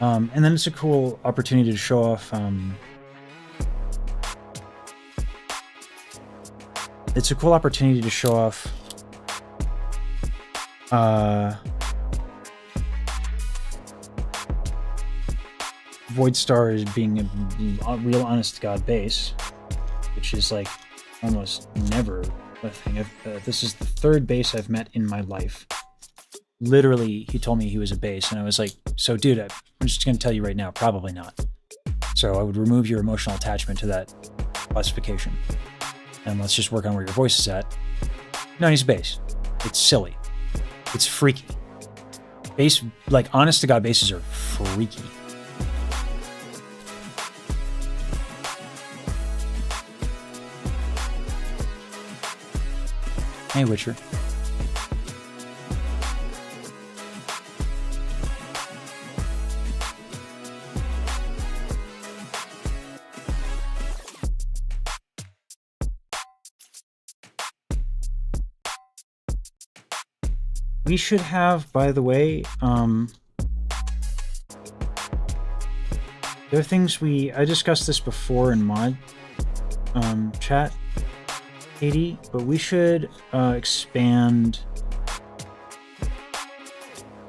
And then it's a cool opportunity to show off. It's a cool opportunity to show off. Voidstar as being a real honest-to-God bass, which is like almost never a thing. This is the third bass I've met in my life. Literally, he told me he was a bass, and I was like, so dude, I'm just going to tell you right now, probably not. So I would remove your emotional attachment to that classification, and let's just work on where your voice is at. No, he's a bass. It's silly. It's freaky. Bass, like honest-to-God basses are freaky. Hey, Witcher. We should have, by the way, there are things I discussed this before in mod chat, Katie, but we should expand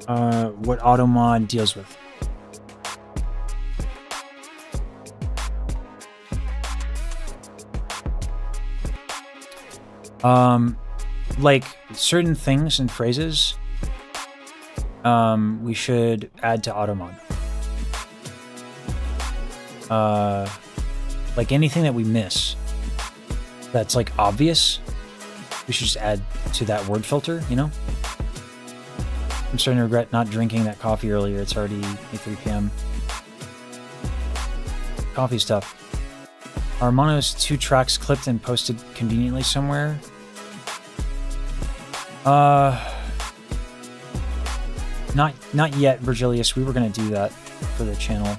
what AutoMod deals with. Like certain things and phrases, we should add to AutoMod. Like anything that we miss that's like obvious, we should just add to that word filter, you know? I'm starting to regret not drinking that coffee earlier. It's already 8:03 p.m. Coffee's tough. Are Mono's 2 tracks clipped and posted conveniently somewhere? Not yet, Virgilius. We were gonna do that for the channel.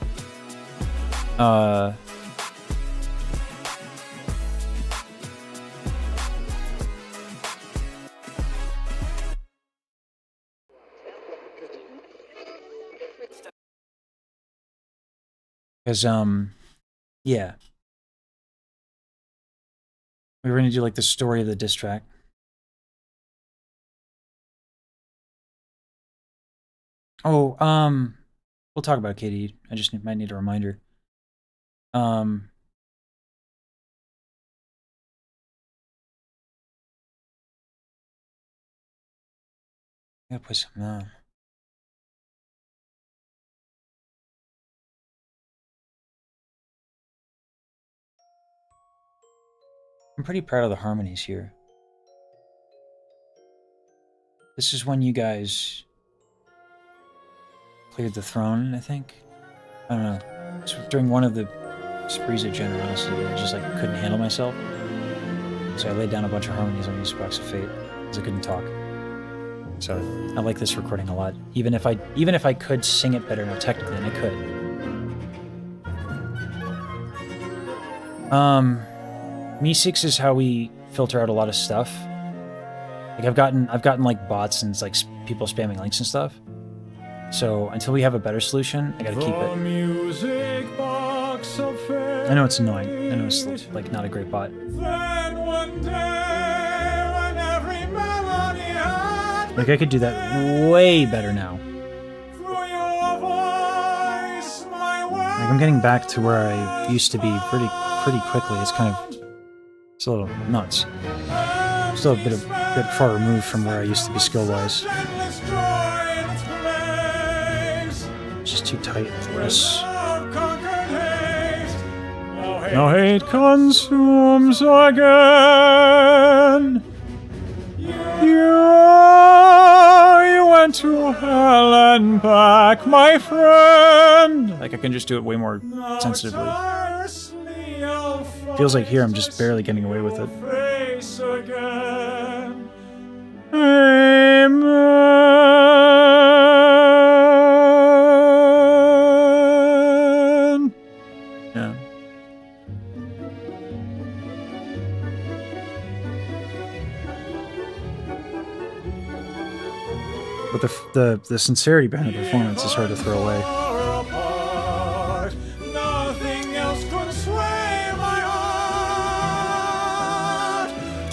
Because, yeah. We were gonna do like the story of the diss track. Oh, we'll talk about Katie. I just might need a reminder. I gotta play something now. I'm pretty proud of the harmonies here. This is when you guys cleared the throne, I think. I don't know. It's during one of the sprees of generosity, I just like couldn't handle myself. So I laid down a bunch of harmonies on Usbox of Fate because I couldn't talk. So I like this recording a lot. Even if I could sing it better now technically, and I could. Me6 is how we filter out a lot of stuff. Like I've gotten like bots and like people spamming links and stuff. So until we have a better solution, I gotta keep it. Music box of fate. I know it's annoying. I know it's like not a great bot. Then one day when every melody had Like I could do that way better now. through your voice, my Like I'm getting back to where I used to be pretty quickly. It's a little nuts. Still a bit far removed from where I used to be skill-wise. endless joy in its place. It's just too tight. Less. Love conquered hate. Now hate consumes again. You went to hell and back, my friend. Like I can just do it way more sensitively. Feels like here I'm just barely getting away with it. Face again. Amen. Yeah. But the sincerity behind the performance is hard to throw away. Apart. Nothing else could sway my heart.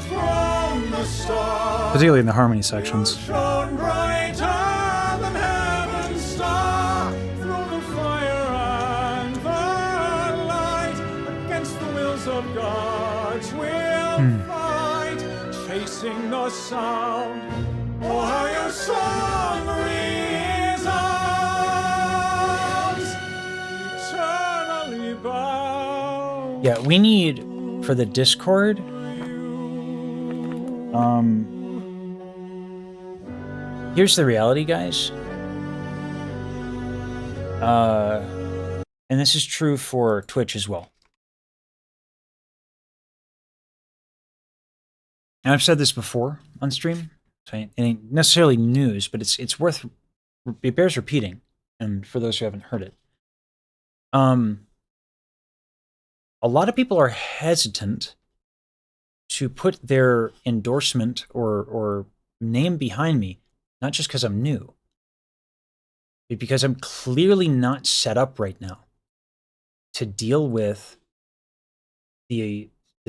From the start, Particularly in the harmony sections. shone brighter than heaven's star. Through the fire and the light, against the wills of gods we'll fight, chasing the sound. Oh, how your song resounds, eternally bound. Yeah, we need for the Discord. Here's the reality, guys. And this is true for Twitch as well. And I've said this before on stream. So it ain't necessarily news, but it bears repeating. And for those who haven't heard it, a lot of people are hesitant to put their endorsement or name behind me, not just because I'm new, but because I'm clearly not set up right now to deal with the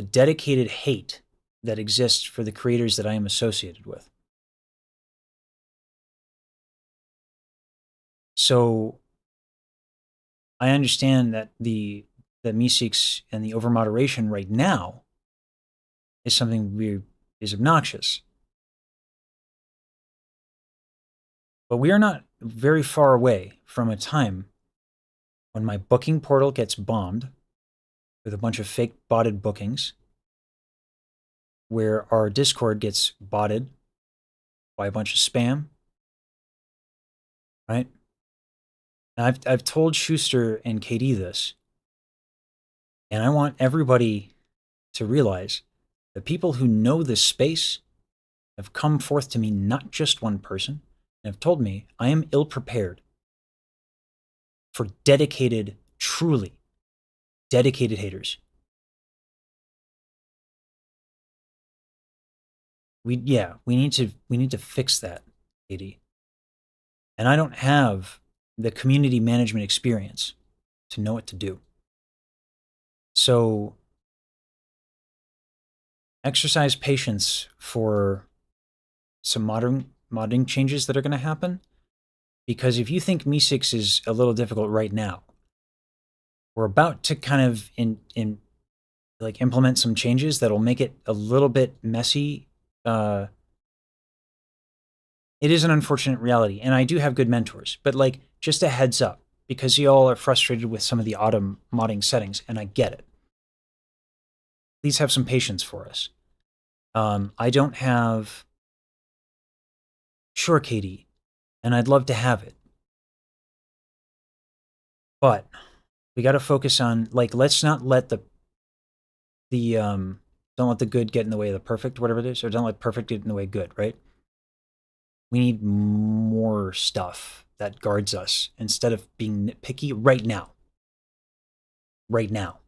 dedicated hate that exists for the creators that I am associated with. So I understand that the Meeseeks and the overmoderation right now is something is obnoxious. But we are not very far away from a time when my booking portal gets bombed with a bunch of fake botted bookings, where our Discord gets botted by a bunch of spam, right? And I've told Schuster and KD this, and I want everybody to realize the people who know this space have come forth to me, not just one person, and have told me I am ill-prepared for dedicated, truly dedicated haters. We need to fix that, KD. And I don't have the community management experience to know what to do. So exercise patience for some modding changes that are going to happen. Because if you think Meeseeks is a little difficult right now, we're about to kind of implement some changes that'll make it a little bit messy. It is an unfortunate reality, and I do have good mentors, but like just a heads up, because y'all are frustrated with some of the auto modding settings, and I get it. Please have some patience for us. I don't have Sure, Katie. And I'd love to have it. But we got to focus on, like, let's not let the don't let the good get in the way of the perfect, whatever it is, or don't let perfect get in the way of good, right? We need more stuff that guards us instead of being nitpicky right now. Right now,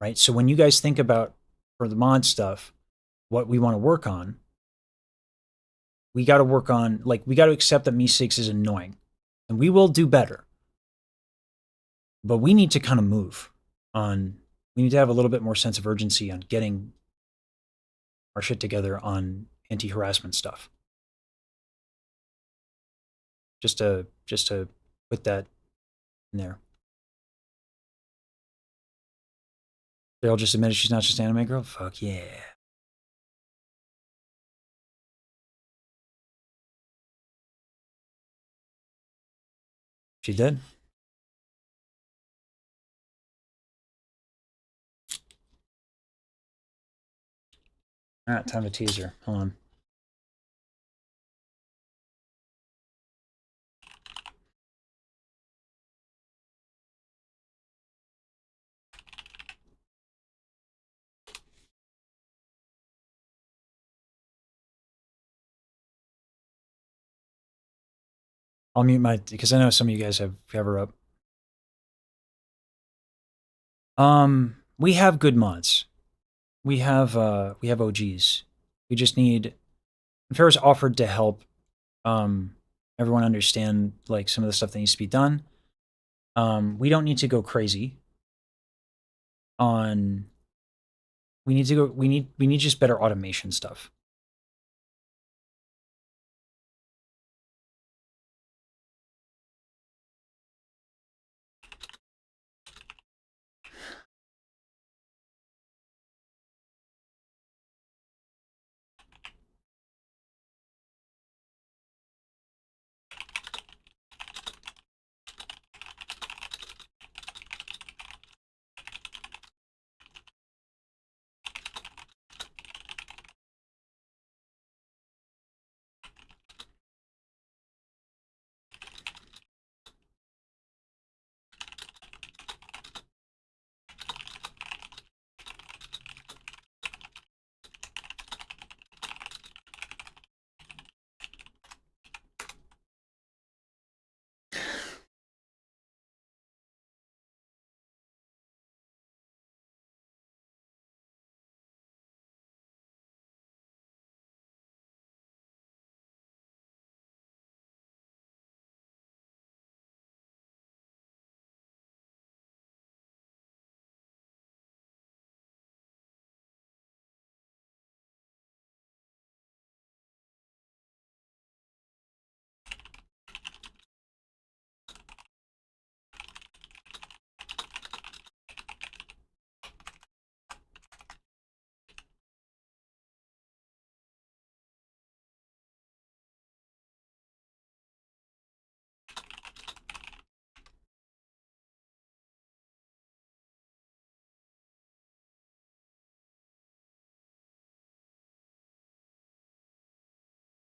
right? So when you guys think about, for the mod stuff, what we want to work on, we got to work on, like, we got to accept that Me6 is annoying. And we will do better. But we need to kind of move on. We need to have a little bit more sense of urgency on getting our shit together on anti-harassment stuff. Just to put that in there. Daryl just admitted she's not just an anime girl? Fuck yeah. She did? Alright, time to tease her. Hold on. I'll mute my, because I know some of you guys have her up. We have good mods. We have OGs. We just need, Farrah's offered to help everyone understand, like, some of the stuff that needs to be done. We don't need to go crazy on, we need just better automation stuff.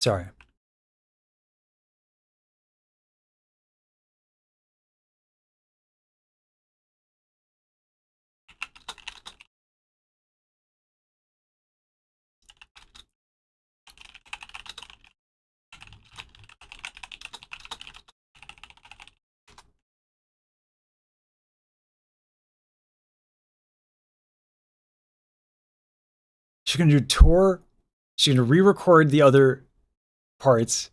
Sorry. She's gonna do a tour. She's gonna re-record the other parts.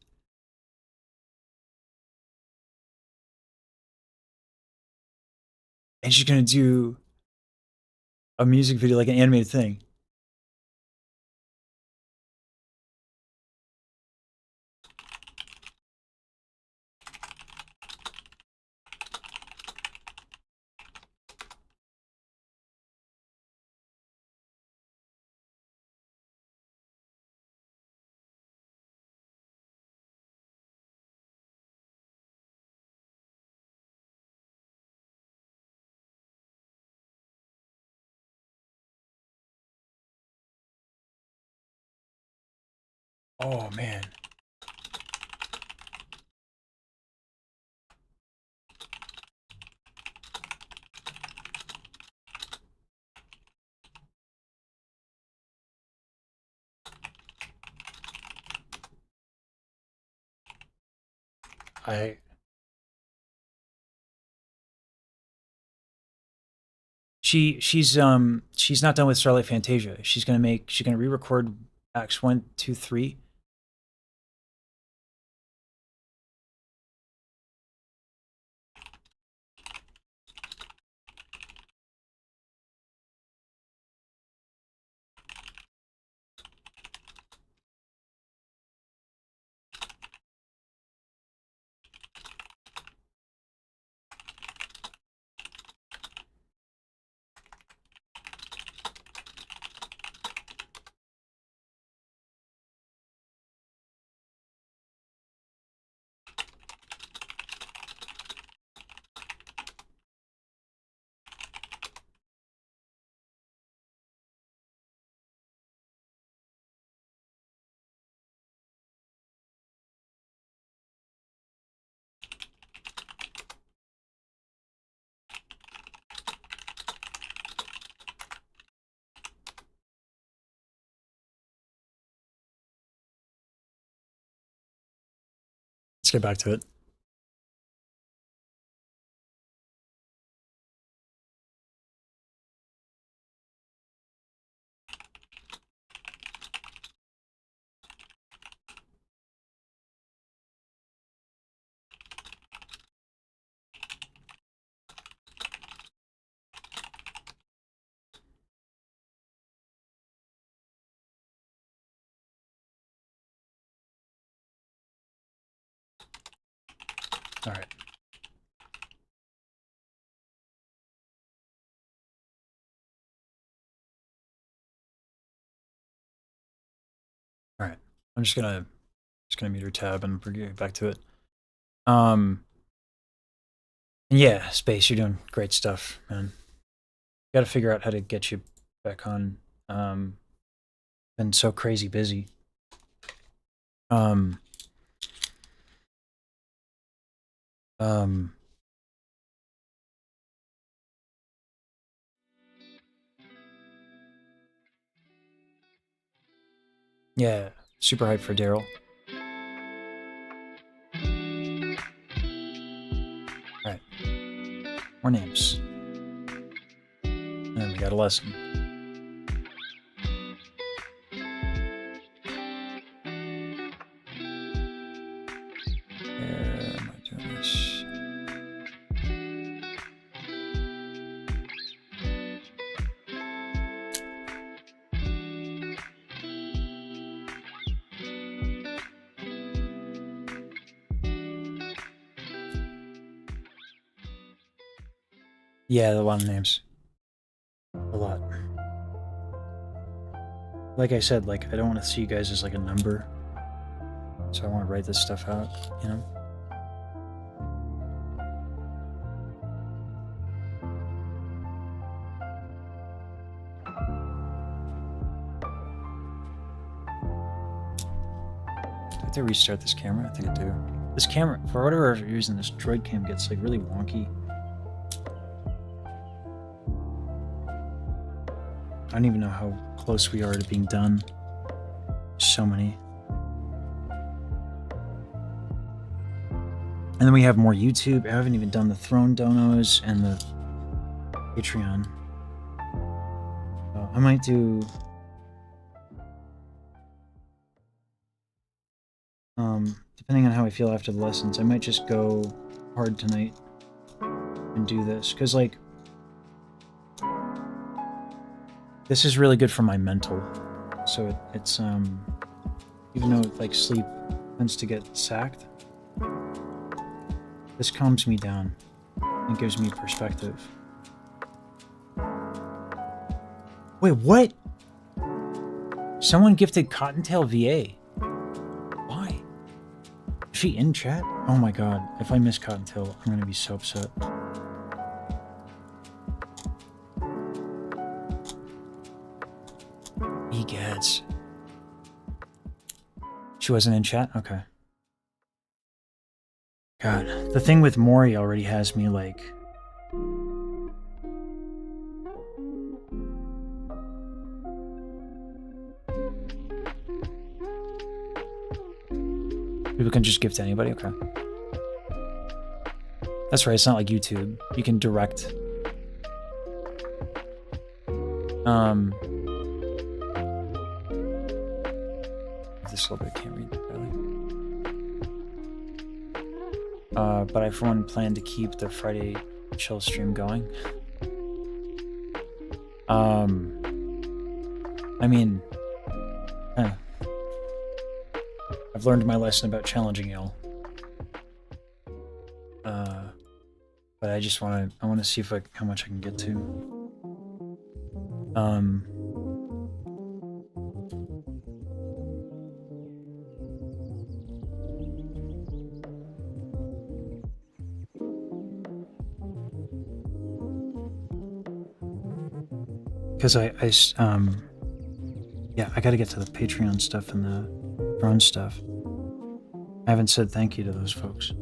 And she's gonna do a music video, like an animated thing. Oh man. She's not done with Starlight Fantasia. She's gonna re-record acts 1, 2, 3. Let's get back to it. All right. All right. I'm just gonna mute her tab and we're getting back to it. Yeah, Space, you're doing great stuff, man. Got to figure out how to get you back on. Been so crazy busy. Yeah, super hyped for Daryl. Alright. More names. And we got a lesson. Where am I doing this? Yeah, a lot of names. A lot. Like I said, like, I don't want to see you guys as like a number. So I want to write this stuff out, you know? Do I have to restart this camera? I think I do. This camera, for whatever reason, this Droid cam gets like really wonky. I don't even know how close we are to being done. So many. And then we have more YouTube. I haven't even done the Throne donos and the Patreon. So I might do... depending on how I feel after the lessons, I might just go hard tonight and do this. Because, like, this is really good for my mental. So it's, even though, like, sleep tends to get sacked, this calms me down and gives me perspective. Wait, what? Someone gifted Cottontail VA. Why? Is she in chat? Oh my god. If I miss Cottontail, I'm gonna be so upset. Egads. She wasn't in chat? Okay. God, the thing with Mori already has me like... People can just gift to anybody? Okay. That's right, it's not like YouTube. You can direct. This a little bit, can't read that barely. But I for one plan to keep the Friday chill stream going. I mean, I've learned my lesson about challenging y'all. But I just want to see if how much I can get to. Because yeah, I gotta get to the Patreon stuff and the drone stuff. I haven't said thank you to those folks.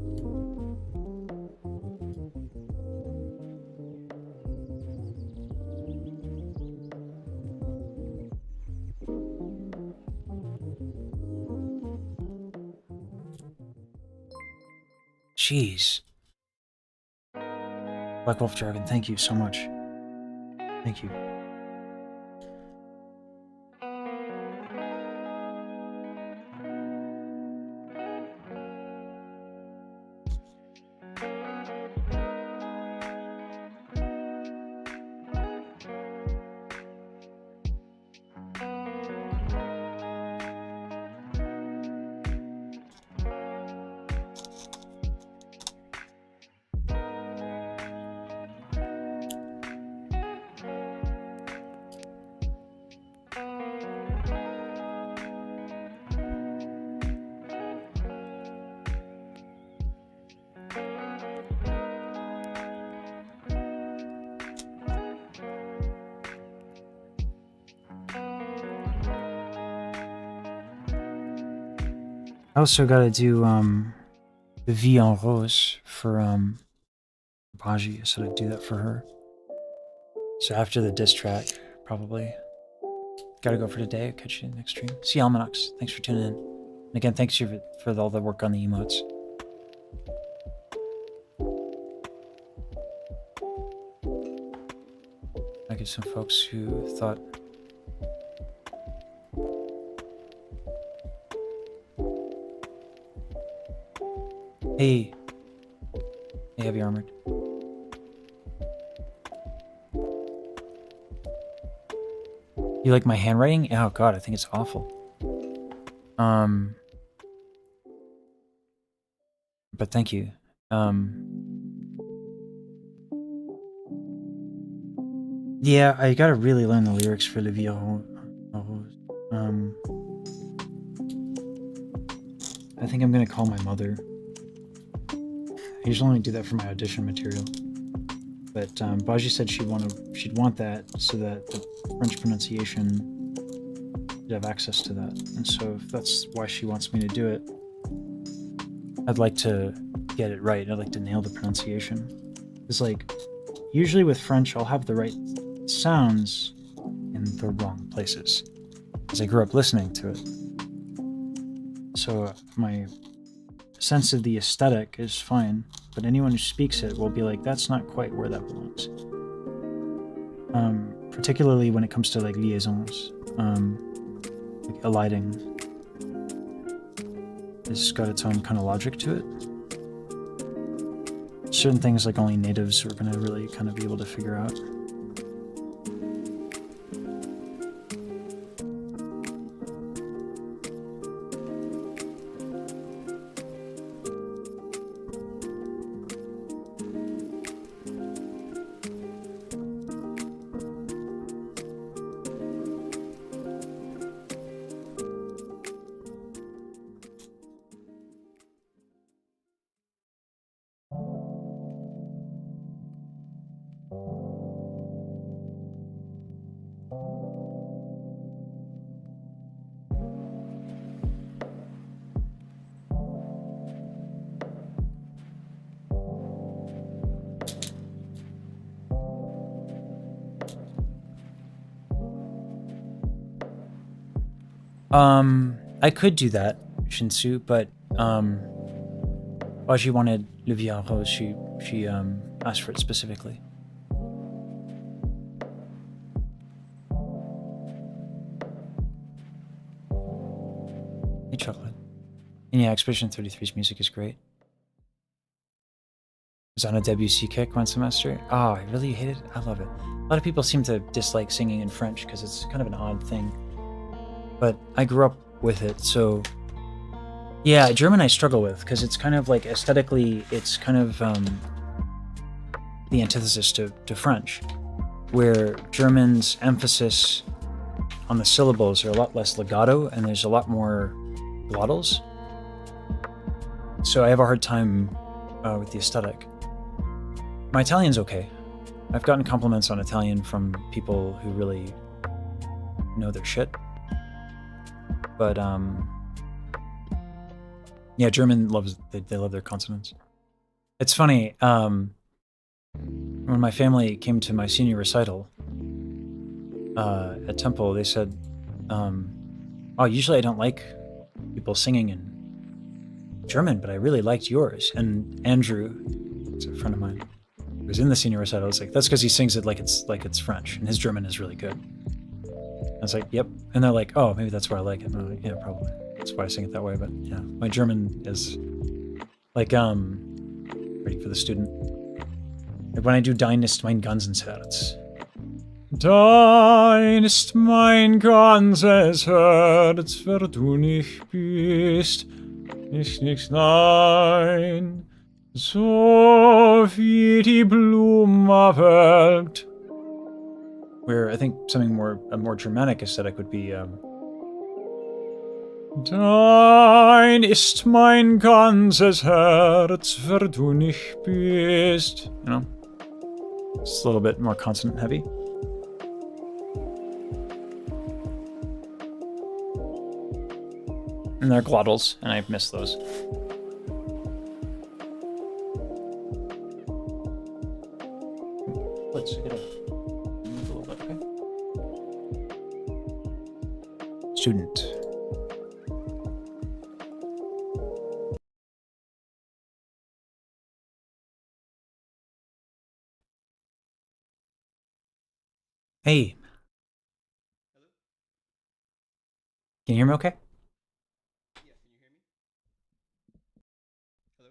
Jeez. Black Wolf Dragon, thank you so much. Thank you. I also gotta do the Vie en Rose for Baji. I said I'd do that for her. So after the diss track, probably. Gotta go for today. I'll catch you in the next stream. See Almanax. Thanks for tuning in. And again, thanks you for all the work on the emotes. I get some folks who thought Hey, Heavy Armored. You like my handwriting? Oh god, I think it's awful. But thank you. Yeah, I gotta really learn the lyrics for Le Vie en Rose. I think I'm gonna call my mother. I usually only do that for my audition material. But Baji said she'd want that so that the French pronunciation would have access to that. And so if that's why she wants me to do it, I'd like to get it right. I'd like to nail the pronunciation. It's like, usually with French, I'll have the right sounds in the wrong places, as I grew up listening to it. So my sense of the aesthetic is fine, but anyone who speaks it will be like, that's not quite where that belongs. Particularly when it comes to like liaisons, like eliding. It's got its own kind of logic to it. Certain things like only natives are gonna really kind of be able to figure out. I could do that, Shinsu, but, well, Why she wanted Le Vieux Rose, she asked for it specifically. Hey, Chocolate. And yeah, Expedition 33's music is great. I was on a Debussy kick one semester. Oh, I really hate it. I love it. A lot of people seem to dislike singing in French because it's kind of an odd thing. But I grew up with it, so... Yeah, German I struggle with because it's kind of like aesthetically, it's kind of the antithesis to French, where German's emphasis on the syllables are a lot less legato and there's a lot more glottals. So I have a hard time with the aesthetic. My Italian's okay. I've gotten compliments on Italian from people who really know their shit. But yeah, German loves they love their consonants. It's funny, when my family came to my senior recital at Temple, they said, oh, usually I don't like people singing in German, but I really liked yours. And Andrew, it's a friend of mine, who was in the senior recital, was like, that's because he sings it like it's French, and his German is really good. I was like, yep. And they're like, oh, maybe that's why I like it. And I'm like, yeah, probably. That's why I sing it that way. But yeah, my German is like, ready for the student. Like when I do Dein ist mein ganzes Herz. Dein ist mein ganzes Herz, wer du nicht bist, nicht nein, so wie die Blume welkt. Where I think something a more Germanic aesthetic would be, Dein ist mein ganzes Herz, wer du nicht bist. You know? It's a little bit more consonant heavy. And they're glottals, and I miss those. Let's get a little bit, okay? Student. Hey. Can you hear me okay? Yeah, can you hear me? Hello?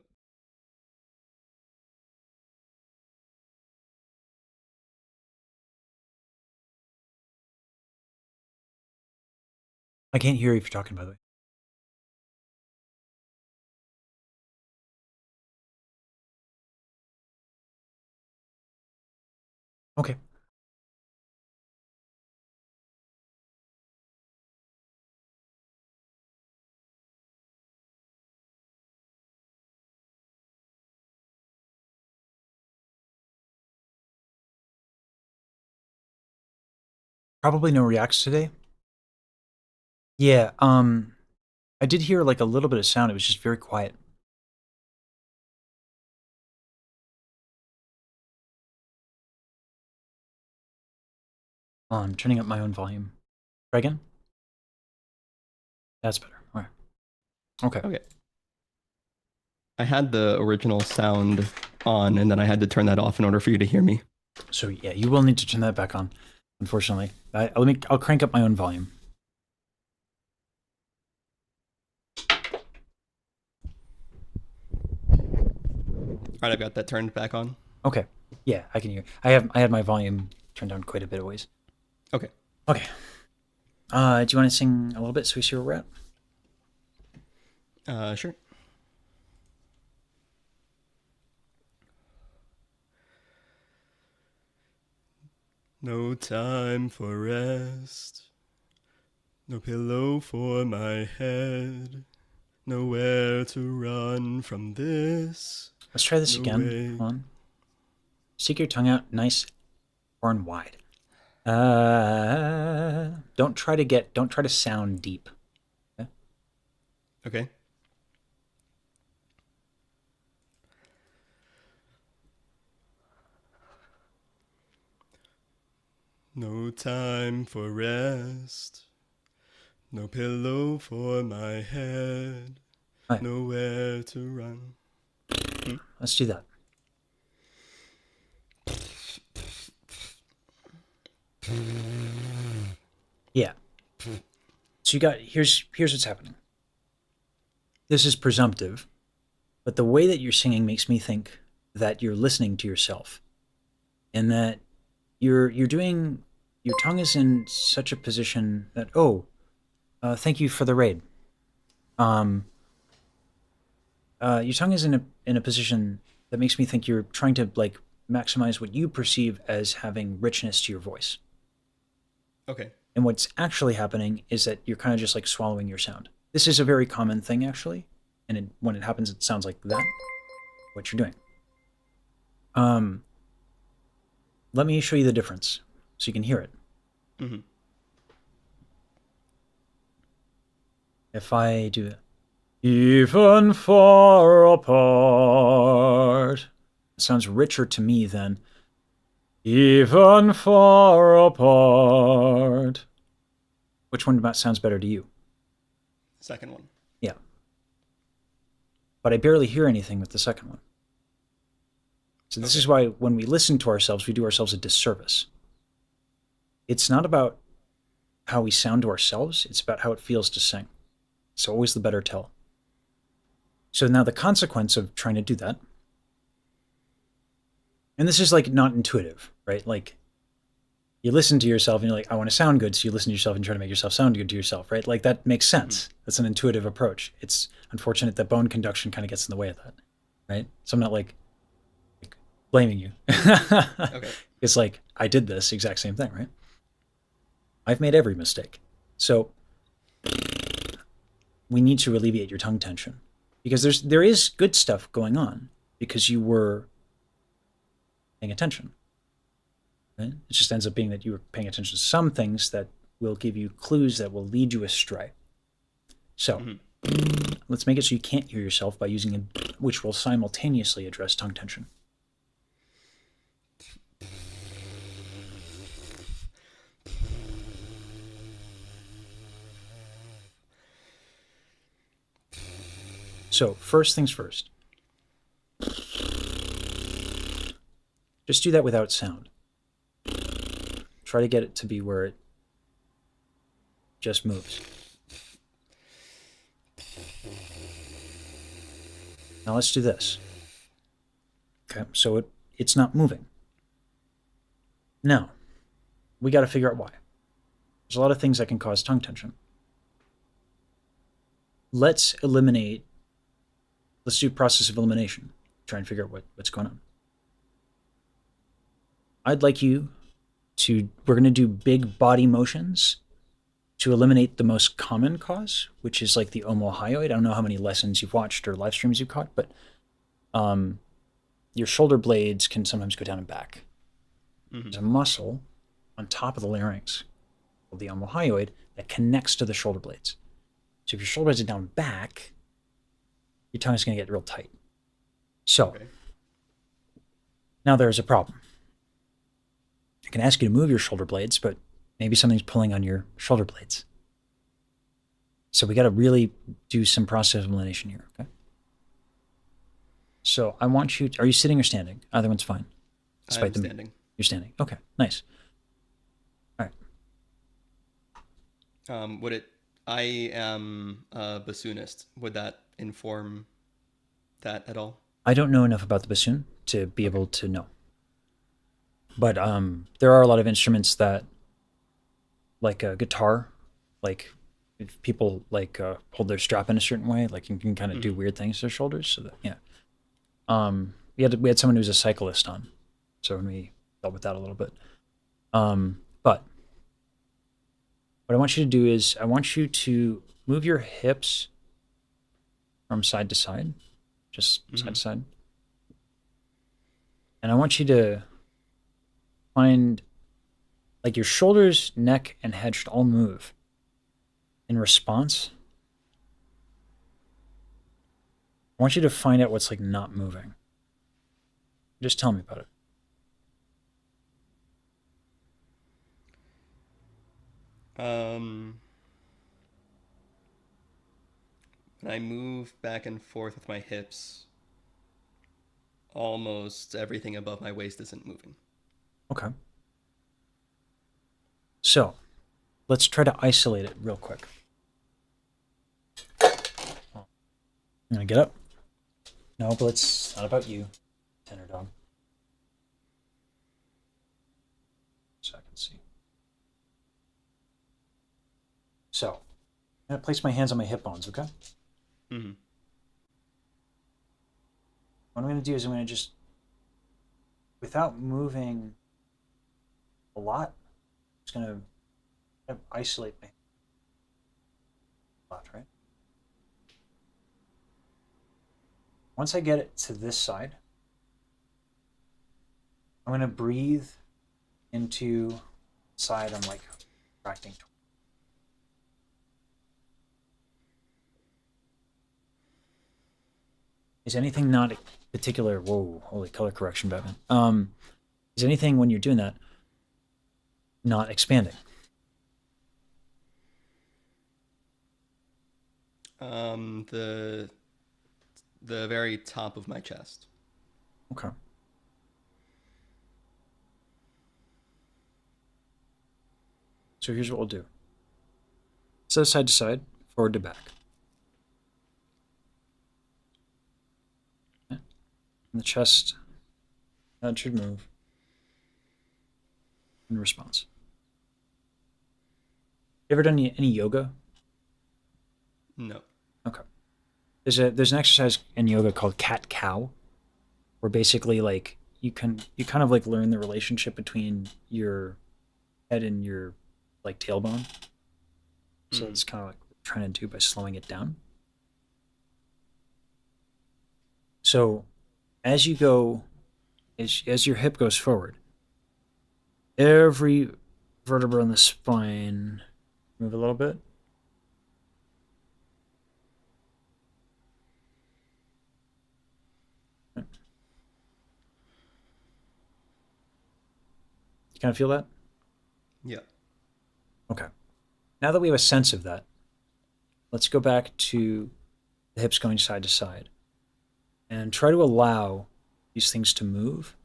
I can't hear you if you're talking, by the way. Okay. Probably no reacts today. Yeah, I did hear like a little bit of sound. It was just very quiet. I'm turning up my own volume. Try again? That's better. All right. Okay. Okay. I had the original sound on, and then I had to turn that off in order for you to hear me. So yeah, you will need to turn that back on, unfortunately. I'll crank up my own volume. All right, I've got that turned back on. Okay. Yeah, I can hear. I had my volume turned down quite a bit of ways. Okay. Okay. Do you want to sing a little bit so we see where we're at? Sure. No time for rest, no pillow for my head, nowhere to run from this. Let's try this again. Hold on. Stick your tongue out nice, horn wide. Don't try to sound deep. Okay? Okay. No time for rest, no pillow for my head, Right. nowhere to run. Let's do that. Yeah. So you got here's what's happening. This is presumptive, but the way that you're singing makes me think that you're listening to yourself, and that you're doing, your tongue is in such a position that thank you for the raid. Your tongue is in a position that makes me think you're trying to like maximize what you perceive as having richness to your voice. Okay. And what's actually happening is that you're kind of just like swallowing your sound. This is a very common thing, actually. And when it happens, it sounds like that, what you're doing. Let me show you the difference so you can hear it. Mm-hmm. If I do even far apart, it sounds richer to me than even far apart. Which one sounds better to you? Second one. Yeah. But I barely hear anything with the second one. So this is why when we listen to ourselves, we do ourselves a disservice. It's not about how we sound to ourselves, it's about how it feels to sing. It's always the better tell. So now the consequence of trying to do that, and this is like not intuitive, right? Like you listen to yourself and you're like, I want to sound good. So you listen to yourself and try to make yourself sound good to yourself, right? Like that makes sense. That's an intuitive approach. It's unfortunate that bone conduction kind of gets in the way of that, right? So I'm not like blaming you. Okay. It's like, I did this exact same thing, right? I've made every mistake. So we need to alleviate your tongue tension because there is good stuff going on because you were paying attention. Right? It just ends up being that you were paying attention to some things that will give you clues that will lead you astray. So let's make it so you can't hear yourself by using a which will simultaneously address tongue tension. So first things first. Just do that without sound. Try to get it to be where it just moves. Now let's do this. Okay, so it's not moving. Now, we got to figure out why. There's a lot of things that can cause tongue tension. Let's do a process of elimination. Try and figure out what's going on. I'd like you we're going to do big body motions to eliminate the most common cause, which is like the omohyoid. I don't know how many lessons you've watched or live streams you've caught, but your shoulder blades can sometimes go down and back. There's a muscle on top of the larynx called the omohyoid that connects to the shoulder blades. So if your shoulder blades are down back, your tongue is going to get real tight. So now there's a problem. I can ask you to move your shoulder blades, but maybe something's pulling on your shoulder blades. So we got to really do some process of elimination here, okay? So I want you are you sitting or standing? Either one's fine. I'm standing. You're standing. Okay, nice. All right. I am a bassoonist. Would that inform that at all? I don't know enough about the bassoon to be able to know. But there are a lot of instruments that, like a guitar, like if people like hold their strap in a certain way, like you can kind of do weird things to their shoulders. So that, yeah. We had someone who was a cyclist on, so we dealt with that a little bit. But what I want you to do is I want you to move your hips from side to side, just side to side. And I want you to find, like, your shoulders, neck, and head should all move in response. I want you to find out what's, like, not moving. Just tell me about it. When I move back and forth with my hips, almost everything above my waist isn't moving. Okay. So, let's try to isolate it real quick. I'm gonna get up. No, but it's not about you, Tenor Dog. So I can see. So, I'm gonna place my hands on my hip bones, okay? Mm-hmm. What I'm gonna do is I'm gonna just, without moving a lot, I'm just gonna kind of isolate my left, right? Once I get it to this side, I'm gonna breathe into the side I'm like tracting toward. Is anything not particular? Whoa, holy color correction, Batman. Is anything when you're doing that not expanding? The very top of my chest. Okay. So here's what we'll do. So side to side, forward to back. Okay. And the chest, that should move in response. You ever done any yoga? No. Okay. There's an exercise in yoga called cat cow, where basically like you kind of like learn the relationship between your head and your like tailbone. So it's kind of like what we're trying to do by slowing it down. So as you go, as your hip goes forward, every vertebra in the spine move a little bit. You kind of feel that? Yeah. Okay. Now that we have a sense of that, let's go back to the hips going side to side and try to allow these things to move.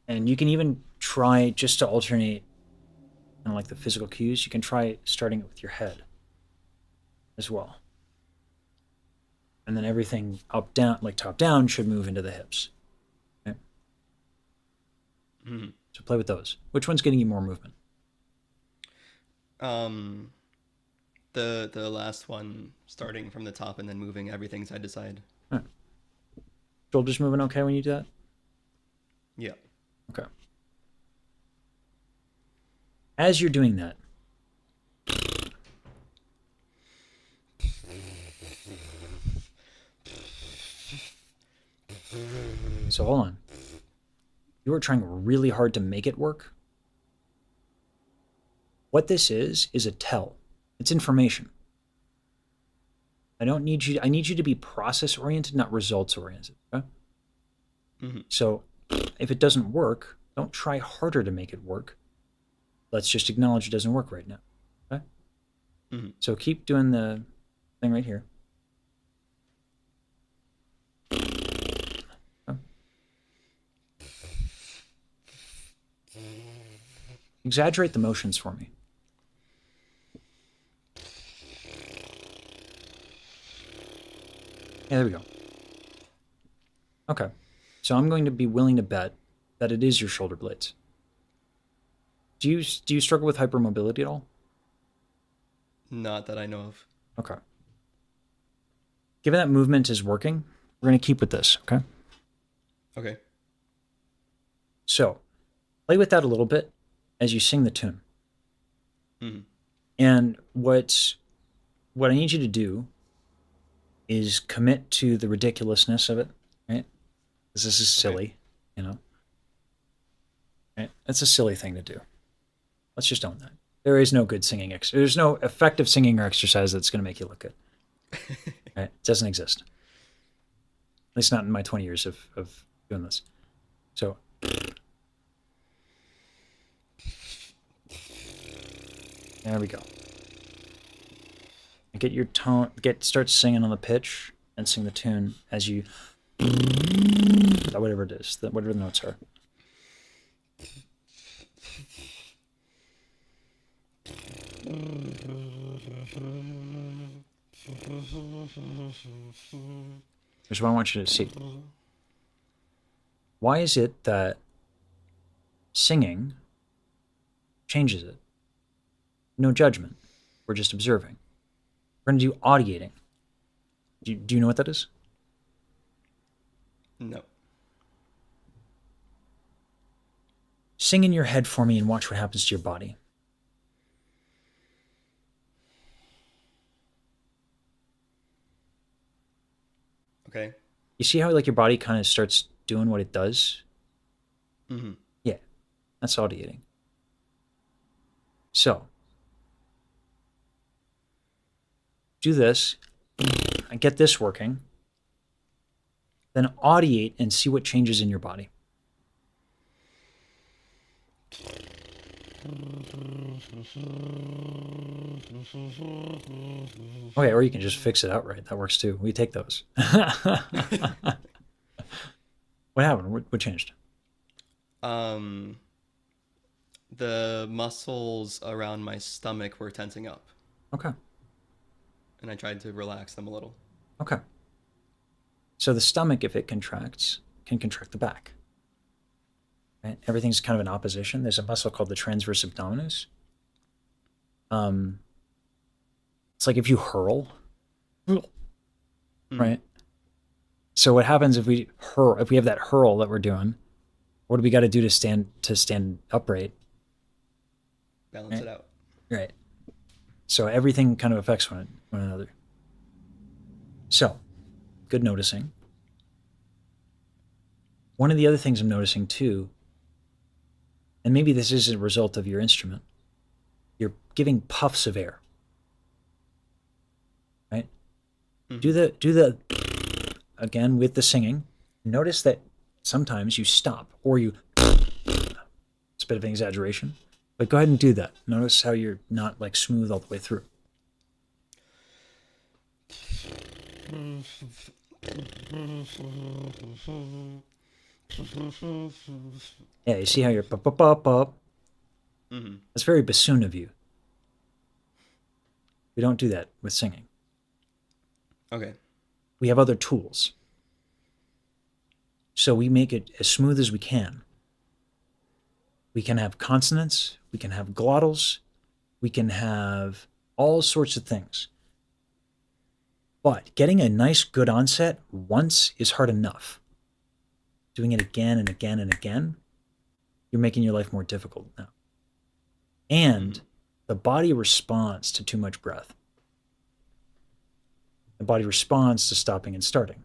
And you can even try just to alternate kind of like the physical cues. You can try starting it with your head as well. And then everything up, down, like top down, should move into the hips. Okay? Mm-hmm. So play with those. Which one's getting you more movement? The last one, starting from the top and then moving everything side to side. All right. Shoulders moving okay when you do that? Yeah. Okay. As you're doing that, so hold on. You are trying really hard to make it work. What this is a tell. It's information. I need you to be process oriented, not results oriented. Okay? Mm-hmm. So if it doesn't work, don't try harder to make it work. Let's just acknowledge it doesn't work right now. Okay? Mm-hmm. So keep doing the thing right here. Okay. Exaggerate the motions for me. Yeah, there we go. Okay. So I'm going to be willing to bet that it is your shoulder blades. Do you struggle with hypermobility at all? Not that I know of. Okay. Given that movement is working, we're going to keep with this, okay? Okay. So, play with that a little bit as you sing the tune. Mm-hmm. And what I need you to do is commit to the ridiculousness of it, right? Because this is silly, you know? Right? It's a silly thing to do. Let's just own that. There is no good singing there's no effective singing or exercise that's going to make you look good. Right? It doesn't exist. At least not in my 20 years of doing this. So there we go. And get your tone, start singing on the pitch and sing the tune as you, whatever it is, whatever the notes are. Here's what I want you to see. Why is it that singing changes it? No judgment. We're just observing. We're going to do audiating. Do you know what that is? No. Sing in your head for me and watch what happens to your body. Okay. You see how like your body kind of starts doing what it does? Mm-hmm. Yeah, that's audiating. So, do this and get this working. Then audiate and see what changes in your body. Okay, or you can just fix it outright. That works too. We take those. What happened? What changed? The muscles around my stomach were tensing up. Okay. And I tried to relax them a little. Okay. So the stomach, if it contracts, can contract the back. Right? Everything's kind of in opposition. There's a muscle called the transverse abdominis. It's like if you hurl, right? So what happens if we hurl? If we have that hurl that we're doing, what do we got to do to stand upright? Balance it out. Right. So everything kind of affects one another. So, good noticing. One of the other things I'm noticing too, and maybe this is a result of your instrument, you're giving puffs of air. Right? Do the again with the singing. Notice that sometimes you stop or you it's a bit of an exaggeration, but go ahead and do that. Notice how you're not like smooth all the way through. Yeah, you see how you're up. That's very bassoon of you. We don't do that with singing. Okay. We have other tools. So we make it as smooth as we can. We can have consonants, we can have glottals, we can have all sorts of things. But getting a nice, good onset once is hard enough. Doing it again and again and again, you're making your life more difficult now. And the body responds to too much breath. The body responds to stopping and starting.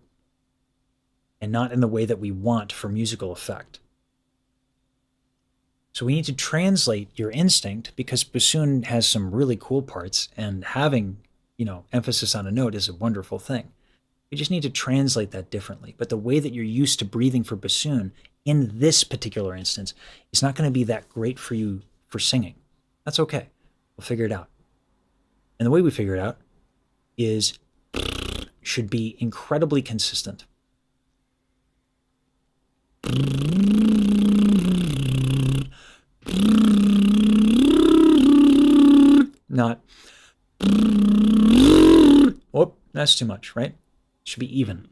And not in the way that we want for musical effect. So we need to translate your instinct, because bassoon has some really cool parts, and having, emphasis on a note is a wonderful thing. We just need to translate that differently. But the way that you're used to breathing for bassoon in this particular instance is not going to be that great for you for singing. That's okay. We'll figure it out. And the way we figure it out is should be incredibly consistent. Not, whoop, that's too much, right? It should be even.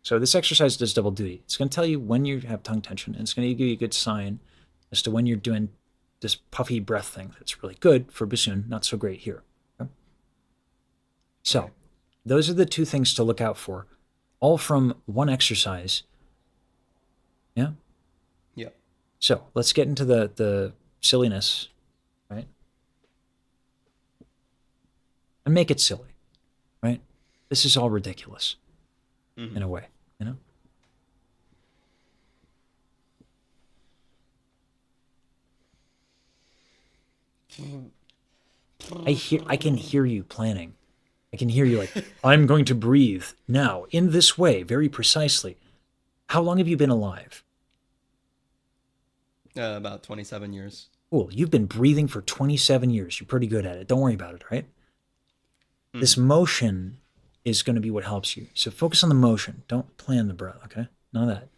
So this exercise does double duty. It's going to tell you when you have tongue tension, and it's going to give you a good sign as to when you're doing this puffy breath thing. That's really good for bassoon, not so great here. Okay? So those are the two things to look out for, all from one exercise. Yeah? Yeah. So let's get into the silliness, right? And make it silly, right? This is all ridiculous in a way, I can hear you planning. I can hear you like, I'm going to breathe now in this way, very precisely. How long have you been alive? About 27 years. Cool. You've been breathing for 27 years. You're pretty good at it. Don't worry about it, right? This motion is going to be what helps you. So focus on the motion. Don't plan the breath, okay? None of that.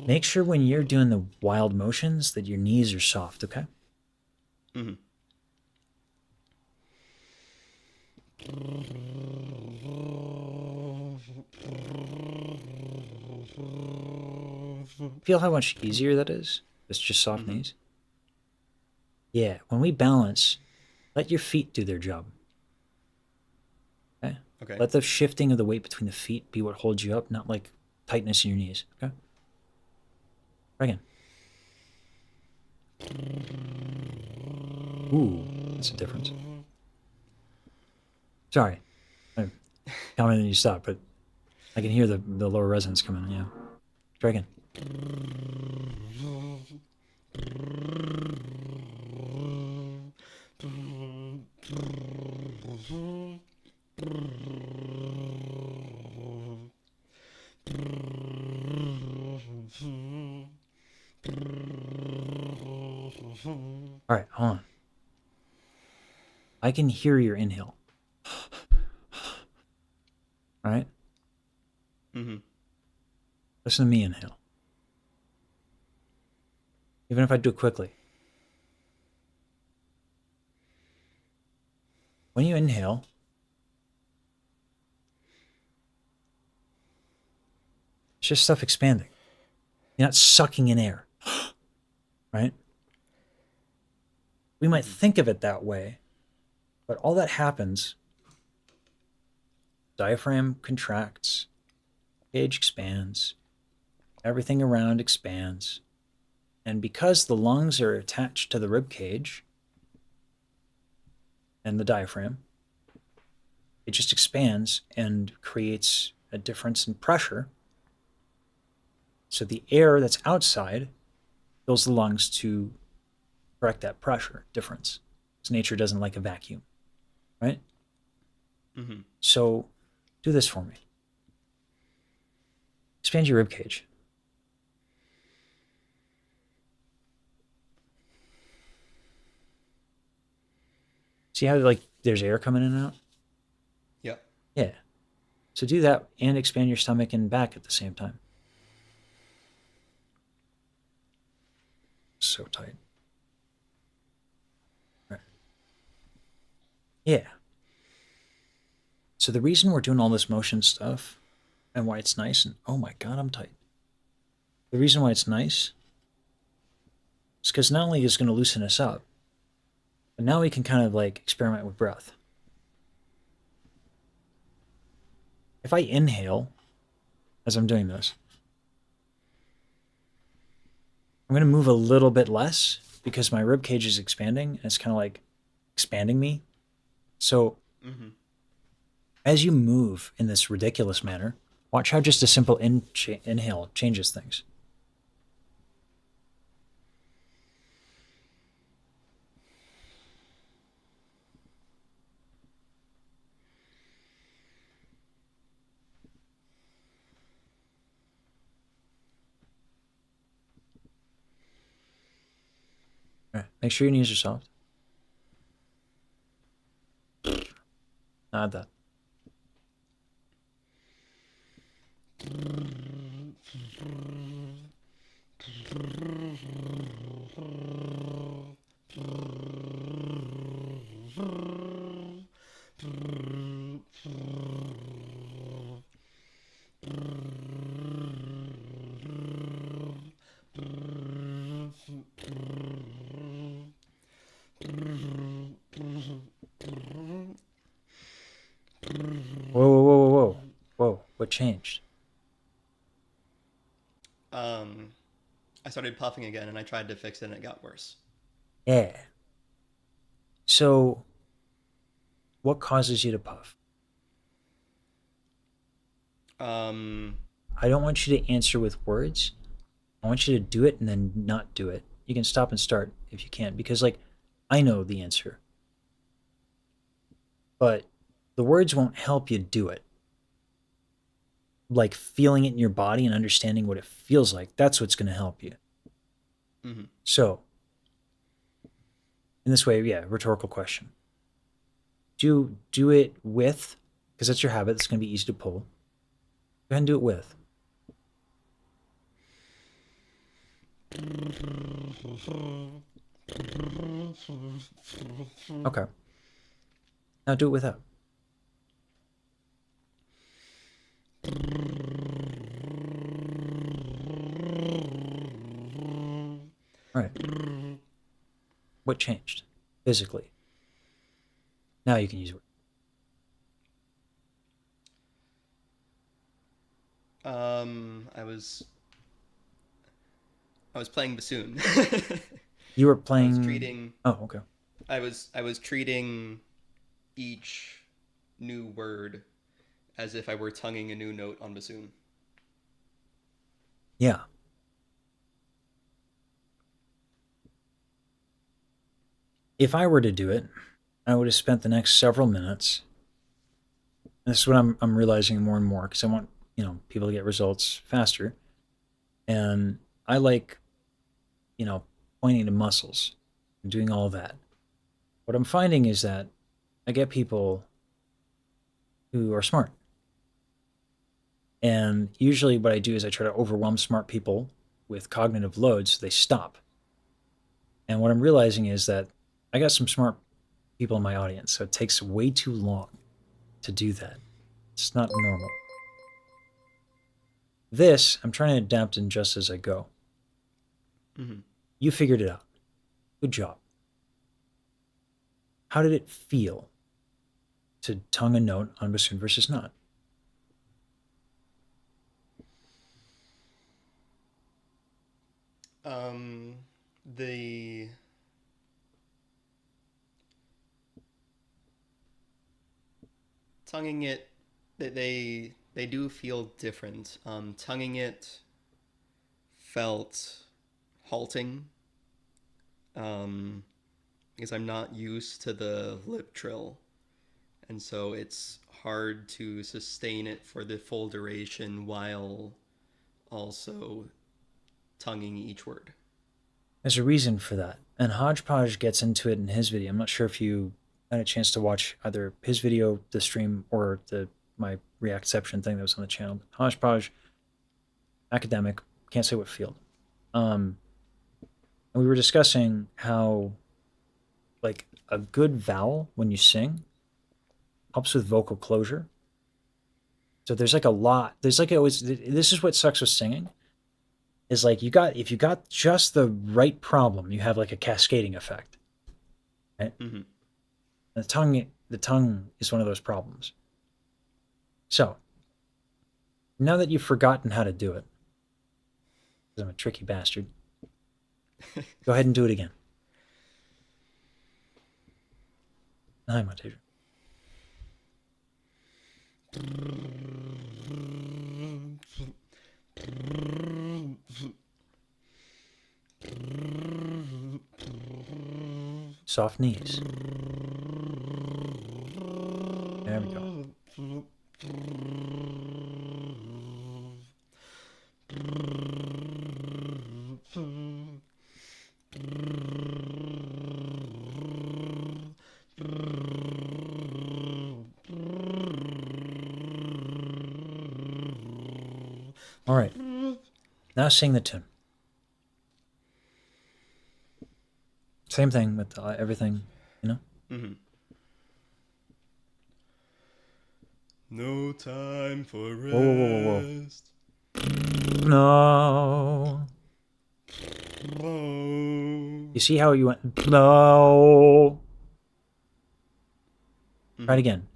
Make sure when you're doing the wild motions that your knees are soft, okay? Mm-hmm. Feel how much easier that is? It's just soft knees. Yeah, when we balance, let your feet do their job. Okay? Okay. Let the shifting of the weight between the feet be what holds you up, not like tightness in your knees. Okay? Try again. Ooh, that's a difference. Sorry. I commented you stopped, but I can hear the lower resonance coming in, yeah. Try again. All right, hold on. I can hear your inhale. All right? Mm-hmm. Listen to me inhale. Even if I do it quickly. When you inhale, it's just stuff expanding. You're not sucking in air. Right? We might think of it that way, but all that happens, diaphragm contracts, cage expands, everything around expands. And because the lungs are attached to the rib cage and the diaphragm, it just expands and creates a difference in pressure. So the air that's outside fills the lungs to correct that pressure difference. Because nature doesn't like a vacuum, right? Mm-hmm. So do this for me. Expand your rib cage. See how like there's air coming in and out? Yep. Yeah. So do that and expand your stomach and back at the same time. So tight. Right. Yeah. So the reason we're doing all this motion stuff and why it's nice, and oh my God, I'm tight. The reason why it's nice is because not only is it going to loosen us up, but now we can kind of like experiment with breath. If I inhale as I'm doing this, I'm going to move a little bit less because my rib cage is expanding and it's kind of like expanding me. So as you move in this ridiculous manner, watch how just a simple inhale changes things. All right, make sure your knees are soft. Not that. Whoa, whoa, whoa, whoa, whoa. Whoa, what changed? I started puffing again and I tried to fix it and it got worse. Yeah. So, what causes you to puff? I don't want you to answer with words. I want you to do it and then not do it. You can stop and start if you can, because like I know the answer. But the words won't help you do it. Like feeling it in your body and understanding what it feels like, that's what's going to help you. Mm-hmm. So, in this way, yeah, rhetorical question. Do it with, because that's your habit, it's going to be easy to pull. Go ahead and do it with. Okay. Now do it without. All right. What changed physically? Now you can use it. I was playing bassoon. You were I playing. was treating. Oh, okay. I was treating each new word as if I were tonguing a new note on bassoon. Yeah. If I were to do it, I would have spent the next several minutes. This is what I'm realizing more and more because I want, people to get results faster. And I like, pointing to muscles and doing all that. What I'm finding is that I get people who are smart. And usually what I do is I try to overwhelm smart people with cognitive loads so they stop. And what I'm realizing is that I got some smart people in my audience, so it takes way too long to do that. It's not normal. This, I'm trying to adapt and adjust as I go. Mm-hmm. You figured it out. Good job. How did it feel to tongue a note on bassoon versus not? The tonguing it, they do feel different. Tonguing it felt halting, because I'm not used to the lip trill, and so it's hard to sustain it for the full duration while also tonguing each word. There's a reason for that. And Hodgepodge gets into it in his video. I'm not sure if you had a chance to watch either his video, the stream, or my Reactception thing that was on the channel. Hodgepodge, academic, can't say what field. And we were discussing how, like, a good vowel when you sing helps with vocal closure. So there's like a lot. There's like always. This is what sucks with singing. Is like if you got just the right problem, you have like a cascading effect. Right? Mm-hmm. The tongue is one of those problems. So now that you've forgotten how to do it, because I'm a tricky bastard, go ahead and do it again. Hi, Montasia. Soft knees. There we go. All right. Now sing the tune. Same thing with everything, Mm-hmm. No time for rest. Whoa. No. You see how you went? No. Mm-hmm. Try it again.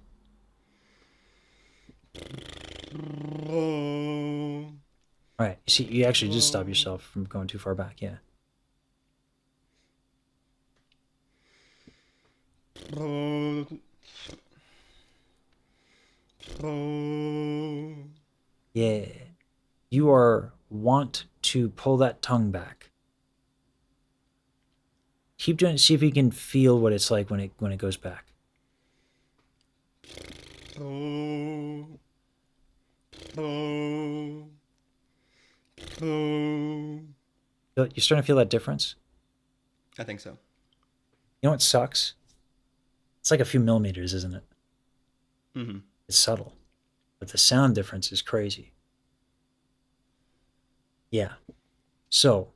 All right. You see, you actually did stop yourself from going too far back. Yeah. Yeah. You want to pull that tongue back. keep doing it. See if you can feel what it's like when it goes back. Oh. Oh. Oh. You're starting to feel that difference? I think so. You know what sucks? It's like a few millimeters, isn't it? Mm-hmm. It's subtle. But the sound difference is crazy. Yeah. So,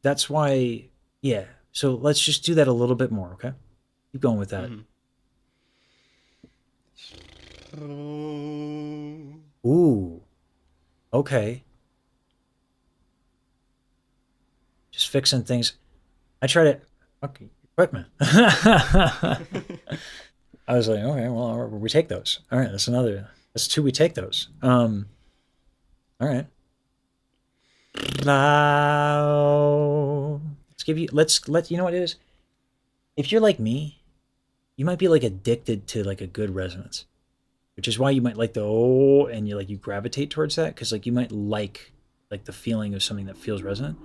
that's why, yeah. So let's just do that a little bit more, okay? Keep going with that. Mm-hmm. Ooh. Okay. Just fixing things. I try to... Okay, quick, man. I was like, okay, well, we take those. All right, that's another... That's two, we take those. All right. Let's you know what it is? If you're like me, you might be like addicted to like a good resonance, which is why you might like the and you gravitate towards that, because like you might like the feeling of something that feels resonant.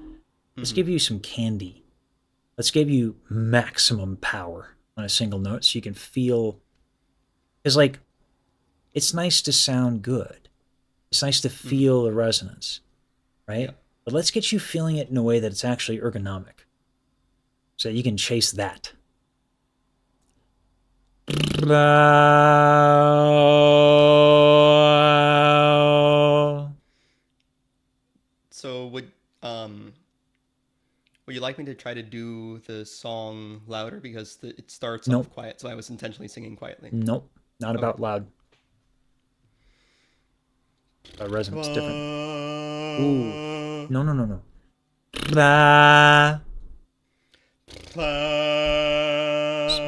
Let's give you some candy. Let's give you maximum power on a single note so you can feel, because like it's nice to sound good. It's nice to feel the resonance, right? Yeah. But let's get you feeling it in a way that it's actually ergonomic, so that you can chase that. So would you like me to try to do the song louder, because it starts off quiet, so I was intentionally singing quietly? Nope, not about loud. Resonance different. Ooh, no.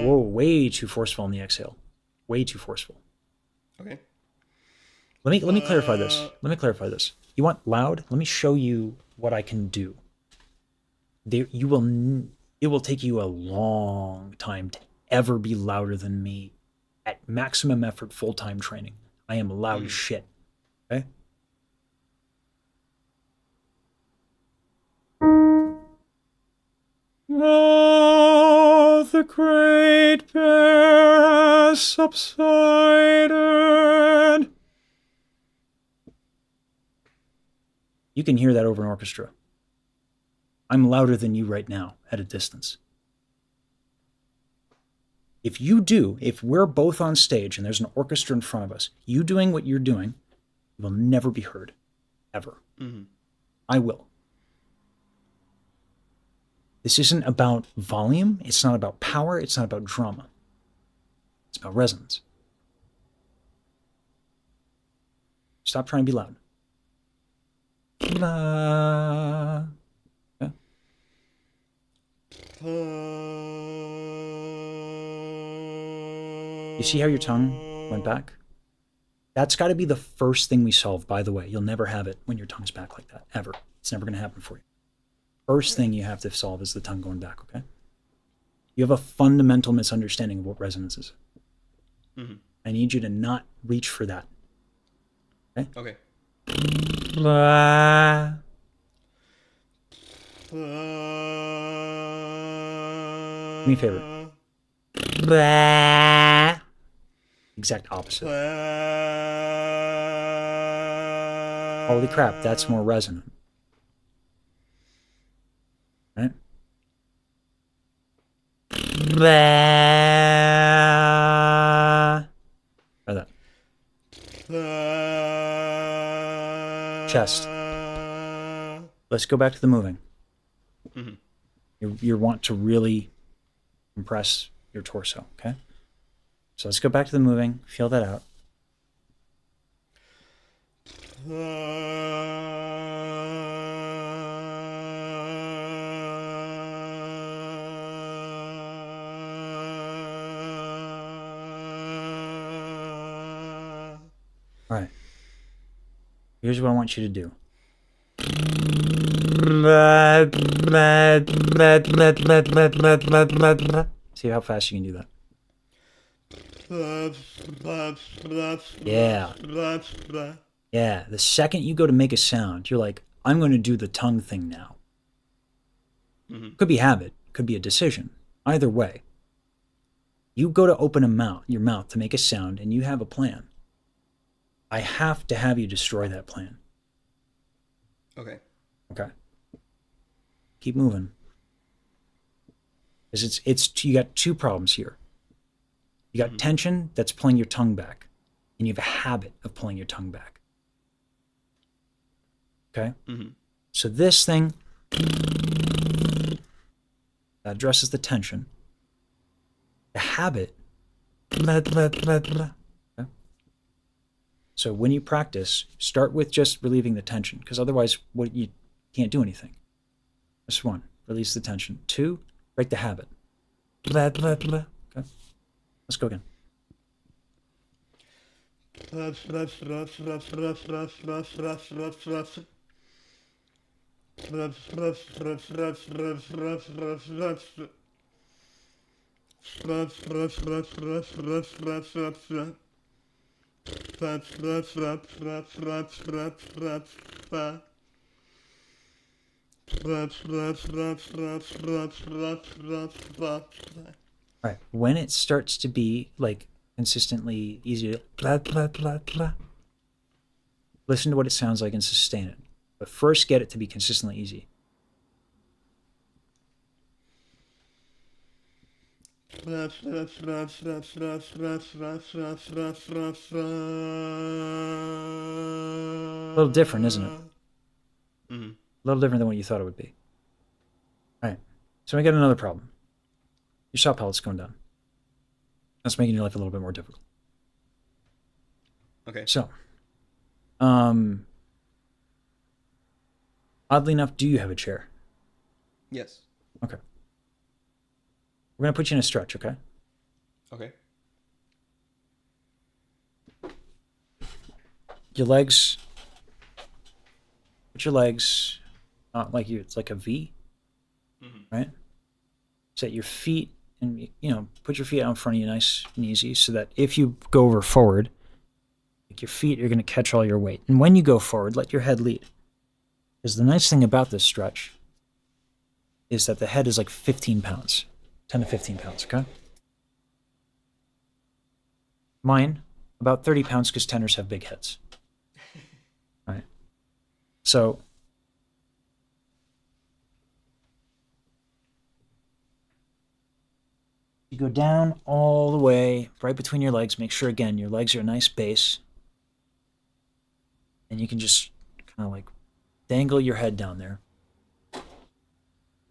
Whoa, way too forceful on the exhale. Way too forceful. Okay. Let me clarify this. You want loud? Let me show you what I can do. It will take you a long time to ever be louder than me at maximum effort, full-time training. I am loud as shit. Okay? Oh, the great bear has subsided. You can hear that over an orchestra. I'm louder than you right now at a distance. If we're both on stage and there's an orchestra in front of us, you doing what you're doing, you will never be heard. Ever. Mm-hmm. I will. This isn't about volume. It's not about power. It's not about drama. It's about resonance. Stop trying to be loud. Yeah. You see how your tongue went back? That's got to be the first thing we solve, by the way. You'll never have it when your tongue's back like that, ever. It's never going to happen for you. First thing you have to solve is the tongue going back, okay? You have a fundamental misunderstanding of what resonance is. Mm-hmm. I need you to not reach for that. Okay? Okay. Blah. Do me a favor. Blah. Exact opposite. Holy crap, that's more resonant. Right? Blah. Try that. Chest. Let's go back to the moving. Mm-hmm. You want to really compress your torso, okay? So let's go back to the moving. Feel that out. All right. Here's what I want you to do. See how fast you can do that. Yeah. Yeah. The second you go to make a sound, you're like, I'm going to do the tongue thing now. Mm-hmm. Could be habit, could be a decision. Either way, you go to open your mouth to make a sound, and you have a plan. I have to have you destroy that plan. Okay. Okay. Keep moving. Because you got two problems here. You got tension that's pulling your tongue back, and you have a habit of pulling your tongue back. Okay? So this thing that addresses the tension. The habit. Okay? So when you practice, start with just relieving the tension, because otherwise you can't do anything. That's 1, release the tension. 2, break the habit. Okay? Let's go again. Right. When it starts to be like consistently easy, listen to what it sounds like and sustain it. But first get it to be consistently easy. A little different, isn't it? A little different than what you thought it would be. All right. So we got another problem. Your shot pallet's going down. That's making your life a little bit more difficult. Okay. So, oddly enough, do you have a chair? Yes. Okay. We're going to put you in a stretch, okay? Okay. Your legs. Put your legs it's like a V, right? Set your feet and, put your feet out in front of you nice and easy so that if you go over forward, like your feet are going to catch all your weight. And when you go forward, let your head lead. Because the nice thing about this stretch is that the head is like 15 pounds, 10 to 15 pounds, okay? Mine, about 30 pounds because tenors have big heads. All right. So, you go down all the way, right between your legs. Make sure, again, your legs are a nice base. And you can just kind of like dangle your head down there.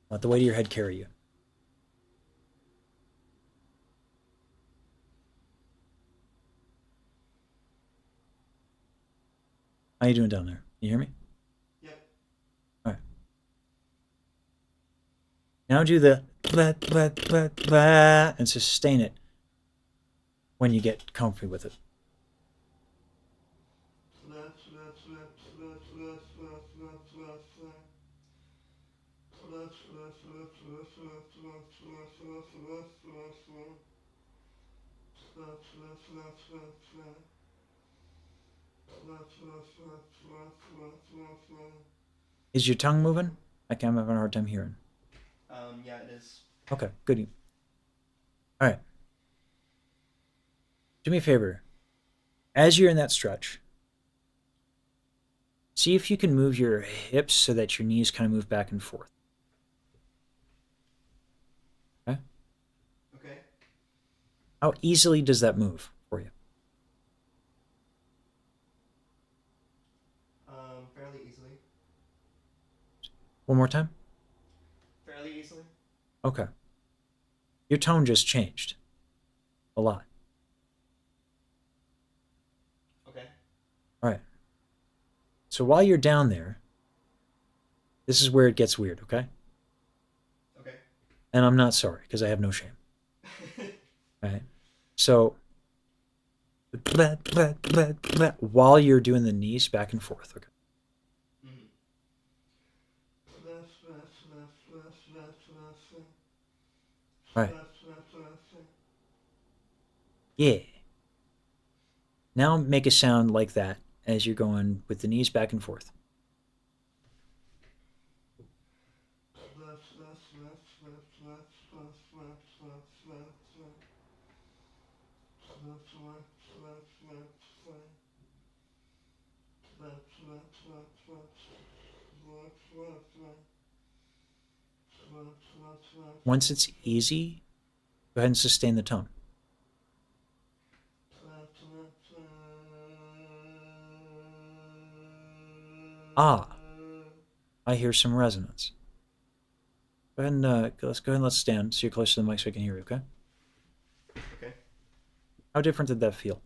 Let the weight of your head carry you. How you doing down there? You hear me? Yep. All right. Now do the and sustain it when you get comfy with it. Is your tongue moving? I'm having a hard time hearing. Yeah, it is. Okay, good. All right. Do me a favor. As you're in that stretch, see if you can move your hips so that your knees kind of move back and forth. Okay? Okay. How easily does that move for you? Fairly easily. One more time? Fairly easily. Okay. Your tone just changed. A lot. Okay. All right. So while you're down there, this is where it gets weird, okay? Okay. And I'm not sorry, because I have no shame. Right? So, while you're doing the knees back and forth, okay? All right. Yeah. Now make a sound like that as you're going with the knees back and forth. Once it's easy, go ahead and sustain the tone. Ah, I hear some resonance. Go ahead and let's stand so you're close to the mic so I can hear you, okay? Okay. How different did that feel?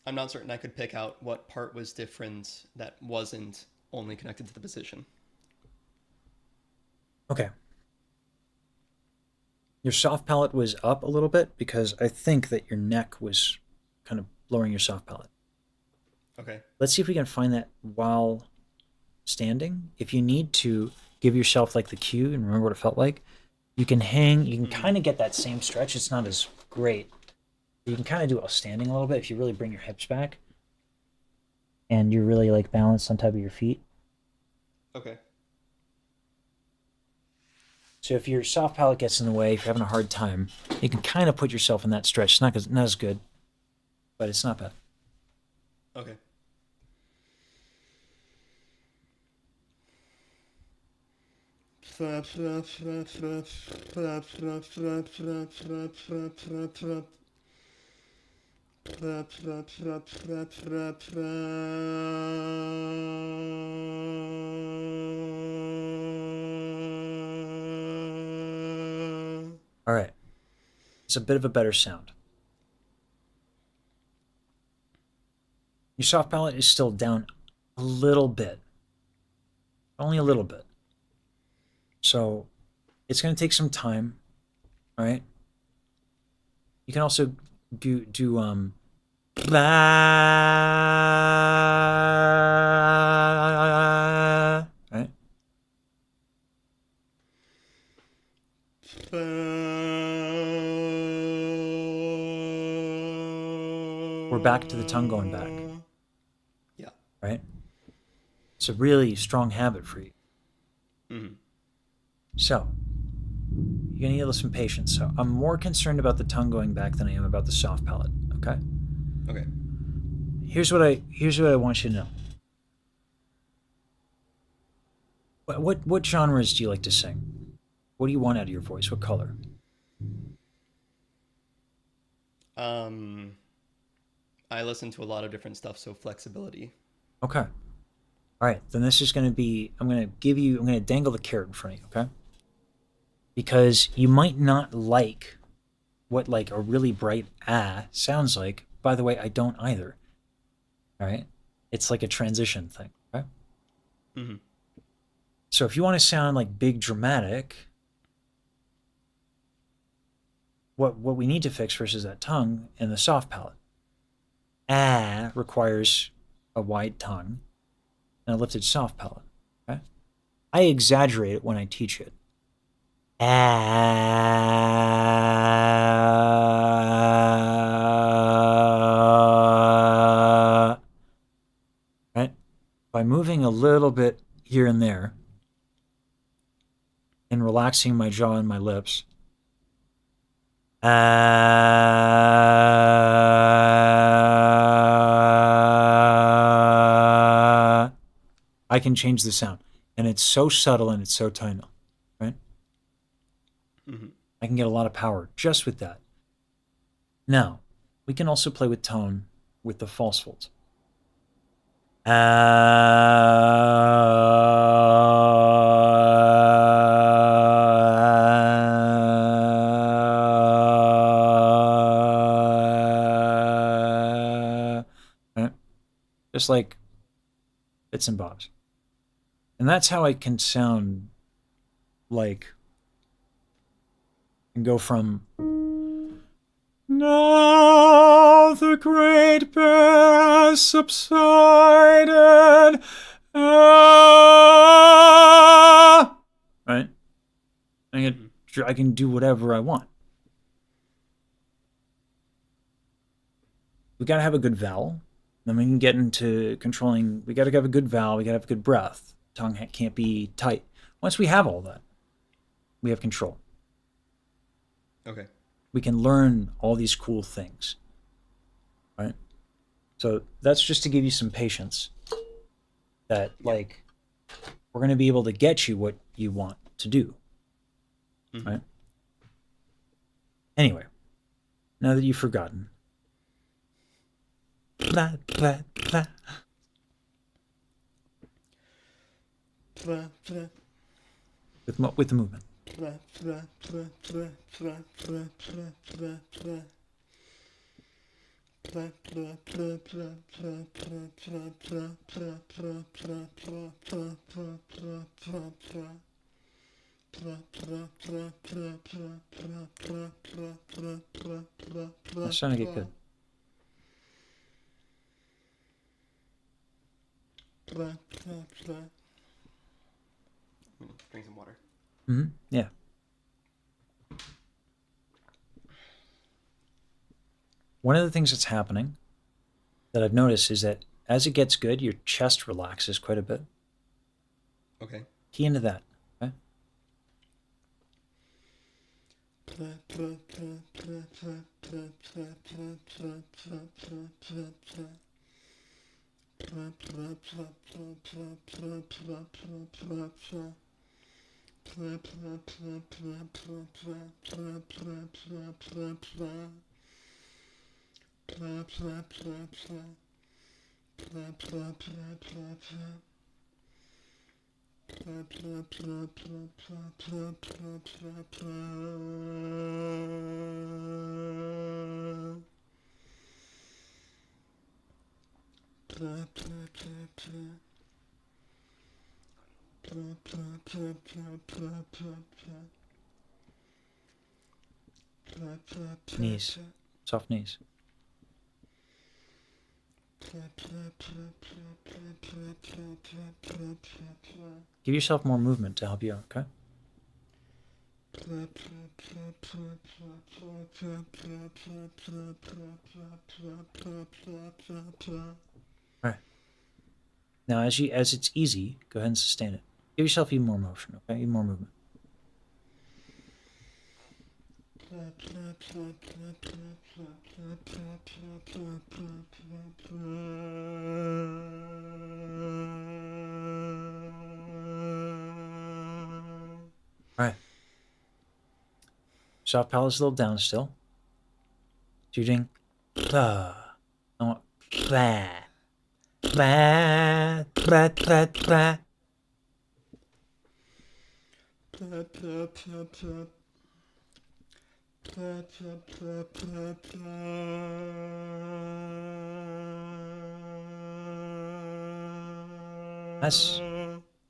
I'm not certain I could pick out what part was different that wasn't only connected to the position. Okay. Your soft palate was up a little bit because I think that your neck was kind of lowering your soft palate. Okay. Let's see if we can find that while standing. If you need to give yourself like the cue and remember what it felt like, you can kind of get that same stretch. It's not as great. You can kind of do it while standing a little bit if you really bring your hips back and you're really like balanced on top of your feet. Okay. So if your soft palate gets in the way, if you're having a hard time, you can kind of put yourself in that stretch. It's not as good, but it's not bad. Okay. All right. It's a bit of a better sound. Your soft palate is still down a little bit. Only a little bit. So it's going to take some time, all right? You can also do right? We're back to the tongue going back. Yeah. Right? It's a really strong habit for you. Mm-hmm. So, you're going to need a little some patience. So, I'm more concerned about the tongue going back than I am about the soft palate, okay? Okay. Here's what I want you to know. What genres do you like to sing? What do you want out of your voice? What color? I listen to a lot of different stuff, so flexibility. Okay. All right, then this is going to be, I'm going to dangle the carrot in front of you, okay? Because you might not like what like a really bright sounds like. By the way, I don't either. All right? It's like a transition thing, okay? Mm-hmm. So if you want to sound like big dramatic, what we need to fix first is that tongue and the soft palate. Requires a wide tongue and a lifted soft palate. Okay? I exaggerate it when I teach it. Right? By moving a little bit here and there and relaxing my jaw and my lips. I can change the sound. And it's so subtle and it's so tiny, right? Mm-hmm. I can get a lot of power just with that. Now, we can also play with tone with the false folds. Right? Just like bits and bobs. And that's how I can sound like and go from now the great bear has subsided. Right? I can do whatever I want. We gotta have a good vowel. Then we can get into controlling. We gotta have a good vowel. We gotta have a good breath. Tongue can't be tight. Once we have all that, We have control. Okay. We can learn all these cool things. Right? So that's just to give you some patience that, like, we're going to be able to get you what you want to do. Right? Anyway, now that you've forgotten. Blah, blah, blah. With the movement. That's starting to get good. Drink some water. Yeah. One of the things that's happening that I've noticed is that as it gets good, your chest relaxes quite a bit. Okay. Key into that. Okay? Knees. Soft knees. Give yourself more movement to help you out, okay? Alright. Now as it's easy, go ahead and sustain it. Give yourself even more motion, okay? Even more movement. Alright. Soft palate is a little down still. So you're doing I want blah, blah, blah, blah, blah.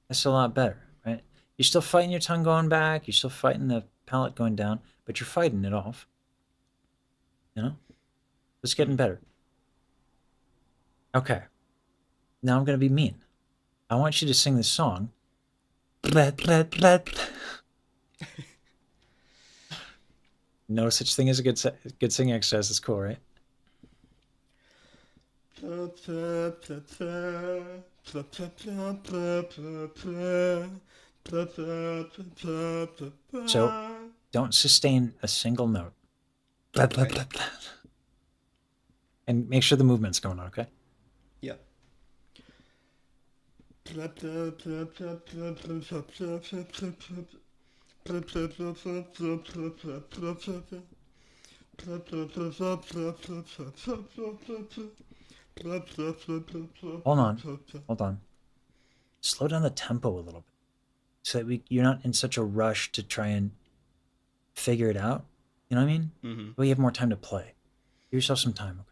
That's a lot better, right? You're still fighting your tongue going back. You're still fighting the palate going down, but you're fighting it off. You know? It's getting better. Okay. Now I'm going to be mean. I want you to sing this song. Blah, blah, blah. No such thing as a good singing exercise. It's cool, right? So don't sustain a single note. Blah, blah, blah, blah. And make sure the movement's going on, okay? Yeah. Hold on. Slow down the tempo a little bit, so that you're not in such a rush to try and figure it out. You know what I mean? Mm-hmm. Well, you have more time to play. Give yourself some time. Okay.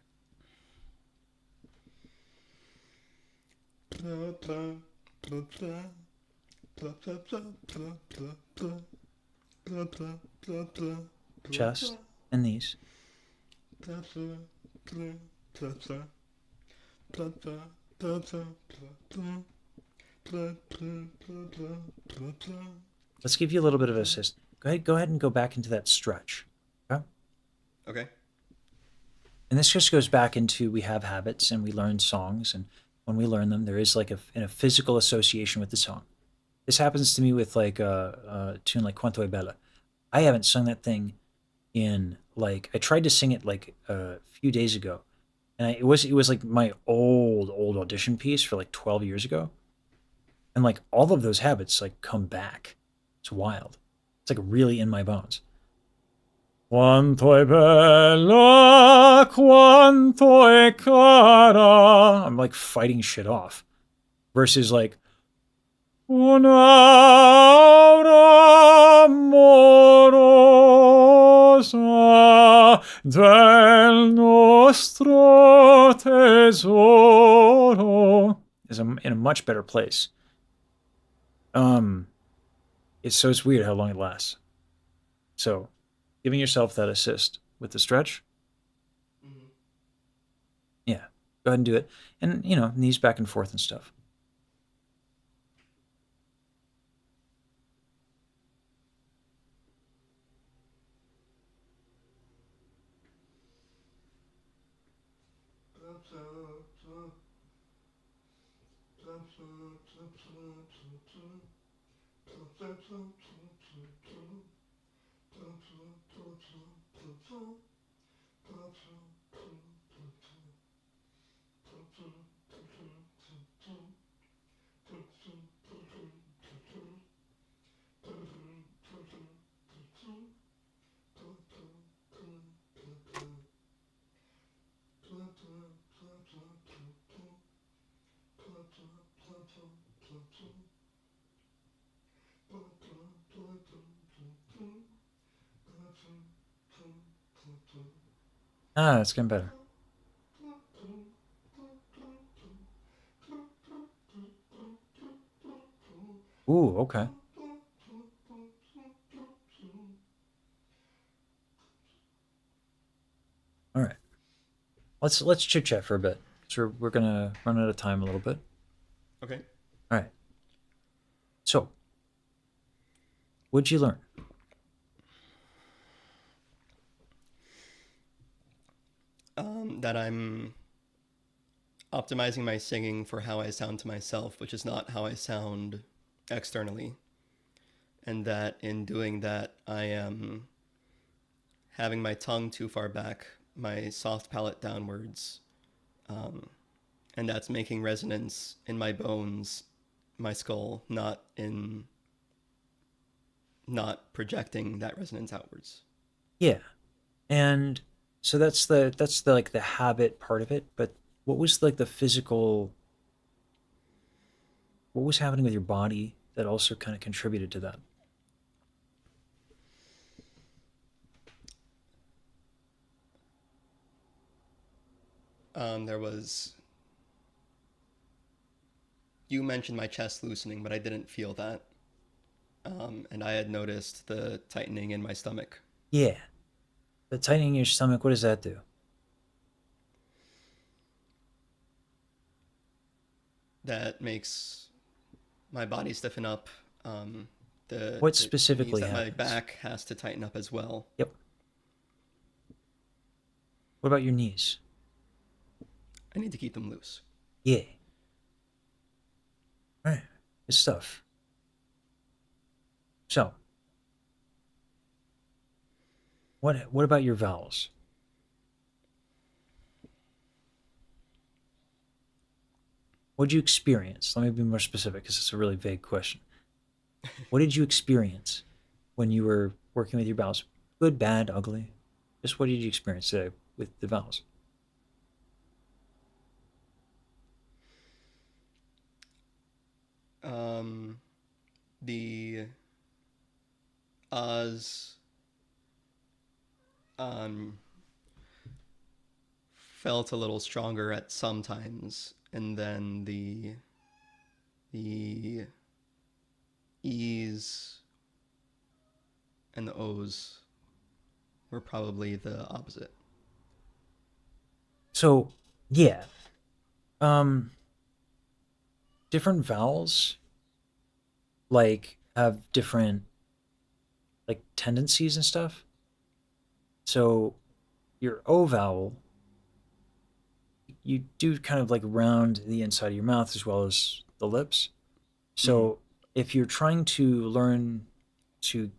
Chest and knees. Let's give you a little bit of assist. Go ahead and go back into that stretch. Okay? Okay. And this just goes back into we have habits and we learn songs, and when we learn them, there is like a physical association with the song. This happens to me with like a tune like Quanto è bella. I haven't sung that thing in like I tried to sing it like a few days ago, and it was like my old audition piece for like 12 years ago, and like all of those habits like come back. It's wild. It's like really in my bones. Quanto è bella, quanto è cara. I'm like fighting shit off. Versus like un'aura amorosa del nostro tesoro is in a much better place. It's weird how long it lasts. So, giving yourself that assist with the stretch, yeah, go ahead and do it, and knees back and forth and stuff. Ah, it's getting better. Ooh, okay. All right. Let's chit chat for a bit. So we're gonna run out of time a little bit. Okay. All right. So, what'd you learn? That I'm optimizing my singing for how I sound to myself, which is not how I sound externally. And that in doing that, I am having my tongue too far back, my soft palate downwards. And that's making resonance in my bones, my skull, not projecting that resonance outwards. Yeah. And so that's the like the habit part of it, but what was like the physical, what was happening with your body that also kind of contributed to that? There was, you mentioned my chest loosening, but I didn't feel that. And I had noticed the tightening in my stomach. Yeah. The tightening in your stomach, what does that do? That makes my body stiffen up. What specifically means that happens? my back has to tighten up as well. Yep. What about your knees? I need to keep them loose. Yeah. All right. Good stuff. So, what about your vowels? What did you experience? Let me be more specific because it's a really vague question. What did you experience when you were working with your vowels? Good, bad, ugly? Just what did you experience today with the vowels? The Oz felt a little stronger at some times, and then the E's and the O's were probably the opposite. So, yeah. Different vowels like have different like tendencies and stuff. So your O vowel, you do kind of like round the inside of your mouth as well as the lips. So if you're trying to learn to,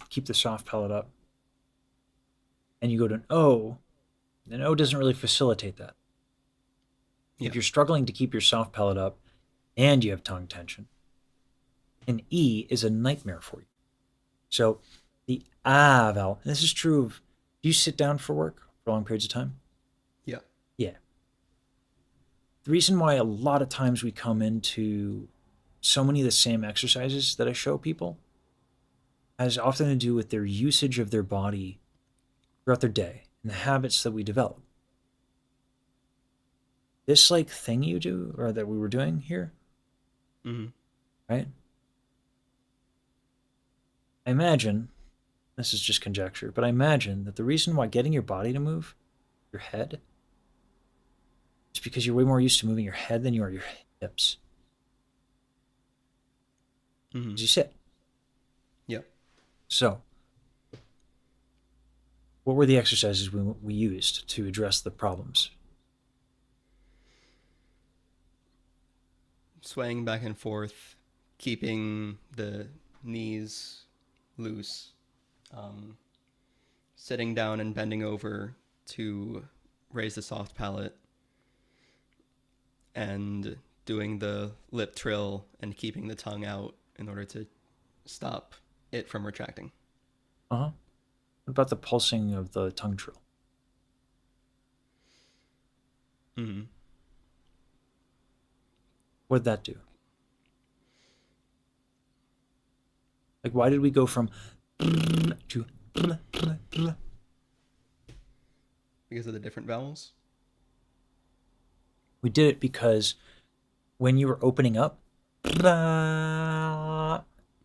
keep the soft palate up, and you go to an O, an O doesn't really facilitate that. Yeah. If you're struggling to keep your soft palate up and you have tongue tension, an E is a nightmare for you. So the ah vowel, and this is true of, do you sit down for work for long periods of time? Yeah. Yeah. The reason why a lot of times we come into so many of the same exercises that I show people has often to do with their usage of their body throughout their day and the habits that we develop. This like thing you do, or that we were doing here, Mm-hmm. right? I imagine, this is just conjecture, but I imagine that the reason why getting your body to move, your head, is because you're way more used to moving your head than you are your hips. Mm-hmm. Because you sit. Yeah. So, what were the exercises we used to address the problems? Swaying back and forth, keeping the knees loose, sitting down and bending over to raise the soft palate, and doing the lip trill and keeping the tongue out in order to stop it from retracting. Uh-huh. What about the pulsing of the tongue trill? Mm-hmm. What'd that do? Like, why did we go from to Because of the different vowels? We did it because when you were opening up, you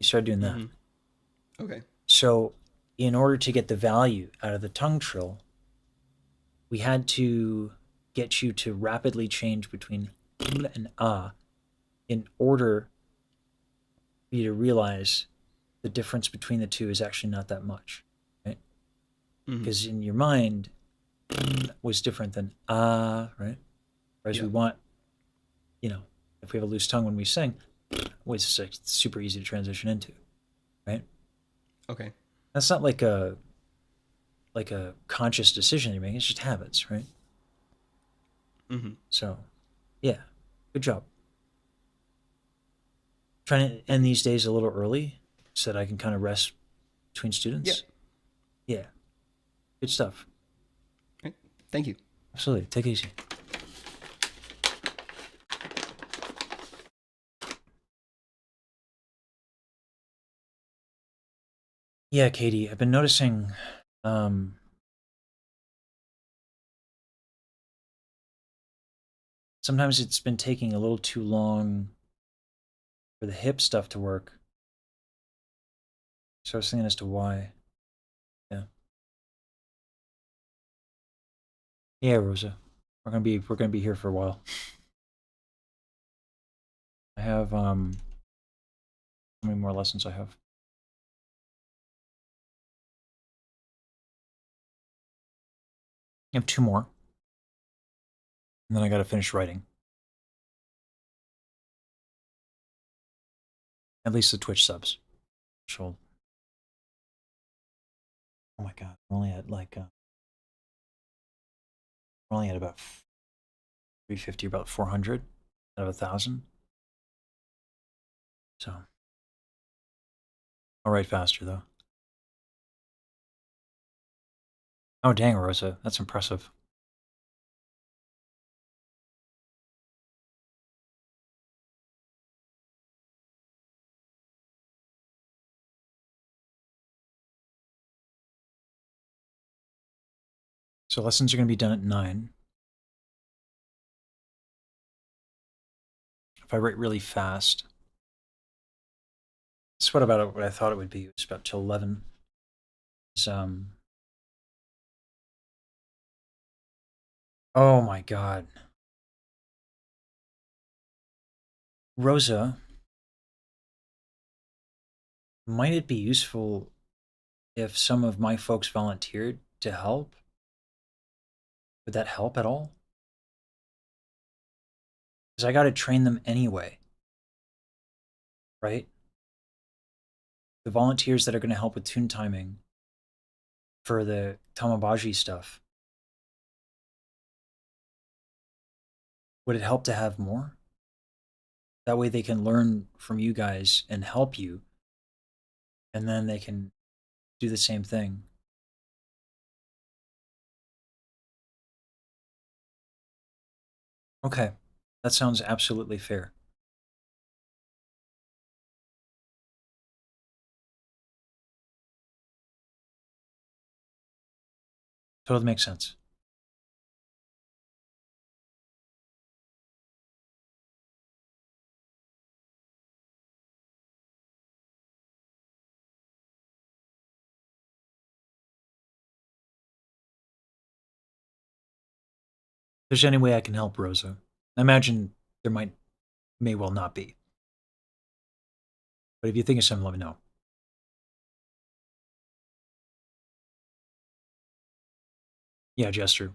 started doing that. Mm-hmm. Okay. So in order to get the value out of the tongue trill, we had to get you to rapidly change between and in order for you to realize the difference between the two is actually not that much, right? Mm-hmm. Because in your mind was different than right? Whereas Yeah. we want, if we have a loose tongue when we sing, it's like super easy to transition into, right? Okay. That's not like a conscious decision you're making. It's just habits, right? Mm-hmm. So, yeah, good job. Trying to end these days a little early so that I can kind of rest between students. Yeah. Good stuff. Okay. Thank you. Absolutely. Take it easy. Yeah, Katie, I've been noticing sometimes it's been taking a little too long for the hip stuff to work. So I was thinking as to why. Yeah. Yeah, Rosa. We're gonna be here for a while. I have how many more lessons I have? I have 2 more. And then I gotta finish writing. At least the Twitch subs. Oh my god, we're only at we're only at about 350, about 400 out of 1,000. So I'll write faster though. Oh dang, Rosa, that's impressive. So lessons are going to be done at 9. If I write really fast, it's what I thought it would be. It's about till 11. It's, oh my god. Rosa, might it be useful if some of my folks volunteered to help? Would that help at all? Because I got to train them anyway. Right? the volunteers that are going to help with tune timing for the Tamabaji stuff, would it help to have more? That way they can learn from you guys and help you, and then they can do the same thing. Okay, that sounds absolutely fair. Totally makes sense. If there's any way I can help, Rosa, I imagine there may well not be. But if you think of something, let me know. Yeah, Jester.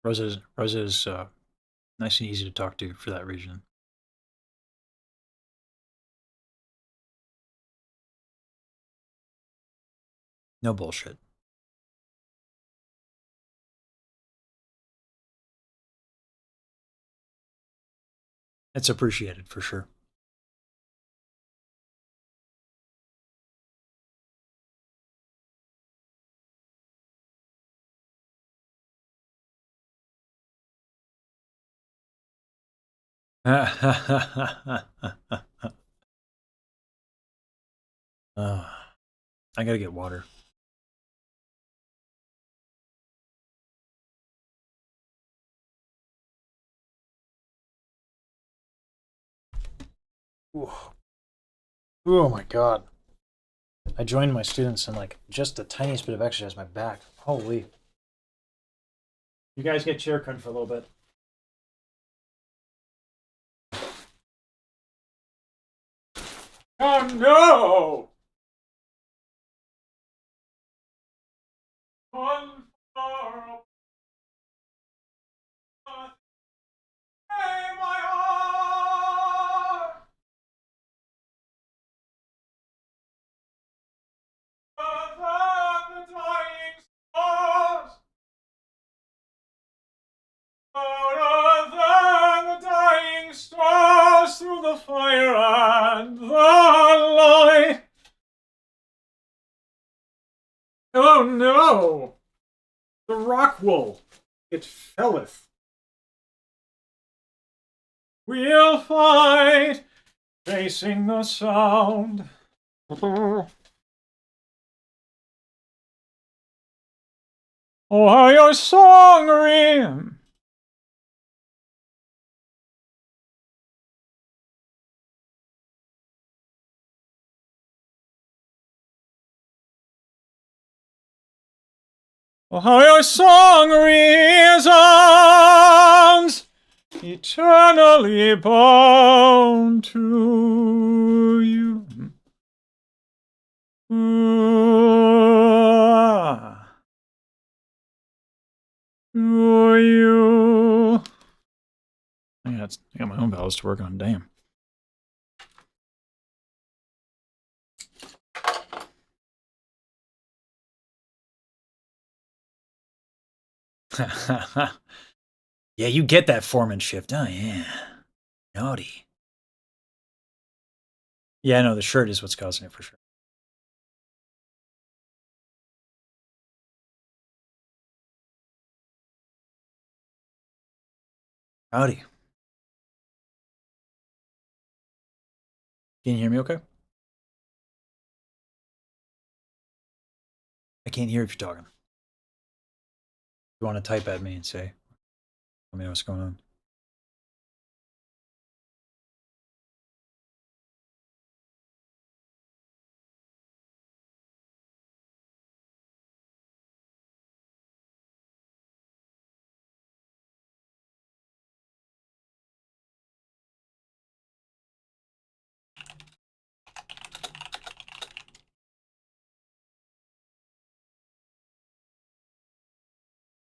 Rosa's nice and easy to talk to for that reason. No bullshit. It's appreciated for sure. I gotta get water. Ooh. Oh my god. I joined my students in like just the tiniest bit of exercise, my back. Holy. You guys get chair crunch for a little bit. Oh no! One far apart. Hey, my heart! The dying stars. Louder than the dying stars through the fire and the light. Oh no! The rock wool, it felleth. We'll fight, facing the sound. Oh, how your song ring. Oh, how your song resounds, eternally bound to you. To you. I got my own ballads to work on, damn. Yeah, you get that foreman shift. Oh, yeah. Naughty. Yeah, no, the shirt is what's causing it for sure. Howdy. Can you hear me okay? I can't hear if you're talking. You want to type at me and say, let me know what's going on.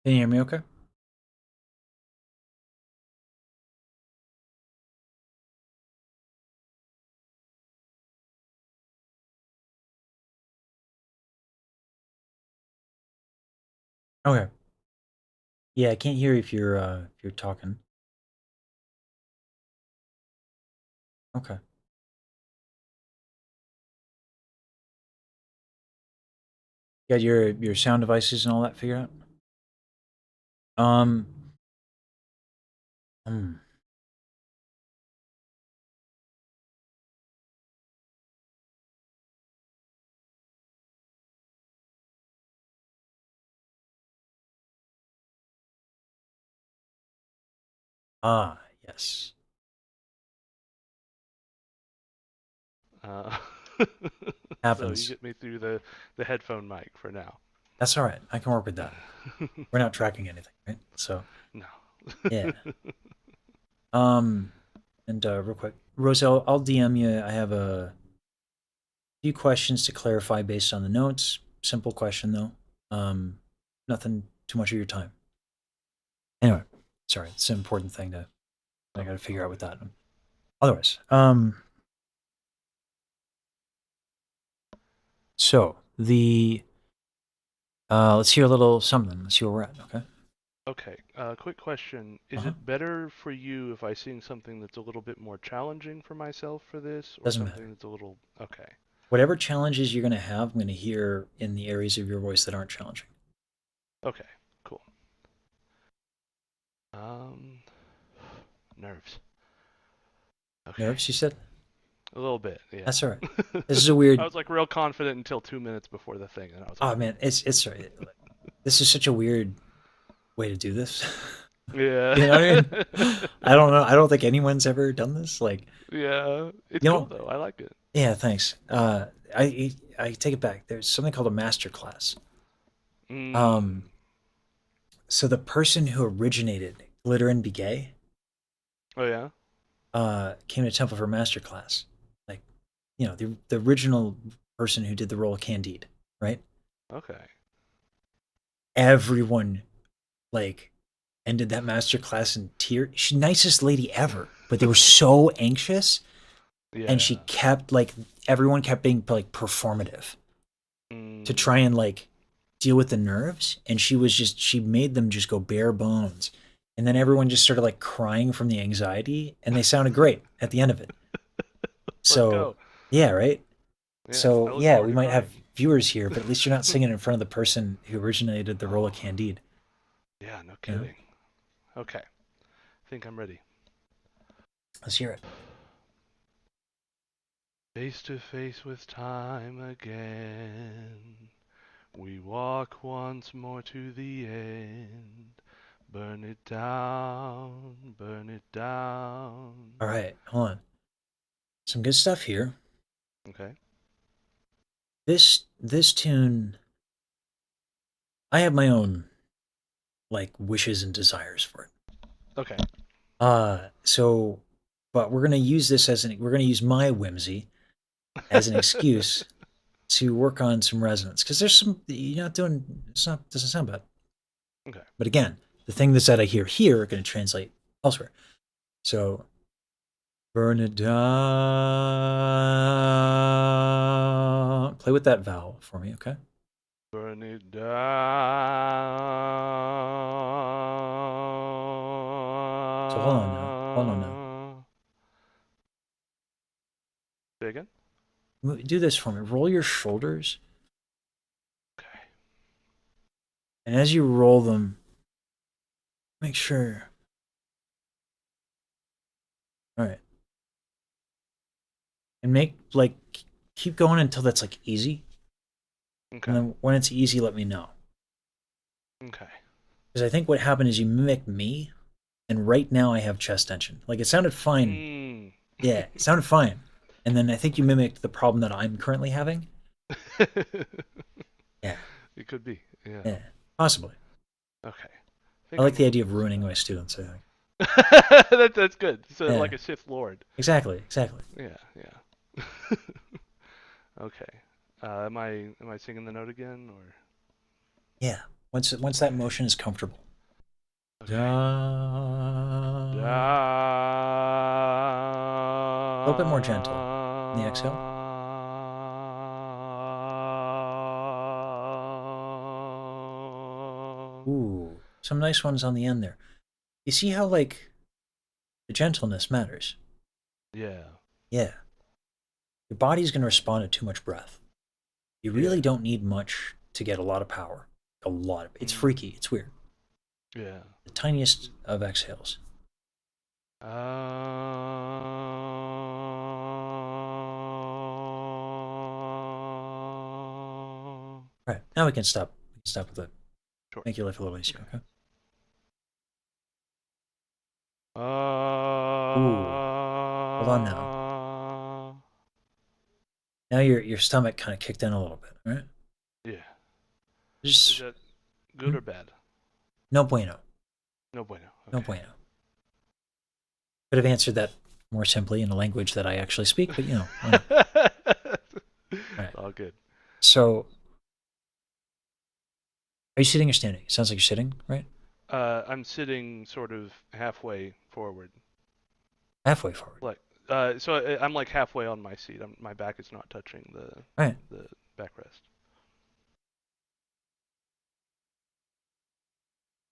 Can you hear me okay? Okay. Yeah, I can't hear if you're talking. Okay. You got your sound devices and all that figured out? Hmm. Ah, yes. Uh, so Happens. you get me through the headphone mic for now. That's all right. I can work with that. We're not tracking anything, right? So, No. yeah. And real quick, Rosie, I'll DM you. I have a few questions to clarify based on the notes. Simple question though. Nothing too much of your time. Anyway, sorry, it's an important thing to I got to figure out with that. Otherwise, so the let's hear a little something. Let's see where we're at. Okay. Okay. Quick question: Is Uh-huh. it better for you if I sing something that's a little bit more challenging for myself for this, or Doesn't something matter. that's a little okay? Whatever challenges you're going to have, I'm going to hear in the areas of your voice that aren't challenging. Okay. Cool. Nerves. Okay. Nerves, you said? A little bit, yeah. That's all right. This is a weird. I was like real confident until 2 minutes before the thing, and I was Oh like, man, it's all right. This is such a weird way to do this. yeah. You know what I mean? I don't know. I don't think anyone's ever done this. Like, Yeah. It's you cool know, though. I like it. yeah, thanks. I take it back. There's something called a master class. Mm. So the person who originated Glitter and Be Gay Oh yeah. came to Temple for master class. Like, you know, the original person who did the role of Candide, right? Okay. Everyone like ended that master class in tears. She's nicest lady ever, but they were so anxious, Yeah. and she kept like everyone kept being like performative to try and like deal with the nerves, and she made them just go bare bones, and then everyone just started like crying from the anxiety, and they sounded great at the end of it. So go. yeah, right. Yeah, I So look yeah, forward we to might crying. have viewers here, but at least you're not singing in front of the person who originated the role of Candide. Yeah, no You know? kidding. Okay. I think I'm ready. Let's hear it. Face to face with time again. We walk once more to the end. Burn it down, burn it down. All right, hold on. Some good stuff here. Okay. This tune, I have my own like wishes and desires for it. Okay. So, but we're gonna use this we're gonna use my whimsy as an excuse to work on some resonance, because there's some you're not doing. Doesn't sound bad. Okay. But again, the thing that's that I hear here are going to translate elsewhere. So, burn it down. Play with that vowel for me, okay? Burn it down. So hold on now. Hold on now. Say again? Do this for me. Roll your shoulders. Okay. And as you roll them, make sure. All right. And keep going until that's like easy. Okay. And then when it's easy, let me know. Okay. Because I think what happened is you mimicked me, and right now I have chest tension. Like it sounded fine. Yeah, it sounded fine. And then I think you mimicked the problem that I'm currently having. Yeah. It could be. Yeah. Yeah, possibly. Okay. I like the idea of ruining my students, I think. That's good. So Yeah. like a Sith Lord. Exactly. Yeah, yeah. Okay. Am I singing the note again, or? Yeah. Once that motion is comfortable. Okay. A little bit more gentle in the exhale. Ooh, some nice ones on the end there. You see how, like, the gentleness matters? Yeah. Yeah. Your body's going to respond to too much breath. You really Yeah. don't need much to get a lot of power. A lot of it's Mm. freaky. It's weird. Yeah. The tiniest of exhales. All right, now we can stop. We can stop with it. Sure. Make your life a little easier, okay? Hold on now. Now your stomach kind of kicked in a little bit, all right? Yeah. Just Is that good or bad? no bueno. No bueno. No bueno. Could have answered that more simply in a language that I actually speak, but you know. Why not? Right. All good. So, are you sitting or standing? It sounds like you're sitting, right? I'm sitting sort of halfway forward. Halfway forward. Like, so I'm like halfway on my seat. My back is not touching the Right. backrest.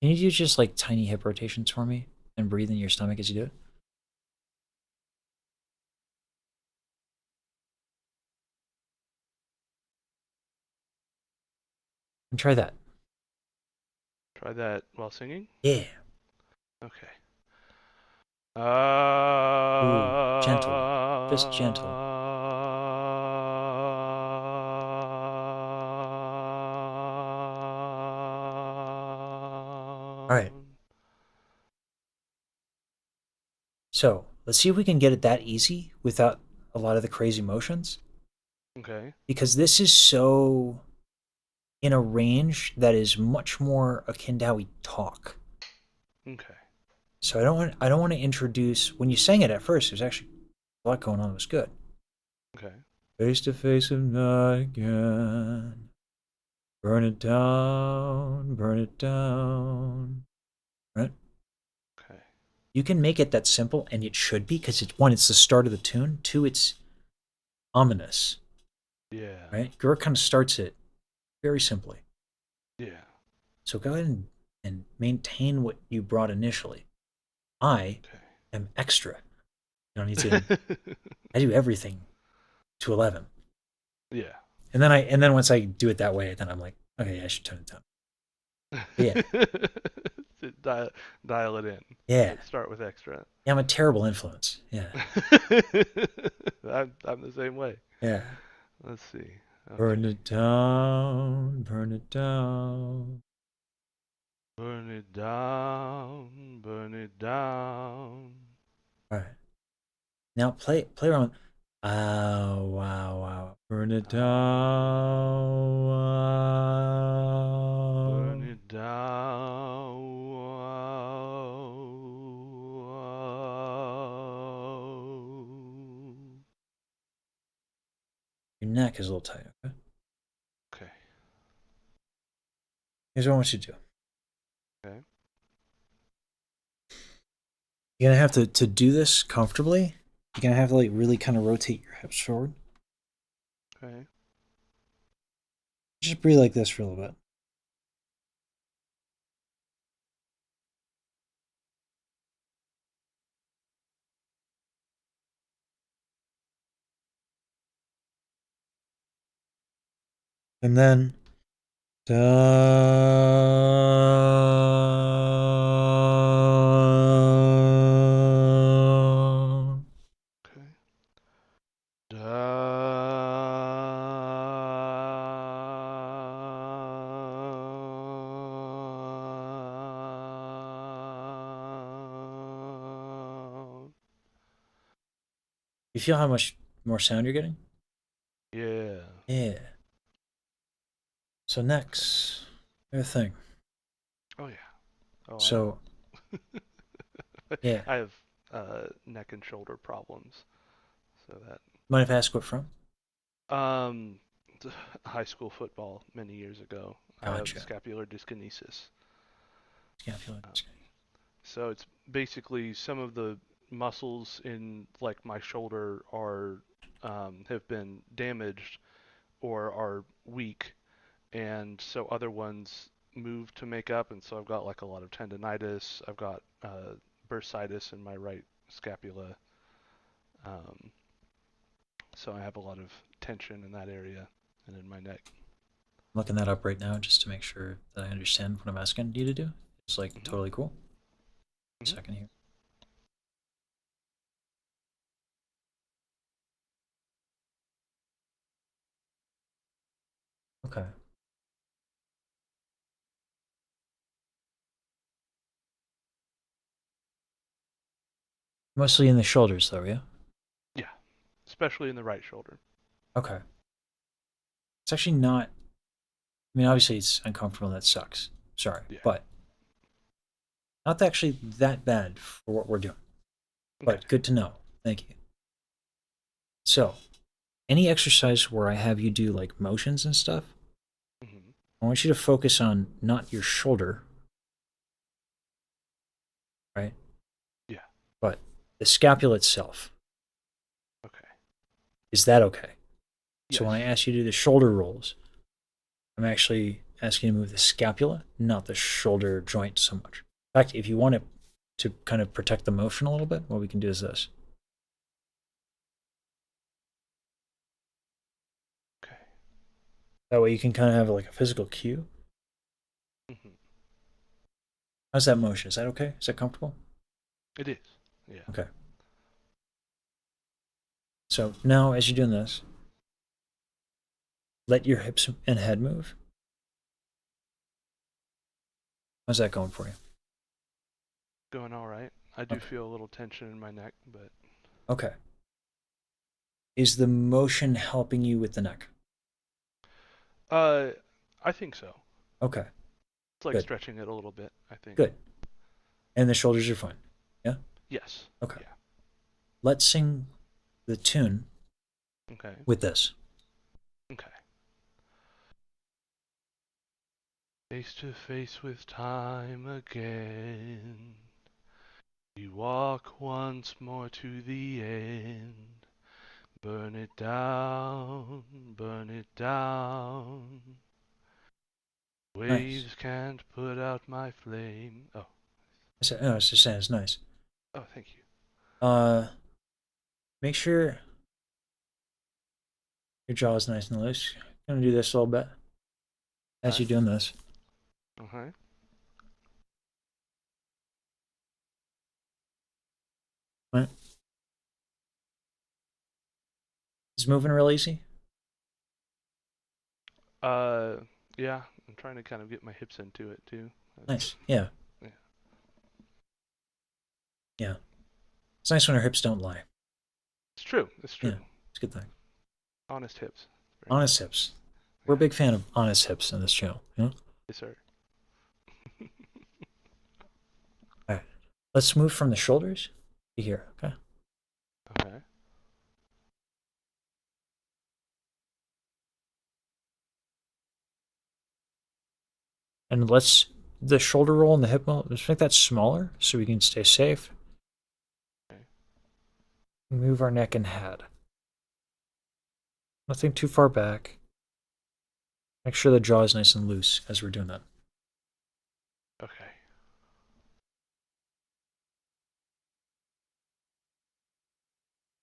Can you do just like tiny hip rotations for me and breathe in your stomach as you do it? And try that. Try that while singing? Yeah. Okay. Ooh, gentle. Just gentle. All right. So let's see if we can get it that easy without a lot of the crazy motions. Okay. Because this is so in a range that is much more akin to how we talk. Okay. So I don't want to introduce when you sang it at first, there's actually a lot going on. It was good. Okay. Face to face of night again. Burn it down, burn it down. Right? Okay. You can make it that simple, and it should be, because it's one, it's the start of the tune. Two, it's ominous. Yeah. Right? Gurr kind of starts it very simply. Yeah. So go ahead and maintain what you brought initially. I am extra. You don't need to. I do everything to 11. Yeah. And then once I do it that way, then I'm like, okay, I should turn it down. Yeah. Dial it in. Yeah. Start with extra. Yeah, I'm a terrible influence. Yeah. I'm the same way. Yeah. Let's see. Okay. Burn it down, burn it down. Burn it down, burn it down. All right. Now play around. Wow, wow. Burn it down. Burn it down. Your neck is a little tight, okay? Okay. Here's what I want you to do. Okay. You're gonna have to do this comfortably. You're gonna have to like really kind of rotate your hips forward. Okay. Just breathe like this for a little bit. And then down. Okay. Down. You feel how much more sound you're getting? Yeah. Yeah. So next, other thing. Oh yeah. Oh, So, yeah. I have neck and shoulder problems, so that. Mind if I ask what from? High school football many years ago. Gotcha. I have scapular dyskinesis. Scapular dyskinesis. So it's basically some of the muscles in like my shoulder are have been damaged or are weak, and so other ones move to make up, and so I've got like a lot of tendonitis. I've got bursitis in my right scapula. So I have a lot of tension in that area and in my neck. I'm looking that up right now just to make sure that I understand what I'm asking you to do. It's like totally cool. Second here. Okay. Mostly in the shoulders, though, yeah? Yeah, especially in the right shoulder. Okay. It's actually not. I mean, obviously it's uncomfortable and that sucks. Sorry. Yeah. But not actually that bad for what we're doing. But Okay. good to know. Thank you. So, any exercise where I have you do like motions and stuff, I want you to focus on not your shoulder, right? Yeah. But the scapula itself. Okay. Is that okay? So when I Yes. ask you to do the shoulder rolls, I'm actually asking you to move the scapula, not the shoulder joint so much. In fact, if you want it to kind of protect the motion a little bit, what we can do is this. Okay. That way you can kind of have like a physical cue. hmm How's that motion? Is that okay? Is that comfortable? It is. Yeah. Okay. So now as you're doing this, let your hips and head move. How's that going for you? Going all right. I do Okay. feel a little tension in my neck, but Okay. Is the motion helping you with the neck? I think so. Okay. It's like Good. stretching it a little bit, I think. Good. And the shoulders are fine. Yeah? Yes. Okay. Yeah. Let's sing the tune Okay. with this. Okay. Face to face with time again. We walk once more to the end. Burn it down, burn it down. Waves can't put out my flame. Oh, No, it's just saying it's nice. oh, thank you. Make sure your jaw is nice and loose. I'm gonna do this a little bit as you're doing this. Okay. Right. Is moving real easy? Yeah, I'm trying to kind of get my hips into it too. Nice. Yeah. Yeah. Yeah. It's nice when our hips don't lie. It's true. It's true. Yeah. It's a good thing. Honest hips. Very Honest hips. We're a big fan of honest hips on this channel. You know? Yes, sir. All right. Let's move from the shoulders to here. Okay. Okay. And let's the shoulder roll and the hip roll. Let's make that smaller so we can stay safe. Okay. Move our neck and head. Nothing too far back. Make sure the jaw is nice and loose as we're doing that. Okay.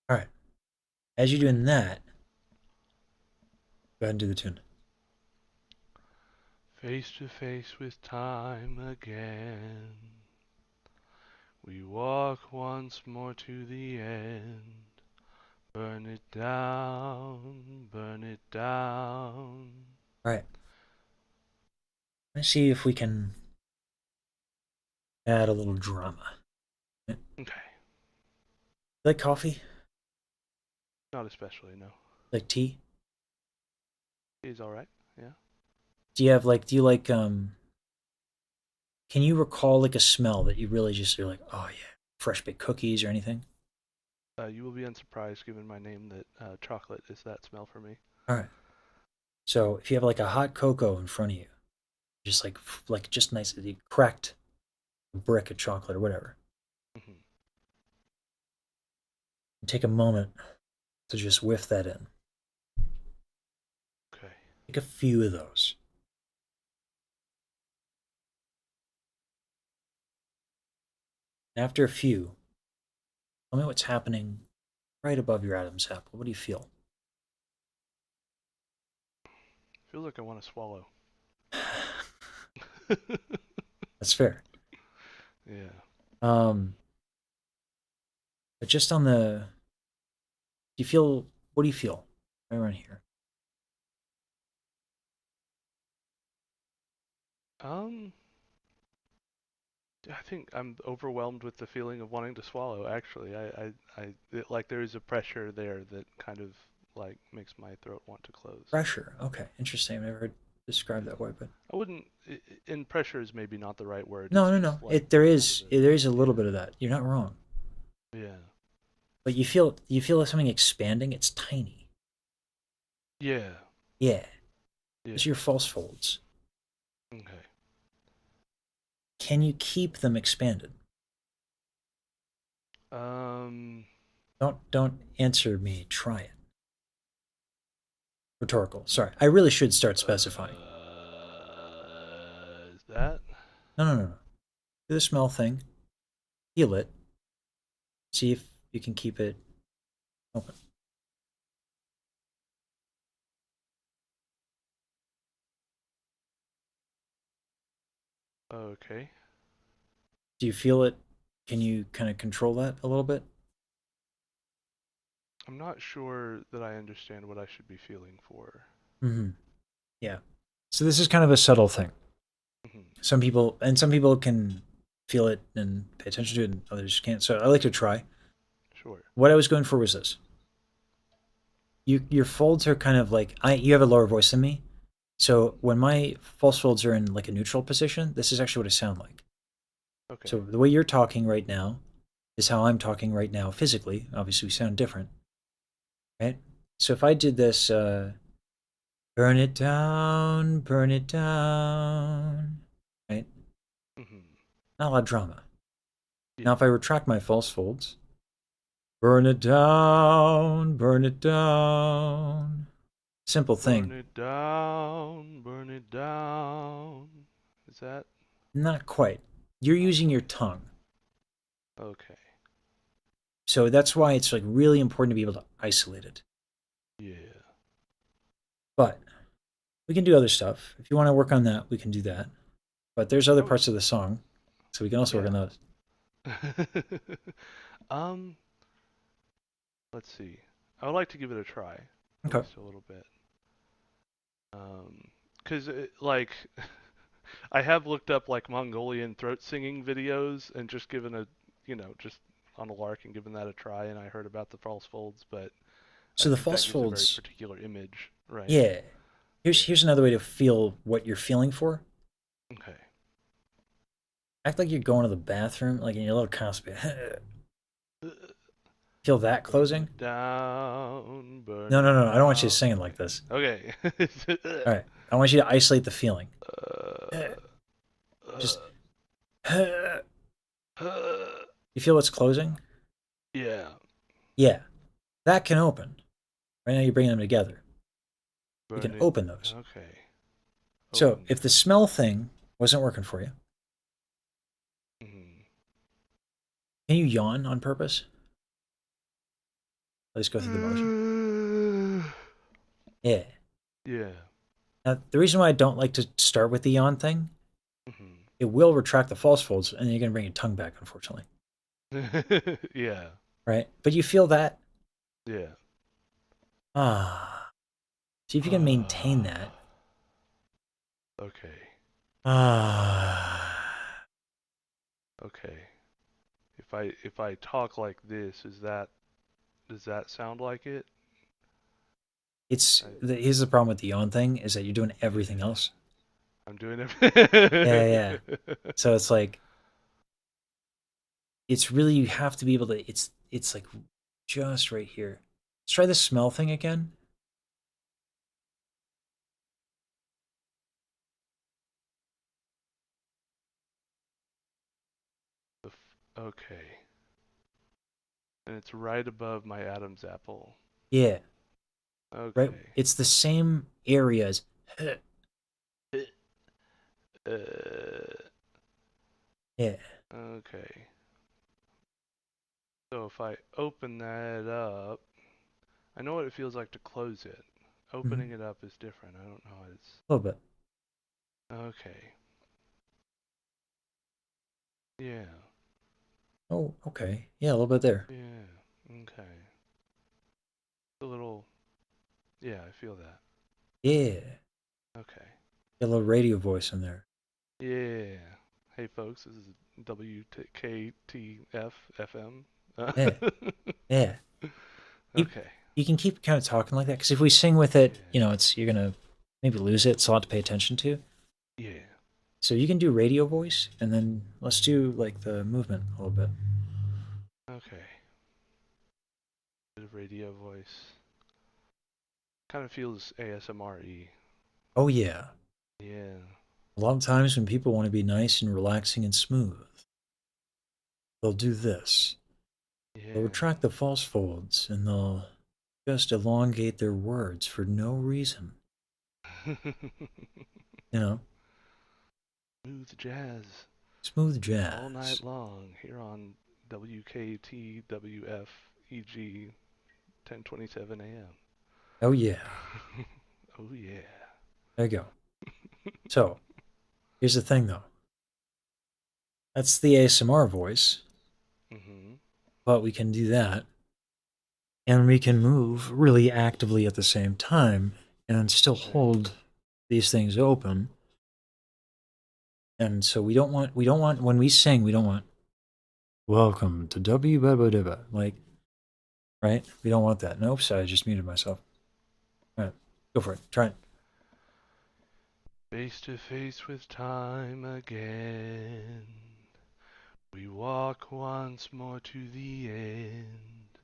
All right. As you're doing that, go ahead and do the tune. Face to face with time again. We walk once more to the end. Burn it down, burn it down. All right. Let's see if we can add a little drama. Okay. Like coffee? Not especially, no. Like tea? He's alright, yeah. Do you like can you recall like a smell that you really just are like, oh yeah, fresh baked cookies or anything? You will be unsurprised given my name that chocolate is that smell for me. All right. So if you have like a hot cocoa in front of you, just like just nice, you cracked a brick of chocolate or whatever, Mhm. and take a moment to just whiff that in. Okay. Take a few of those. After a few, tell me what's happening right above your Adam's apple. What do you feel? Feels like I want to swallow. That's fair. Yeah. But just on the, you feel, what do you feel right around here? I think I'm overwhelmed with the feeling of wanting to swallow. Actually, like there is a pressure there that kind of like makes my throat want to close. Pressure. Okay, interesting. I've never heard described that way, but I wouldn't. In pressure is maybe not the right word. no, It's no, just no. like There is a little bit of that. You're not wrong. Yeah. But you feel something expanding. It's tiny. Yeah. Yeah. Yeah. Those are your false folds. Okay. Can you keep them expanded? Don't answer me. Try it. Rhetorical. Sorry. I really should start specifying. Is that? No. Do the smell thing. Feel it. See if you can keep it open. Okay. Do you feel it? Can you kind of control that a little bit? I'm not sure that I understand what I should be feeling for. Mm-hmm. Yeah. So this is kind of a subtle thing. Mm-hmm. Some people can feel it and pay attention to it, and others can't. So I like to try. Sure. What I was going for was this. Your folds are kind of like you have a lower voice than me. So when my false folds are in like a neutral position, this is actually what I sound like. Okay. So the way you're talking right now is how I'm talking right now physically. Obviously, we sound different. Right? So if I did this, burn it down, right? Mm-hmm. Not a lot of drama. Yeah. Now if I retract my false folds, burn it down, burn it down. Simple thing. Burn it down, burn it down. Is that? Not quite. You're using your tongue. Okay. So that's why it's like really important to be able to isolate it. Yeah. But we can do other stuff. If you want to work on that, we can do that. But there's other parts of the song, so we can also work on those. Let's see. I would like to give it a try. Okay. Just a little bit. Because like I have looked up like Mongolian throat singing videos and just given a, just on a lark and given that a try, and I heard about the false folds, but so I the think false that gives folds, a very particular image, right? Yeah. Here's another way to feel what you're feeling for. Okay. Act like you're going to the bathroom, like in your little constipated. Feel that closing? Down, burn No. I don't want you to sing it like this. Okay. All right. I want you to isolate the feeling. Just. You feel what's closing? Yeah. Yeah. That can open. Right now you're bringing them together. You can open those. Okay. So if the smell thing wasn't working for you, can you yawn on purpose? Let's go through the motion. Yeah. Yeah. Now, the reason why I don't like to start with the yawn thing, it will retract the false folds, and then you're going to bring your tongue back, unfortunately. Yeah. Right? But you feel that? Yeah. See if you can maintain that. Okay. Okay. If I talk like this, does that sound like it? Here's the problem with the yawn thing is that you're doing everything else. I'm doing it. Yeah. So it's like, it's really, you have to be able to, it's like just right here. Let's try the smell thing again. Okay. And it's right above my Adam's apple. Yeah. Okay. Right? It's the same area as. Yeah. Okay. So if I open that up, I know what it feels like to close it. Opening it up is different. I don't know what it's. A little bit. Okay. Yeah. Oh, okay. Yeah, a little bit there. Yeah. Okay. A little. Yeah, I feel that. Yeah. Okay. Get a little radio voice in there. Yeah. Hey folks, this is WKTF FM. Yeah. Yeah. Okay. You can keep kind of talking like that, because if we sing with it, you know, you're gonna maybe lose it. It's a lot to pay attention to. Yeah. So you can do radio voice, and then let's do like the movement a little bit. Okay. Bit of radio voice. Kind of feels ASMR-y. Oh yeah. Yeah. A lot of times when people want to be nice and relaxing and smooth, they'll do this. Yeah. They'll retract the false folds, and they'll just elongate their words for no reason. You know? Smooth jazz. Smooth jazz. All night long here on WKTWF EG 1027 AM. Oh yeah. Oh yeah. There you go. So, here's the thing though. That's the ASMR voice. But we can do that. And we can move really actively at the same time and still hold these things open. And so we don't want, when we sing, we don't want, welcome to W, like, right? We don't want that. Nope, sorry, I just muted myself. All right, go for it. Try it. Face to face with time again. We walk once more to the end.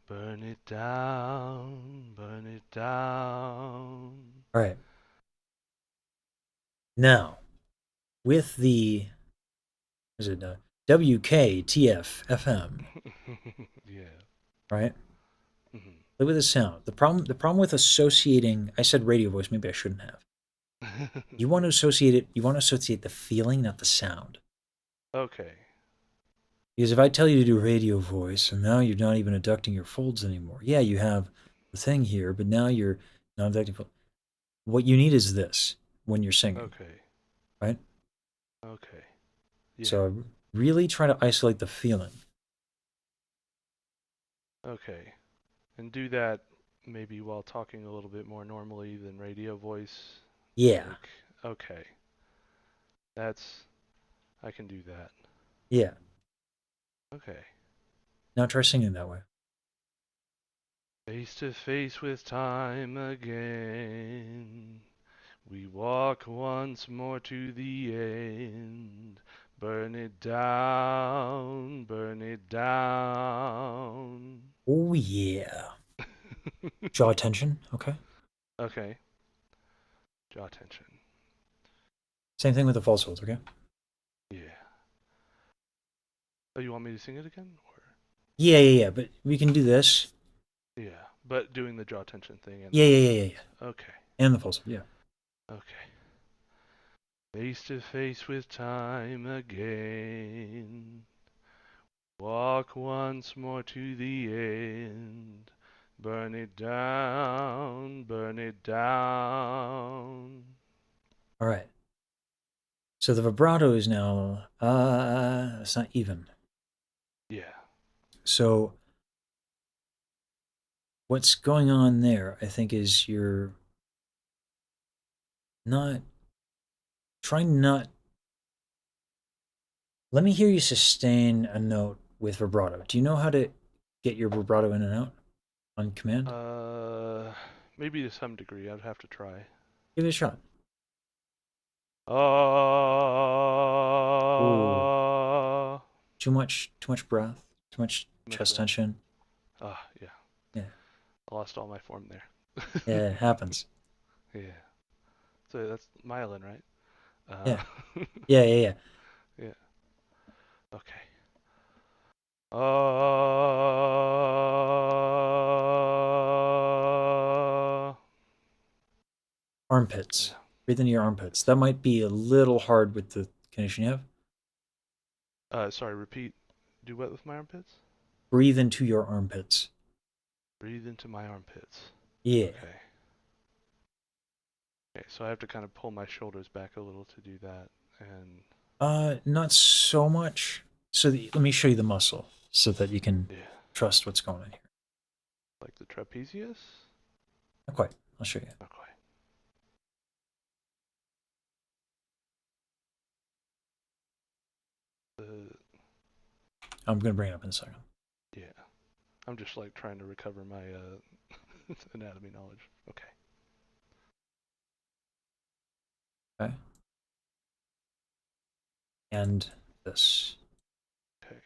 Burn it down, burn it down. All right. Now, with the, is it WKTF FM? Yeah. Right? Look at the sound. The problem with associating, I said radio voice, maybe I shouldn't have. You want to associate it, you want to associate the feeling, not the sound. Okay. Because if I tell you to do radio voice, and now you're not even adducting your folds anymore. Yeah, you have the thing here, but now you're not adducting folds. What you need is this when you're singing. Okay. Right? Okay. Yeah. So really try to isolate the feeling. Okay. And do that maybe while talking a little bit more normally than radio voice. Yeah. Like, okay. I can do that. Yeah. Okay. Now try singing that way. Face to face with time again. We walk once more to the end. Burn it down, burn it down. Oh yeah. Jaw tension, okay? Okay. Jaw tension. Same thing with the false folds, okay? Yeah. Oh, you want me to sing it again? Or? Yeah, but we can do this. Yeah, but doing the jaw tension thing. And Yeah. Okay. And the false fold, yeah. Okay. Face to face with time again. Walk once more to the end. Burn it down, burn it down. All right. So the vibrato is now, it's not even. Yeah. So what's going on there, I think, is you're not, let me hear you sustain a note with vibrato. Do you know how to get your vibrato in and out on command? Maybe to some degree. I'd have to try. Give it a shot. Too much breath, too much chest tension. Yeah. Yeah. I lost all my form there. Yeah, it happens. Yeah. So that's myelin, right? Yeah. Yeah. Yeah. Okay. Armpits. Breathe into your armpits. That might be a little hard with the condition you have. Sorry, repeat. Do what with my armpits? breathe into your armpits. Breathe into my armpits. Yeah. Okay. Okay, so I have to kind of pull my shoulders back a little to do that, and Not so much. So let me show you the muscle so that you can yeah, trust what's going on here. like the trapezius. Not quite. I'll show you. Not quite. The I'm gonna bring it up in a second. yeah, I'm just like trying to recover my anatomy knowledge. Okay. Okay. And this. Okay.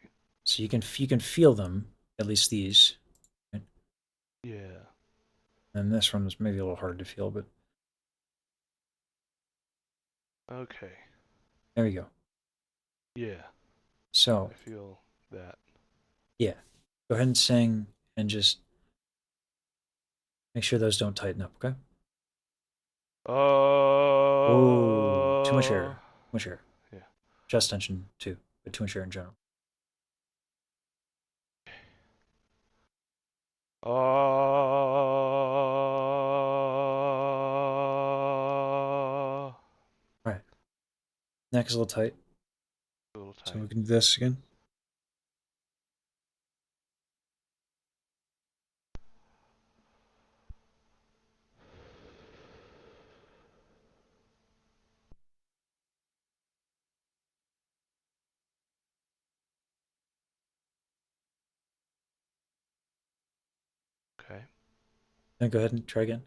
So you can feel them, at least these. Right? Yeah. And this one was maybe a little hard to feel, but Okay. there we go. Yeah. So I feel that. yeah, go ahead and sing and just make sure those don't tighten up. Okay. Oh, too much air. Too much air. Yeah. Chest tension too, but too much air in general. Right. Neck is a little tight. A little tight. So we can do this again. Okay. Then go ahead and try again.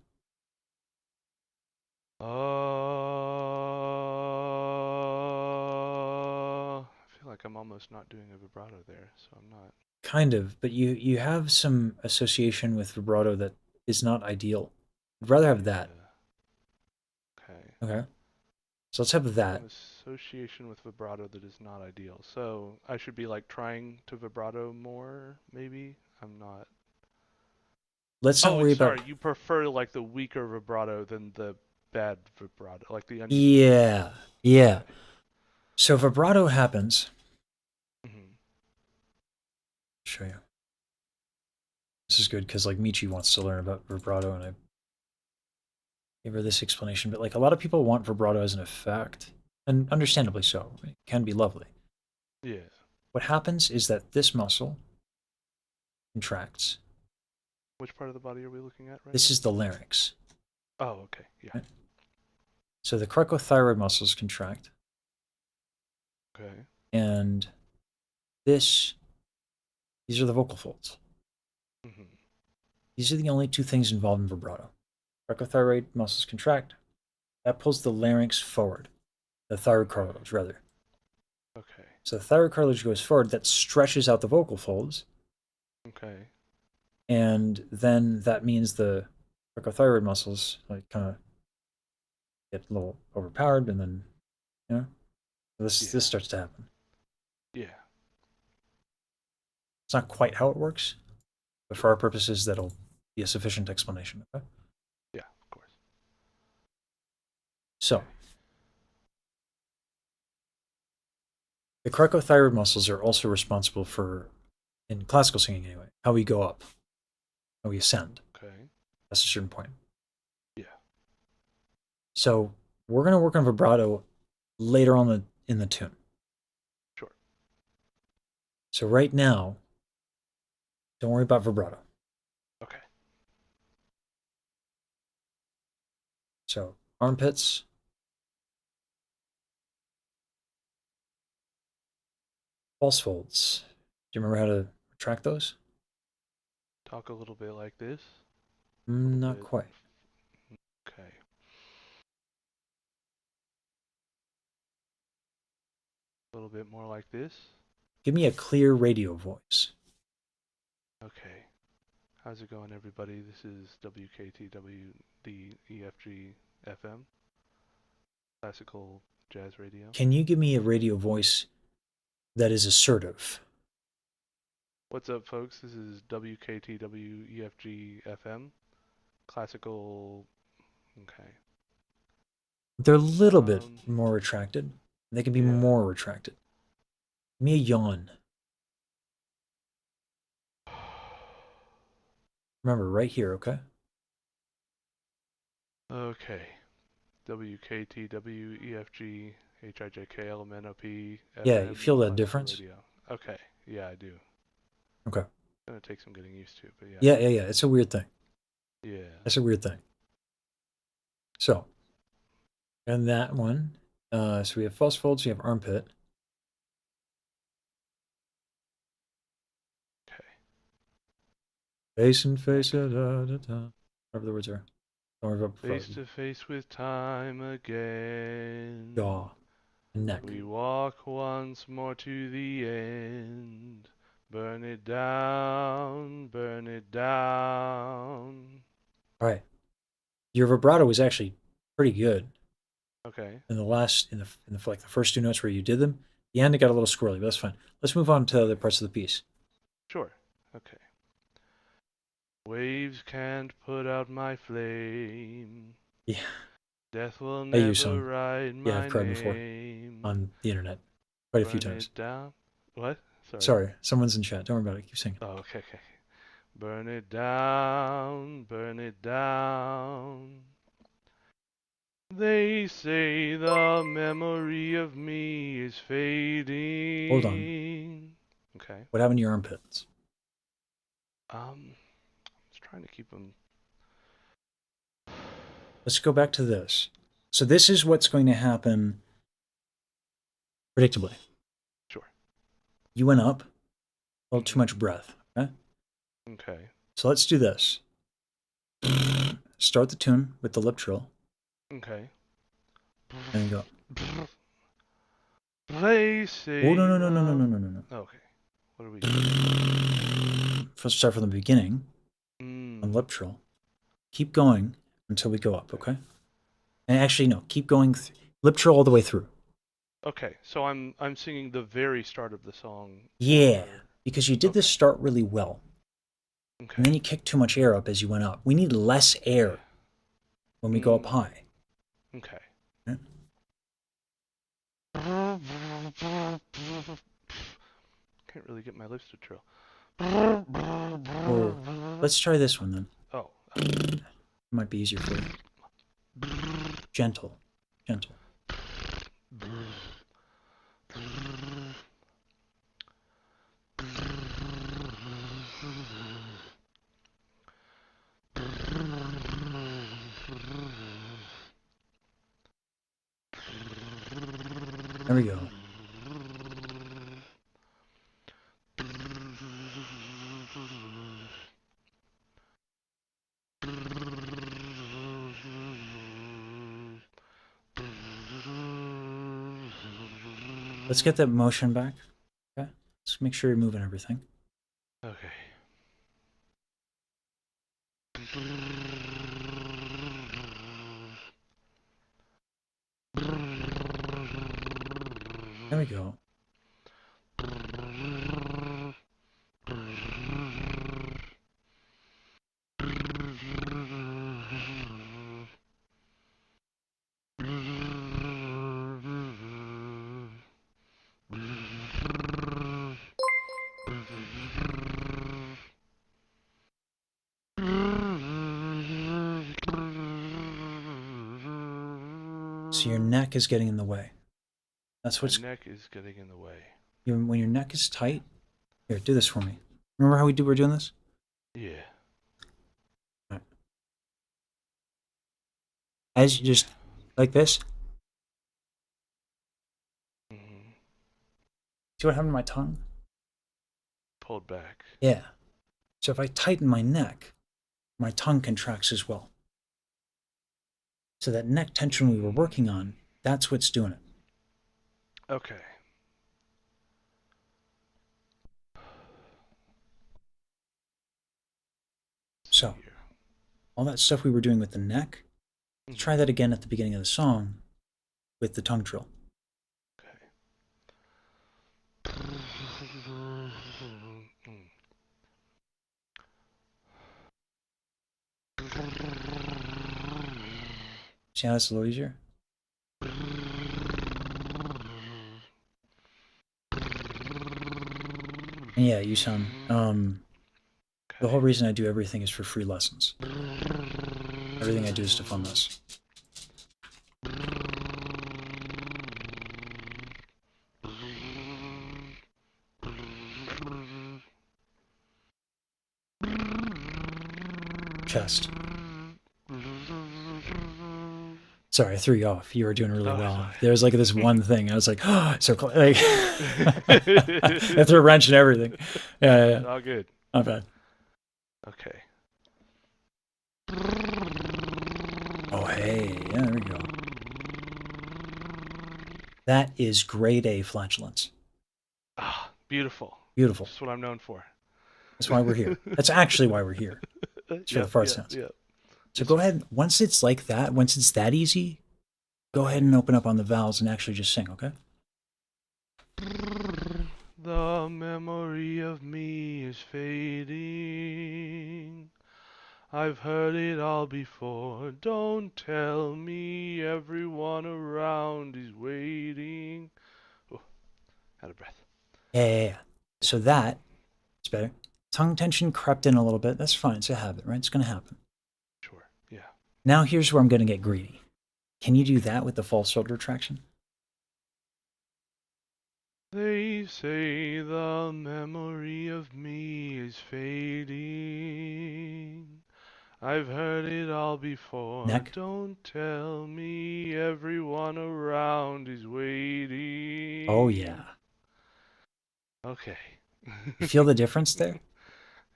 I feel like I'm almost not doing a vibrato there, so I'm not. Kind of, but you have some association with vibrato that is not ideal. I'd rather have that. Okay. Okay. So let's have that. An association with vibrato that is not ideal. So I should be like trying to vibrato more, maybe? I'm not. Let's not worry sorry, about. you prefer like the weaker vibrato than the bad vibrato, like the Yeah, yeah. So vibrato happens. Mhm. Show you. This is good because like Michi wants to learn about vibrato, and I gave her this explanation. But like a lot of people want vibrato as an effect, and understandably so. It can be lovely. Yeah. What happens is that this muscle contracts. Which part of the body are we looking at right This now? is the larynx. Oh, okay. Yeah. Right? So the cricothyroid muscles contract. Okay. And these are the vocal folds. Mm-hmm. These are the only two things involved in vibrato. Cricothyroid muscles contract. That pulls the larynx forward. The thyroid cartilage, rather. Okay. So the thyroid cartilage goes forward. That stretches out the vocal folds. Okay. And then that means the cricothyroid muscles like kind of get a little overpowered, and then this starts to happen. Yeah. It's not quite how it works, but for our purposes, that'll be a sufficient explanation. Okay? Yeah, of course. So the cricothyroid muscles are also responsible for, in classical singing anyway, how we go up, how we ascend. Okay. That's a certain point. Yeah. So we're going to work on vibrato later on in the tune. Sure. So right now, don't worry about vibrato. Okay. So armpits. False folds. Do you remember how to retract those? Talk a little bit like this. Not quite. Okay. A little bit more like this. Give me a clear radio voice. Okay. How's it going, everybody? This is WKTW, the EFG FM, classical jazz radio. Can you give me a radio voice that is assertive? What's up, folks? This is WKTW EFG FM, classical. Okay. They're a little bit more retracted. They can be more retracted. Give me a yawn. Remember, right here, okay? Okay. W K T W E F G H I J K L M N O P. Yeah, you feel that Wonderful difference? Radio. Okay. Yeah, I do. Okay. It's gonna take some getting used to, but yeah. Yeah. It's a weird thing. Yeah. That's a weird thing. So, and that one, so we have false folds, we have armpit. Okay. Face and face, da, da, da. Whatever the words are. Don't worry about Face to face with time again. jaw, neck. We walk once more to the end. Burn it down, burn it down. All right. Your vibrato was actually pretty good Okay. in the last, in the like the first two notes where you did them. The end it got a little squirrely, but that's fine. Let's move on to other parts of the piece. Sure. Okay. Waves can't put out my flame. Yeah. Death will I use never some. ride my Yeah, I've cried before name. on the internet quite a few Burn times. it down. What? Sorry, someone's in chat. Don't worry about it. Keep singing. Oh, okay. Burn it down, burn it down. They say the memory of me is fading. Hold on. Okay. What happened to your armpits? I was trying to keep them. Let's go back to this. So this is what's going to happen predictably. Sure. You went up, a little too much breath. Okay? Okay. So let's do this. Start the tune with the lip trill. Okay. And then go. They say. Oh, no. Okay. What are we doing? First, start from the beginning on lip trill. Keep going until we go up, okay? And actually, no, keep going. Lip trill all the way through. Okay, so I'm singing the very start of the song. Yeah, because you did this start really well. Okay. And then you kicked too much air up as you went up. We need less air when we go up high. Okay. Okay? Can't really get my lips to trill. Or, let's try this one then. Oh. It might be easier for you. Gentle. There we go. Let's get that motion back. Okay? Let's make sure you're moving everything. Okay. There we go. So your neck is getting in the way. That's what's. My neck is getting in the way. When your neck is tight. Here, do this for me. Remember how we're doing this? Yeah. All right. As you just like this. See what happened to my tongue? Pulled back. Yeah. So if I tighten my neck, my tongue contracts as well. So that neck tension we were working on, that's what's doing it. Okay. So, all that stuff we were doing with the neck, let's try that again at the beginning of the song with the tongue trill. See how that's a little easier? And yeah, you sound The whole reason I do everything is for free lessons. Everything I do is to fund this. Chest. Sorry, I threw you off. You were doing really well. There was like this one thing. I was like, oh, so close. Like, I threw a wrench and everything. Yeah. All good. Not bad. Okay. Oh, hey. Yeah, there we go. That is grade A flatulence. Ah, beautiful. Beautiful. That's what I'm known for. That's why we're here. That's actually why we're here. It's for the fart sounds. Yeah. So go ahead. Once it's like that, once it's that easy, go ahead and open up on the vowels and actually just sing, okay? The memory of me is fading. I've heard it all before. Don't tell me everyone around is waiting. Oh, out of breath. Yeah. So that is better. Tongue tension crept in a little bit. That's fine. It's a habit, right? It's going to happen. Sure. Yeah. Now here's where I'm going to get greedy. Can you do that with the false shoulder retraction? They say the memory of me is fading. I've heard it all before. Neck. Don't tell me everyone around is waiting. Oh, yeah. Okay. You feel the difference there?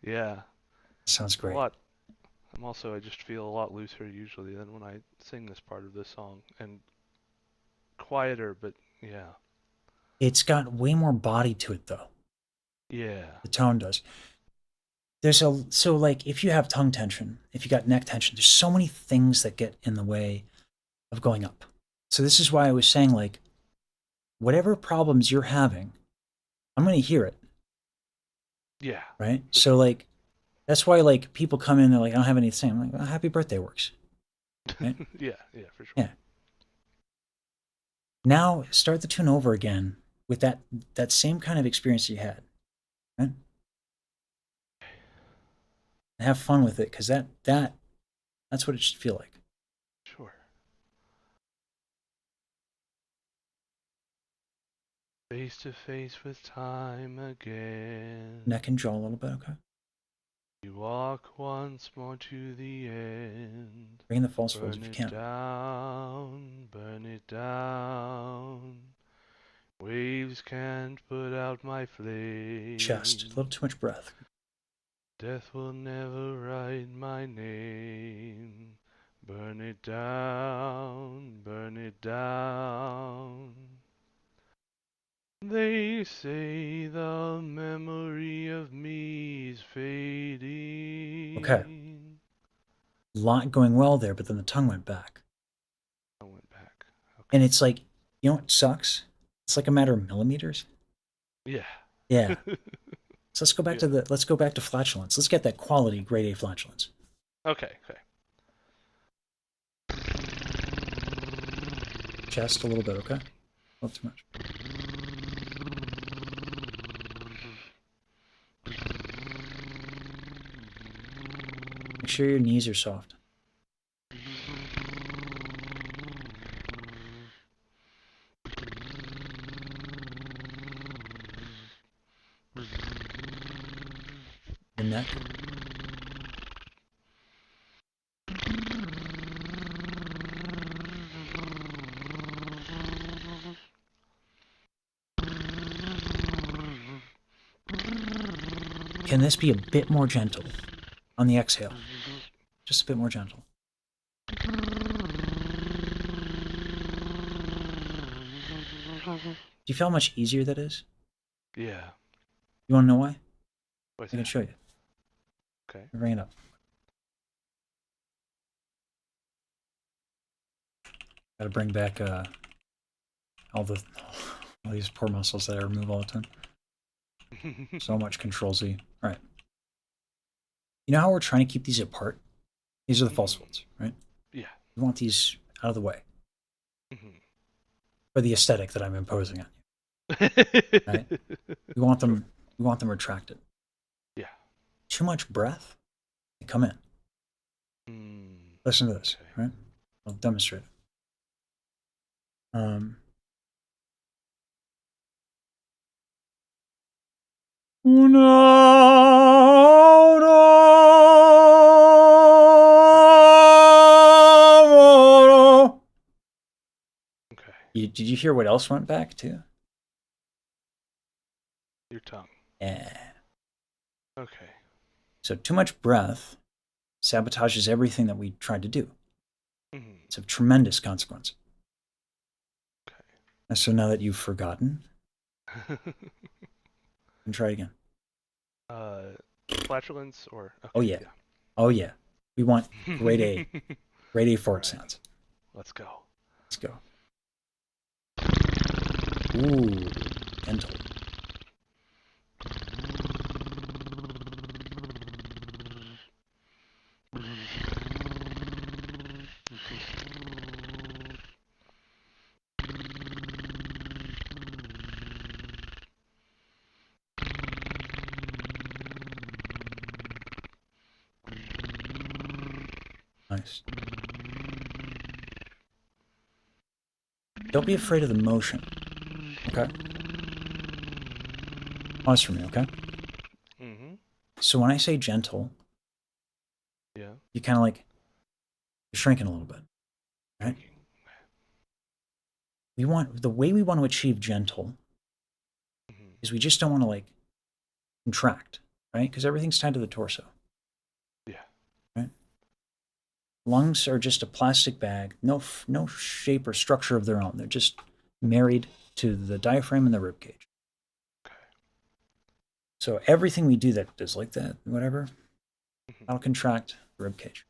Yeah. Sounds great. I just feel a lot looser usually than when I sing this part of the song. And quieter, but yeah. It's got way more body to it, though. Yeah. The tone does. So like if you have tongue tension, if you got neck tension, there's so many things that get in the way of going up. So this is why I was saying, like, whatever problems you're having, I'm going to hear it. Yeah. Right? So like that's why like people come in, they're like, I don't have anything. I'm like, well, happy birthday works. Right? Yeah, for sure. Yeah. Now start the tune over again with that same kind of experience you had. Right? And have fun with it, because that's what it should feel like. Sure. Face to face with time again. Neck and jaw a little bit, okay? You walk once more to the end. Bring in the false folds if you can. Burn it down. Waves can't put out my flame. Chest, a little too much breath. Death will never write my name. Burn it down, burn it down. They say the memory of me is fading. Okay. Lot going well there, but then the tongue went back. Okay. And it's like, you know what sucks? It's like a matter of millimeters. Yeah. Yeah. So let's go back to flatulence. Let's get that quality grade A flatulence. Okay. Chest a little bit, okay? Not too much. Make sure your knees are soft. The neck. Can this be a bit more gentle on the exhale? Just a bit more gentle. Do you feel how much easier that is? Yeah. You want to know why? What's I can that? show you. Okay. Bring it up. Got to bring back all these poor muscles that I remove all the time. So much Control Z. All right. You know how we're trying to keep these apart? These are the false folds, right? Yeah. We want these out of the way Mm-hmm. for the aesthetic that I'm imposing on you. Right? We want them retracted. Yeah. too much breath, come in. Listen to this, Okay. right? I'll demonstrate it. Okay. Did you hear what else went back too? Your tongue. Yeah. Okay. So too much breath sabotages everything that we tried to do. Mhm. It's of tremendous consequence. Okay. And so now that you've forgotten, and try again. Flatulence or? Okay, Oh yeah. Oh yeah. We want grade A. Grade A fart Right. sounds. Let's go. Let's go. Ooh, gentle. Nice. Don't be afraid of the motion. Okay? Pause for me, okay? Mm-hmm. So when I say gentle, Yeah. you kind of like, you're shrinking a little bit, right? The way we want to achieve gentle is we just don't want to like contract, right? Because everything's tied to the torso. Yeah. Right? Lungs are just a plastic bag, no shape or structure of their own. They're just married to the diaphragm and the rib cage. Okay. So everything we do that does like that, whatever, that'll contract the rib cage.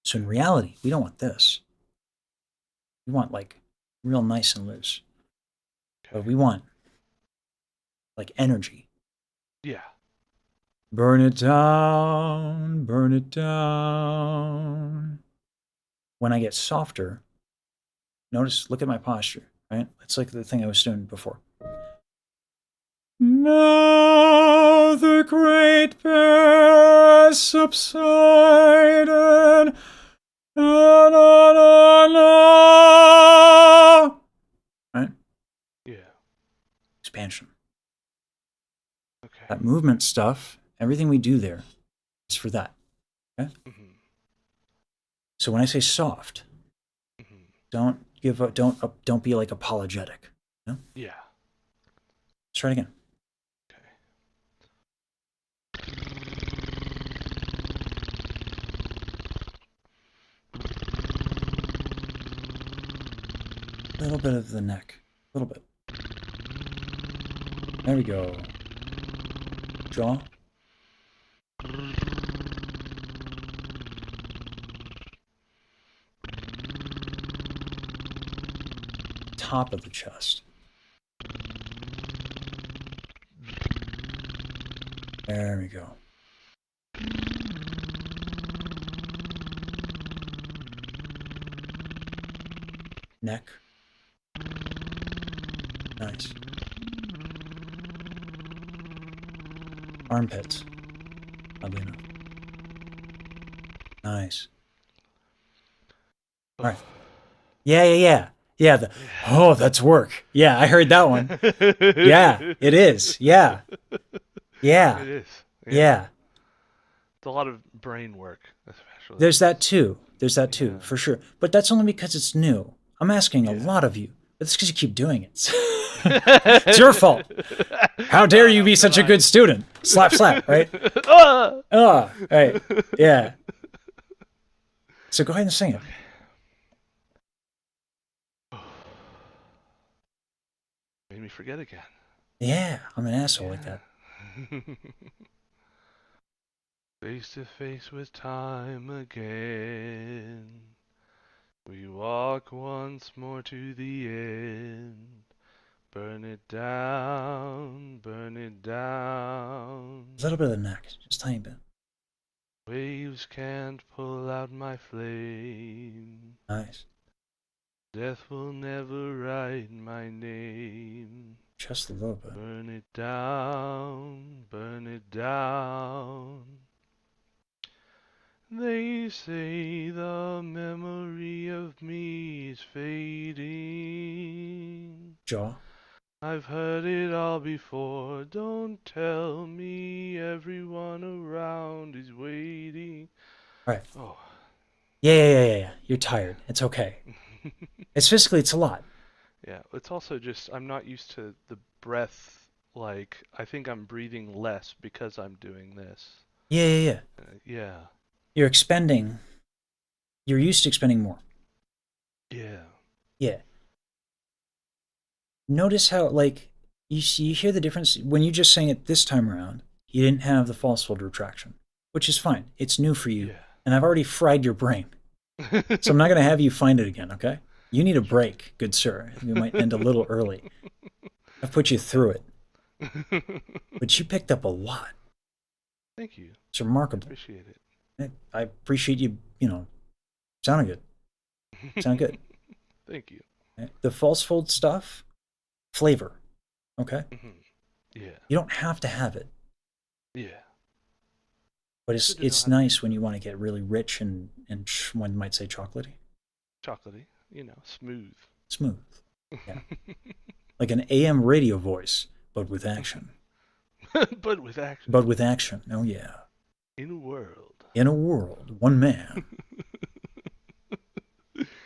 So in reality, we don't want this. We want like real nice and loose. But we want like energy. Yeah. Burn it down, burn it down. When I get softer, look at my posture, right? It's like the thing I was doing before. Now the great bear has subsided. Na, na, na, na. Right? Yeah. Expansion. Okay. That movement stuff, everything we do there is for that. Okay? Mm-hmm. So when I say soft, Mm-hmm. don't be like apologetic. You know? Yeah. Let's try it again. Okay. A little bit of the neck. A little bit. There we go. Jaw. Top of the chest. There we go. Neck. Nice. Armpits. Oddly enough. Nice. All right. Yeah. Oh, that's work. Yeah, I heard that one. Yeah, it is. Yeah. It is. Yeah. It's a lot of brain work, especially. There's that too, Yeah. for sure. But that's only because it's new. I'm asking a lot of you. But it's because you keep doing it. It's your fault. How dare you be such a good student? Slap, slap, right? Right. Yeah. So go ahead and sing it. Made me forget again. Yeah, I'm an asshole like that. Face to face with time again. We walk once more to the end. Burn it down, burn it down. A little bit of the neck, just a tiny bit. Waves can't pull out my flame. Nice. Death will never write my name. Just a little bit. Burn it down, burn it down. They say the memory of me is fading. Jaw. I've heard it all before. Don't tell me everyone around is waiting. All right. Oh. Yeah. You're tired. It's okay. It's a lot. Yeah, it's also just I'm not used to the breath. Like, I think I'm breathing less because I'm doing this. Yeah. Yeah. You're used to expending more. Yeah. Yeah. Notice how, like, you hear the difference when you just sang it this time around. You didn't have the false fold retraction, which is fine. It's new for you, and I've already fried your brain, so I'm not going to have you find it again. Okay? You need a break, good sir. You might end a little early. I've put you through it, but you picked up a lot. Thank you. It's remarkable. I appreciate it. I appreciate you. Sounding good. Sound good. Thank you. The false fold stuff, flavor. Okay. Yeah. You don't have to have it. Yeah. But it's nice when you want to get really rich and one might say chocolatey. Chocolatey, smooth. Smooth. Yeah. Like an AM radio voice, but with action. But with action. But with action. Oh yeah. In a world. In a world, one man.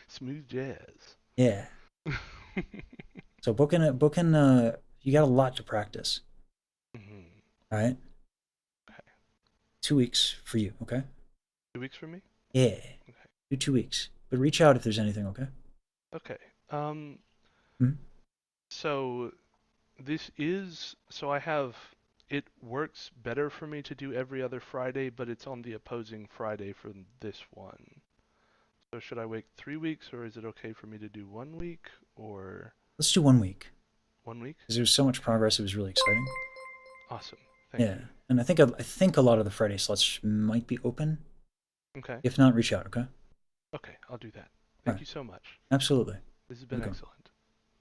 Smooth jazz. Yeah. So booking. You got a lot to practice. All right. Okay. 2 weeks for you. Okay. 2 weeks for me. Yeah. Okay. Do 2 weeks, but reach out if there's anything. Okay. Okay. Hmm? So I have. It works better for me to do every other Friday, but it's on the opposing Friday from this one. So should I wait 3 weeks, or is it okay for me to do 1 week, or? Let's do 1 week. 1 week? Because there's so much progress. It was really exciting. Awesome. Thank you. And I think a lot of the Friday slots might be open. Okay. If not, reach out. Okay. Okay, I'll do that. Thank you so much. Absolutely. This has been excellent.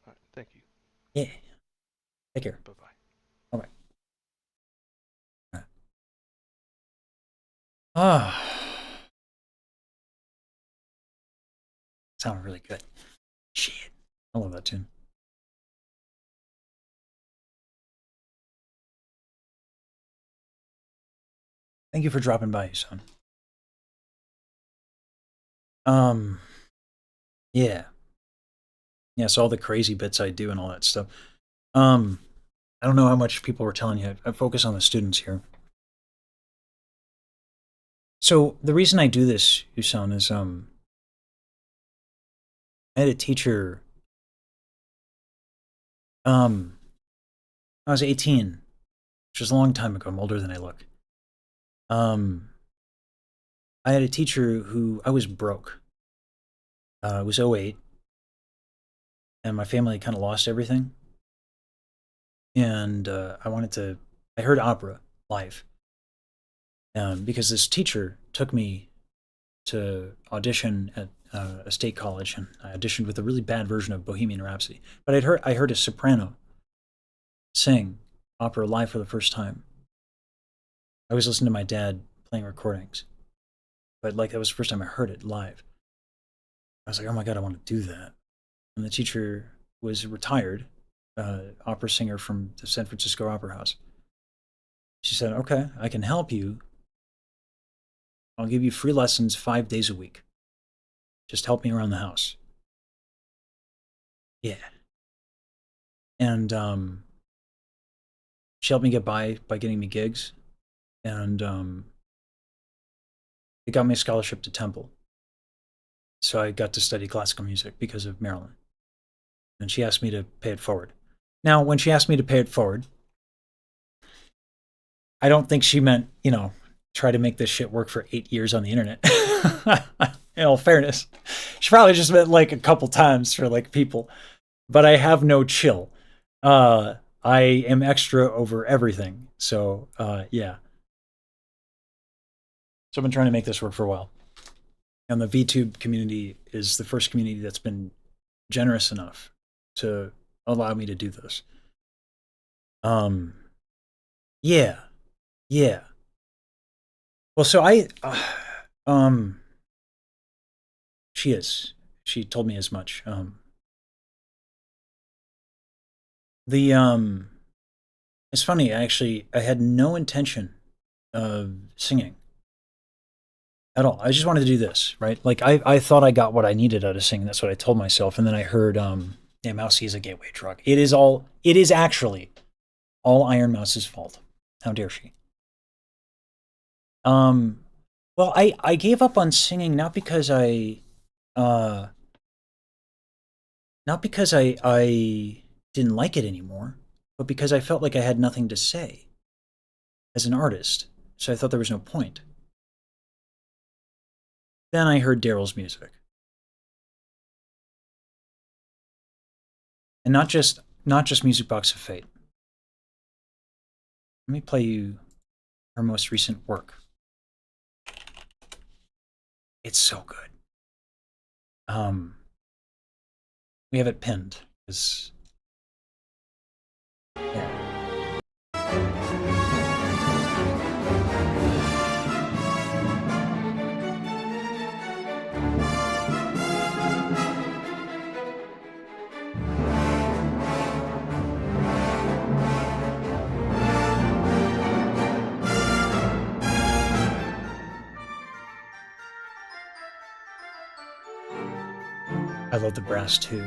All right, thank you. Yeah. Take care. Bye-bye. Bye-bye. Ah. Sounded really good. Shit. I love that tune. Thank you for dropping by, son. Yeah. Yeah, so all the crazy bits I do and all that stuff. I don't know how much people were telling you. I focus on the students here. So the reason I do this, Yusan, is I had a teacher. I was 18, which was a long time ago. I'm older than I look. I had a teacher who I was broke. It was 2008, and my family kind of lost everything. And I heard opera live. Because this teacher took me to audition at a state college, and I auditioned with a really bad version of Bohemian Rhapsody. But I heard a soprano sing opera live for the first time. I always listened to my dad playing recordings, but that was the first time I heard it live. I was like, oh my God, I want to do that. And the teacher was retired, opera singer from the San Francisco Opera House. She said, okay, I can help you. I'll give you free lessons 5 days a week. Just help me around the house. Yeah. And she helped me get by getting me gigs. And it got me a scholarship to Temple. So I got to study classical music because of Marilyn. And she asked me to pay it forward. Now, when she asked me to pay it forward, I don't think she meant, try to make this shit work for 8 years on the internet. In all fairness, she probably just meant a couple times for people. But I have no chill. I am extra over everything. So yeah. So I've been trying to make this work for a while. And the VTube community is the first community that's been generous enough to allow me to do this. Yeah. Yeah. Well, so she is. She told me as much. It's funny, I had no intention of singing at all. I just wanted to do this, right? Like, I thought I got what I needed out of singing. That's what I told myself. And then I heard, yeah, Mousy is a gateway drug. It is actually all Iron Mouse's fault. How dare she? Well, I gave up on singing not because I didn't like it anymore, but because I felt like I had nothing to say as an artist. So I thought there was no point. Then I heard Daryl's music. And not just Music Box of Fate. Let me play you her most recent work. It's so good. We have it pinned. Yeah. I love the brass too.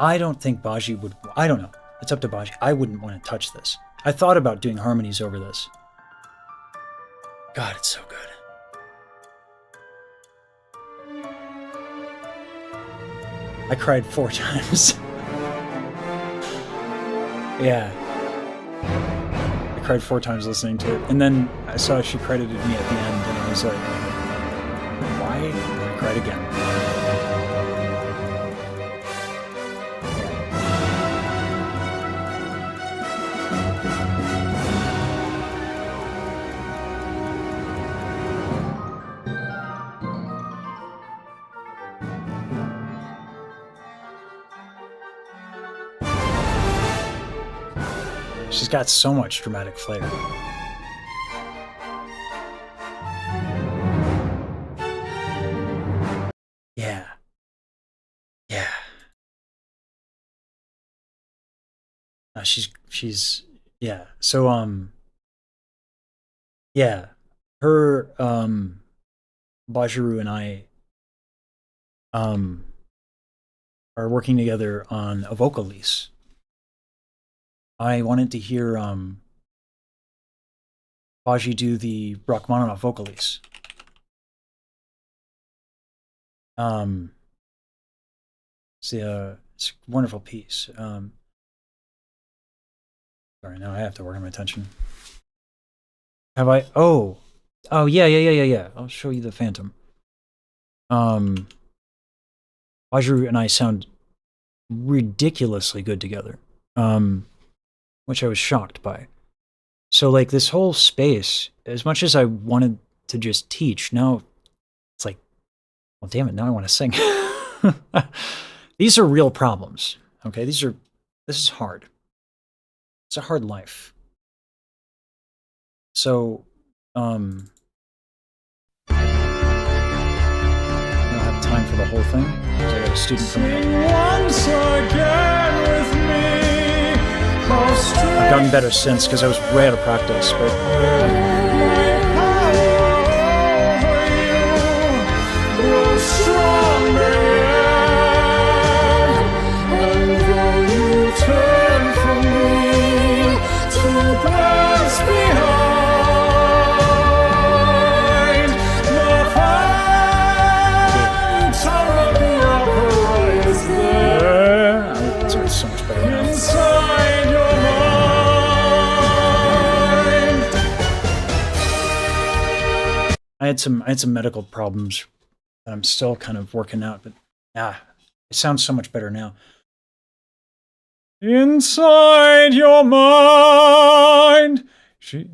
I don't think Baji would. I don't know. It's up to Baji. I wouldn't want to touch this. I thought about doing harmonies over this. God, it's so good. I cried 4 times. Yeah. I cried 4 times listening to it. And then I saw she credited me at the end, and I was like, why? And I cried again. She's got so much dramatic flair. Yeah. Yeah. She's yeah. So yeah. Her Bajiru and I are working together on a vocal lease. I wanted to hear Baji do the Rachmaninoff vocalese. It's a wonderful piece. Sorry, now I have to work on my attention. Have I? Oh, yeah. I'll show you the Phantom. Baji and I sound ridiculously good together. Which I was shocked by. So like this whole space, as much as I wanted to just teach, now it's like, well, damn it, now I want to sing. These are real problems, okay? This is hard. It's a hard life. So, I don't have time for the whole thing, because I got a student coming in. Once again with me. I've gotten better since because I was way out of practice, but it's so much better now. Inside your mind. I had some medical problems that I'm still kind of working out, but it sounds so much better now. Inside your mind, she's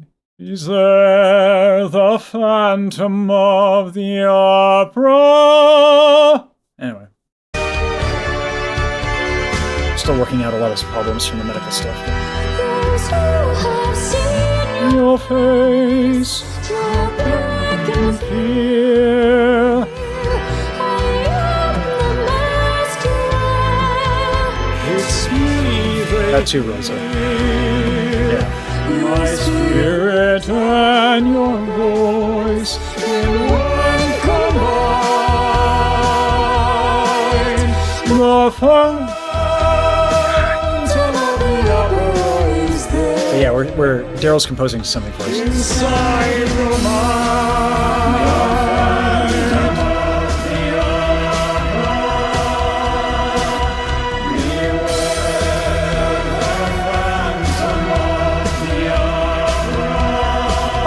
there, the Phantom of the Opera. Anyway. Still working out a lot of problems from the medical stuff. Your face, can feel. It's me. That too, Rosa. Yeah. My spirit and your voice in one combined. The fun. But yeah, we're Daryl's composing something for us. Inside your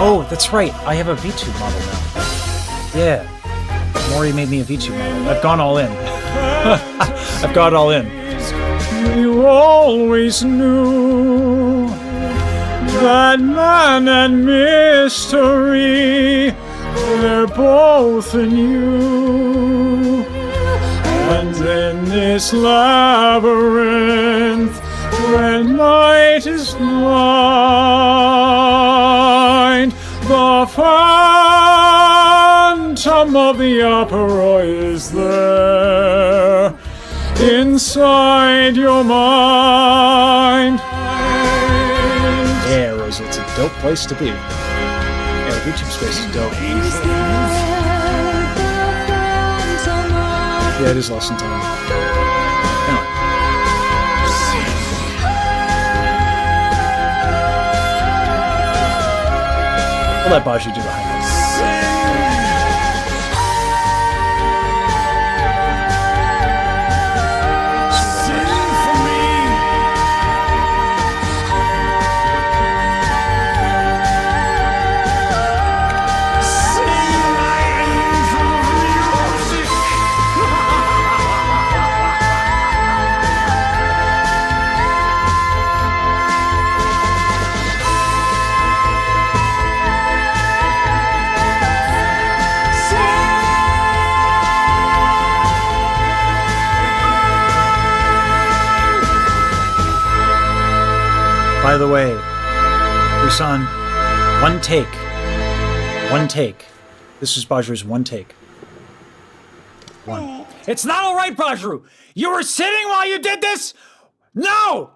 Oh, that's right. I have a VTube model now. Yeah. Maury made me a VTube model. I've gone all in. I've gone all in. You always knew that man and mystery, they're both in you. And in this labyrinth, when night is blind, the phantom of the opera is there inside your mind. Yeah, Rosa, it's a dope place to be. Yeah, YouTube space is dope. Yeah, it is Lost in Time. Anyway. I'll let Baji do the highlights. By the way, Busan, one take. One take. This is Bajru's one take. One. It's not all right, Bajru. You were sitting while you did this? No!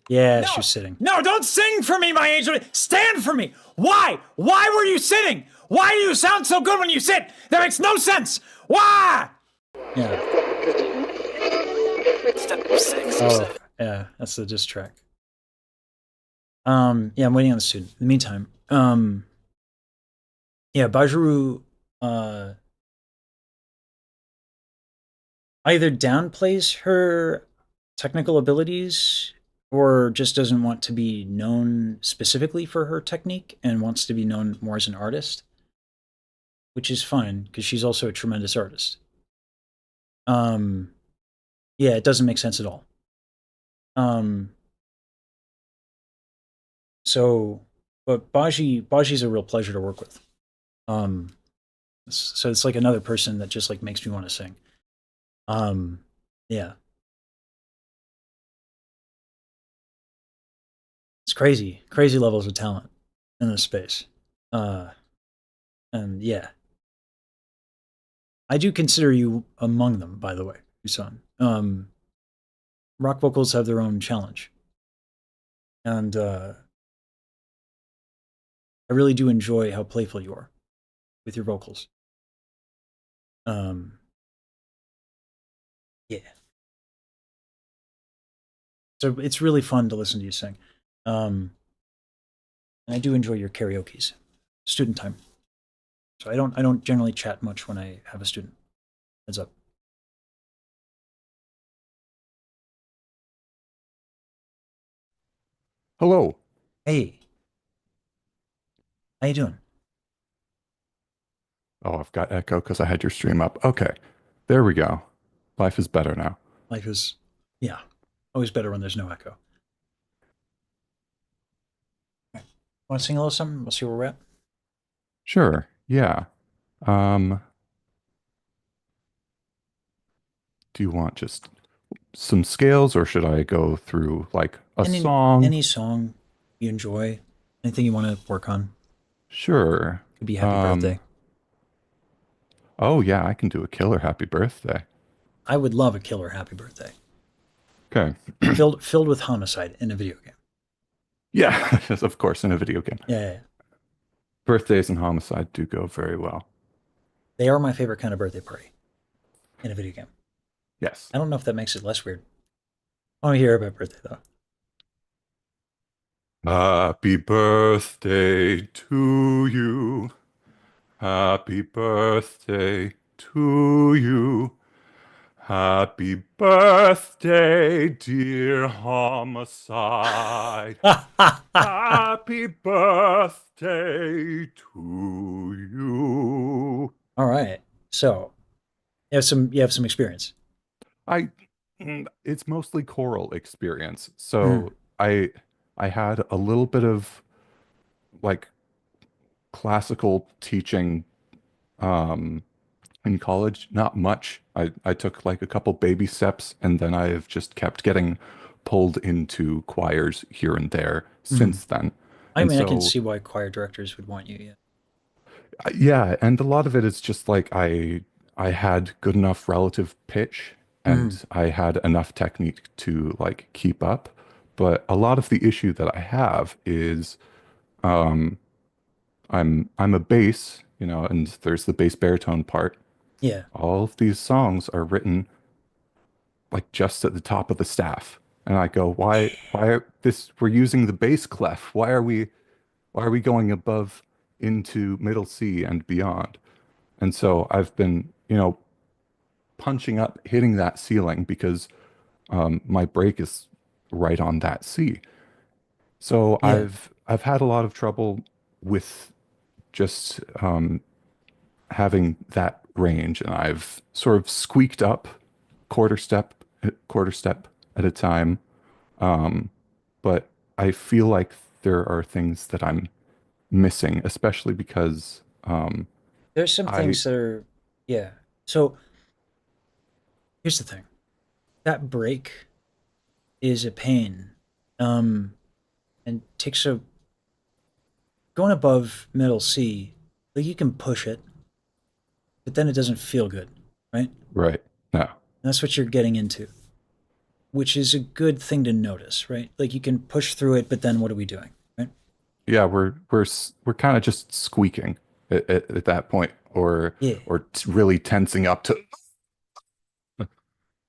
Yeah, No. she was sitting. No, don't sing for me, my angel. Stand for me. Why? Why were you sitting? Why do you sound so good when you sit? That makes no sense. Why? Yeah. Step 6. Oh, yeah, that's the diss track. Yeah, I'm waiting on the student. In the meantime, yeah, Bajru, either downplays her technical abilities or just doesn't want to be known specifically for her technique and wants to be known more as an artist, which is fine because she's also a tremendous artist. Yeah, it doesn't make sense at all. So, but Baji's a real pleasure to work with. So it's like another person that just like makes me want to sing. Yeah. It's crazy levels of talent in this space. And yeah. I do consider you among them, by the way, Busan. Rock vocals have their own challenge. And I really do enjoy how playful you are with your vocals. Yeah. So it's really fun to listen to you sing. And I do enjoy your karaoke's. Student time. So I don't generally chat much when I have a student. Heads up. Hello. Hey. How you doing? Oh, I've got echo because I had your stream up. Okay. There we go. Life is better now. Life is, yeah, always better when there's no echo. Okay. Want to sing a little something? We'll see where we're at. Sure. Yeah. do you want just some scales, or should I go through like a Any, song? Any song you enjoy, anything you want to work on. Sure. Could be happy birthday. Oh yeah, I can do a killer happy birthday. I would love a killer happy birthday. Okay. filled with homicide in a video game. Yeah, of course, in a video game. Yeah. Birthdays and homicide do go very well. They are my favorite kind of birthday party in a video game. Yes. I don't know if that makes it less weird. I want to hear about birthday though. Happy birthday to you. Happy birthday to you. Happy birthday, dear homicide. Happy birthday to you. All right. So you have some experience. It's mostly choral experience. So I had a little bit of like classical teaching in college, not much. I took like a couple baby steps, and then I've just kept getting pulled into choirs here and there since then. I mean, I can see why choir directors would want you. Yeah. Yeah, and a lot of it is just like I had good enough relative pitch, and I had enough technique to like keep up. But a lot of the issue that I have is I'm a bass, you know, and there's the bass baritone part. Yeah. All of these songs are written like just at the top of the staff. And I go, why are this, we're using the bass clef. Why are we going above into middle C and beyond? And so I've been, you know, punching up, hitting that ceiling because my break is right on that C. So Yeah. I've had a lot of trouble with just having that range, and I've sort of squeaked up quarter step at a time. But I feel like there are things that I'm missing, especially because there's some things that are, yeah. So here's the thing. That break is a pain. And takes a going above middle C, like you can push it, but then it doesn't feel good, right? Right. No. And that's what you're getting into, which is a good thing to notice, right? Like you can push through it, but then what are we doing, right? Yeah, we're kind of just squeaking at that point, or really tensing up to.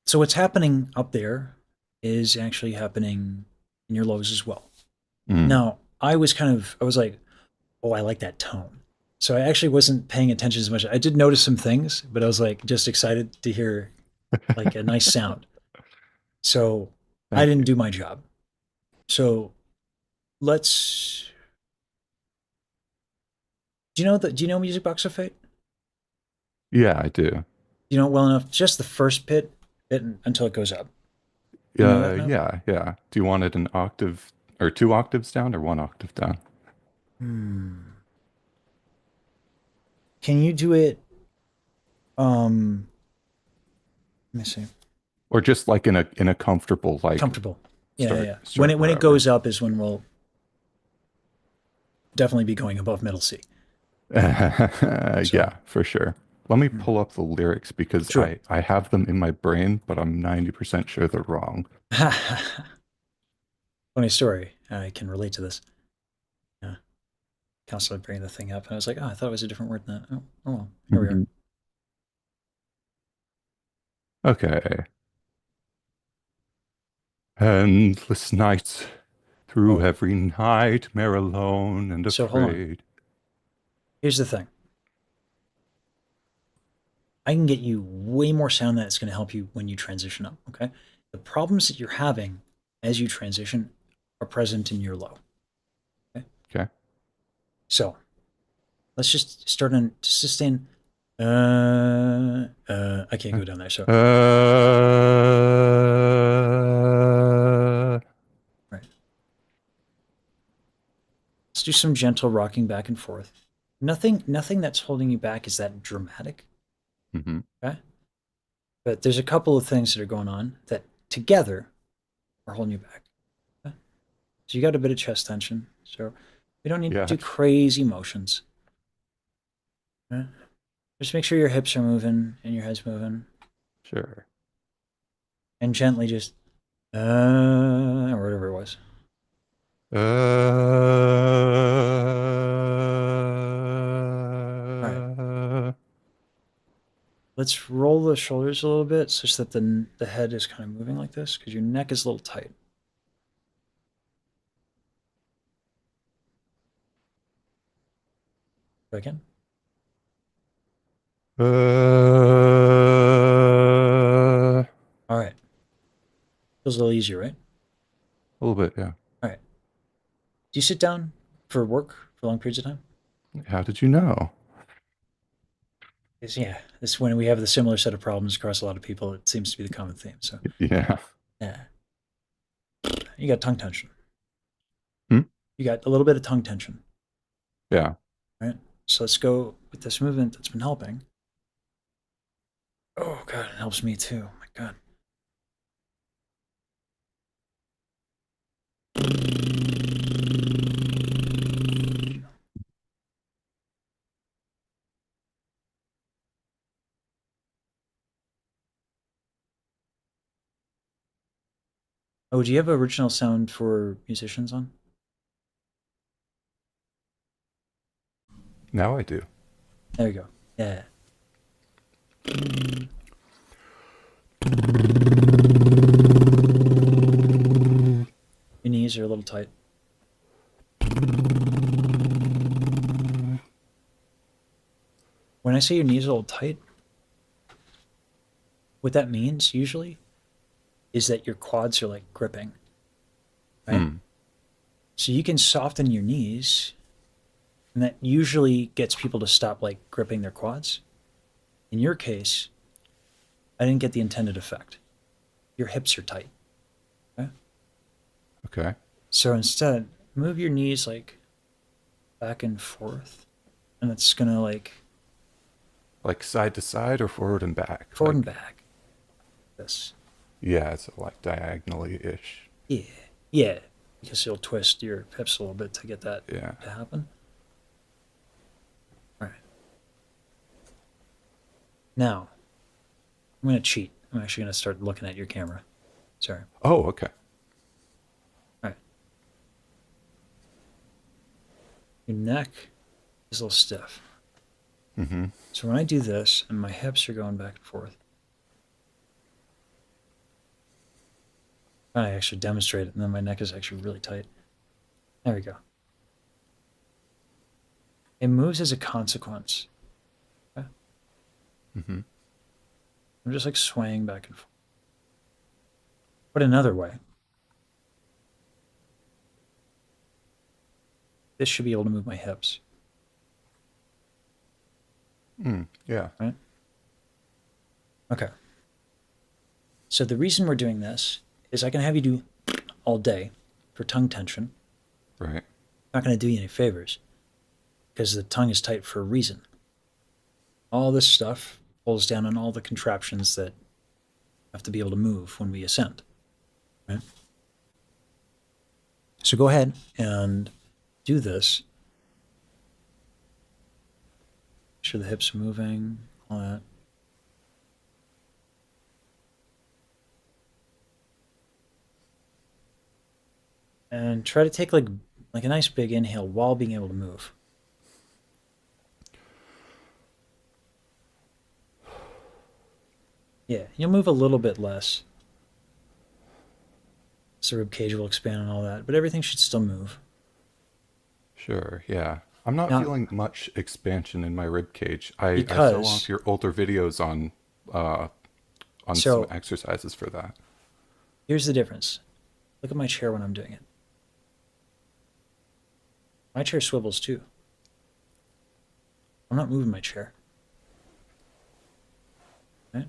So what's happening up there is actually happening in your lows as well. Now, I was like, oh, I like that tone. So I actually wasn't paying attention as much. I did notice some things, but I was like just excited to hear like a nice sound. So I didn't do my job. So do you know Music Box of Fate? Yeah, I do. You know it well enough? Just the first bit until it goes up. Yeah. Do you want it an octave or 2 octaves down or 1 octave down? Can you do it? Let me see. Or just like in a comfortable like comfortable. Yeah. Start When it goes up is when we'll definitely be going above middle C. Yeah, for sure. Let me pull up the lyrics because I have them in my brain, but I'm 90% sure they're wrong. Funny story. I can relate to this. Yeah. Constantly bringing the thing up, and I was like, oh, I thought it was a different word than that. Oh well, here we are. Okay. Endless nights through every nightmare alone and So hold on. afraid. Here's the thing. I can get you way more sound that's going to help you when you transition up, okay? The problems that you're having as you transition are present in your low. Okay. So, let's just start on sustain. I can't go down there, so. Right. Let's do some gentle rocking back and forth. Nothing that's holding you back is that dramatic. Mm-hmm. Okay. But there's a couple of things that are going on that together are holding you back. Okay? So you got a bit of chest tension. So we don't need to do crazy motions. Okay? Just make sure your hips are moving and your head's moving. Sure. And gently just, or whatever it was. Let's roll the shoulders a little bit such that the head is kind of moving like this because your neck is a little tight. Go again. All right. Feels a little easier, right? A little bit, yeah. All right. Do you sit down for work for long periods of time? How did you know? Yeah, this when we have the similar set of problems across a lot of people, it seems to be the common theme. So Yeah. yeah, you got tongue tension. Hmm? You got a little bit of tongue tension. Yeah. Right. So let's go with this movement that's been helping. Oh God, it helps me too. Oh my God. Oh, do you have original sound for musicians on? Now I do. There you go. Yeah. Your knees are a little tight. When I say your knees are a little tight, what that means usually is that your quads are like gripping, right? So you can soften your knees, and that usually gets people to stop like gripping their quads. In your case, I didn't get the intended effect. Your hips are tight. Okay. Okay. So instead, move your knees like back and forth, and it's gonna like side to side or forward and back? Forward and back. This. Yeah, it's like diagonally-ish. Yeah. Yeah. Because you'll twist your hips a little bit to get that to happen. All right. Now, I'm going to cheat. I'm actually going to start looking at your camera. Sorry. Oh, okay. All right. Your neck is a little stiff. Mm-hmm. So when I do this and my hips are going back and forth, I actually demonstrate it, and then my neck is actually really tight. There we go. It moves as a consequence. Okay? Mm-hmm. I'm just like swaying back and forth. But another way, this should be able to move my hips. Yeah. Right? Okay. So the reason we're doing this is I can have you do all day for tongue tension. Right. Not going to do you any favors because the tongue is tight for a reason. All this stuff pulls down on all the contraptions that have to be able to move when we ascend. Right? So go ahead and do this. Make sure the hips are moving, all that. And try to take like a nice big inhale while being able to move. Yeah, you'll move a little bit less. So rib cage will expand and all that, but everything should still move. Sure, yeah. I'm not Now- feeling much expansion in my rib cage. I saw one of your older videos on So- some exercises for that. Here's the difference. Look at my chair when I'm doing it. My chair swivels too. I'm not moving my chair. Right?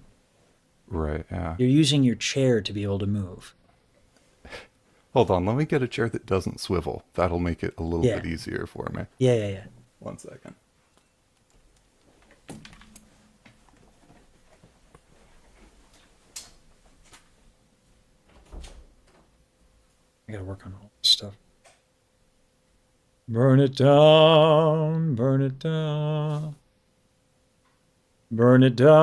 Right, yeah. You're using your chair to be able to move. Hold on, let me get a chair that doesn't swivel. That'll make it a little Yeah. bit easier for me. Yeah. 1 second. I gotta work on all this stuff. Burn it down, burn it down. Burn it down.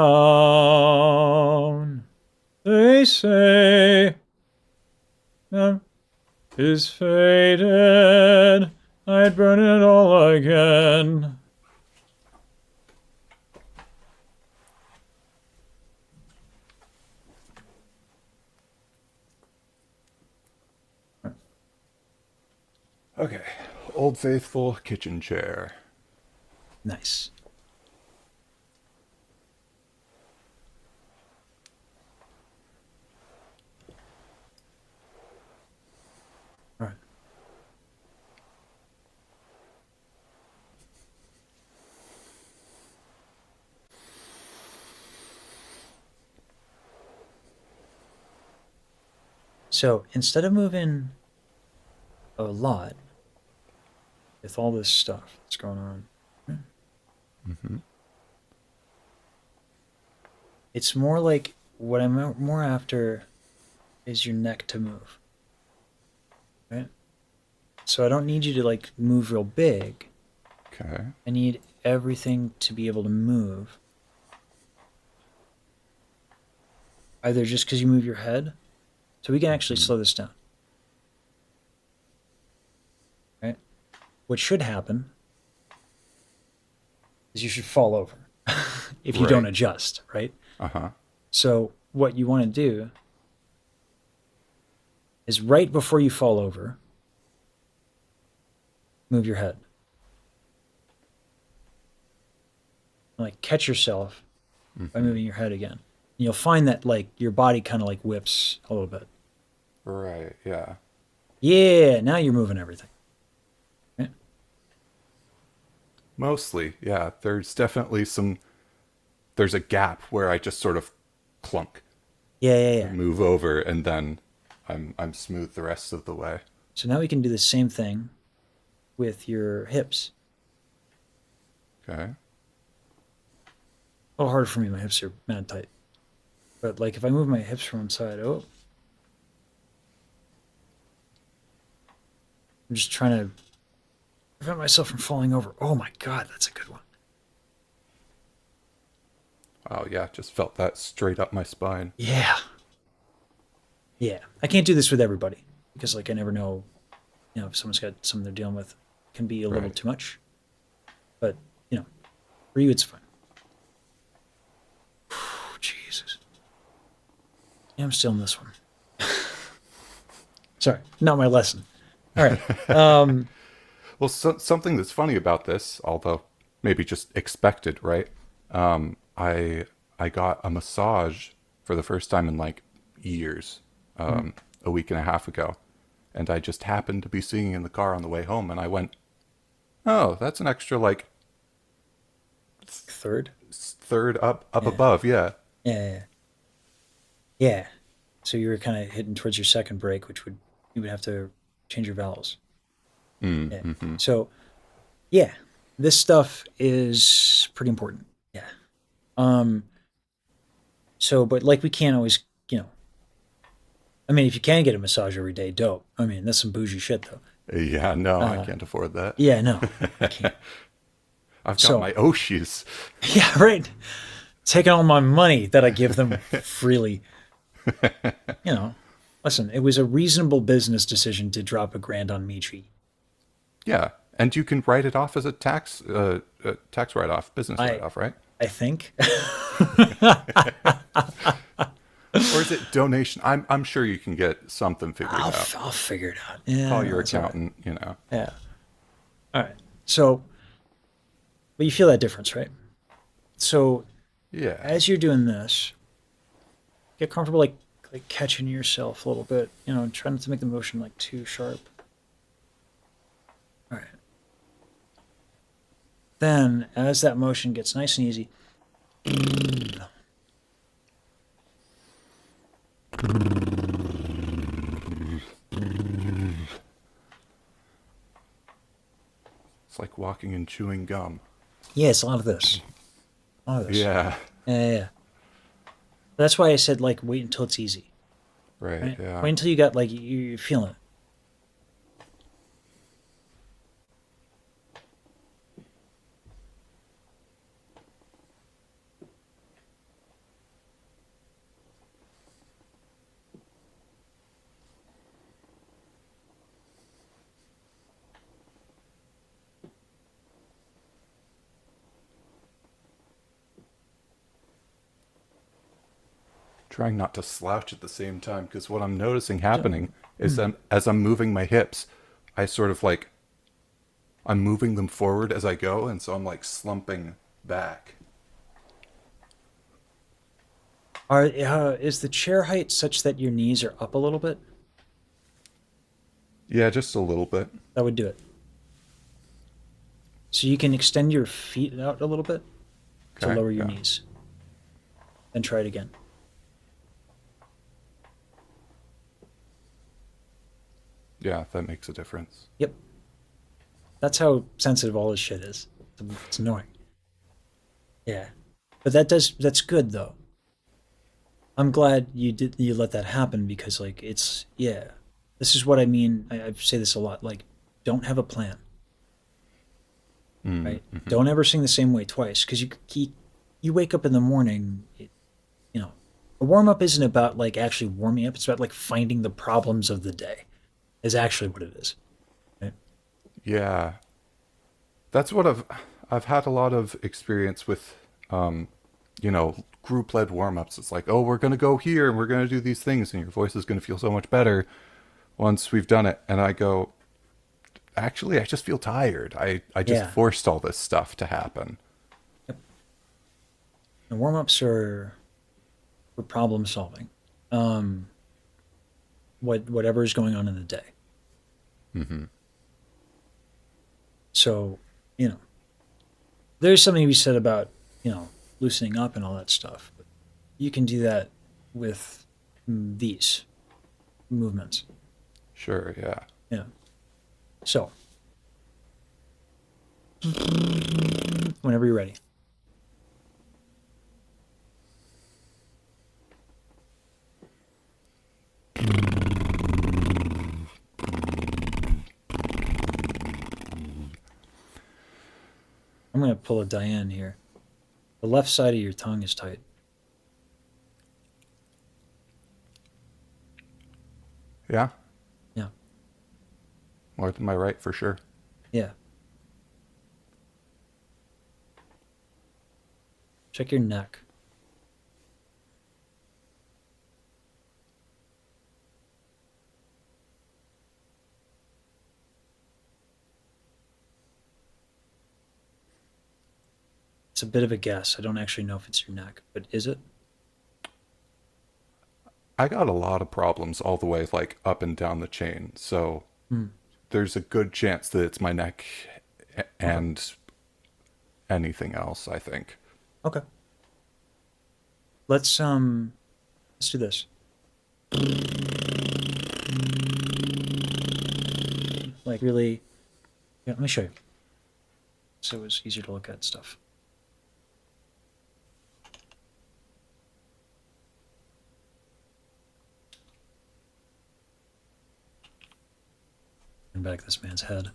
They say is faded. I'd burn it all again. Okay. Old Faithful kitchen chair. Nice. All right. So instead of moving a lot with all this stuff that's going on, Mm-hmm. it's more like what I'm more after is your neck to move. Right? So I don't need you to like move real big. Okay. I need everything to be able to move. Either just because you move your head, so we can actually slow this down. Right? What should happen is you should fall over if you don't Right. adjust, right? Uh-huh. So what you want to do is right before you fall over, move your head. Like catch yourself by moving your head again. And you'll find that like your body kind of like whips a little bit. Right, yeah. Yeah, now you're moving everything. Right? Mostly, yeah. There's definitely there's a gap where I just sort of clunk. Yeah. Move over and then I'm smooth the rest of the way. So now we can do the same thing with your hips. Okay. A little harder for me, my hips are mad tight. But like if I move my hips from one side, I'm just trying to prevent myself from falling over. Oh my God, that's a good one. Wow, yeah, just felt that straight up my spine. Yeah. Yeah. I can't do this with everybody because like I never know, if someone's got something they're dealing with, it can be a little Right. too much. But, for you it's fine. Jesus. Yeah, I'm still in this one. Sorry, not my lesson. All right. Well, something that's funny about this, although maybe just expected, right? I got a massage for the first time in like years, a week and a half ago, and I just happened to be singing in the car on the way home, and I went, "Oh, that's an extra like third up Yeah. above, yeah." Yeah. So you were kind of hitting towards your second break, which you would have to change your vowels. Yeah. So, yeah, this stuff is pretty important. Yeah. So, but like we can't always, I mean, if you can get a massage every day, dope. I mean, that's some bougie shit, though. Yeah, no, I can't afford that. Yeah, no, I can't. I've got So- my Oshis. Yeah, right. Taking all my money that I give them freely. Listen, it was a reasonable business decision to drop $1,000 on Michi. Yeah, and you can write it off as a tax write-off, business write-off, right? I think. Or is it donation? I'm sure you can get something figured out. I'll figure it out. Yeah, Call your that's all right. accountant, Yeah. All right. So, but you feel that difference, right? So, Yeah. as you're doing this, get comfortable, like catching yourself a little bit. Try not to make the motion like too sharp. All right. Then, as that motion gets nice and easy, It's like walking and chewing gum. yeah, it's a lot of this. A lot of this. Yeah. Yeah. That's why I said like wait until it's easy. Right. Right? Yeah. Wait until you got like you're feeling it. trying not to slouch at the same time, because what I'm noticing happening is that as I'm moving my hips, I sort of like, I'm moving them forward as I go, and so I'm like slumping back. Is the chair height such that your knees are up a little bit? Yeah, just a little bit. That would do it. So you can extend your feet out a little bit to Okay, lower your yeah. knees. Then try it again. Yeah, that makes a difference. Yep. That's how sensitive all this shit is. It's annoying. Yeah. But that's good though. I'm glad you let that happen, because like this is what I mean. I say this a lot, like, don't have a plan. Right? Don't ever sing the same way twice, because you wake up in the morning, a warm-up isn't about like actually warming up, it's about like finding the problems of the day is actually what it is. Right? Yeah, that's what I've had a lot of experience with, group-led warm-ups. It's like, oh, we're gonna go here and we're gonna do these things, and your voice is gonna feel so much better once we've done it. And I go, actually, I just feel tired. I just forced all this stuff to happen. Yep. And warm-ups are for problem solving. Whatever is going on in the day. Mm-hmm. So, there's something to be said about, loosening up and all that stuff. But you can do that with these movements. Sure, yeah. Yeah. So, whenever you're ready. I'm going to pull a Diane here. The left side of your tongue is tight. Yeah? Yeah. More than my right, for sure. Yeah. Check your neck. It's a bit of a guess. I don't actually know if it's your neck, but is it? I got a lot of problems all the way like up and down the chain, so there's a good chance that it's my neck and anything else, I think. Okay. Let's do this. Like really, yeah, let me show you. So it's easier to look at stuff. Bring back this man's head.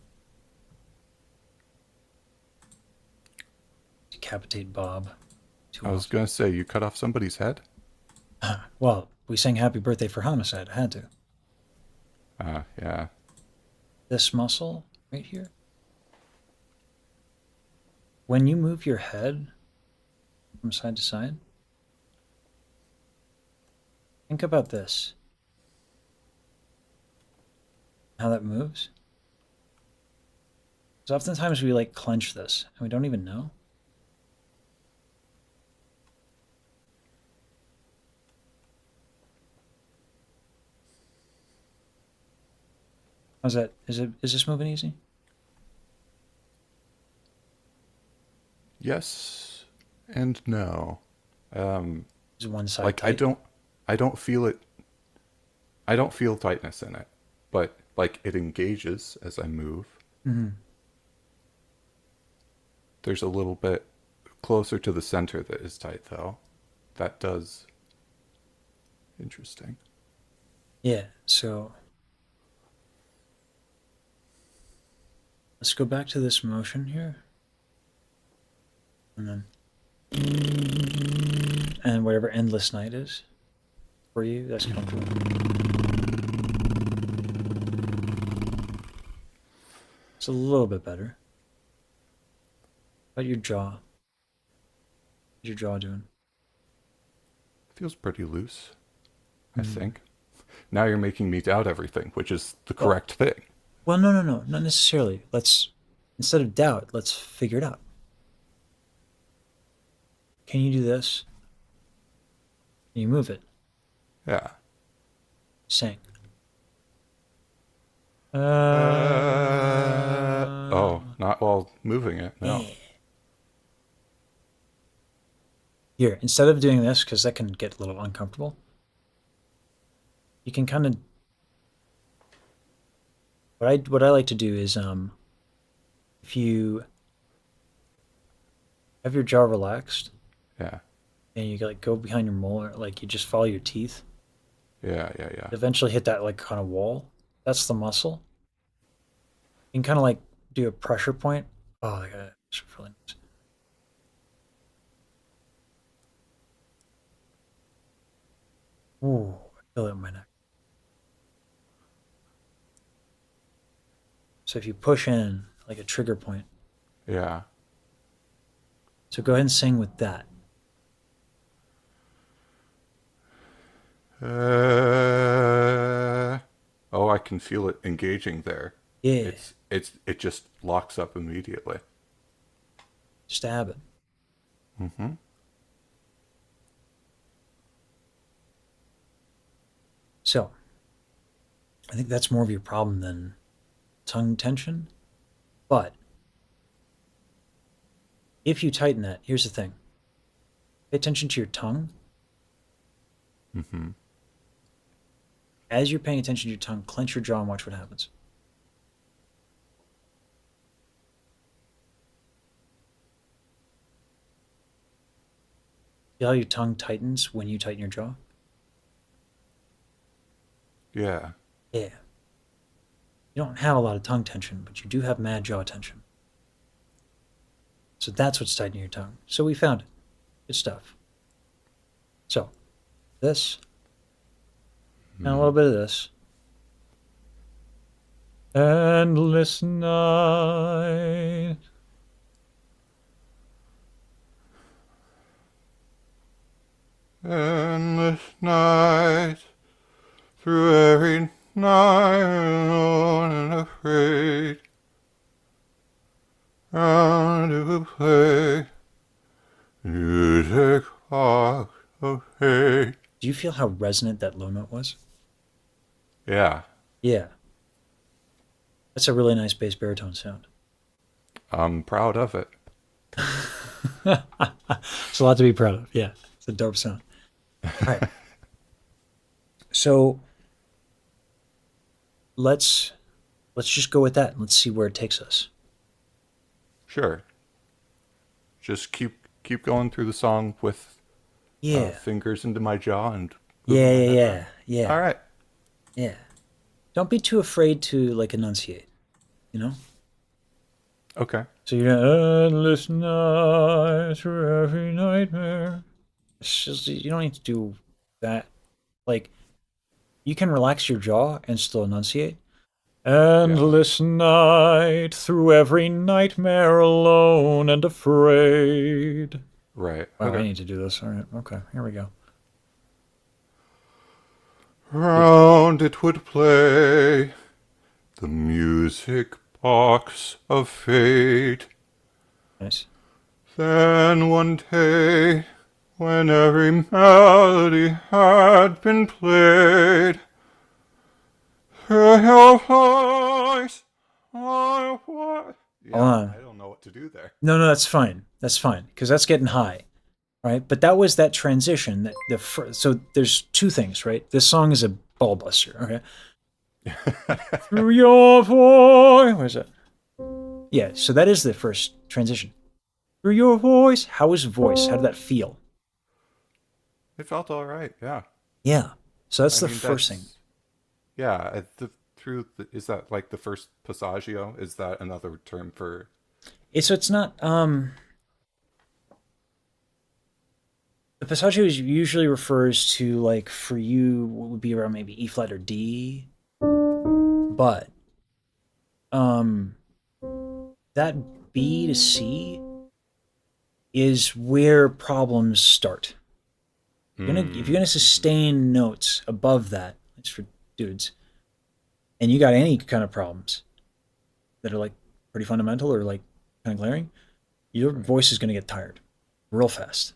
Decapitate Bob. I was going to say, you cut off somebody's head? Well, we sang Happy Birthday for Homicide. I had to. Yeah. This muscle right here. When you move your head from side to side, think about this. How that moves. Because oftentimes we like clench this and we don't even know. How's that? Is this moving easy? Yes and no. Is one side like tight? I don't feel it. I don't feel tightness in it, but like it engages as I move. Mm-hmm. There's a little bit closer to the center that is tight, though. That does. Interesting. Yeah, so let's go back to this motion here. And whatever Endless Night is for you, that's comfortable. It's a little bit better. How about your jaw? How's your jaw doing? Feels pretty loose, I think. Now you're making me doubt everything, which is the correct thing. Well, no, not necessarily. Instead of doubt, let's figure it out. Can you do this? Can you move it? Yeah. Sing. Oh, not while moving it. No. Here, instead of doing this, because that can get a little uncomfortable, you can kind of. What I like to do is, if you have your jaw relaxed, Yeah. and you like go behind your molar, like you just follow your teeth. Yeah. Eventually hit that like kind of wall. That's the muscle. You can kind of like do a pressure point. Oh, I got it. It's really nice. Ooh, I feel it in my neck. So if you push in like a trigger point. Yeah. So go ahead and sing with that. Oh, I can feel it engaging there. Yeah. It just locks up immediately. Stab it. Mm-hmm. So I think that's more of your problem than tongue tension. But if you tighten that, here's the thing. Pay attention to your tongue. Mm-hmm. As you're paying attention to your tongue, clench your jaw and watch what happens. See how your tongue tightens when you tighten your jaw? Yeah. Yeah. You don't have a lot of tongue tension, but you do have mad jaw tension. So that's what's tightening your tongue. So we found it. Good stuff. So, this, and a little bit of this. Endless night. Endless night, through every night, alone and afraid, round to play, music box of hate. Do you feel how resonant that low note was? Yeah, Yeah. That's a really nice bass baritone sound. I'm proud of it. It's a lot to be proud of. Yeah, it's a dope sound. All right. So let's just go with that and let's see where it takes us. Sure. Just keep going through the song with Yeah. fingers into my jaw and Yeah. All right. Yeah. Don't be too afraid to like enunciate, you know? Okay. So you're gonna endless night through every nightmare. It's just, you don't need to do that. Like, you can relax your jaw and still enunciate. Endless night through every nightmare, alone and afraid. Right. Wow, Okay. I need to do this. All right. Okay. Here we go. Round it would play the music box of fate. Nice. Then one day, when every melody had been played, through your voice, what? Yeah, Hold on. I don't know what to do there. No, that's fine. That's fine because that's getting high, right? But that was that transition. So there's two things, right? This song is a ball buster. Okay. Through your voice. Where's that? Yeah. So that is the first transition. Through your voice. How was voice? How did that feel? It felt all right. Yeah. Yeah. So that's I the mean, first thing. Yeah. Is that like the first passaggio? Is that another term for? So it's not. The passaggio usually refers to like for you what would be around maybe E flat or D, but that B to C is where problems start. If you're gonna sustain notes above that, it's for dudes, and you got any kind of problems that are like pretty fundamental or like kind of glaring, your voice is gonna get tired real fast.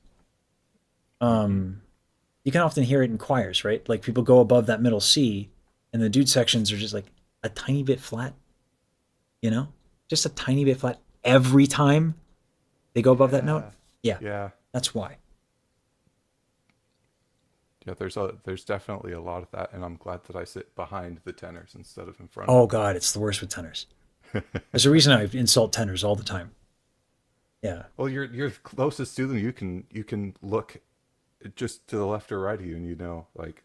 You can often hear it in choirs, right? Like people go above that middle C, and the dude sections are just like a tiny bit flat, you know, just a tiny bit flat every time they go above that note. Yeah, that's why. Yeah, there's definitely a lot of that, and I'm glad that I sit behind the tenors instead of in front. Oh God, it's the worst with tenors. There's a reason I insult tenors all the time. Yeah. Well, you're closest to them. You can look just to the left or right of you, and you know, like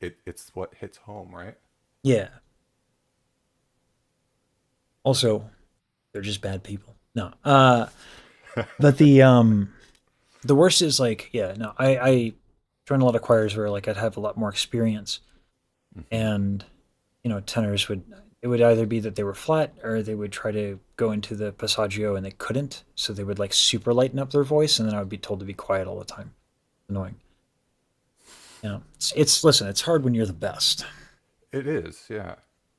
it's what hits home, right? Yeah. Also, they're just bad people. No. But the worst is like, yeah, no, I joined a lot of choirs where like I'd have a lot more experience, and you know, tenors it would either be that they were flat or they would try to go into the passaggio and they couldn't, so they would like super lighten up their voice, and then I would be told to be quiet all the time. Annoying. You know, listen, it's hard when you're the best. It is, yeah.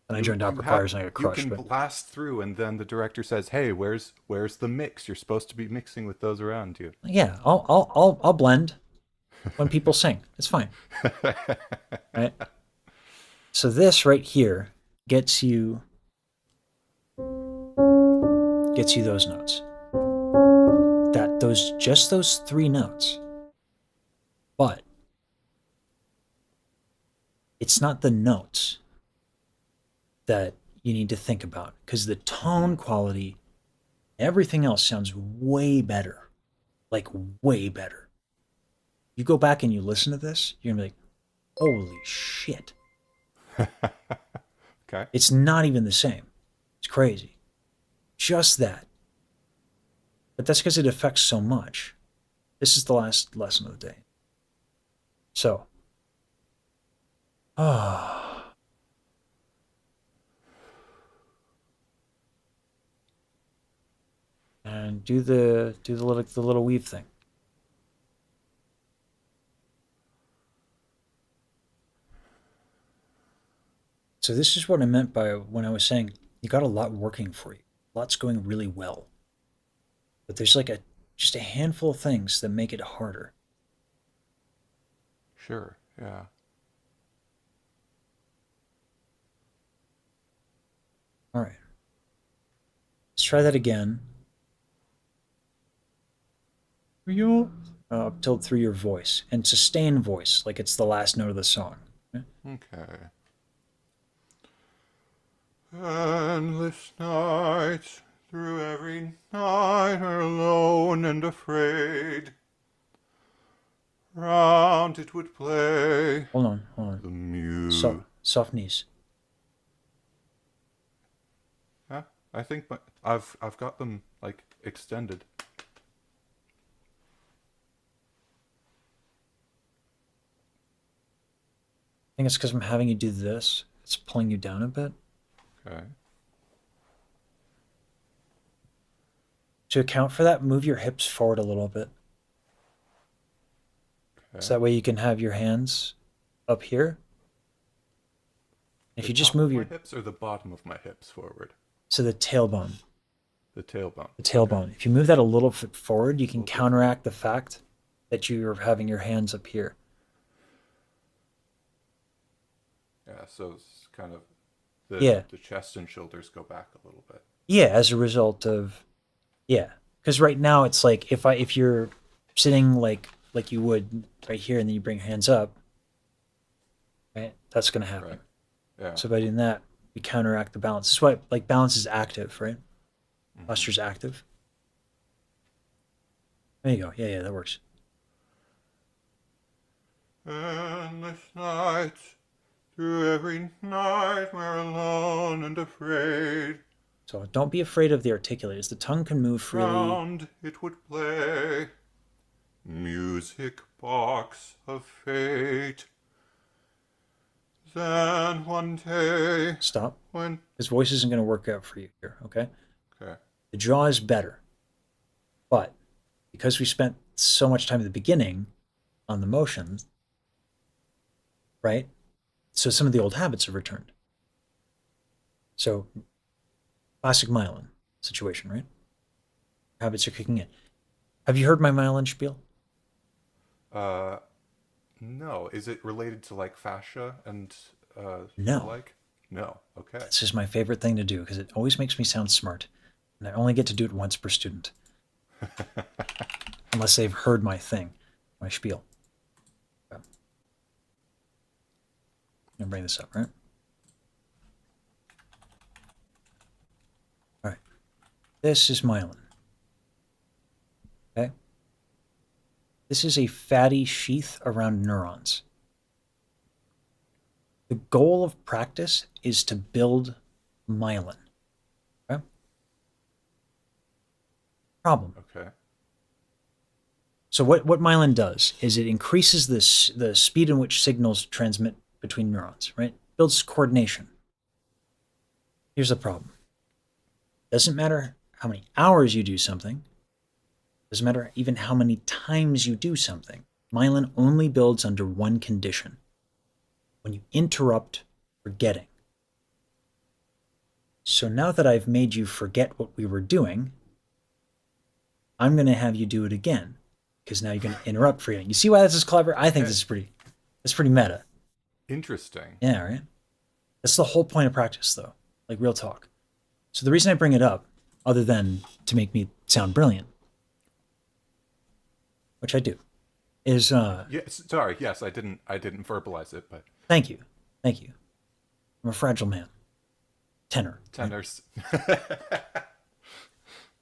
And I joined opera choirs and I got crushed. You can blast through, and then the director says, "Hey, where's the mix? You're supposed to be mixing with those around you." Yeah, I'll blend when people sing. It's fine. Right? So this right here gets you those notes. Just those 3 notes. But it's not the notes that you need to think about, because the tone quality, everything else sounds way better. Like way better. You go back and you listen to this, you're gonna be like, holy shit. Okay. It's not even the same. It's crazy. Just that. But that's because it affects so much. This is the last lesson of the day. So. And do the little weave thing. So this is what I meant by when I was saying you got a lot working for you. Lots going really well. But there's like just a handful of things that make it harder. Sure, yeah. All right. Let's try that again. Up till through your voice, and sustain voice like it's the last note of the song. Okay. Endless nights, through every night, are alone and afraid. Round it would play. Hold on. The muse. Soft knees. Yeah, I think I've got them like extended. I think it's because I'm having you do this. It's pulling you down a bit. Okay. To account for that, move your hips forward a little bit. Okay. So that way you can have your hands up here. If you just move your hips or the bottom of my hips forward. So the tailbone. The tailbone. The tailbone. Okay. If you move that a little bit forward, you can counteract the fact that you're having your hands up here. Yeah, so it's kind of the chest and shoulders go back a little bit. Yeah, as a result of because right now it's like if you're sitting like you would right here, and then you bring hands up, right? That's gonna happen. Right. Yeah. So by doing that, we counteract the balance. That's why like balance is active, right? Mm-hmm. Posture's active. There you go. Yeah, that works. Endless nights, through every night, we're alone and afraid. So don't be afraid of the articulators. The tongue can move freely. Round it would play, music box of fate. Then one day... Stop. His voice isn't going to work out for you here, okay? Okay. The jaw is better. But because we spent so much time at the beginning on the motions, right? So some of the old habits have returned. So classic myelin situation, right? Habits are kicking in. Have you heard my myelin spiel? No. Is it related to like fascia and No. like? No. Okay. This is my favorite thing to do because it always makes me sound smart. And I only get to do it once per student. Unless they've heard my thing, my spiel. Okay. I'm going to bring this up, right? All right. This is myelin. Okay? This is a fatty sheath around neurons. The goal of practice is to build myelin. Okay? Problem. Okay. So what myelin does is it increases the speed in which signals transmit between neurons, right? Builds coordination. Here's the problem. Doesn't matter how many hours you do something. Doesn't matter even how many times you do something. Myelin only builds under one condition. When you interrupt forgetting. So now that I've made you forget what we were doing, I'm going to have you do it again. Because now you're going to interrupt forgetting. You see why this is clever? I think this is pretty meta. Interesting. Yeah, right? That's the whole point of practice, though. Like, real talk. So the reason I bring it up, other than to make me sound brilliant, which I do, is Yes. Sorry. Yes, I didn't verbalize it, but thank you. I'm a fragile man. Tenor. tenors.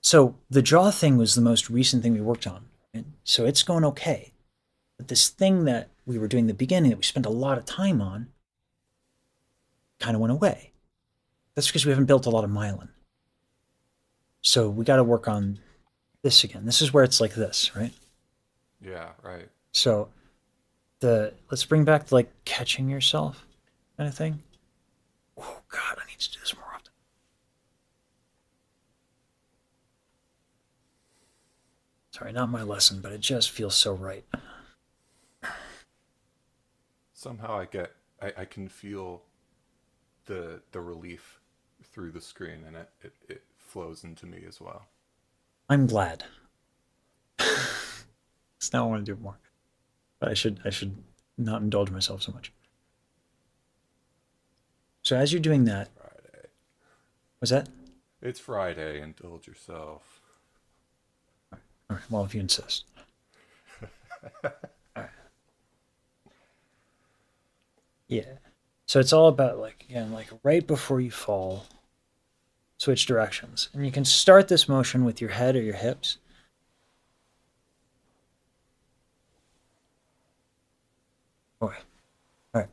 So the jaw thing was the most recent thing we worked on. Right? So it's going okay. But this thing that we were doing in the beginning that we spent a lot of time on kind of went away. That's because we haven't built a lot of myelin. So we got to work on this again. This is where it's like this, right? Yeah. Right. So let's bring back the, like, catching yourself kind of thing. Oh God, I need to do this more often. Sorry, not my lesson, but it just feels so right. Somehow I can feel the relief through the screen, and it flows into me as well. I'm glad. So now I want to do more. But I should not indulge myself so much. So as you're doing that, Friday. was that? It's Friday. Indulge yourself. All right, well, if you insist. All right. Yeah. So it's all about, like, again, like right before you fall, switch directions. And you can start this motion with your head or your hips. Okay. All right.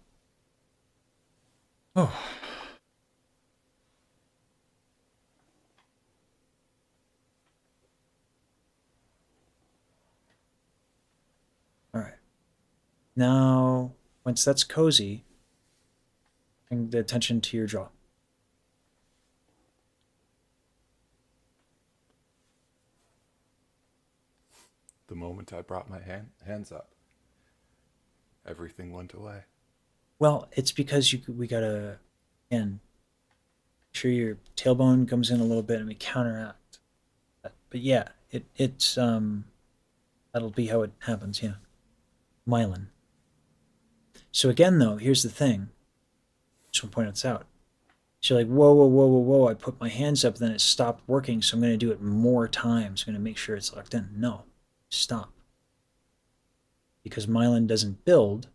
Oh. All right. Now, once that's cozy, bring the attention to your jaw. The moment I brought my hands up, everything went away. Well, it's because we gotta, again, make sure your tailbone comes in a little bit and we counteract that. But yeah, it's that'll be how it happens. Yeah, myelin. So again, though, here's the thing. Just want to point this out. So you're like, whoa, whoa, whoa, whoa, whoa! I put my hands up, then it stopped working. So I'm going to do it more times. I'm going to make sure it's locked in. No, stop. Because myelin doesn't build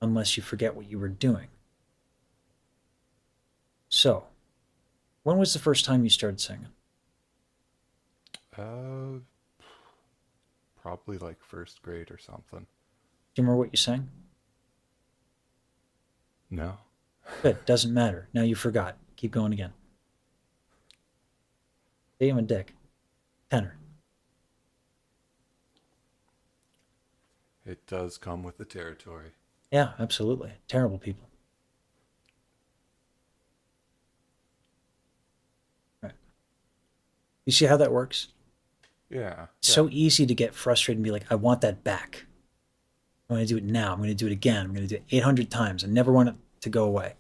unless you forget what you were doing. So, when was the first time you started singing? Probably like first grade or something. Do you remember what you sang? No. Good, doesn't matter. Now you forgot. Keep going again. See, I'm a dick. Tenor. It does come with the territory. Yeah, absolutely. Terrible people. Right. You see how that works? Yeah. It's so easy to get frustrated and be like, I want that back. I want to do it now. I'm going to do it again. I'm going to do it 800 times. I never want it to go away.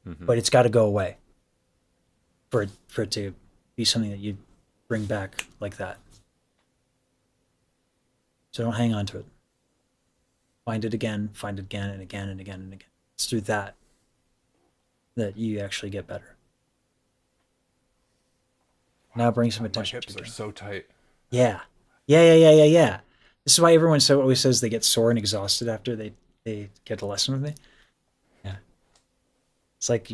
Mhm. But it's got to go away for it to be something that you bring back like that. So don't hang on to it. Find it again and again and again and again. It's through that you actually get better. Now bring some attention My hips to are it. so tight. Yeah. This is why everyone always says they get sore and exhausted after they get a lesson with me. Yeah. It's like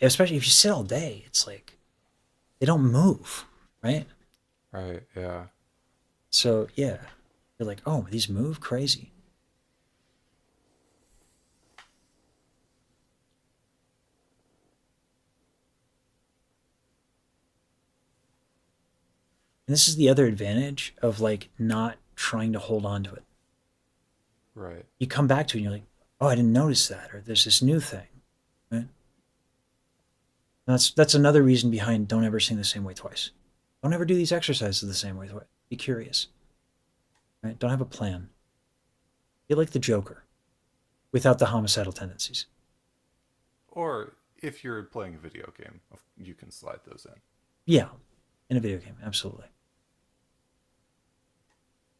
especially if you sit all day, it's like they don't move, right? Right, yeah. So yeah, you're like, oh, these move crazy. And this is the other advantage of like not trying to hold on to it. Right. You come back to it and you're like, oh, I didn't notice that, or there's this new thing, right? That's another reason behind don't ever sing the same way twice. Don't ever do these exercises the same way twice. Be curious, right? Don't have a plan. Be like the Joker, without the homicidal tendencies. Or if you're playing a video game, you can slide those in. Yeah, in a video game, absolutely.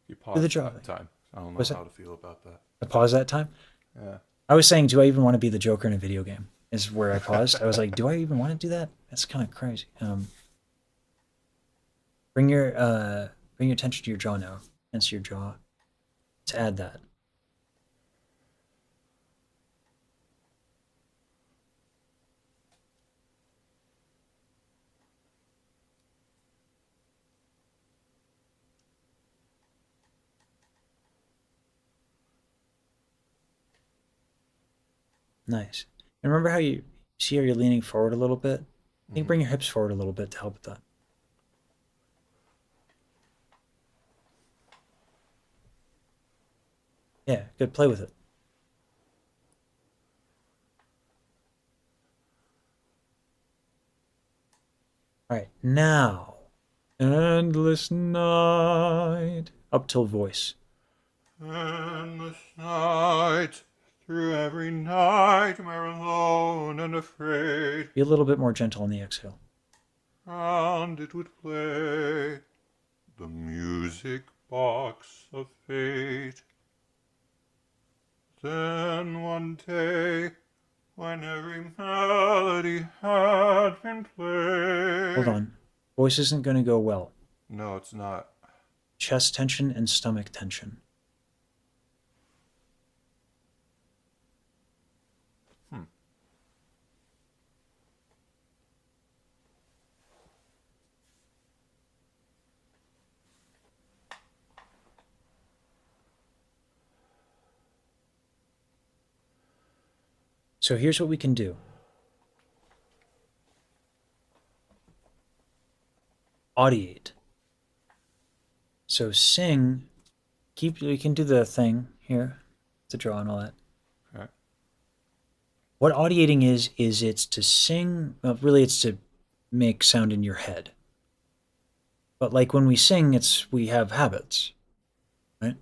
You Do pause the jaw that thing. time. I don't know What's how that? to feel about that. I paused that time. Yeah. I was saying, do I even want to be the Joker in a video game? Is where I paused. I was like, do I even want to do that? That's kind of crazy. Bring your attention to your jaw now, hence your jaw, to add that. Nice. And remember how you see how you're leaning forward a little bit? I think bring your hips forward a little bit to help with that. Yeah, good. Play with it. All right, now. Endless night. Up till voice. Endless night, through every nightmare alone and afraid, Be a little bit more gentle on the exhale. round it would play the music box of fate. Then one day, when every melody had been played. Hold on. Voice isn't going to go well. No, it's not. Chest tension and stomach tension. So here's what we can do. Audiate. So sing, you can do the thing here, the draw and all that. Okay. What audiating is it's to sing, well, really it's to make sound in your head. But like when we sing, we have habits, right?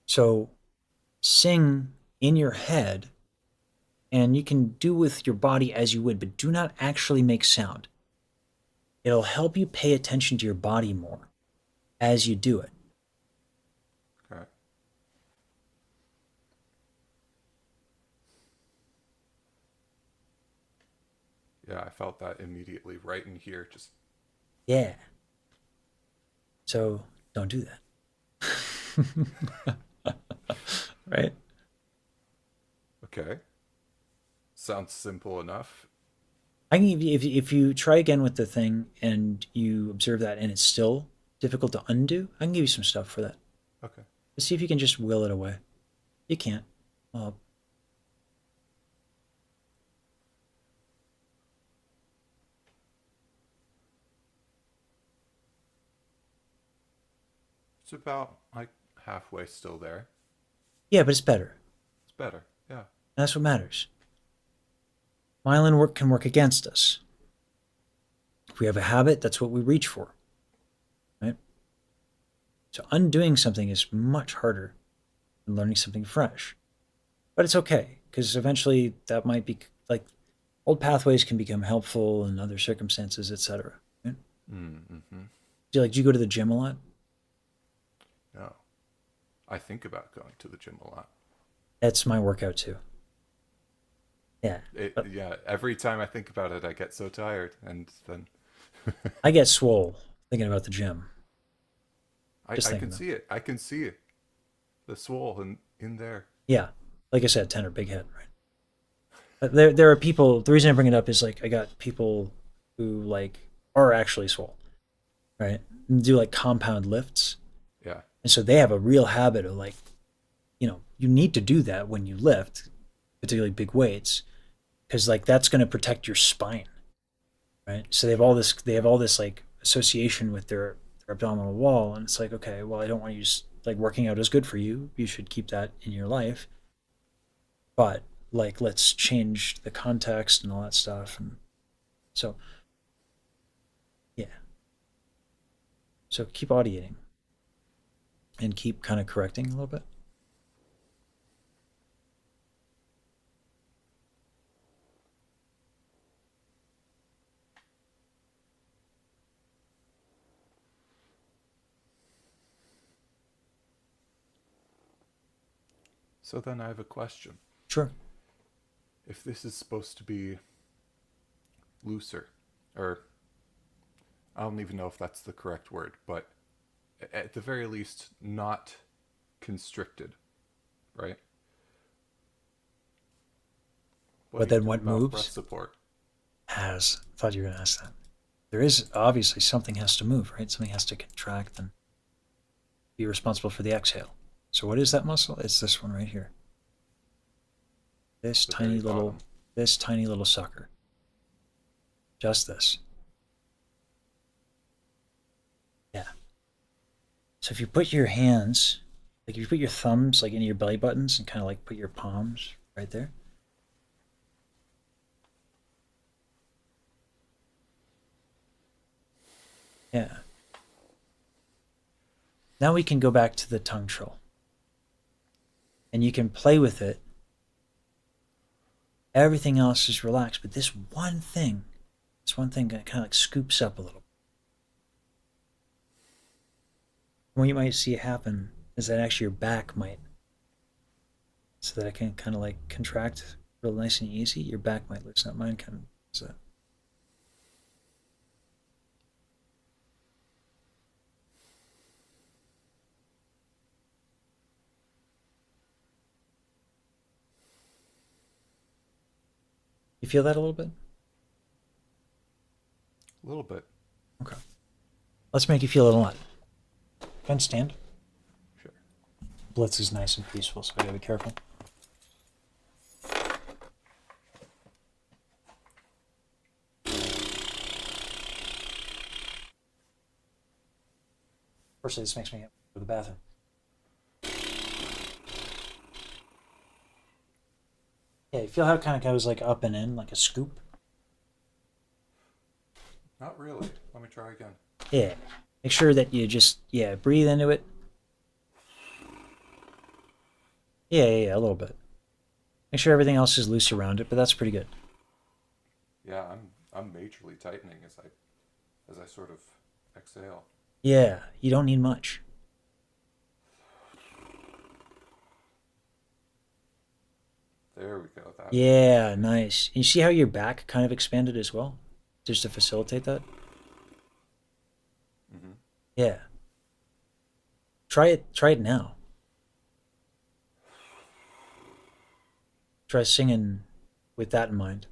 So sing in your head, and you can do with your body as you would, but do not actually make sound. It'll help you pay attention to your body more as you do it. Okay. Yeah, I felt that immediately right in here. Just Yeah. So don't do that. Right? okay. Sounds simple enough. I can give you, if you try again with the thing and you observe that and it's still difficult to undo, I can give you some stuff for that. Okay. Let's see if you can just will it away. You can't. It's about like halfway still there. Yeah, but it's better. It's better. Yeah. That's what matters. Myelin can work against us. If we have a habit, that's what we reach for. Right? So undoing something is much harder and learning something fresh. But it's okay because eventually that might be like old pathways can become helpful in other circumstances, etc. Right? Mm-hmm. Do you go to the gym a lot? No. I think about going to the gym a lot. That's my workout too. Yeah. Yeah, every time I think about it, I get so tired, and then I get swole thinking about the gym. I Just can thinking see it. I can see it. The swole in there. Yeah. Like I said, Tanner, big head, right? There are people, the reason I bring it up is like I got people who like are actually swole, right? And do like compound lifts. Yeah. And so they have a real habit of like, you need to do that when you lift, particularly big weights, because like that's going to protect your spine, right? So they have all this like association with their abdominal wall, and it's like, okay, well, I don't want you just like working out is good for you. You should keep that in your life, but like let's change the context and all that stuff, and so yeah. So keep audiating and keep kind of correcting a little bit. So then I have a question. Sure. If this is supposed to be looser, or I don't even know if that's the correct word, but at the very least, not constricted, right? But then what moves? Breath support. I thought you were going to ask that. There is obviously something has to move, right? Something has to contract and be responsible for the exhale. So what is that muscle? It's this one right here. This tiny little sucker. Just this. Yeah. So if you put your hands, like if you put your thumbs like into your belly buttons and kind of like put your palms right there. Yeah. Now we can go back to the tongue trill. And you can play with it. Everything else is relaxed, but this one thing kind of like scoops up a little. What you might see happen is that actually your back might, so that it can kind of like contract real nice and easy. Your back might loosen up. Mine kind of does that. You feel that a little bit? A little bit. Okay. Let's make you feel it a lot. Go ahead and stand. Sure. Blitz is nice and peaceful, so I gotta be careful. Firstly, this makes me go to the bathroom. Yeah, you feel how it kind of goes like up and in, like a scoop? Not really. Let me try again. Yeah. Make sure that you just, breathe into it. Yeah, a little bit. Make sure everything else is loose around it, but that's pretty good. Yeah, I'm majorly tightening as I sort of exhale. Yeah, you don't need much. There we go. Yeah, nice. And you see how your back kind of expanded as well? Just to facilitate that? Mm-hmm. Yeah. Try it now. Try singing with that in mind.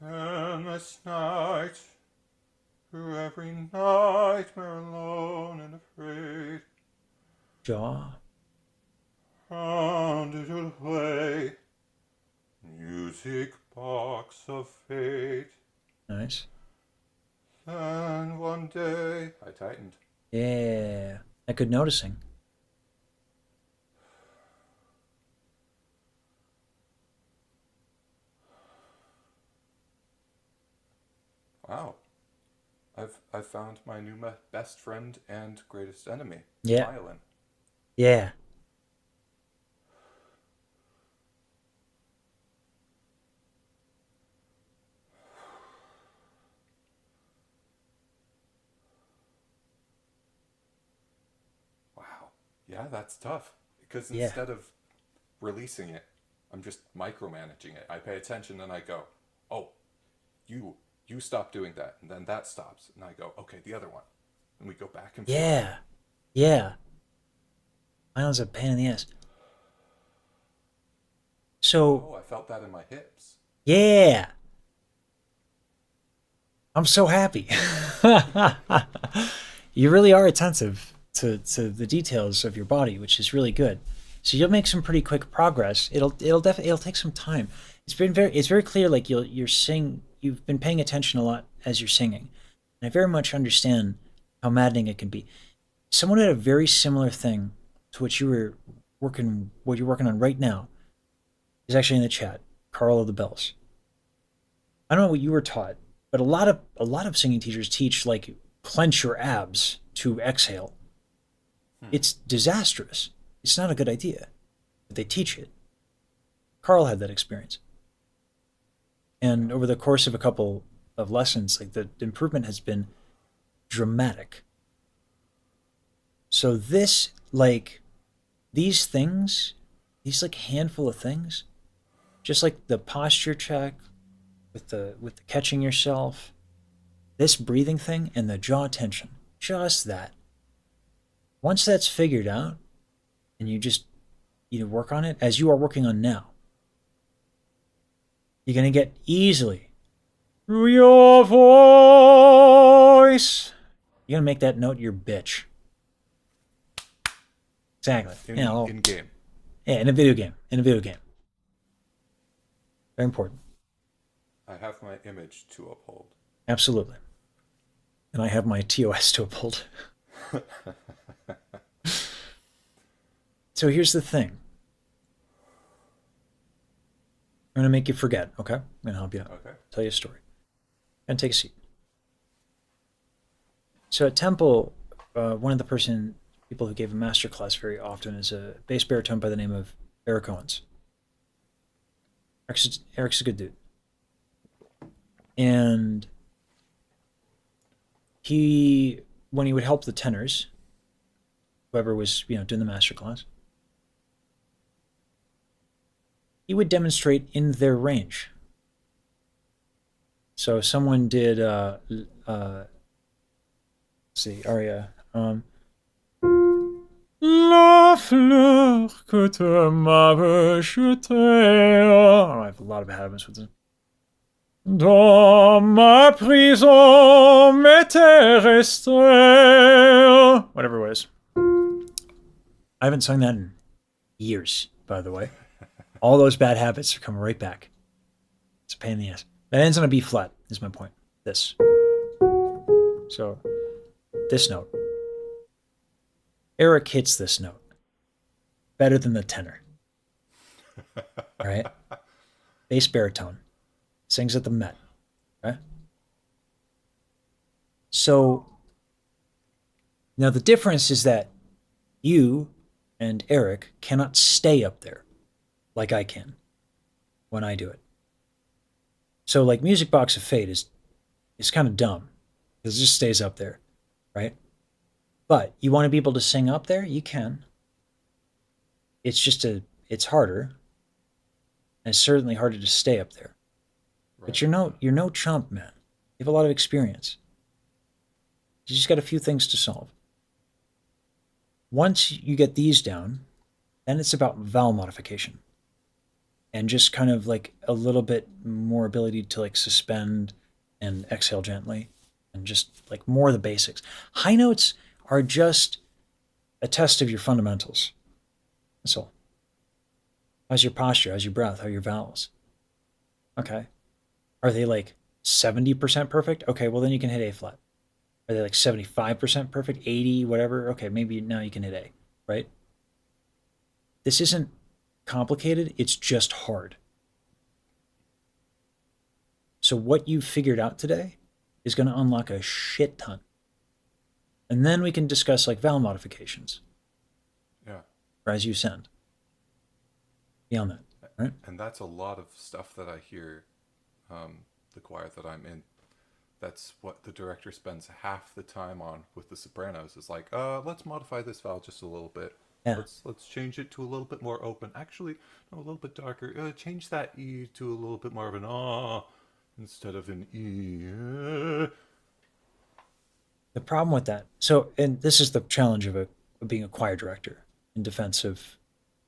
And this night, through every nightmare alone and afraid, Jaw. Round it will play, music box of fate. Nice. Then one day I tightened. Yeah. I good noticing. Wow. I've found my new best friend and greatest enemy. Yeah. Violin. Yeah. Yeah, that's tough. Because Yeah. instead of releasing it, I'm just micromanaging it. I pay attention and I go, oh, you stop doing that, and then that stops, and I go, okay, the other one, and we go back and forth. Yeah. Yeah. Violence is a pain in the ass. So, Oh, I felt that in my hips. yeah. I'm so happy. You really are attentive to the details of your body, which is really good. So you'll make some pretty quick progress. It'll take some time. It's very clear, like you've been paying attention a lot as you're singing. And I very much understand how maddening it can be. Someone had a very similar thing to what you're working on right now is actually in the chat. Carl of the Bells. I don't know what you were taught, but a lot of singing teachers teach like clench your abs to exhale. It's disastrous. It's not a good idea, but they teach it. Carl had that experience. And over the course of a couple of lessons, like the improvement has been dramatic. So these things, these like handful of things, just like the posture check with the catching yourself, this breathing thing and the jaw tension, just that. Once that's figured out and you just work on it as you are working on now, you're going to get easily through your voice. You're going to make that note your bitch. Exactly. In game. Yeah, in a video game. Very important. I have my image to uphold. Absolutely. And I have my TOS to uphold. So here's the thing. I'm going to make you forget, okay? I'm going to help you out. Okay. Tell you a story. And take a seat. So at Temple, one of the people who gave a master class very often is a bass baritone by the name of Eric Owens. Eric's a good dude. And when he would help the tenors, whoever was, doing the master class, he would demonstrate in their range. So if someone did, let's see, aria, La fleur que tu m'avais jetée. Oh, I have a lot of habits with this. Dans ma prison m'était resté. Whatever it was. I haven't sung that in years, by the way. All those bad habits are coming right back. It's a pain in the ass. That ends on a B flat, is my point. This. So, this note. Eric hits this note better than the tenor. All right? Bass baritone. Sings at the Met. Right? So, now the difference is that you and Eric cannot stay up there like I can when I do it. So, like, Music Box of Fate is kind of dumb because it just stays up there, right? But you want to be able to sing up there? You can. It's harder. And it's certainly harder to stay up there. Right. But you're no chump, man. You have a lot of experience. You just got a few things to solve. Once you get these down, then it's about vowel modification. And just kind of like a little bit more ability to like suspend and exhale gently. And just like more of the basics. High notes are just a test of your fundamentals. That's all. How's your posture? How's your breath? How are your vowels? Okay. Are they like 70% perfect? Okay, well then you can hit A flat. Are they like 75% perfect? 80, whatever? Okay, maybe now you can hit A, right? This isn't complicated, it's just hard. So what you figured out today is going to unlock a shit ton. And then we can discuss like vowel modifications. Yeah. Or as you send. Beyond that, right? And that's a lot of stuff that I hear the choir that I'm in. That's what the director spends half the time on with the sopranos. Is like, let's modify this vowel just a little bit. Yeah. Let's change it to a little bit more open. Actually, no, a little bit darker. Change that E to a little bit more of an ah instead of an E. The problem with that, so, and this is the challenge of being a choir director in defense of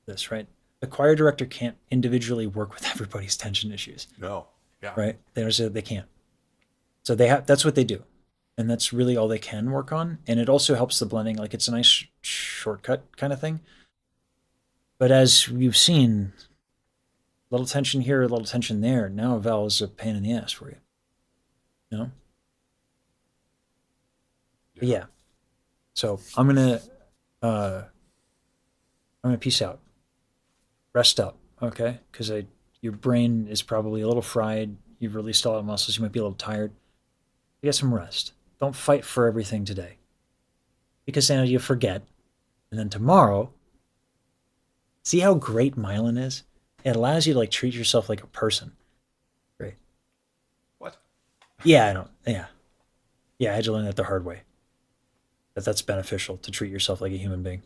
this, right? The choir director can't individually work with everybody's tension issues. No. Yeah. Right? They can't. So that's what they do. And that's really all they can work on. And it also helps the blending. Like, it's a nice shortcut kind of thing. But as you've seen, little tension here, a little tension there. Now a vowel is a pain in the ass for you. You know? But yeah. So I'm gonna peace out. Rest up, okay? Because your brain is probably a little fried. You've released all the muscles. You might be a little tired. Get some rest. Don't fight for everything today, because then you forget. And then tomorrow, see how great Myelin is? It allows you to like treat yourself like a person. Great. What? Yeah, I don't. Yeah. Yeah, I had to learn that the hard way. That's beneficial to treat yourself like a human being.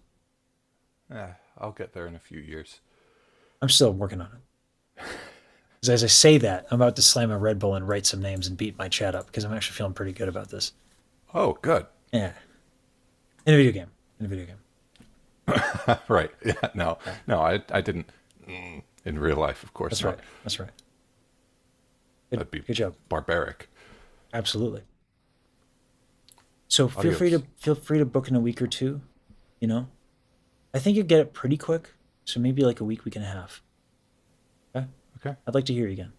I'll get there in a few years. I'm still working on it. Because as I say that, I'm about to slam a Red Bull and write some names and beat my chat up because I'm actually feeling pretty good about this. Oh, good. Yeah. In a video game. Right. Yeah. No, I didn't. In real life, of course. That's not. right. That's right. That'd be good job. Barbaric. Absolutely. So feel free to book in a week or two. You know, I think you get it pretty quick. So maybe like a week and a half. Okay. Okay. I'd like to hear you again.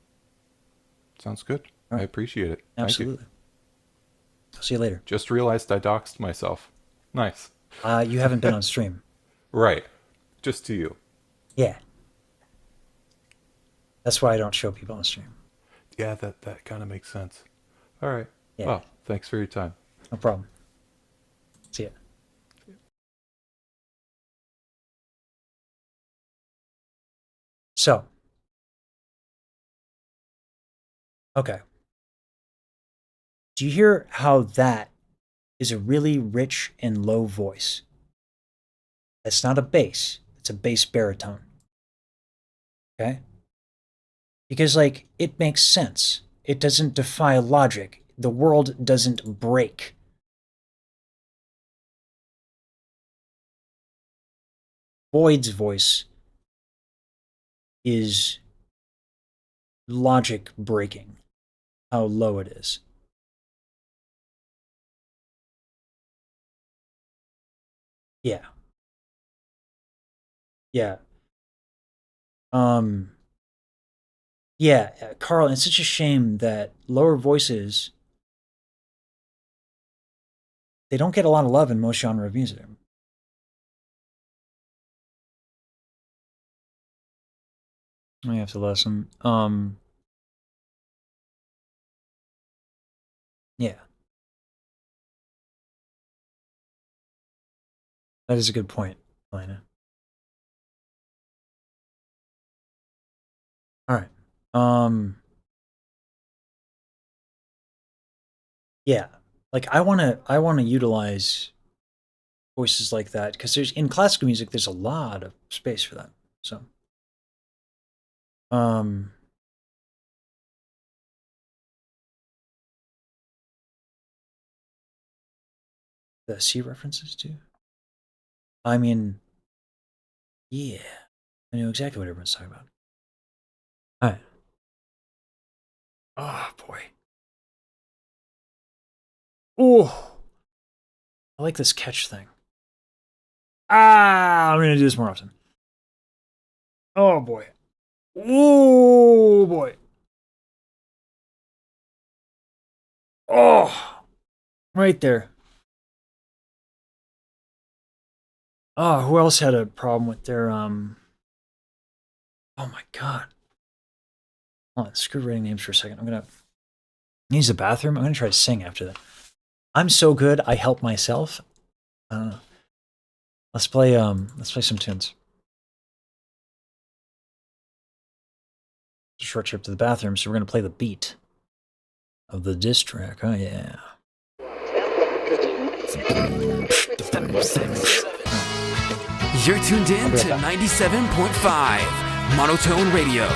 Sounds good. Right. I appreciate it. Absolutely. Thank you. I'll see you later. Just realized I doxed myself. Nice. You haven't been on stream. Right. Just to you. Yeah. That's why I don't show people on stream. Yeah, that kind of makes sense. All right. Yeah. Well, thanks for your time. No problem. See ya. So, okay. Do you hear how that is a really rich and low voice? That's not a bass. It's a bass baritone. Okay? Because, like, it makes sense. It doesn't defy logic. The world doesn't break. Boyd's voice is logic breaking, how low it is. Yeah. Yeah. Yeah, Carl, it's such a shame that lower voices, they don't get a lot of love in most genre of music. I have to listen. Yeah. That is a good point, Elena. All right. Yeah. Like I want to utilize voices like that because there's in classical music there's a lot of space for that. So the C references too. I mean, yeah, I know exactly what everyone's talking about. All right. Oh boy. Oh, I like this catch thing. I'm gonna do this more often. Oh boy. Oh boy. Oh, right there. Oh, who else had a problem with their oh my god. Hold on, screw writing names for a second. I'm gonna use the bathroom. I'm gonna try to sing after that. I'm so good I help myself. I don't know. Let's play some tunes. It's a short trip to the bathroom, so we're gonna play the beat of the diss track. Oh yeah. You're tuned in to 97.5 Monotone Radio,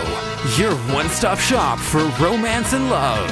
your one-stop shop for romance and love.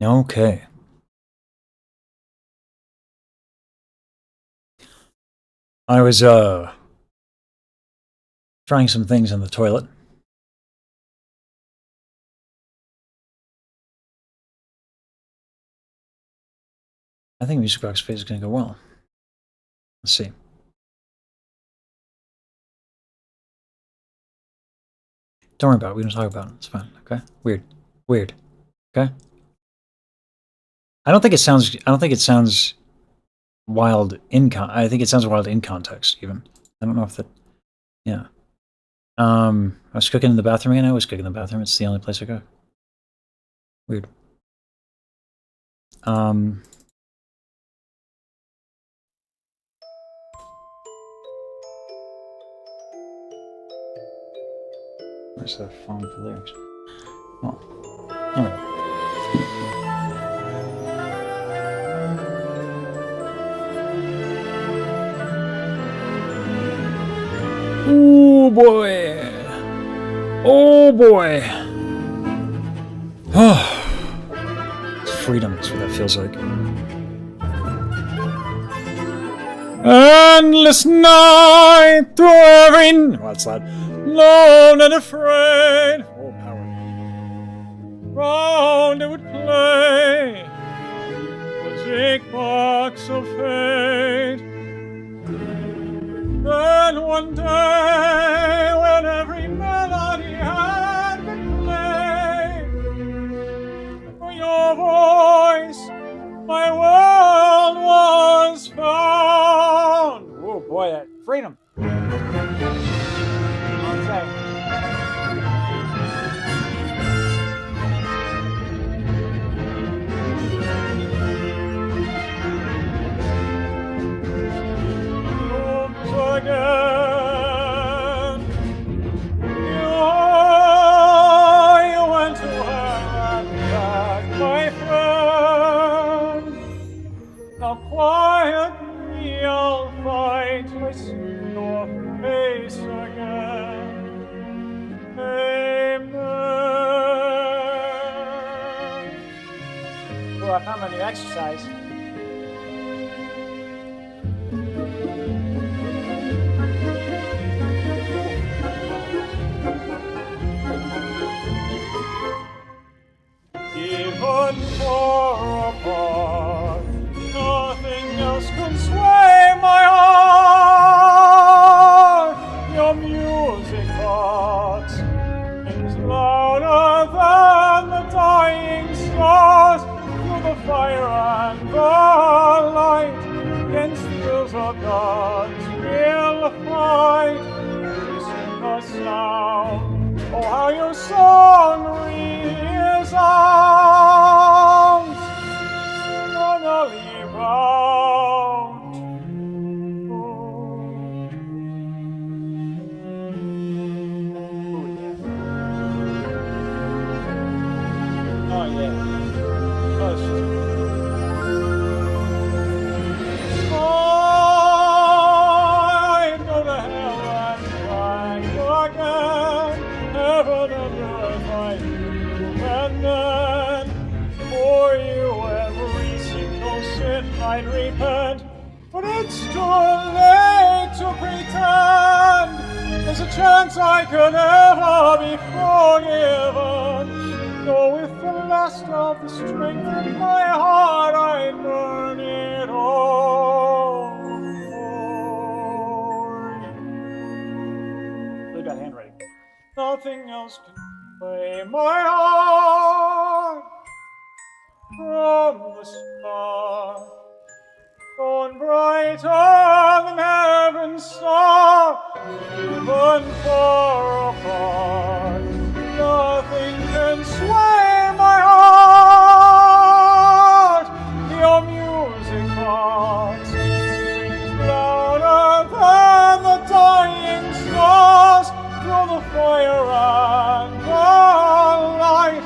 Okay. I was trying some things in the toilet. I think Music Box Phase is going to go well. Let's see. Don't worry about it. We don't talk about it. It's fine. Okay. Weird. Okay. I don't think it sounds wild I think it sounds wild in context even. I don't know if that. Yeah. I was cooking in the bathroom again. I always cook in the bathroom. It's the only place I go. Weird. Where's the phone for lyrics? Oh, all right. Oh boy! Oh boy! Oh, it's freedom. That's what that feels like. Endless night through every. Well, that's loud. Lone and afraid. Oh, power. Round it would play. Music box of fate. Then one day, when every melody had been played, for your voice, my world was found. Oh boy, that freedom. I see your face again. Amen. Oh, I found my new exercise. Even far apart, nothing else can sway my heart. Your music box is louder than the dying stars. Through the fire and the light, against the wills of gods we'll fight. Listen the sound, oh how your song resounds, eternally bound. Oh, yeah. Oh, it's just... I'd go to hell and back again, heaven and earth I'd move and then, for you every single sin I'd repent, but it's too late to pretend there's a chance I could ever be forgiven. Though with the last of the strength in my heart I'd burn it all for you. Really got handwriting. Nothing else can play my heart from the start. Gone brighter than heaven's star, even far apart. Nothing can sway my heart. Your music box rings louder than the dying stars. Through the fire and the light,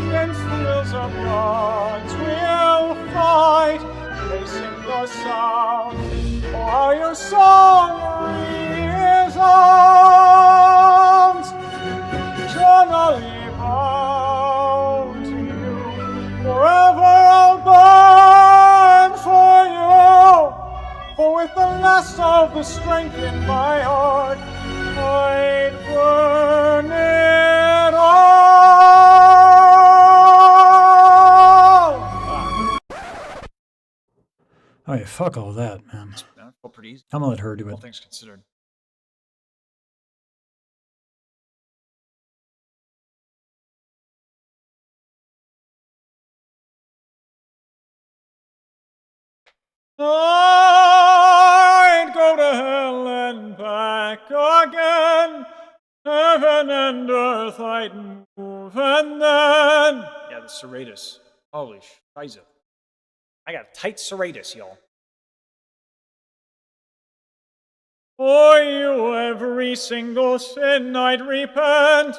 against the wills of gods we'll fight. Facing the sound, oh how your song resounds, eternally bound to you. Forever I'll burn for you, for with the last of the strength in my heart, I'd burn it all. Oh, yeah, fuck all that, man. That felt pretty easy. I'm gonna let her do All it. things considered. I'd go to hell and back again. Heaven and earth I'd move and then. Yeah, the serratus. Holy scheiße. I got a tight serratus, y'all. For you every single sin I'd repent.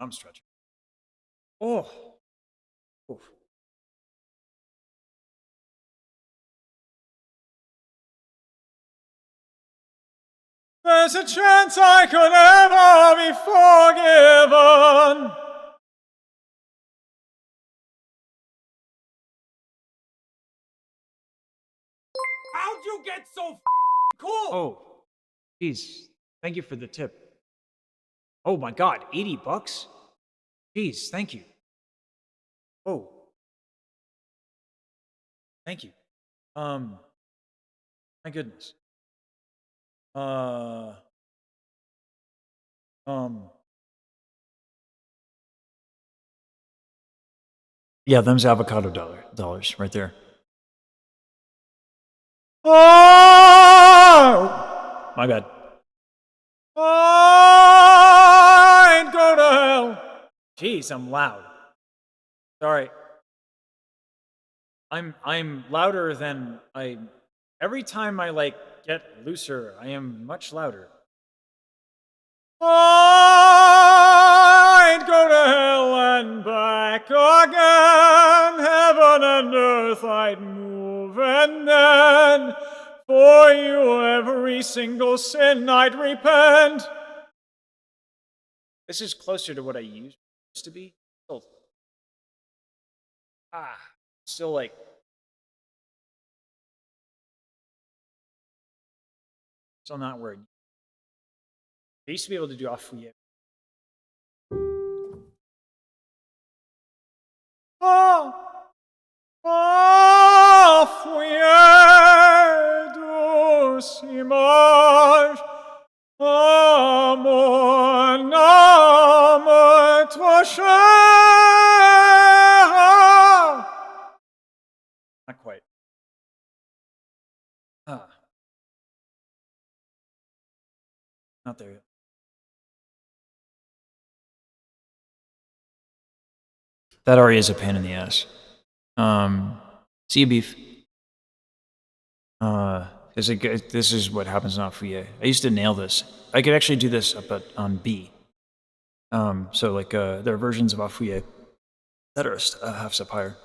I'm stretching. Oh. Oof. There's a chance I could ever be forgiven. How'd you get so cool? Oh, jeez. Thank you for the tip. Oh my God, $80? Jeez, thank you. Oh. Thank you. My goodness. Yeah, them's avocado dollars right there. Oh! My bad. I'd go to hell. Jeez, I'm loud. Sorry. I'm louder than I. Every time I get looser, I am much louder. I'd earth I'd move, and then for you every single sin I'd repent. This is closer to what I used to be. Still like. Still not where I used to be able to do off fouillé. Fouillé douce image, à mon âme trop chère. Not quite. Not there yet. That already is a pain in the ass. See you, beef. This is what happens on fouillé. I used to nail this. I could actually do this up on B. So like there are versions of fouillé that are a half step higher.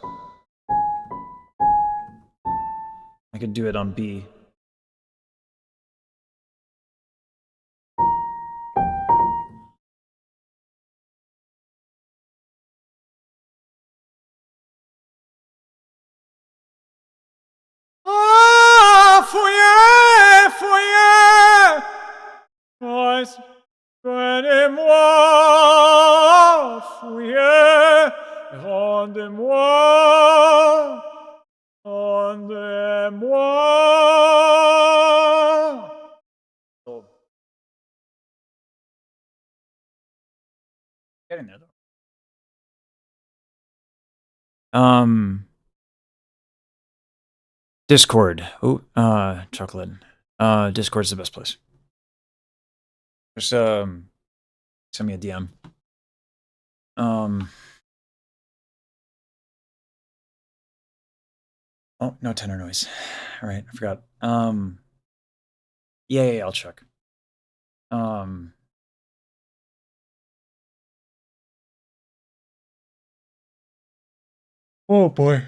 I could do it on B. Fouillé, fouillé, prenez-moi, fouillé, rendez-moi, rendez-moi. Getting there though. Discord. Oh, chocolate. Discord's the best place. Just send me a DM. Oh, no tenor noise. All right, I forgot. Yeah, I'll check. Oh boy.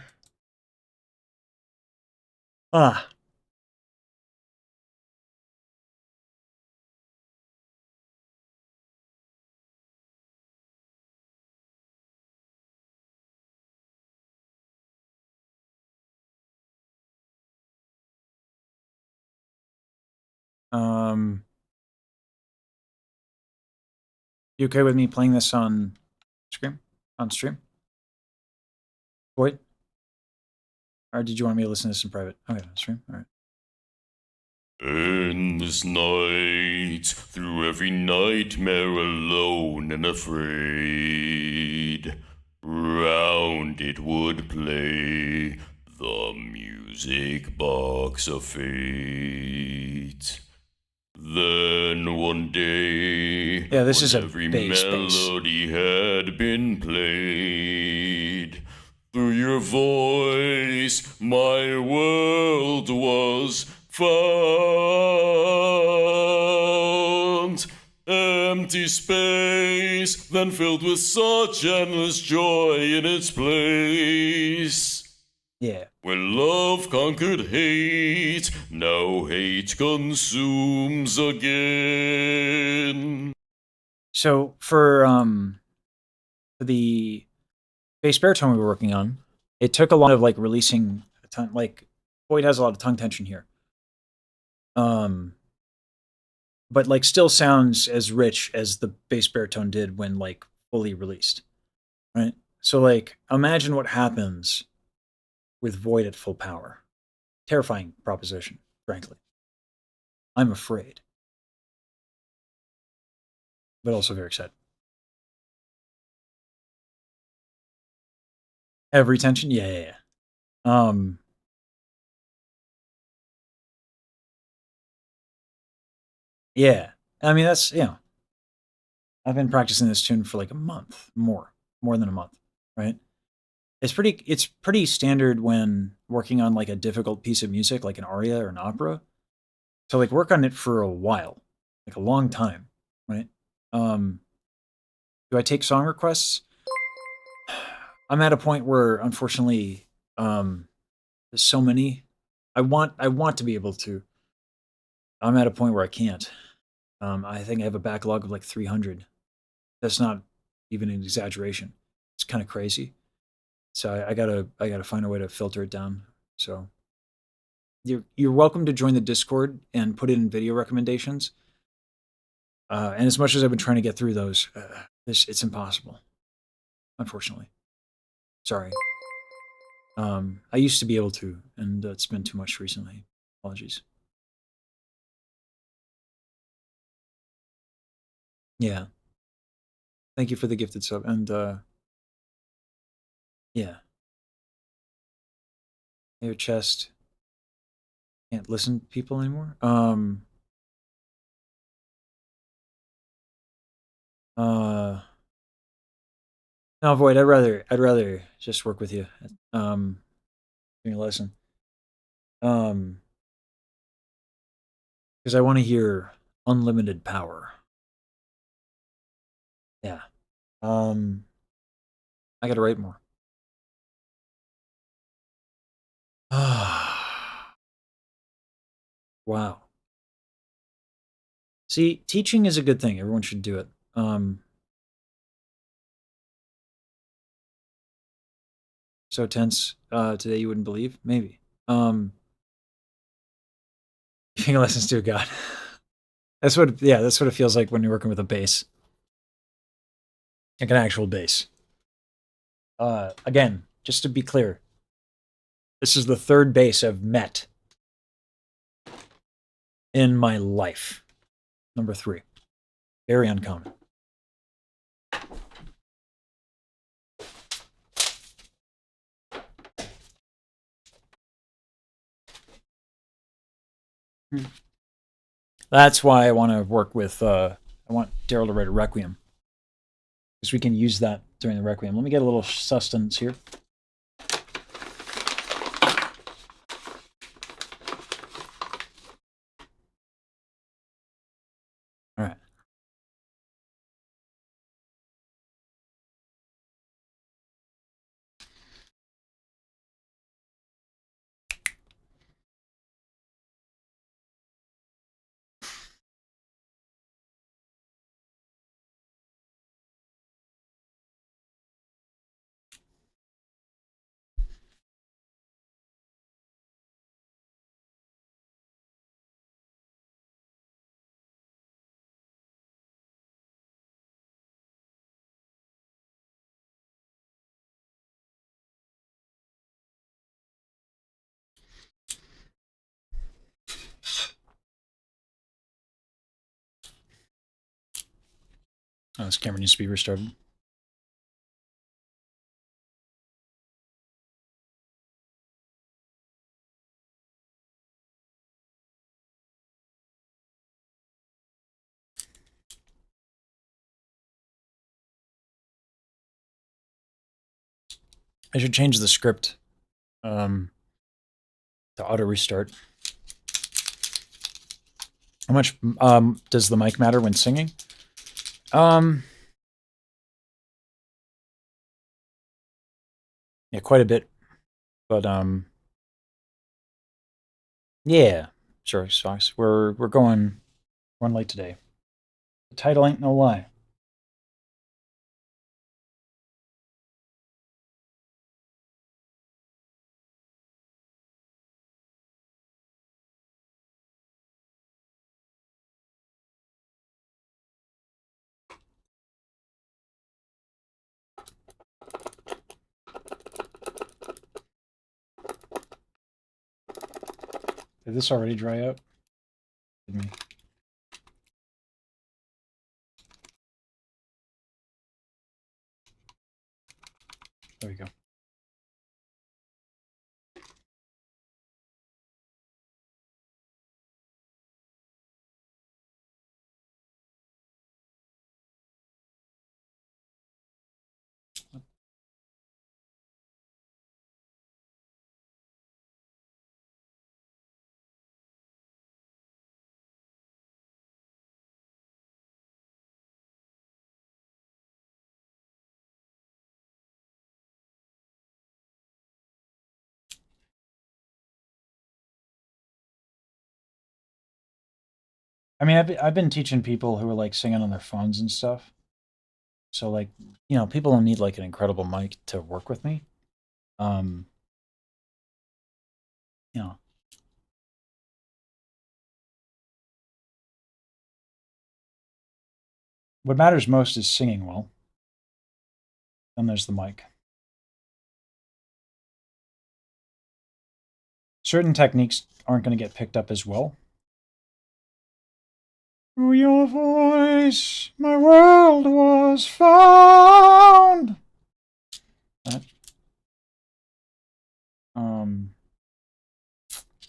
You okay with me playing this on stream? Void? Or did you want me to listen to this in private? Okay, on stream. All right. In this night, through every nightmare alone and afraid, round it would play the music box of fate. Then one day, yeah, this is every melody had been played. Through your voice, my world was found. Empty space, then filled with such endless joy in its place. Yeah. When love conquered hate, now hate consumes again. So for the bass baritone we were working on, it took a lot of like releasing a ton, like Void has a lot of tongue tension here. But like still sounds as rich as the bass baritone did when like fully released. Right? So like imagine what happens with Void at full power. Terrifying proposition, frankly. I'm afraid. But also very excited. Every tension? Yeah. Yeah. I mean, that's, I've been practicing this tune for like a month, more than a month, right? It's pretty standard when working on like a difficult piece of music, like an aria or an opera, to like work on it for a while, like a long time, right? Do I take song requests? I'm at a point where, unfortunately, There's so many. I want to be able to. I'm at a point where I can't. I think I have a backlog of like 300. That's not even an exaggeration. It's kind of crazy. So I gotta find a way to filter it down. So you're welcome to join the Discord and put in video recommendations. And as much as I've been trying to get through those, it's impossible. Unfortunately, sorry. I used to be able to, and it's been too much recently. Apologies. Yeah. Thank you for the gifted sub, and yeah. Your chest can't listen to people anymore. No, Void. I'd rather just work with you. Doing a lesson. Because I want to hear unlimited power. Yeah. I gotta write more. Wow. See, teaching is a good thing. Everyone should do it. So tense today you wouldn't believe? Maybe. Giving lessons to a god. That's what it feels like when you're working with a bass. Like an actual bass. Again, just to be clear, this is the third bass I've met in my life. Number 3. Very uncommon. That's why I want to work with, I want Daryl to write a Requiem. Because we can use that during the Requiem. Let me get a little sustenance here. All right. Oh, this camera needs to be restarted. I should change the script to auto restart. How much does the mic matter when singing? Yeah, quite a bit. But yeah, sure, Socks. We're going late today. The title ain't no lie. Did this already dry out? Did me. There we go. I mean, I've been teaching people who are like singing on their phones and stuff. So like, you know, people don't need like an incredible mic to work with me. You know. What matters most is singing well. Then there's the mic. Certain techniques aren't going to get picked up as well. Through your voice, my world was found. That.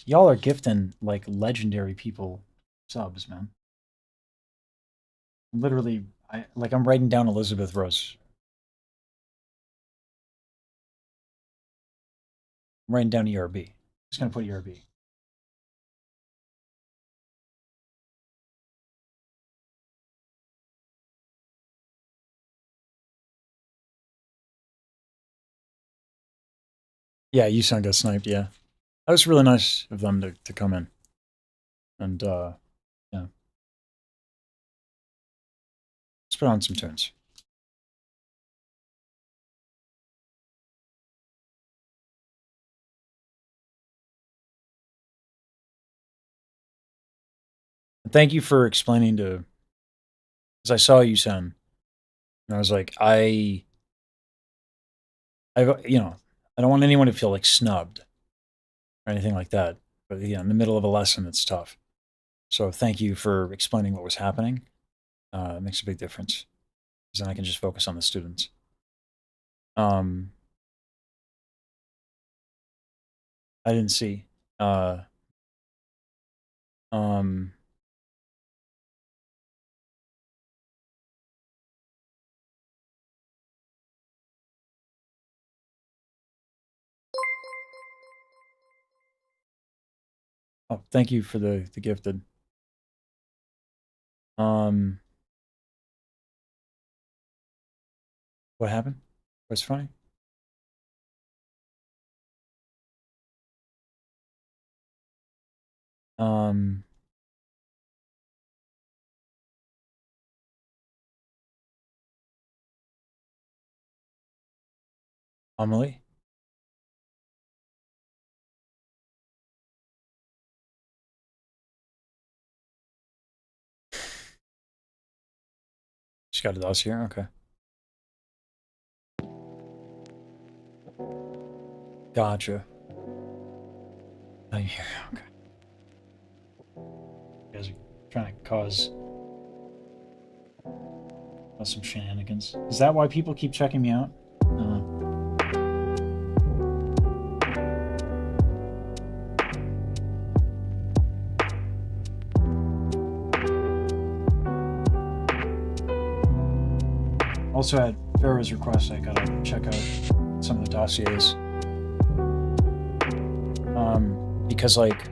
Y'all are gifting like legendary people subs, man. Literally, I'm writing down Elizabeth Rose. I'm writing down ERB. Just gonna put ERB. Yeah, Yusan got sniped, yeah. That was really nice of them to come in. And, yeah. Let's put on some tunes. Thank you for explaining to... Because I saw Yusan, and I was like, you know, I don't want anyone to feel like snubbed or anything like that. But yeah, in the middle of a lesson, it's tough. So thank you for explaining what was happening. It makes a big difference. Because then I can just focus on the students. I didn't see. Oh, thank you for the gifted. What happened? What's funny? Amelie? She got us here? Okay. Gotcha. I'm here, okay. You guys are trying to cause some shenanigans. Is that why people keep checking me out? Also at Farrah's request, I gotta check out some of the dossiers. Because like,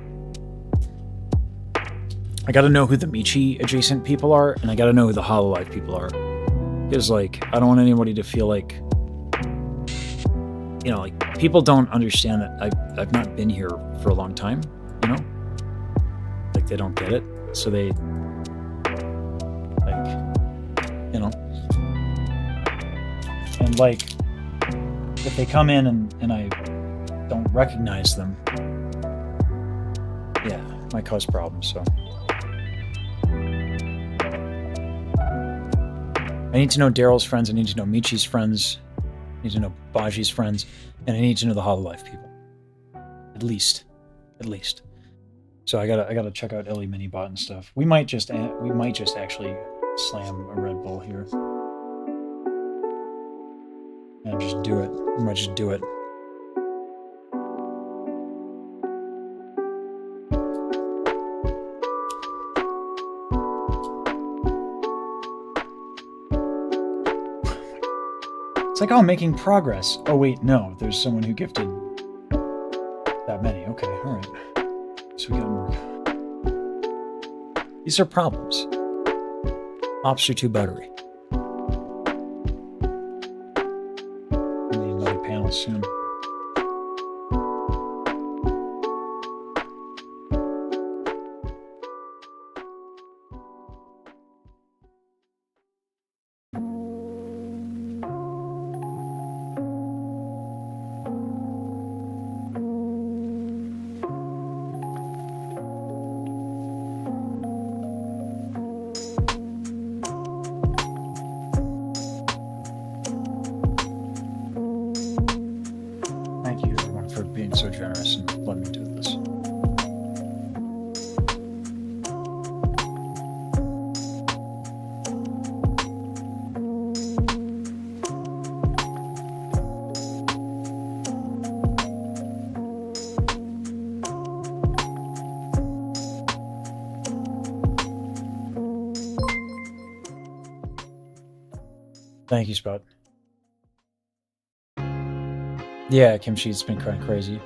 I gotta know who the Michi adjacent people are, and I gotta know who the Hololive people are. Because like, I don't want anybody to feel like, you know, like, people don't understand that I've not been here for a long time, you know? Like, they don't get it, so they, like, you know? And like, if they come in and I don't recognize them, yeah, it might cause problems, so. I need to know Daryl's friends, I need to know Michi's friends, I need to know Baji's friends, and I need to know the Hololive people. At least. So I gotta check out Ellie Minibot and stuff. We might just actually slam a Red Bull here. And just do it. We might just do it. It's like, oh, I'm making progress. Oh, wait, no. There's someone who gifted that many. Okay, alright. So we got more. These are problems. Ops are 2 battery. I need another panel soon. generous and letting me do this. Thank you, Spot. Yeah, Kimchi's been kind of crazy.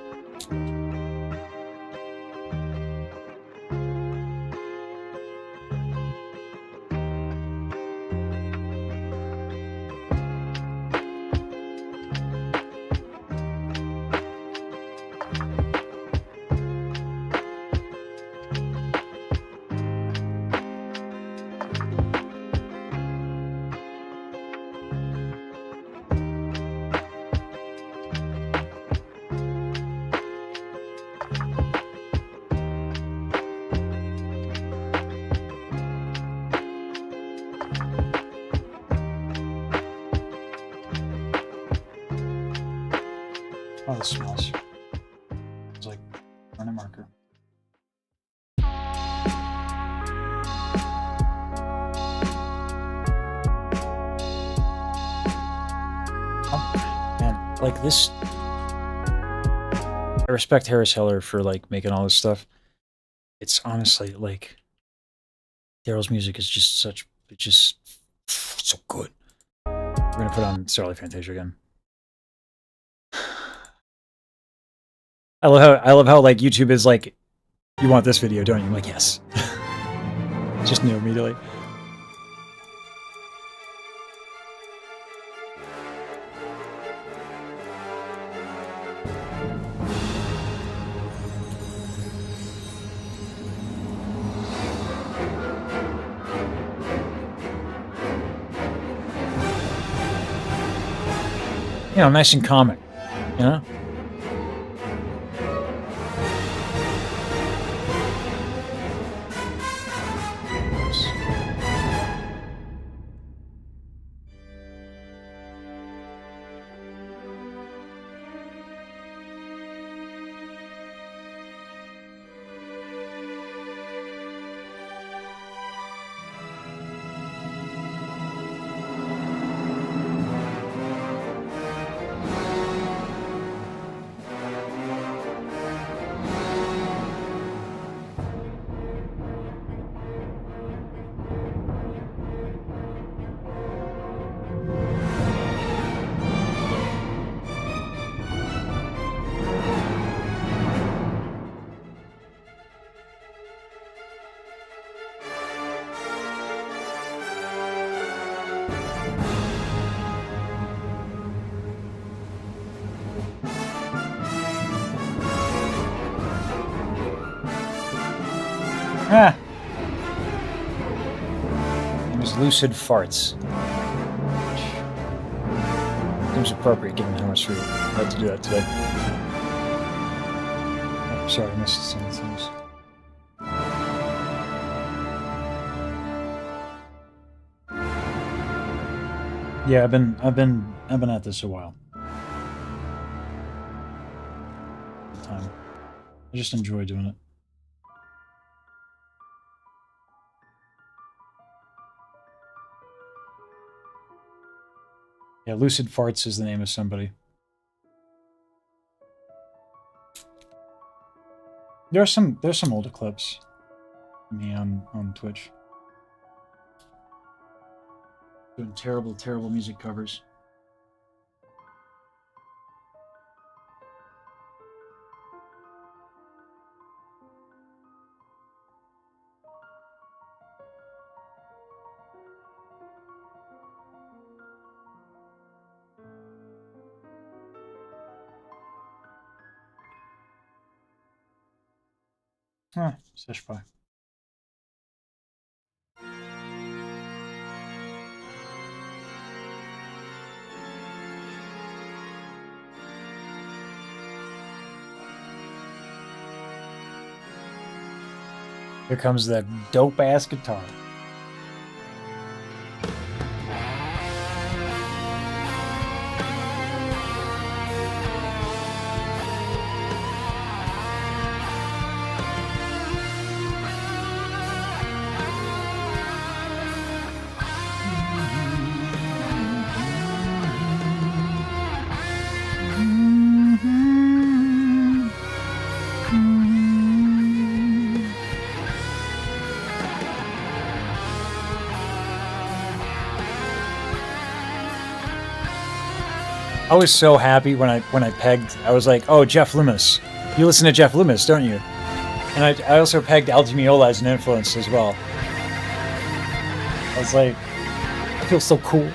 Oh, this smells. It's like burn a marker. Oh, man, like this. I respect Harris Heller for like making all this stuff. It's honestly like Daryl's music is just such. It's just so good. We're gonna put on Starlight Fantasia again. I love how like YouTube is like, you want this video, don't you? I'm like, yes. Just knew immediately. You know, nice and comic, you know? Ah. It was Lucid Farts. Seems appropriate given how much we had to do that today. Oh, sorry, I missed some things. Yeah, I've been at this a while. Time. I just enjoy doing it. Yeah, Lucid Farts is the name of somebody. There's some older clips of me on Twitch. Doing terrible music covers. Ah, Seshpai. Here comes that dope-ass guitar. I was so happy when I pegged. I was like, oh, Jeff Loomis. You listen to Jeff Loomis, don't you? And I also pegged Al Di Meola as an influence as well. I was like, I feel so cool.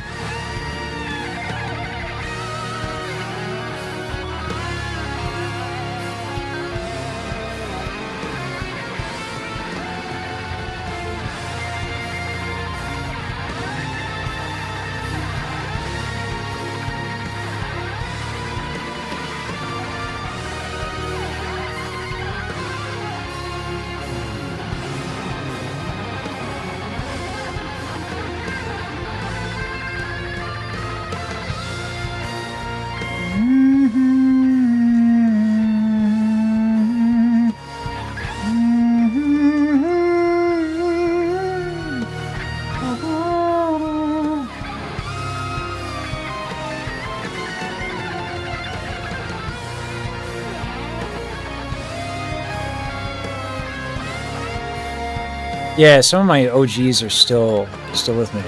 Yeah, some of my OGs are still with me.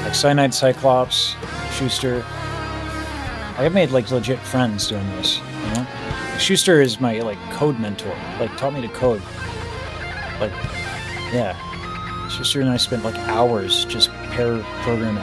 Like Cyanide Cyclops, Schuster. I've made like legit friends doing this, you know? Schuster is my like code mentor. Like taught me to code. Like, yeah. Schuster and I spent like hours just pair programming.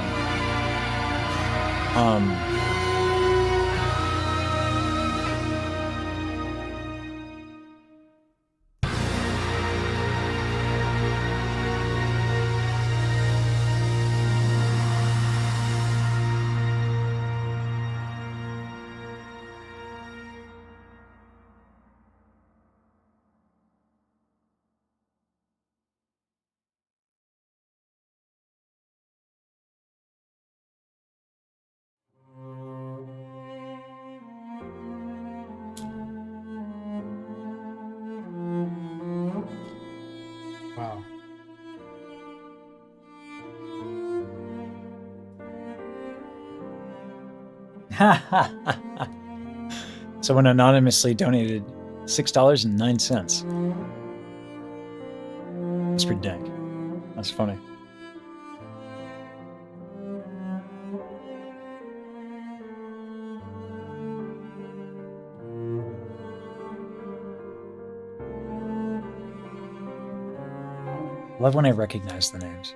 Wow. Someone anonymously donated $6.09. That's pretty dang. That's funny. Love when I recognize the names.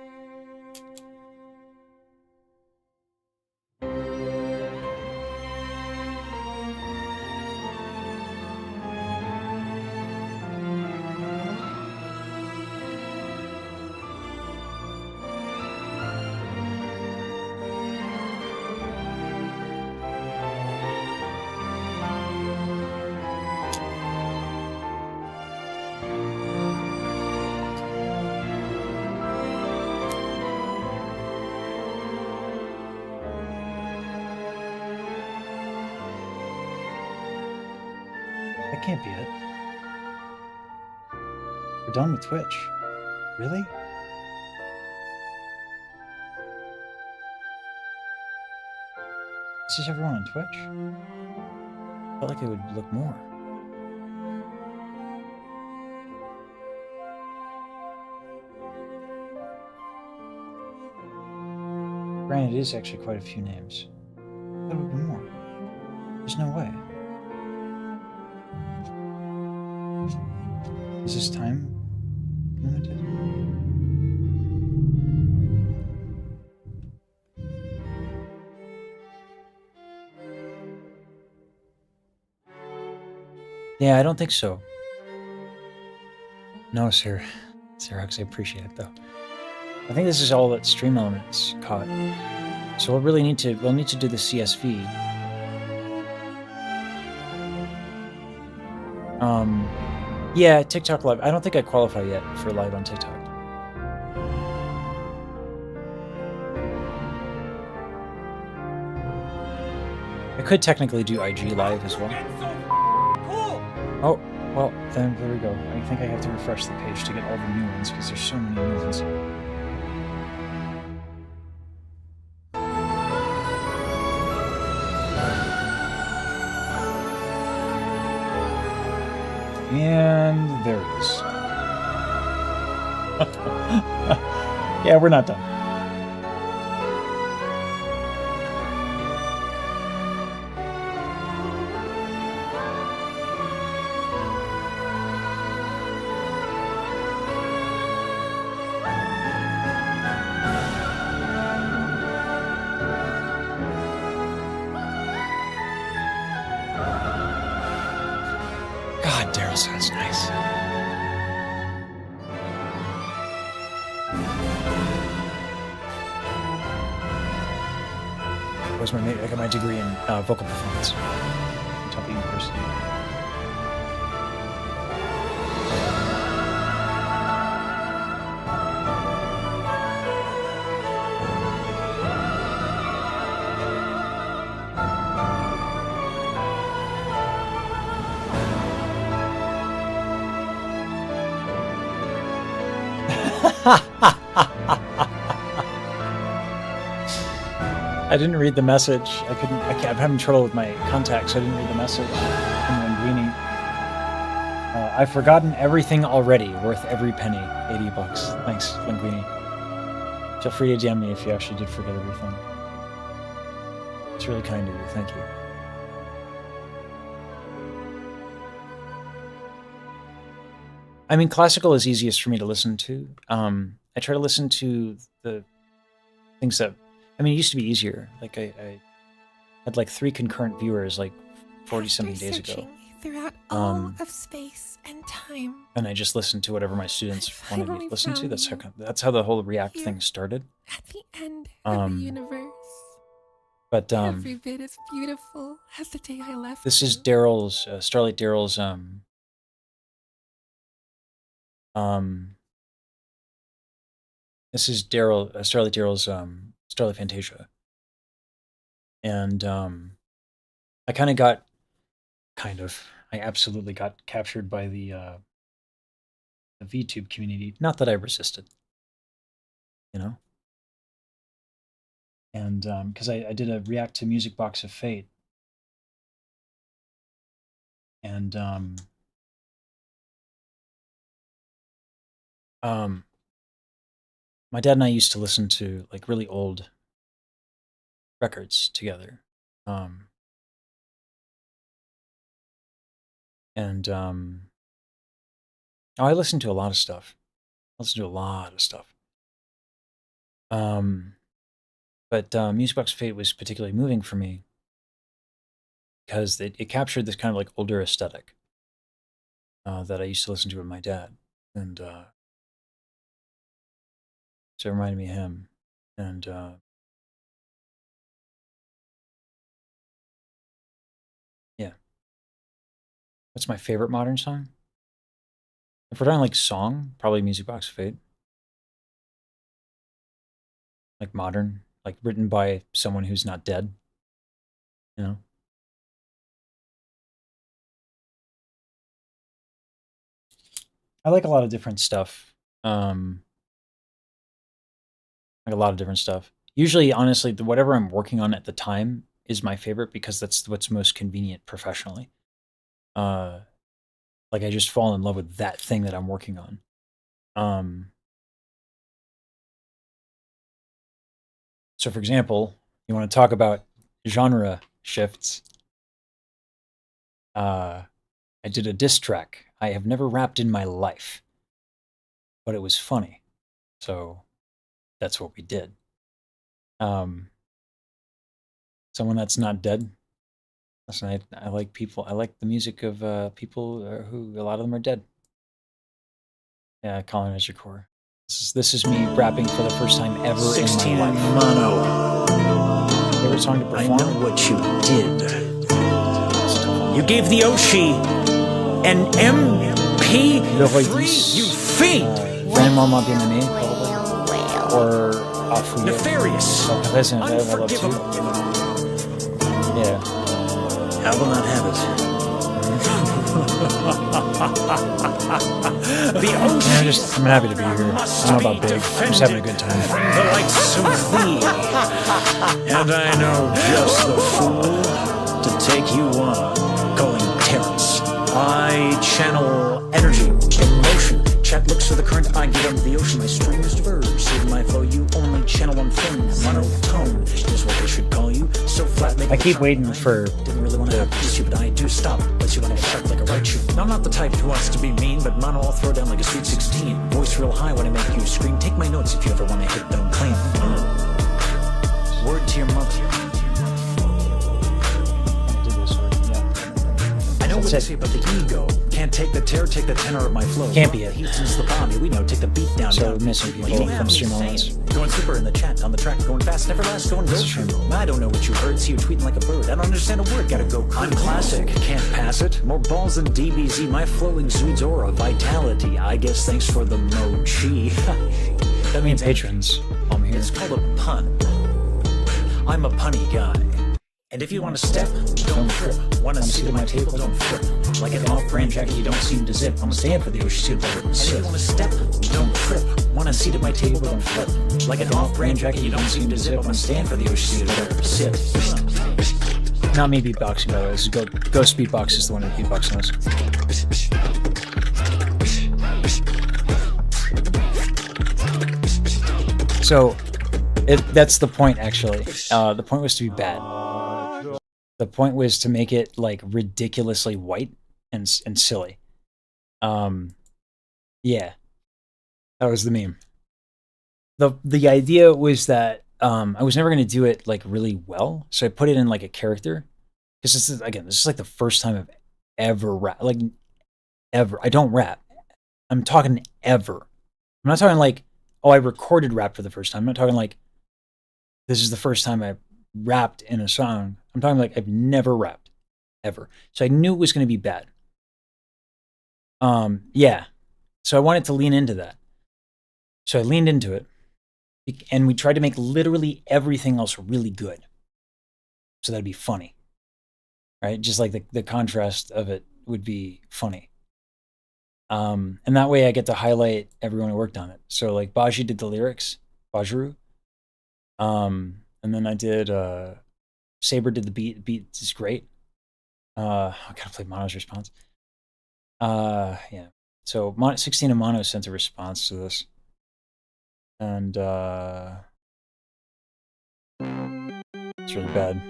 That can't be it. We're done with Twitch. Really? This is everyone on Twitch? Felt like it would look more. Granted, it is actually quite a few names. That would be more. There's no way. Is this time limited? Yeah, I don't think so. No, sir. Xerox, I appreciate it though. I think this is all that Stream Elements caught. So we'll need to do the CSV. Yeah, TikTok Live. I don't think I qualify yet for live on TikTok. I could technically do IG Live as well. Oh, well, then there we go. I think I have to refresh the page to get all the new ones because there's so many new ones. And there it is. Yeah, we're not done. Daryl sounds nice. I got my degree in vocal performance from Temple University. I didn't read the message. I'm having trouble with my contacts, so I didn't read the message from Linguini. I've forgotten everything already, worth every penny. $80. Thanks, Linguini. Feel free to DM me if you actually did forget everything. It's really kind of you. Thank you. I mean, classical is easiest for me to listen to. I try to listen to the things that... I mean, it used to be easier. Like, I had like 3 concurrent viewers like 40-something days ago. Throughout all of space and time. And I just listened to whatever my students wanted me to listen to. That's how the whole React thing started. At the end of the universe. But every bit as beautiful as the day I left. This is Daryl's, Starlight Daryl's, this is Starlight Daryl's, Starlight Fantasia. And I absolutely got captured by the VTube community. Not that I resisted, you know? And because I did a react to Music Box of Fate. And my dad and I used to listen to like really old records together. I listened to a lot of stuff. But Music Box of Fate was particularly moving for me because it captured this kind of like older aesthetic that I used to listen to with my dad. And so it reminded me of him. And yeah. What's my favorite modern song? If we're talking like song, probably Music Box of Fate. Like modern, like written by someone who's not dead. You know? I like a lot of different stuff. Usually, honestly, whatever I'm working on at the time is my favorite because that's what's most convenient professionally. Like I just fall in love with that thing that I'm working on. So for example, you want to talk about genre shifts. I did a diss track. I have never rapped in my life, but it was funny. So that's what we did. Someone that's not dead. Listen, I like people. I like the music of people who a lot of them are dead. Yeah, Colin is your core. This is me rapping for the first time ever 16 in my life. mono. Favorite song to perform? I know what you did. You gave the Oshi an MP3, you fiend! Vraiment ma bien aimé, or Afouillé. Nefarious. Unforgivable. Yeah. I will not have it. The Oshi. I'm happy to be here. I don't know about big. I'm just having a good time. The likes of thee. And I know just the fool to take you on. Going Terrence. I channel energy, emotion. Chat looks for the current, I get under the ocean. My stream is diverse, save my flow. You only channel one thing. Monotone is what they should call you. So flat, make I keep waiting for. Didn't really want to have to, but I do stop. Let you want to sharp like a right shoe. Now I'm not the type who wants to be mean, but mono I'll throw down like a sweet 16. Voice real high when I make you scream. Take my notes if you ever want to hit don't claim. Word to your mother. I know what they say about the ego. can't take the tear, take the tenor of my flow. Can't be it. Heat's the bomb, yeah, we know, take the beat down. So down. we're missing Like, people you have from me stream saying, elements. Going super in the chat, on the track, going fast, never last, going This go. is true. I don't know what you heard, see you tweeting like a bird. I don't understand a word, gotta go. I'm classic, can't pass it. More balls than DBZ, my flow exudes aura, vitality. I guess thanks for the mochi. That means patrons. I'm here. It's called a pun. I'm a punny guy. And if you want to step, don't trip. Want to sit at my table, don't flip. Like an off-brand jacket, you don't seem to zip. I'm staying for the Oshi better than sip. And if you want to step, don't trip. Want to seat at my table, don't flip. Like an off-brand jacket, you don't seem to zip. I'm staying for the Oshi better than sip. Not me beatboxing, by the way. This is Ghost Beatbox is the one who beatboxing us. So, that's the point, actually. The point was to be bad. The point was to make it like ridiculously white and silly. Yeah, that was the meme. The idea was that I was never going to do it like really well, so I put it in like a character, because this is like the first time I've ever rap, like ever. I don't rap. I'm talking ever. I'm not talking like, oh, I recorded rap for the first time. I'm not talking like this is the first time I rapped in a song. I'm talking like I've never rapped ever. So I knew it was going to be bad. Yeah. So I wanted to lean into that. So I leaned into it, and we tried to make literally everything else really good. So that'd be funny, right? Just like the contrast of it would be funny. And that way I get to highlight everyone who worked on it. So like Baji did the lyrics, Bajiru. And then I did, Saber did the beat. The beat is great. I gotta play Mono's response. Yeah. So 16 and Mono sent a response to this. And, it's really bad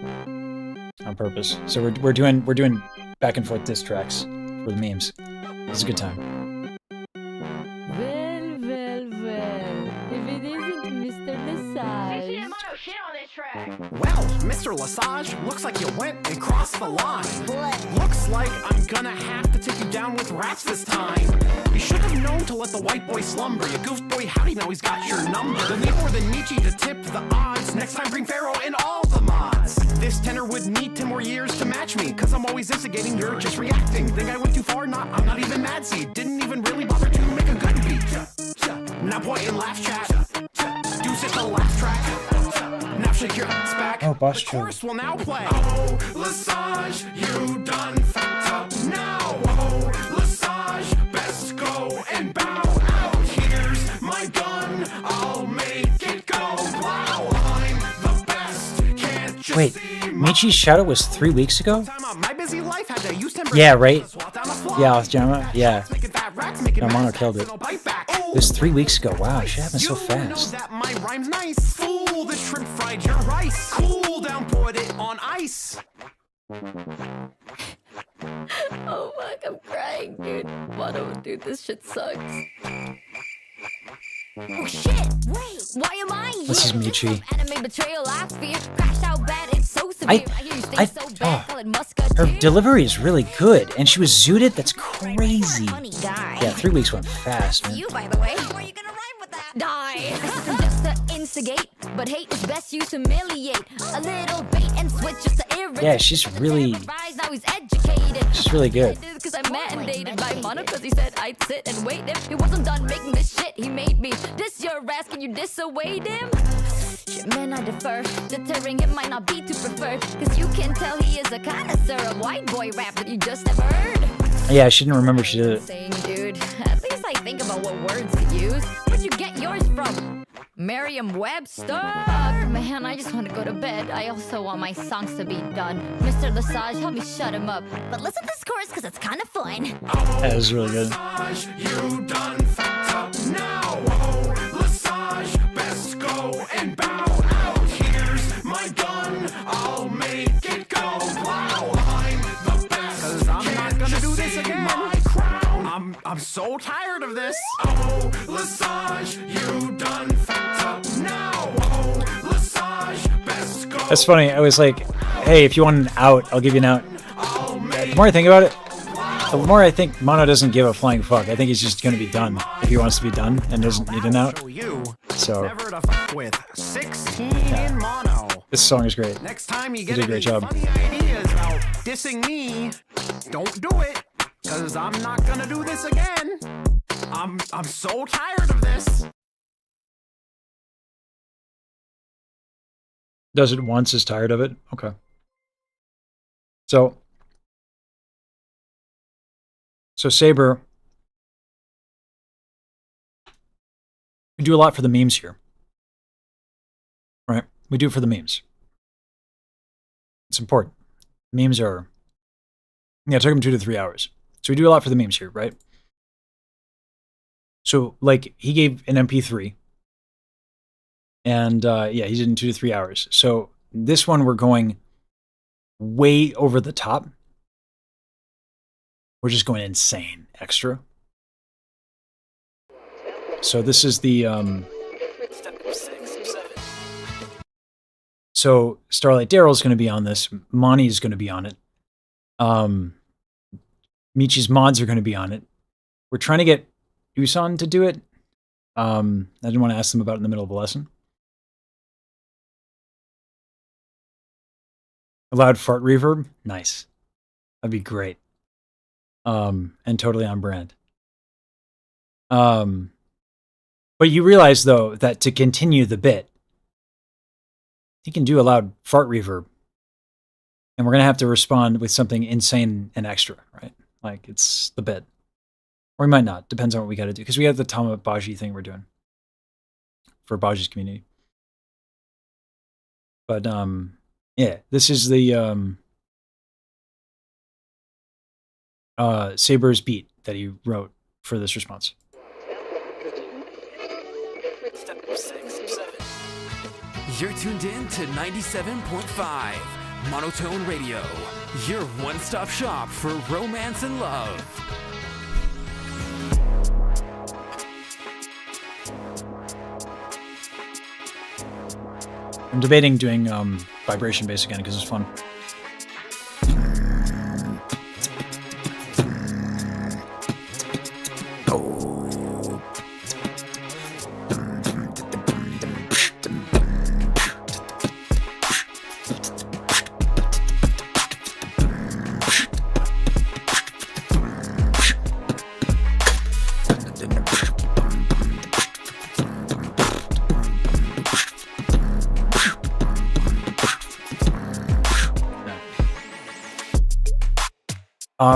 on purpose. So we're doing back and forth diss tracks for the memes. It's a good time. If it isn't Mr. Lesage. Well, Mr. Lesage, looks like you went and crossed the line. Looks like I'm gonna have to take you down with raps this time. You should have known to let the white boy slumber. You goof boy, howdy, now he's got your number. Then need more than Nietzsche to tip the odds. Next time bring Pharaoh and all the mods. This tenor would need 10 more years to match me, cause I'm always instigating, you're just reacting. Think I went too far? I'm not even mad, see. Didn't even really bother to make a good beat. Now point and laugh chat. Deuce at the last track. Now shake your ass back. Oh, boss the chorus will now play. Oh, Lesage, you done fucked up now. Oh, Lesage, best go and bow out. Here's my gun, I'll make it go. Wow, I'm the best. Can't you Wait, Michi's shadow was 3 weeks ago? my busy life had to use Yeah, right? Yeah, with Gemma. Yeah. No, Mono killed it. It was 3 weeks ago. Wow, shit happened so fast. That my rhyme's nice. Fool, the shrimp fried your rice. Cool down, put it on ice. Oh fuck, I'm crying, dude. Mono, dude, this shit sucks. Oh shit, wait, why am I here? This is Michi. Anime betrayal, I fear. Crashed out bad, it's so severe. I hear you stay so bad, call it musketeer. Her delivery is really good, and she was zooted. That's crazy. Yeah, 3 weeks went fast, man. You, by the way, how are you gonna rhyme with that? Die. This isn't just to instigate, but hate is best used to humiliate. A little bait and switch just to irritate. Yeah, she's really, Now he's educated. she's really good. Because I'm mandated by Mono, because he said I'd sit and wait. If he wasn't done making this shit, he made me. This your ass, can you dissuade him? Shit, man, I defer. Deterring him might not be too preferred. Because you can tell he is a connoisseur of white boy rap that you just never heard. Yeah, she didn't remember she did it. Saying, dude, at least I think about what words to use. Where'd you get yours from? Merriam-Webster? Fuck, man, I just want to go to bed. I also want my songs to be done. Mr. Lesage, help me shut him up. But listen to this chorus, because it's kind of fun. That was really good. You done fucked up now. Oh, Lesage, best go and bow out. Here's my gun, I'll make it go. Wow, I'm the best. Cause I'm not gonna do this again. My crown. I'm so tired of this. Oh, Lesage, you done fucked up now. Oh, Lesage, best go. That's funny. I was like, hey, if you want an out, I'll give you an out. The more I think about it, The more I think Mono doesn't give a flying fuck, I think he's just going to be done if he wants to be done and doesn't need an out. So Never to fuck with 16 mono. this song is great. Next time you He get did a any great job. funny ideas about dissing me, don't do it, cause I'm not gonna do this again. I'm so tired of this. Does it once, is tired of it. Okay. So Saber, we do a lot for the memes here. Right? We do it for the memes. It's important. Memes are, yeah, it took him 2 to 3 hours. So we do a lot for the memes here, right? So, like, he gave an MP3. And, yeah, he did in 2 to 3 hours. So this one, we're going way over the top. We're just going insane extra. So this is the, so Starlight Daryl's going to be on this. Monty's going to be on it. Michi's mods are going to be on it. We're trying to get Usan to do it. I didn't want to ask them about it in the middle of a lesson. A loud fart reverb? Nice. That'd be great. And totally on brand. But you realize, though, that to continue the bit, he can do a loud fart reverb. And we're going to have to respond with something insane and extra, right? Like, it's the bit. Or we might not. Depends on what we got to do. Because we have the Tama Baji thing we're doing for Baji's community. But, yeah, this is the Saber's beat that he wrote for this response. You're tuned in to 97.5 Monotone Radio, your one-stop shop for romance and love. I'm debating doing vibration bass again because it's fun.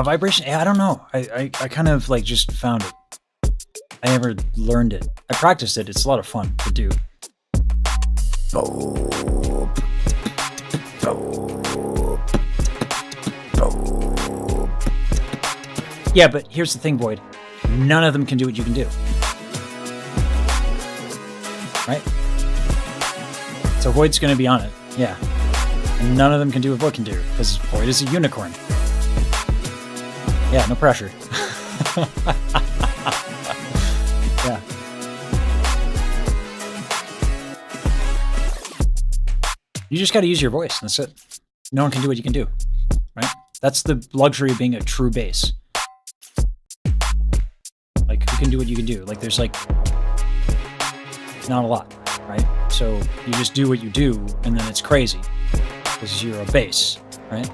Vibration, I don't know. I kind of like just found it. I never learned it. I practiced it. It's a lot of fun to do. Yeah, but here's the thing, Void. None of them can do what you can do. Right? So Void's going to be on it. Yeah. And none of them can do what Void can do because Void is a unicorn. Yeah, no pressure. Yeah. You just got to use your voice. That's it. No one can do what you can do. Right? That's the luxury of being a true bass. Like, you can do what you can do. Like, there's, like, not a lot, right? So you just do what you do, and then it's crazy. Because you're a bass, right?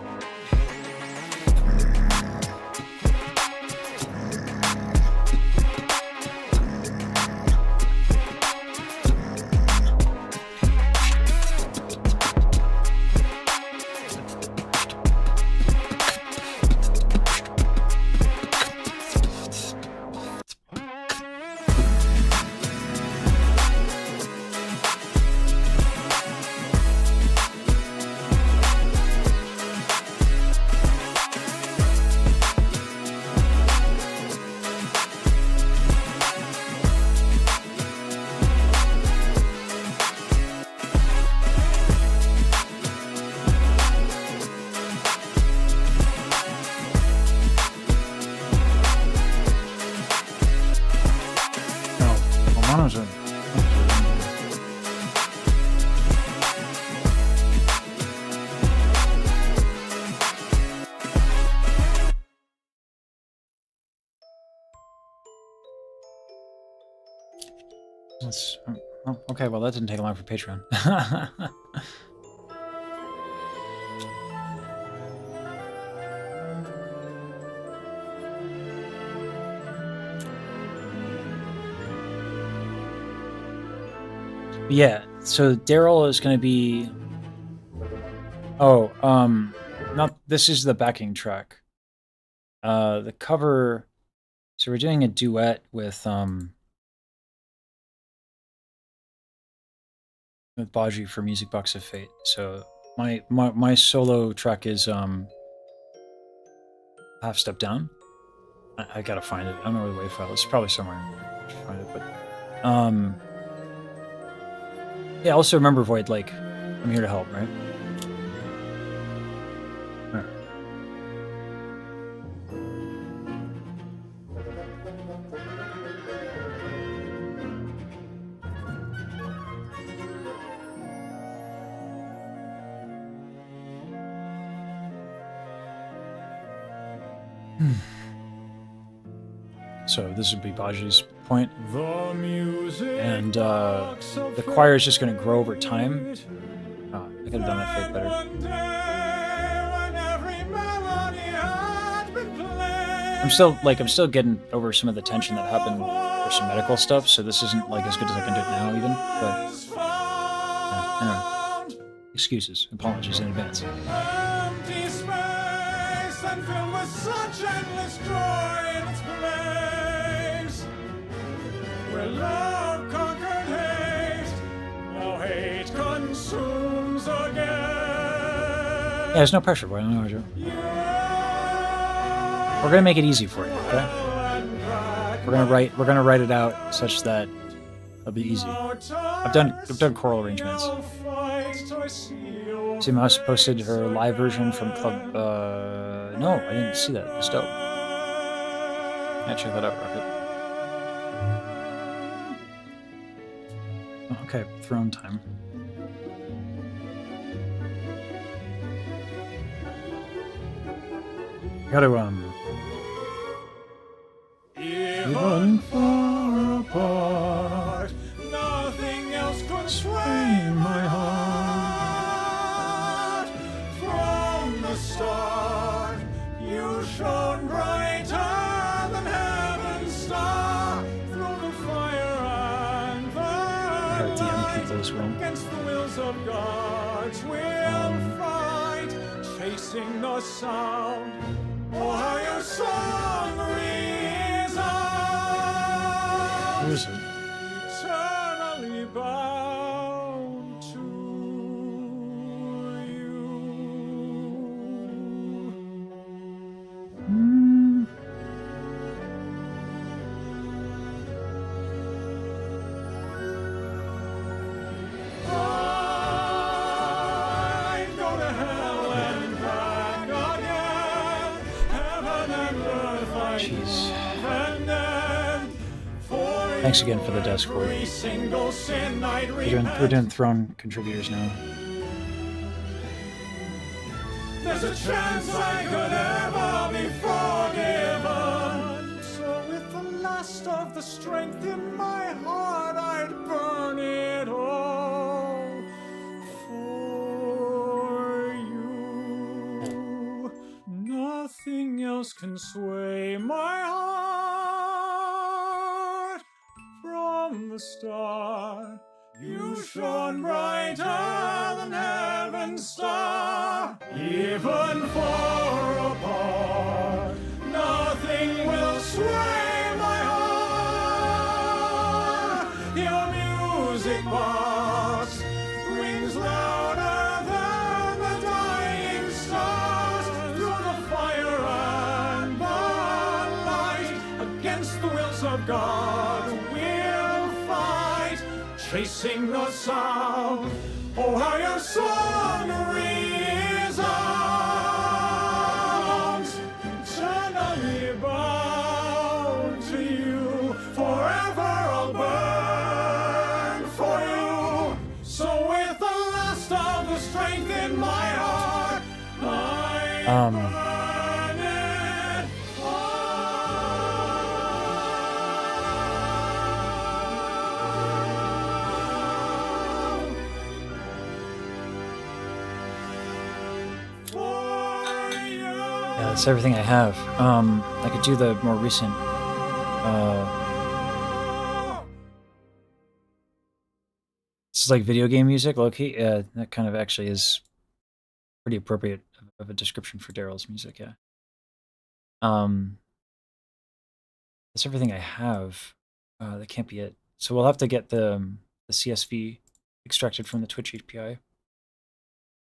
That's, oh, okay, well, that didn't take long for Patreon. Yeah, so Daryl is going to be... Oh, not... This is the backing track. The cover... So we're doing a duet with Baji for Music Box of Fate. So my solo track is Half Step Down. I gotta find it. I don't know where the WAV file is. It's probably somewhere. I should find it, but yeah, also remember, Void, like, I'm here to help, right? Alright. So this would be Baji's point. The music And the choir is just going to grow over time. Oh, I could have done that fake better. I'm still getting over some of the tension that happened for some medical stuff, so this isn't like as good as I can do it now even, but yeah, anyway. Excuses, apologies in advance. Empty space and filled with such endless joy in its place. Where love conquered hate, now hate consumes again. Yeah, there's no pressure, boy. I don't know, Joe. We're gonna make it easy for you, okay? We're gonna write it out such that it'll be easy. I've done choral arrangements. See, Mouse posted her live version from Club. No, I didn't see that. It's dope. Yeah, check that out, Rocket. Oh, okay, throne time. Gotta Even far apart, nothing else could sway my heart. From the start, you shone brighter than heaven's star. Through the fire and the gotta DM people as well. against the wills of God's will fight, chasing the sound. Oh, how your song resounds. Who is it? Eternally bound to you. I'd go to hell and back again. Heaven and earth I Jeez. and then for Thanks again for the desk for every single sin I'd We're doing throne contributors now. There's a chance I could ever be forgiven. So with the last of the strength in my heart, I'd burn it all for you. Nothing else can sway my heart. From the start, you shone brighter than heaven's star. Even far apart, nothing will sway my heart. Your music box rings louder than the dying stars. Through the fire and the light, against the wills of God, we'll fight, chasing the sound. Oh, how your song resounds, eternally bound to you. Forever I'll burn for you. So with the last of the strength in my heart, I burn it all. Yeah, that's everything I have. I could do the more recent. This is like video game music, low-key. Yeah, that kind of actually is pretty appropriate of a description for Daryl's music, yeah. That's everything I have. That can't be it. So we'll have to get the CSV extracted from the Twitch API.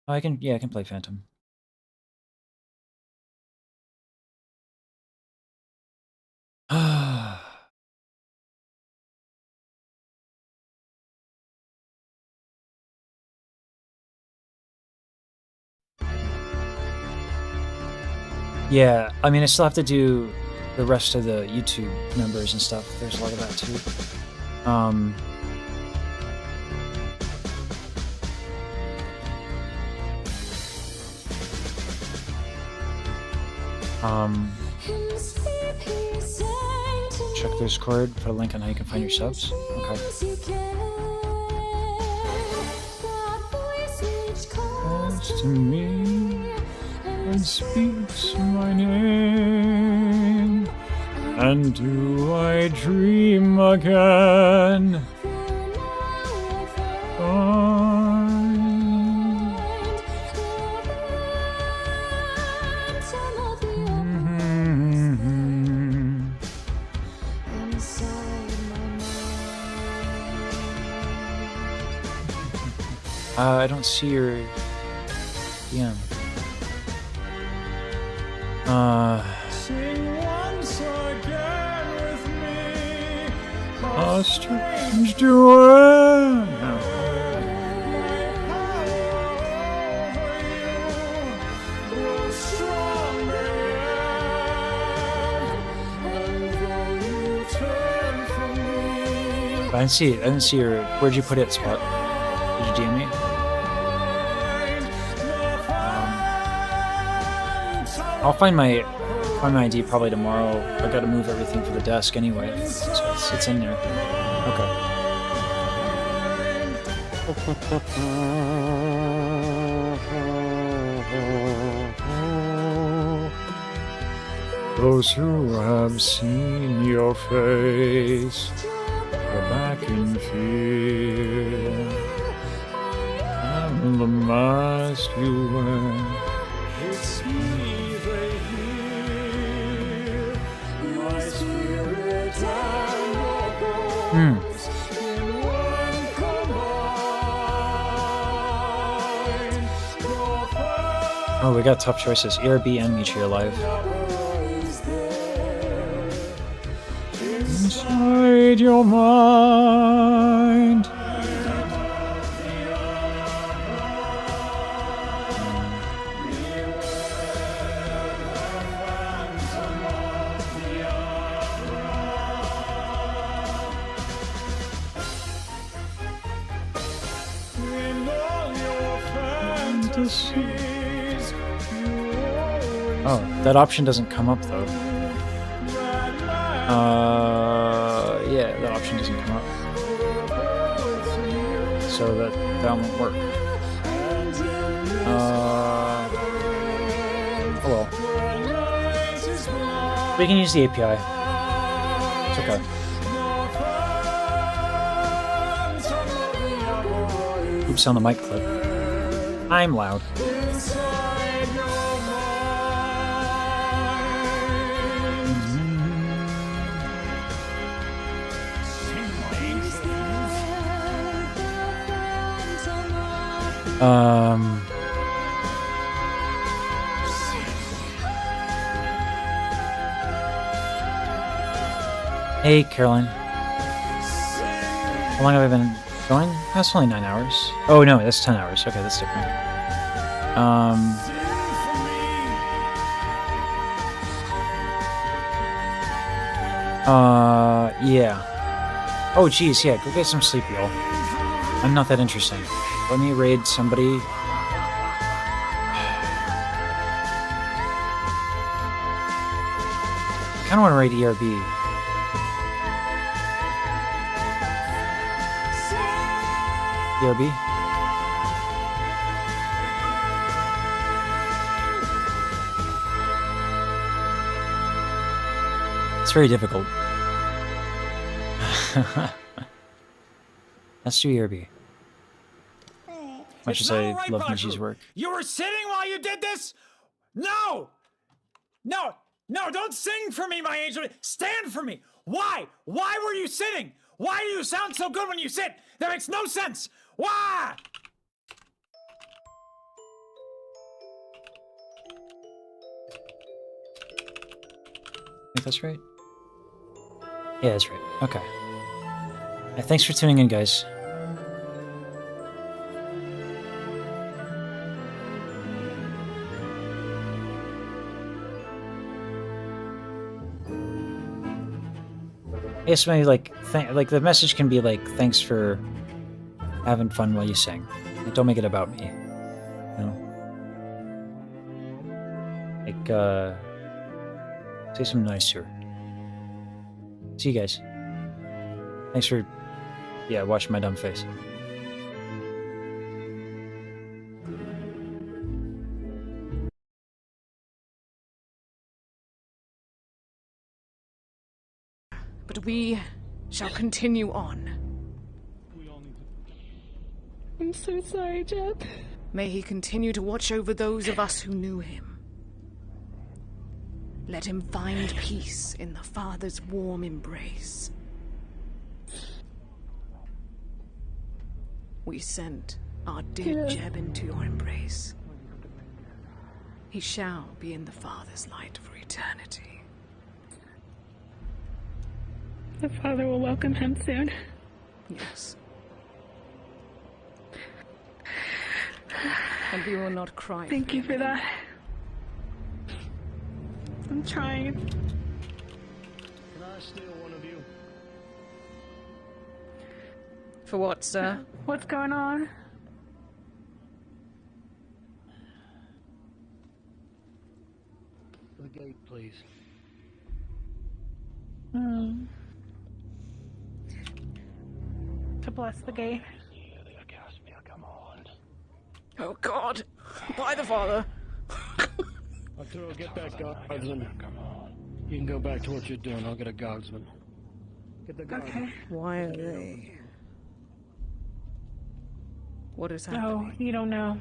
I can play Phantom. Yeah, I mean, I still have to do the rest of the YouTube members and stuff. There's a lot of that too. Check the Discord, put a link on how you can find your subs. Okay. Comes to me and speaks my name, and do I dream again? I don't see your DM. Sing once again with me. A strange duet. No. I didn't see it. I didn't see your. Where'd you put it, Spot? Did you DM me? I'll find my ID probably tomorrow. I gotta move everything for the desk anyway, so it's in there. Okay. Those who have seen your face are back in fear, and the mask you wear. It's me they hear, my spirit and your voice in one combined. Oh, we got tough choices. ERB and Meet You Alive. Inside your mind. Oh, that option doesn't come up though. Yeah, that option doesn't come up. So that won't work. Oh well. We can use the API. It's okay. Oops on the mic clip. I'm loud. Hey, Caroline. How long have I been going? That's only 9 hours. Oh no, that's 10 hours. Okay, that's different. Yeah. Oh, geez, yeah, go get some sleep, y'all. I'm not that interesting. Let me raid somebody. I kind of want to raid ERB. ERB? It's very difficult. Let's do ERB. Much It's as not I all right, love Baku. Nishi's work. You were sitting while you did this? No! No, no, don't sing for me, my angel. Stand for me. Why? Why were you sitting? Why do you sound so good when you sit? That makes no sense. Why? I think that's right. Yeah, that's right. Okay. Thanks for tuning in, guys. I guess maybe like the message can be like, thanks for having fun while you sing. Like, don't make it about me. You know? Like say something nice to her. See you guys. Thanks for watching my dumb face. But we shall continue on. I'm so sorry, Jeb. May he continue to watch over those of us who knew him. Let him find peace in the Father's warm embrace. We sent our dear Jeb into your embrace. He shall be in the Father's light for eternity. The Father will welcome him soon. Yes. And we will not cry. Thank you for that. I'm trying. Can I steal one of you? For what, sir? What's going on? The gate, please. To bless the gate. Oh God! By the Father! Arturo, get that guardsman. You can go back to what you're doing. I'll get a guardsman. Get the guardsman. Okay. Why are they? What is happening? No, you don't know.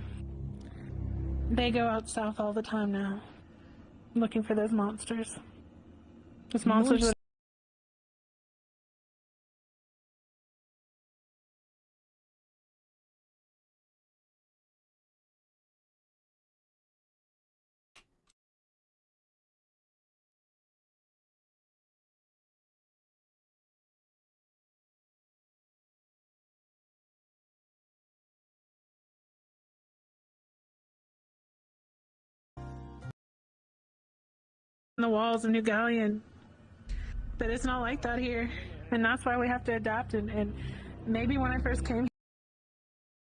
They go out south all the time now, looking for those monsters. Those monsters. That on the walls of New Galleon. But it's not like that here. And that's why we have to adapt. And maybe when I first came.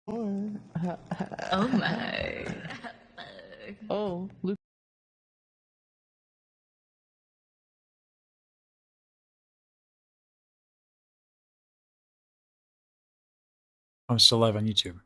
Oh my. Oh, Luke. I'm still live on YouTube.